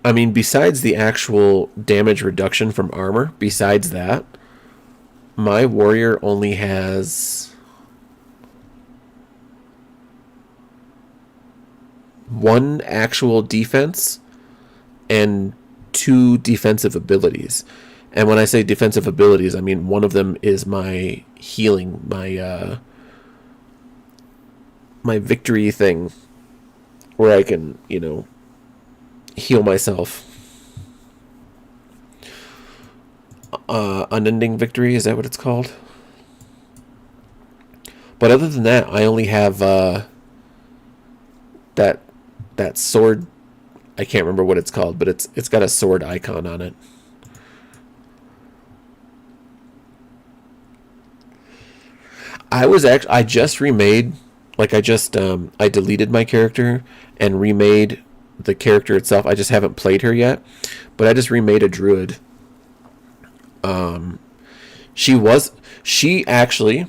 I mean, besides the actual damage reduction from armor, besides that, my warrior only has one actual defense and 2 defensive abilities. And when I say defensive abilities, I mean one of them is my healing, my victory thing, where I can, heal myself. Unending victory, is that what it's called? But other than that, I only have that sword. I can't remember what it's called, but it's got a sword icon on it. I just remade, like I deleted my character and remade the character itself. I just haven't played her yet, but I just remade a druid. She actually,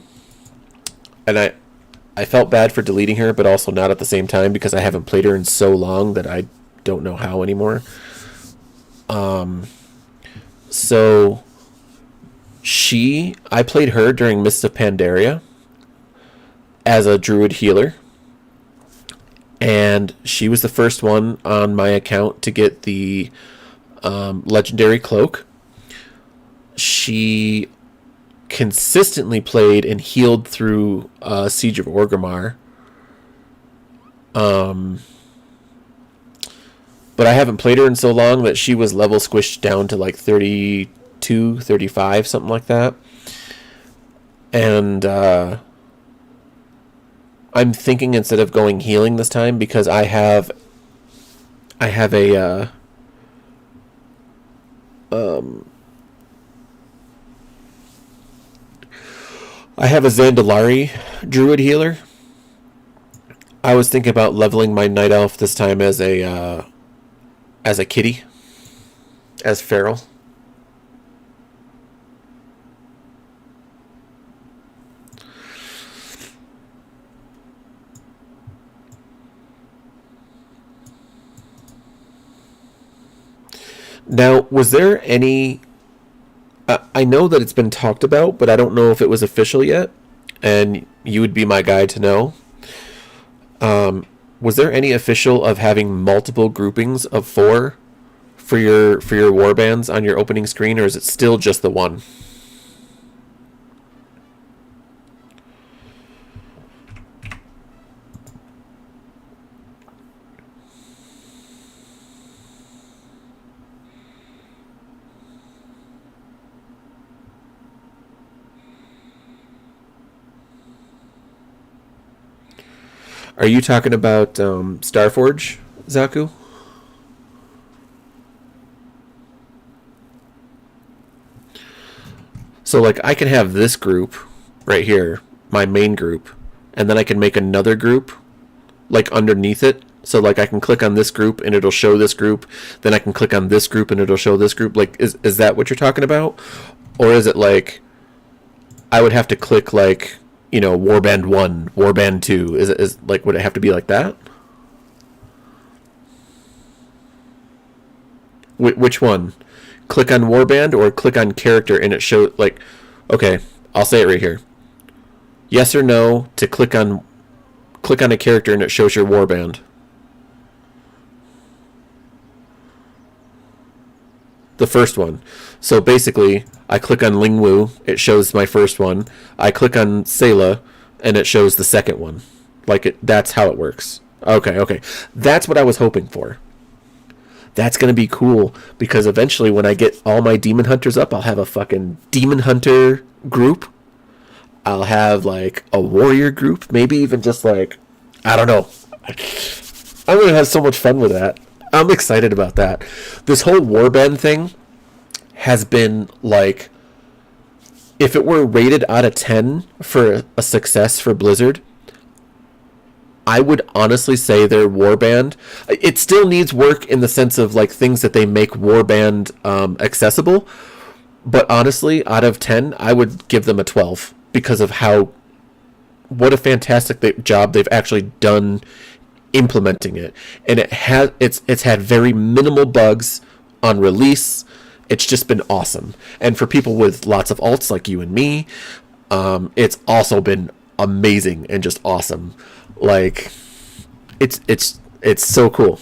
and I felt bad for deleting her, but also not at the same time because I haven't played her in so long that I don't know how anymore. So I played her during Mists of Pandaria as a druid healer, and she was the first one on my account to get the legendary cloak. She consistently played and healed through Siege of Orgrimmar. But I haven't played her in so long that she was level squished down to like 32, 35, something like that. And I'm thinking instead of going healing this time, because I have I have a um, I have a Zandalari druid healer. I was thinking about leveling my night elf this time as a kitty, as feral. Now, was there any? I know that it's been talked about, but I don't know if it was official yet, and you would be my guy to know. Was there any official of having multiple groupings of 4 for your warbands on your opening screen, or is it still just the one? Are you talking about Starforge, Zaku? So, like, I can have this group right here, my main group, and then I can make another group, like, underneath it. So, like, I can click on this group and it'll show this group. Then I can click on this group and it'll show this group. Like, is that what you're talking about? Or is it like I would have to click, like, you know, Warband 1, Warband 2? Is like, would it have to be like that? Which one? Click on Warband or click on character and it shows, like, okay, I'll say it right here. Yes or no to click on a character and it shows your Warband. The first one. So basically, I click on Lingwu, it shows my first one. I click on Sayla, and it shows the second one. Like, that's how it works. Okay. That's what I was hoping for. That's going to be cool, because eventually when I get all my Demon Hunters up, I'll have a fucking Demon Hunter group. I'll have, like, a Warrior group. Maybe even just, like, I don't know. I'm going to have so much fun with that. I'm excited about that. This whole Warband thing has been, like, if it were rated out of 10 for a success for Blizzard, I would honestly say their Warband, it still needs work in the sense of, like, things that they make Warband accessible, but honestly, out of 10, I would give them a 12 because of what a fantastic job they've actually done implementing it. And it's had very minimal bugs on release. It's just been awesome. And for people with lots of alts like you and me, it's also been amazing and just awesome. Like, it's so cool.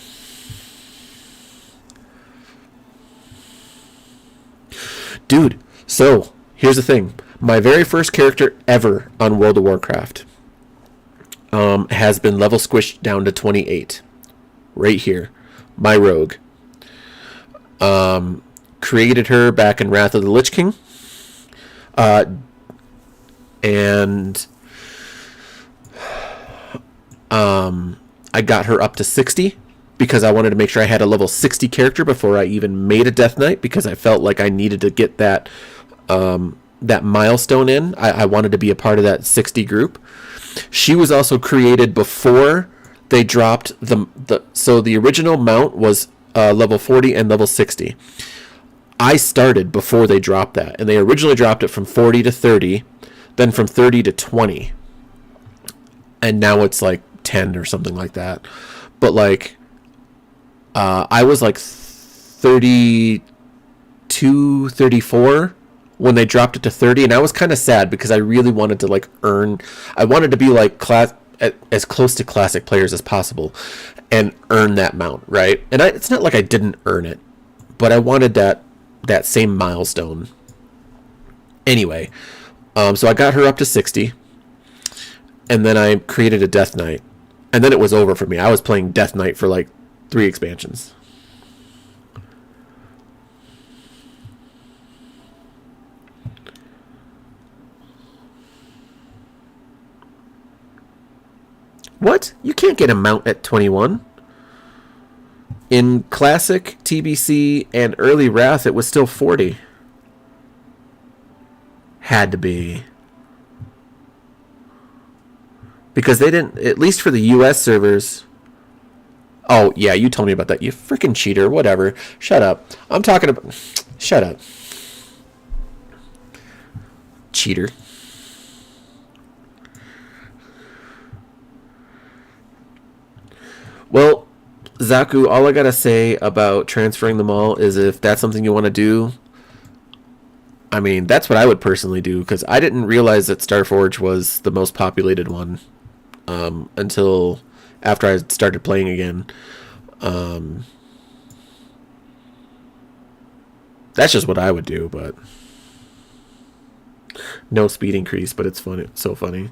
Dude, so here's the thing. My very first character ever on World of Warcraft has been level squished down to 28. Right here. My rogue. Created her back in Wrath of the Lich King. And I got her up to 60 because I wanted to make sure I had a level 60 character before I even made a Death Knight, because I felt like I needed to get that milestone in. I wanted to be a part of that 60 group. She was also created before they dropped so the original mount was level 40 and level 60. I started before they dropped that, and they originally dropped it from 40 to 30, then from 30 to 20, and now it's like 10 or something like that. But like, I was like 32, 34 when they dropped it to 30, and I was kind of sad because I really wanted to like I wanted to be like as close to classic players as possible and earn that mount, right? And it's not like I didn't earn it, but I wanted that same milestone. Anyway, so I got her up to 60, and then I created a Death Knight, and then it was over for me. I was playing Death Knight for like 3 expansions. What? You can't get a mount at 21. In classic TBC and early Wrath, it was still 40. Had to be. Because they didn't, at least for the US servers. Oh, yeah, you told me about that. You freaking cheater. Whatever. Shut up. I'm talking about. Shut up. Cheater. Well, Zaku, all I gotta say about transferring them all is if that's something you want to do, I mean, that's what I would personally do, because I didn't realize that Starforge was the most populated one until after I started playing again. That's just what I would do, but no speed increase, but it's funny. It's so funny.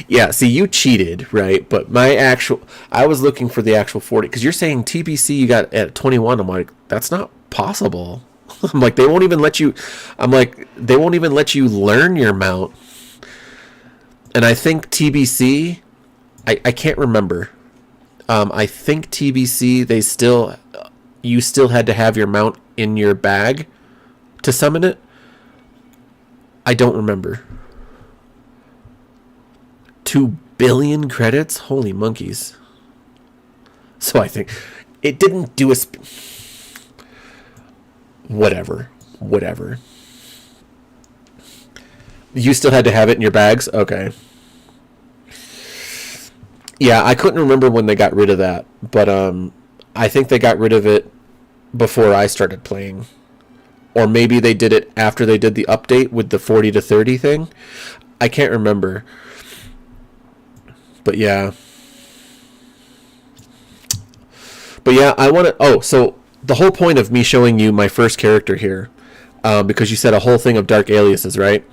Yeah, see, you cheated, right? But I was looking for the actual 40, because you're saying TBC you got at 21. I'm like, that's not possible. I'm like, they won't even let you learn your mount. And I think TBC, I can't remember. I think TBC, you still had to have your mount in your bag to summon it. I don't remember. 2 billion credits? Holy monkeys. So I think it didn't do whatever. You still had to have it in your bags? Okay. Yeah, I couldn't remember when they got rid of that, but I think they got rid of it before I started playing. Or maybe they did it after they did the update with the 40 to 30 thing. I can't remember. But yeah. I want to... Oh, so the whole point of me showing you my first character here, because you said a whole thing of dark aliases, right?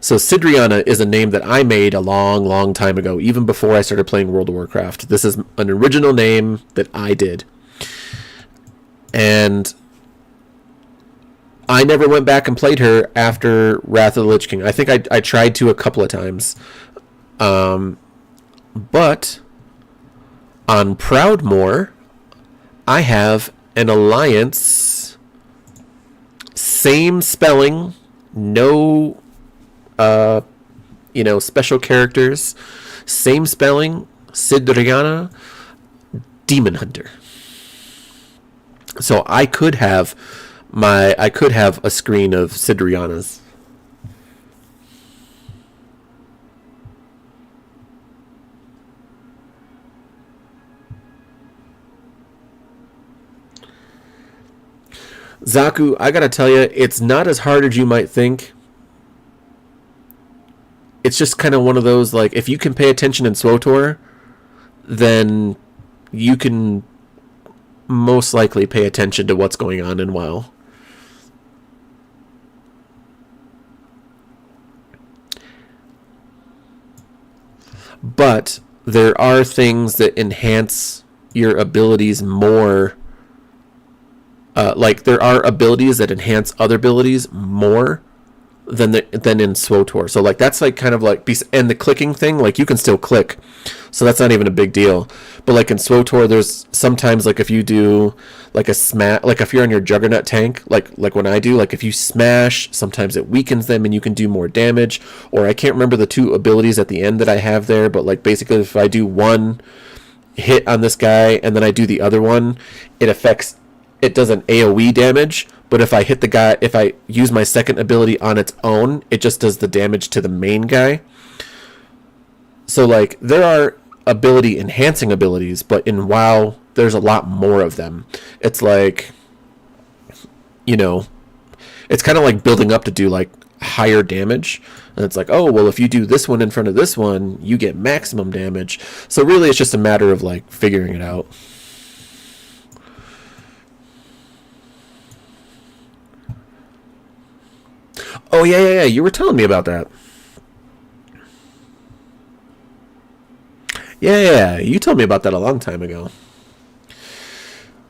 So Sidriana is a name that I made a long, long time ago, even before I started playing World of Warcraft. This is an original name that I did. And I never went back and played her after Wrath of the Lich King. I think I tried to a couple of times. But on Proudmoore, I have an alliance. Same spelling. No, special characters. Same spelling. Sidriana. Demon Hunter. So I could have a screen of Sidriana's. Zaku, I gotta tell you, it's not as hard as you might think. It's just kind of one of those, like, if you can pay attention in SWTOR, then you can most likely pay attention to what's going on in WoW. But there are things that enhance your abilities more. Like, there are abilities that enhance other abilities more than in SWTOR. So, like, that's, like, kind of like... And the clicking thing, like, you can still click. So that's not even a big deal. But, like, in SWTOR, there's sometimes, like, if you do, like, a smash... Like, if you're on your Juggernaut tank, like when I do, like, if you smash, sometimes it weakens them and you can do more damage. Or I can't remember the 2 abilities at the end that I have there, but, like, basically if I do one hit on this guy and then I do the other one, it does an AoE damage, but if I hit the guy, if I use my second ability on its own, it just does the damage to the main guy. So, like, there are ability enhancing abilities, but in WoW, there's a lot more of them. It's like, it's kind of like building up to do, like, higher damage. And it's like, oh, well, if you do this one in front of this one, you get maximum damage. So really, it's just a matter of, like, figuring it out. Oh, yeah. You were telling me about that. Yeah. You told me about that a long time ago.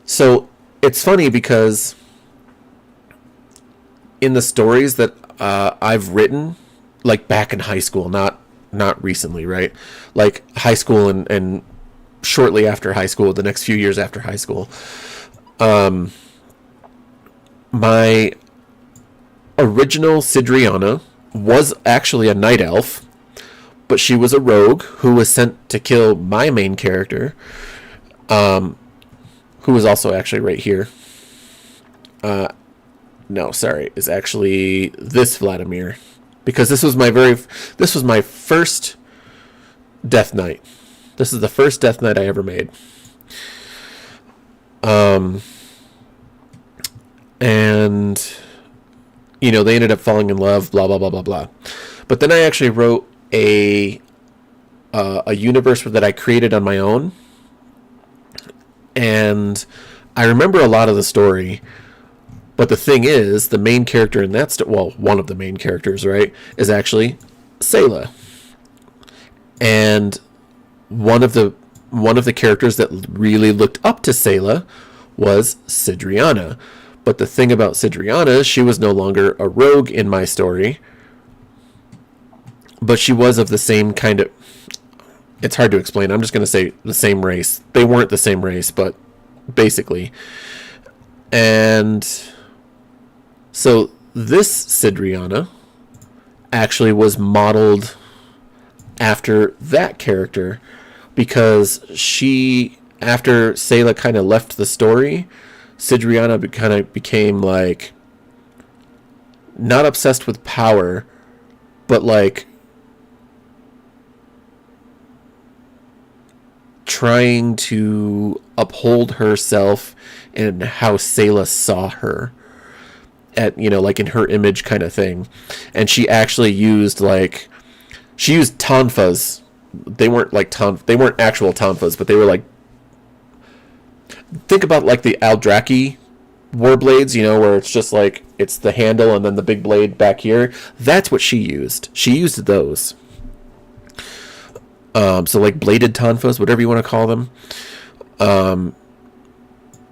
So, it's funny because in the stories that I've written, like back in high school, not recently, right? Like high school and shortly after high school, the next few years after high school, Um, my original Sidriana was actually a night elf, but she was a rogue who was sent to kill my main character, who was also actually right here. No, sorry, is actually this Vladimir, because this was my first Death Knight. This is the first Death Knight I ever made. And they ended up falling in love, blah blah blah blah blah. But then I actually wrote a universe that I created on my own, and I remember a lot of the story. But the thing is, the main character in that one of the main characters, right, is actually Sayla. And one of the characters that really looked up to Sayla was Sidriana. But the thing about Sidriana is she was no longer a rogue in my story, but she was of the same kind of... It's hard to explain. I'm just going to say the same race. They weren't the same race, but basically. And so this Sidriana actually was modeled after that character, because after Sayla kind of left the story, Sidriana kind of became like not obsessed with power, but like trying to uphold herself and how Sayla saw her at, like in her image kind of thing. And she actually used tonfas. They weren't they weren't actual tonfas, but they were like, think about like the Aldraki warblades, where it's just like it's the handle and then the big blade back here. That's what she used. She used those. So like bladed tonfas, whatever you want to call them.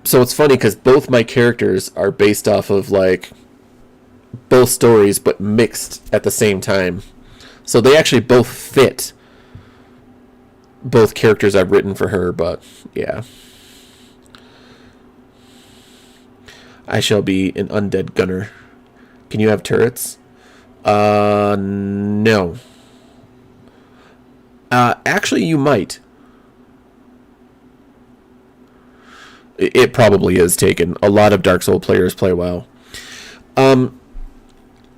So it's funny because both my characters are based off of like both stories, but mixed at the same time. So they actually both fit both characters I've written for her, but yeah. I shall be an undead gunner. Can you have turrets? No. Actually, you might. It probably is taken. A lot of Dark Souls players play WoW.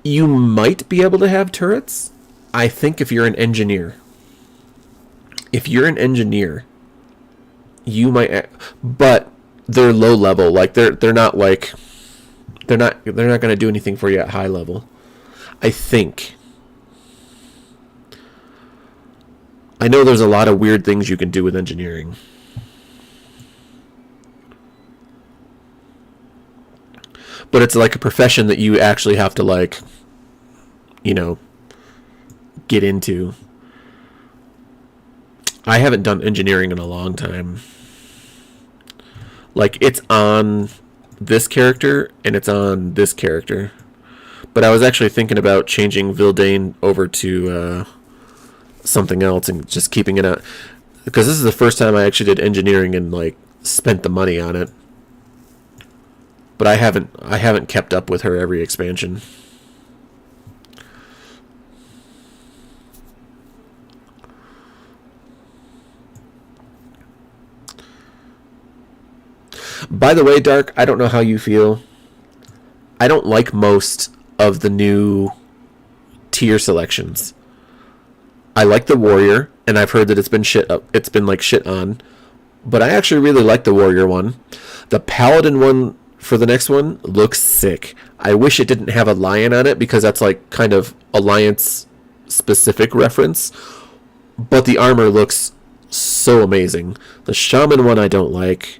You might be able to have turrets. I think if you're an engineer. If you're an engineer, you might, but they're low level. Like they're not like they're not going to do anything for you at high level. I think. I know there's a lot of weird things you can do with engineering. But it's like a profession that you actually have to like, get into. I haven't done engineering in a long time. Like, it's on this character and it's on this character. But I was actually thinking about changing Vildane over to something else and just keeping it out. Because this is the first time I actually did engineering and, like, spent the money on it. But I haven't kept up with her every expansion. By the way, Dark, I don't know how you feel. I don't like most of the new tier selections. I like the warrior, and I've heard that it's been shit on. But I actually really like the warrior one. The paladin one for the next one looks sick. I wish it didn't have a lion on it, because that's like kind of alliance specific reference. But the armor looks so amazing. The shaman one I don't like.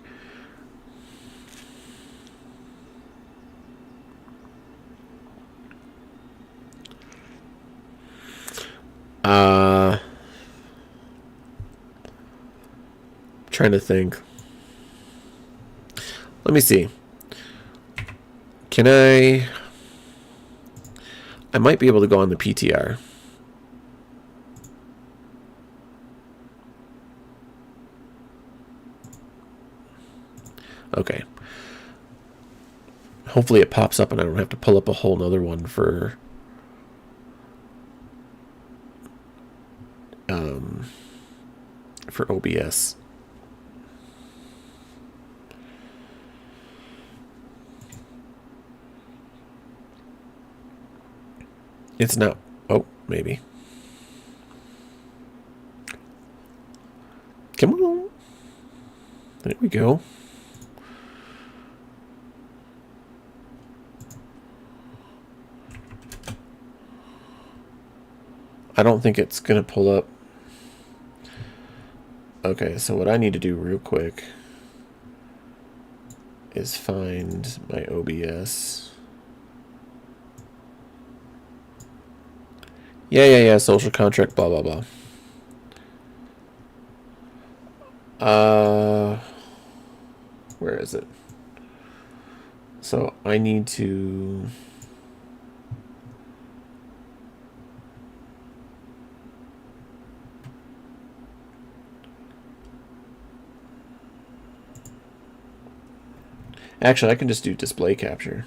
Trying to think. Let me see. Can I might be able to go on the PTR. Okay. Hopefully it pops up and I don't have to pull up a whole nother one for OBS. It's not. Oh, maybe. Come on. There we go. I don't think it's going to pull up. Okay, so what I need to do real quick is find my OBS. Yeah, social contract, blah, blah, blah. Where is it? So I need to... Actually, I can just do display capture.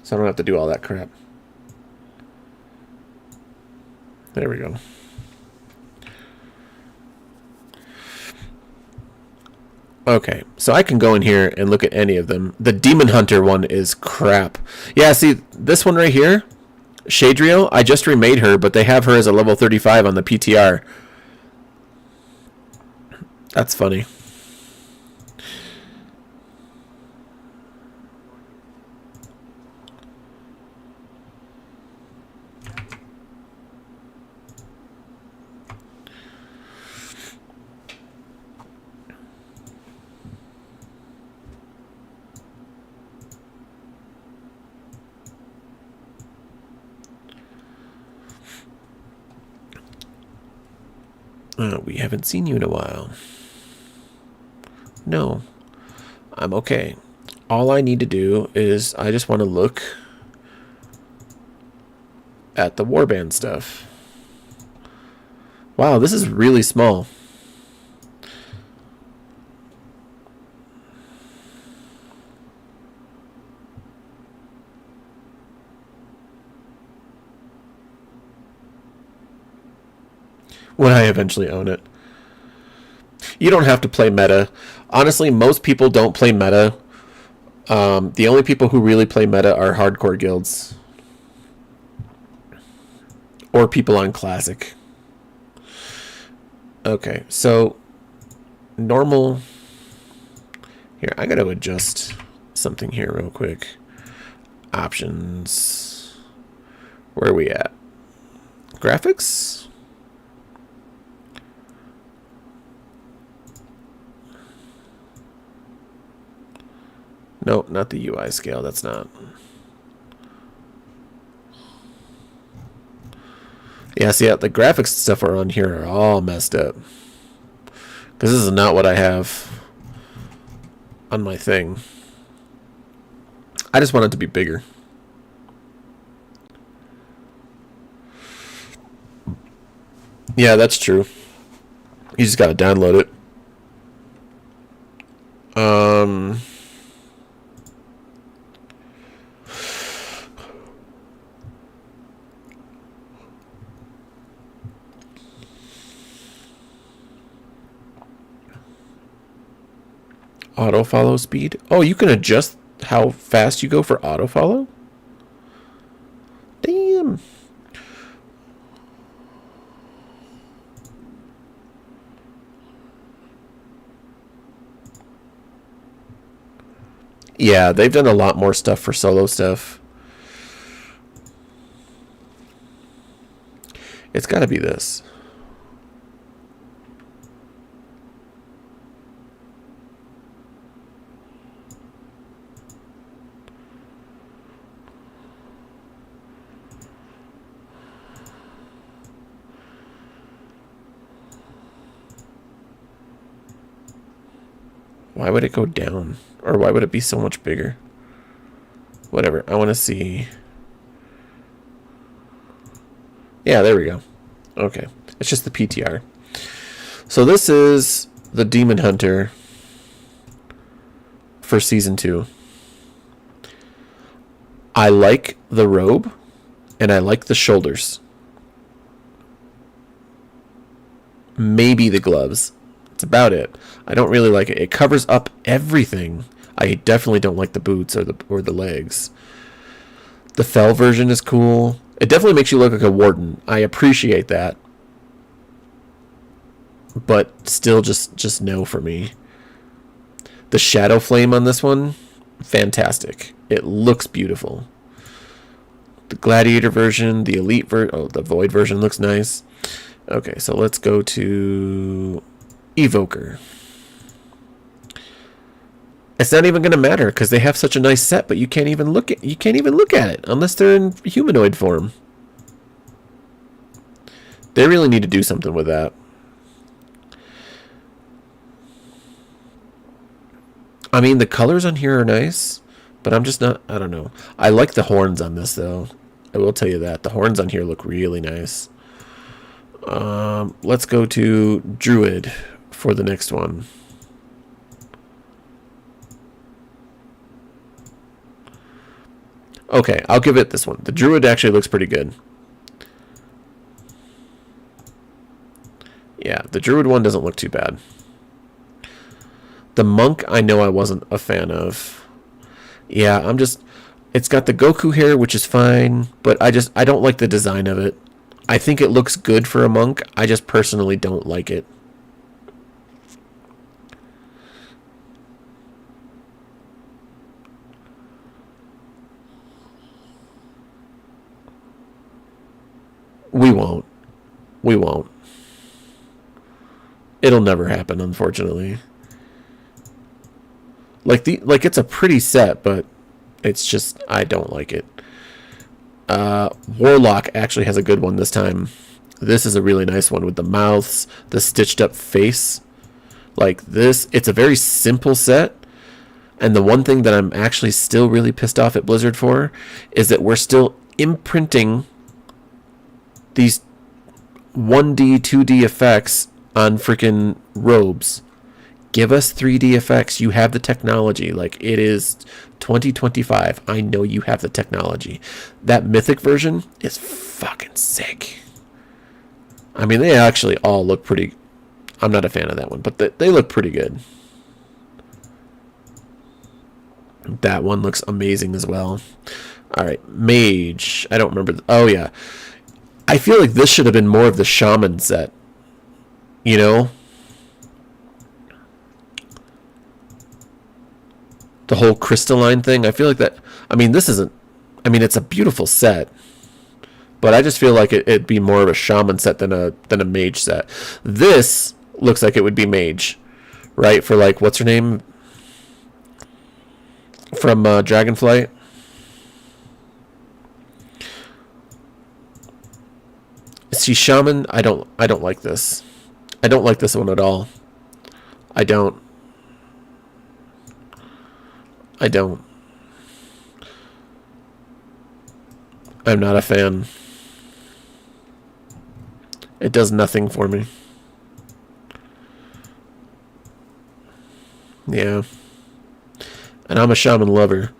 So I don't have to do all that crap. There we go. Okay, so I can go in here and look at any of them. The Demon Hunter one is crap. Yeah, see, this one right here, Shadriel, I just remade her, but they have her as a level 35 on the PTR. That's funny. We haven't seen you in a while. No, I'm okay. All I need to do is I just want to look at the warband stuff. Wow, this is really small. When I eventually own it. You don't have to play meta. Honestly, most people don't play meta. The only people who really play meta are hardcore guilds. Or people on classic. Okay, so normal. Here, I gotta adjust something here real quick. Options. Where are we at? Graphics? No, not the UI scale. That's not. Yeah, see, the graphics stuff are on here are all messed up. Because this is not what I have on my thing. I just want it to be bigger. Yeah, that's true. You just gotta download it. Auto follow speed. Oh, you can adjust how fast you go for auto follow? Damn. Yeah, they've done a lot more stuff for solo stuff. It's got to be this. Why would it go down? Or why would it be so much bigger? Whatever. I want to see. Yeah, there we go. Okay. It's just the PTR. So this is the Demon Hunter for Season 2. I like the robe, and I like the shoulders. Maybe the gloves. That's about it. I don't really like it. It covers up everything. I definitely don't like the boots or the legs. The fell version is cool. It definitely makes you look like a warden. I appreciate that. But still just no for me. The shadow flame on this one, fantastic. It looks beautiful. The gladiator version, the elite the void version looks nice. Okay, so let's go to Evoker. It's not even going to matter because they have such a nice set, but you can't even look at it unless they're in humanoid form. They really need to do something with that. I mean, the colors on here are nice, but I'm just not, I don't know. I like the horns on this, though. I will tell you that. The horns on here look really nice. Let's go to Druid for the next one. Okay, I'll give it this one. The Druid actually looks pretty good. Yeah, the Druid one doesn't look too bad. The Monk, I know I wasn't a fan of. Yeah, it's got the Goku hair, which is fine, but I don't like the design of it. I think it looks good for a monk. I just personally don't like it. We won't. We won't. It'll never happen, unfortunately. Like it's a pretty set, but it's just I don't like it. Warlock actually has a good one this time. This is a really nice one with the mouths, the stitched up face. Like this, it's a very simple set. And the one thing that I'm actually still really pissed off at Blizzard for is that we're still imprinting these 1D, 2D effects on freaking robes. Give us 3D effects. You have the technology. Like, it is 2025. I know you have the technology. That mythic version is fucking sick. I mean, they actually all look pretty... I'm not a fan of that one, but they look pretty good. That one looks amazing as well. All right, Mage. I don't remember. Oh, yeah. I feel like this should have been more of the Shaman set. You know? The whole crystalline thing. I feel like that... I mean, this isn't... I mean, it's a beautiful set. But I just feel like it'd be more of a Shaman set than a Mage set. This looks like it would be Mage. Right? For, like, what's her name? From Dragonflight. See, Shaman, I don't like this. I don't like this one at all. I don't. I'm not a fan. It does nothing for me. Yeah. And I'm a Shaman lover.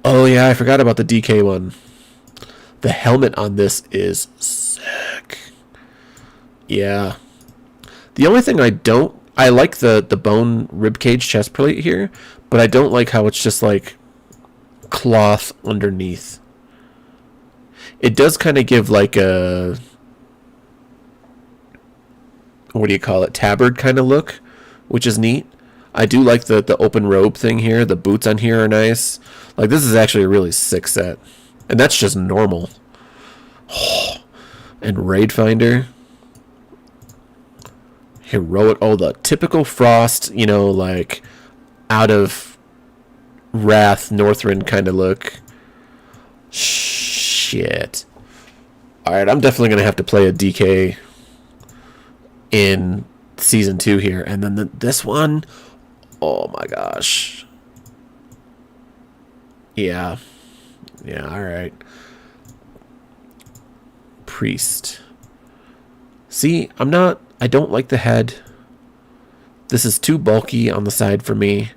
Oh yeah, I forgot about the DK one. The helmet on this is sick. Yeah. The only thing I like the bone ribcage chest plate here, but I don't like how it's just like cloth underneath. It does kind of give like a, what do you call it, tabard kind of look, which is neat. I do like the open robe thing here. The boots on here are nice. Like, this is actually a really sick set. And that's just normal. Oh, and Raid Finder. Heroic. Oh, the typical Frost, you know, like, out of Wrath, Northrend kind of look. Shit. Alright, I'm definitely going to have to play a DK in Season 2 here. And then this one, oh my gosh. Yeah. Yeah, alright. Priest. See, I don't like the head. This is too bulky on the side for me.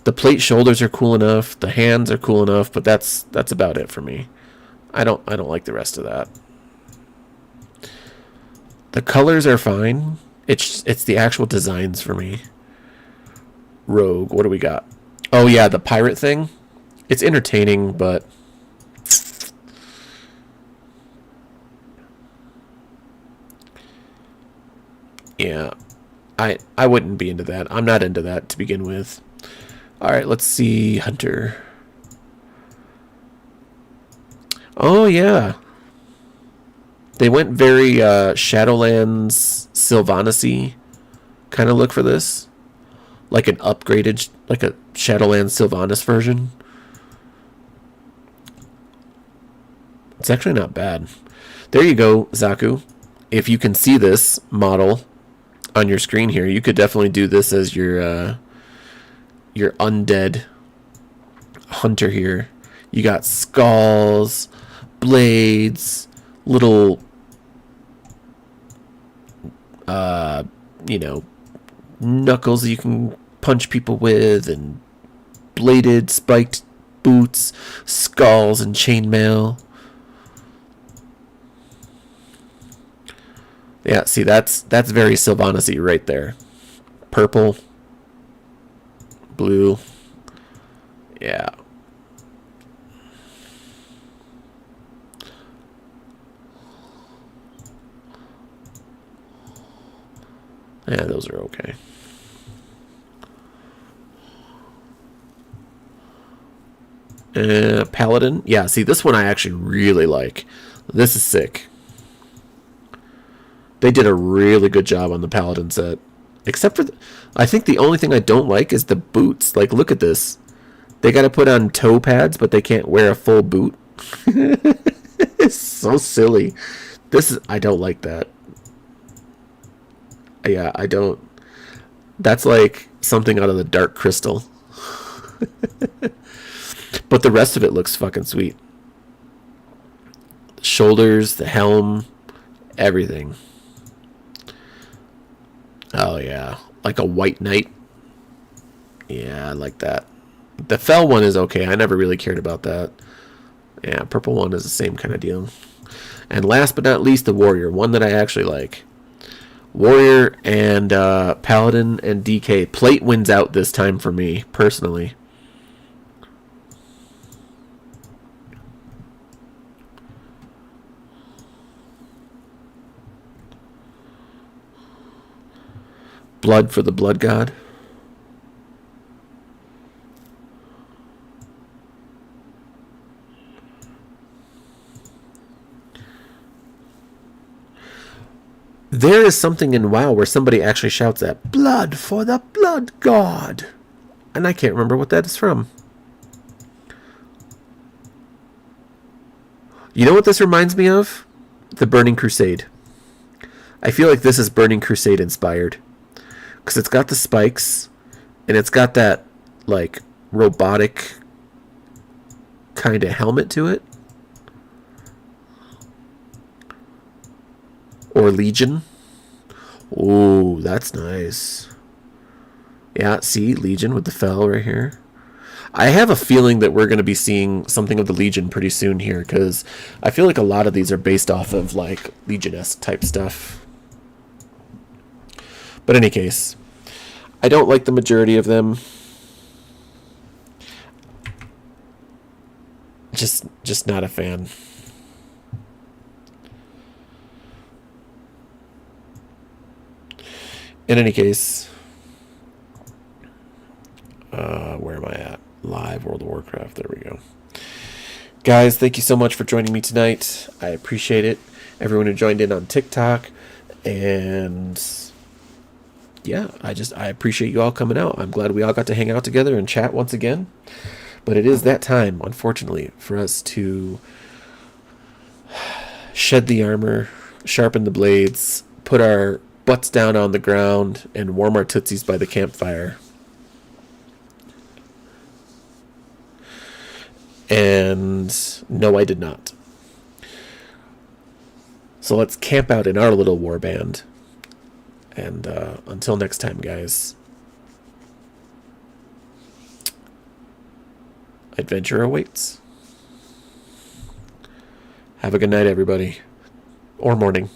The plate shoulders are cool enough. The hands are cool enough, but that's about it for me. I don't like the rest of that. The colors are fine. It's the actual designs for me. Rogue, what do we got? Oh yeah, the pirate thing. It's entertaining, but yeah, I wouldn't be into that. I'm not into that to begin with. All right, let's see Hunter. Oh yeah, they went very Shadowlands Sylvanas-y kind of look for this, like an upgraded, like a Shadowlands Sylvanas version. It's actually not bad. There you go, Zaku. If you can see this model on your screen here, you could definitely do this as your undead hunter here. You got skulls, blades, little you know, knuckles you can punch people with, and bladed spiked boots, skulls and chainmail. Yeah, see, that's very Sylvanas-y right there. Purple, blue. Yeah. Yeah, those are okay. Paladin. Yeah, see, this one I actually really like. This is sick. They did a really good job on the Paladin set. Except for, I think the only thing I don't like is the boots. Like, look at this. They got to put on toe pads, but they can't wear a full boot. It's so silly. I don't like that. Yeah, I don't. That's like something out of the Dark Crystal. But the rest of it looks fucking sweet. The shoulders, the helm, everything. Oh yeah, like a white knight. Yeah, I like that. The fell one is okay. I never really cared about that. Yeah, purple one is the same kind of deal. And last but not least, the warrior, one that I actually like. Warrior and Paladin and DK. Plate wins out this time for me, personally. Blood for the blood god. There is something in WoW where somebody actually shouts that, blood for the blood god. And I can't remember what that is from. You know what this reminds me of? The Burning Crusade. I feel like this is Burning Crusade inspired. Because it's got the spikes, and it's got that, like, robotic kind of helmet to it. Or Legion. Oh, that's nice. Yeah, see, Legion with the fell right here. I have a feeling that we're going to be seeing something of the Legion pretty soon here, because I feel like a lot of these are based off of, like, Legion-esque type stuff. But in any case, I don't like the majority of them. Just not a fan. In any case, where am I at? Live World of Warcraft. There we go. Guys, thank you so much for joining me tonight. I appreciate it. Everyone who joined in on TikTok. And yeah, I appreciate you all coming out. I'm glad we all got to hang out together and chat once again. But it is that time, unfortunately, for us to shed the armor, sharpen the blades, put our butts down on the ground, and warm our tootsies by the campfire. And no, I did not. So let's camp out in our little war band. And until next time, guys, adventure awaits. Have a good night, everybody. Or morning.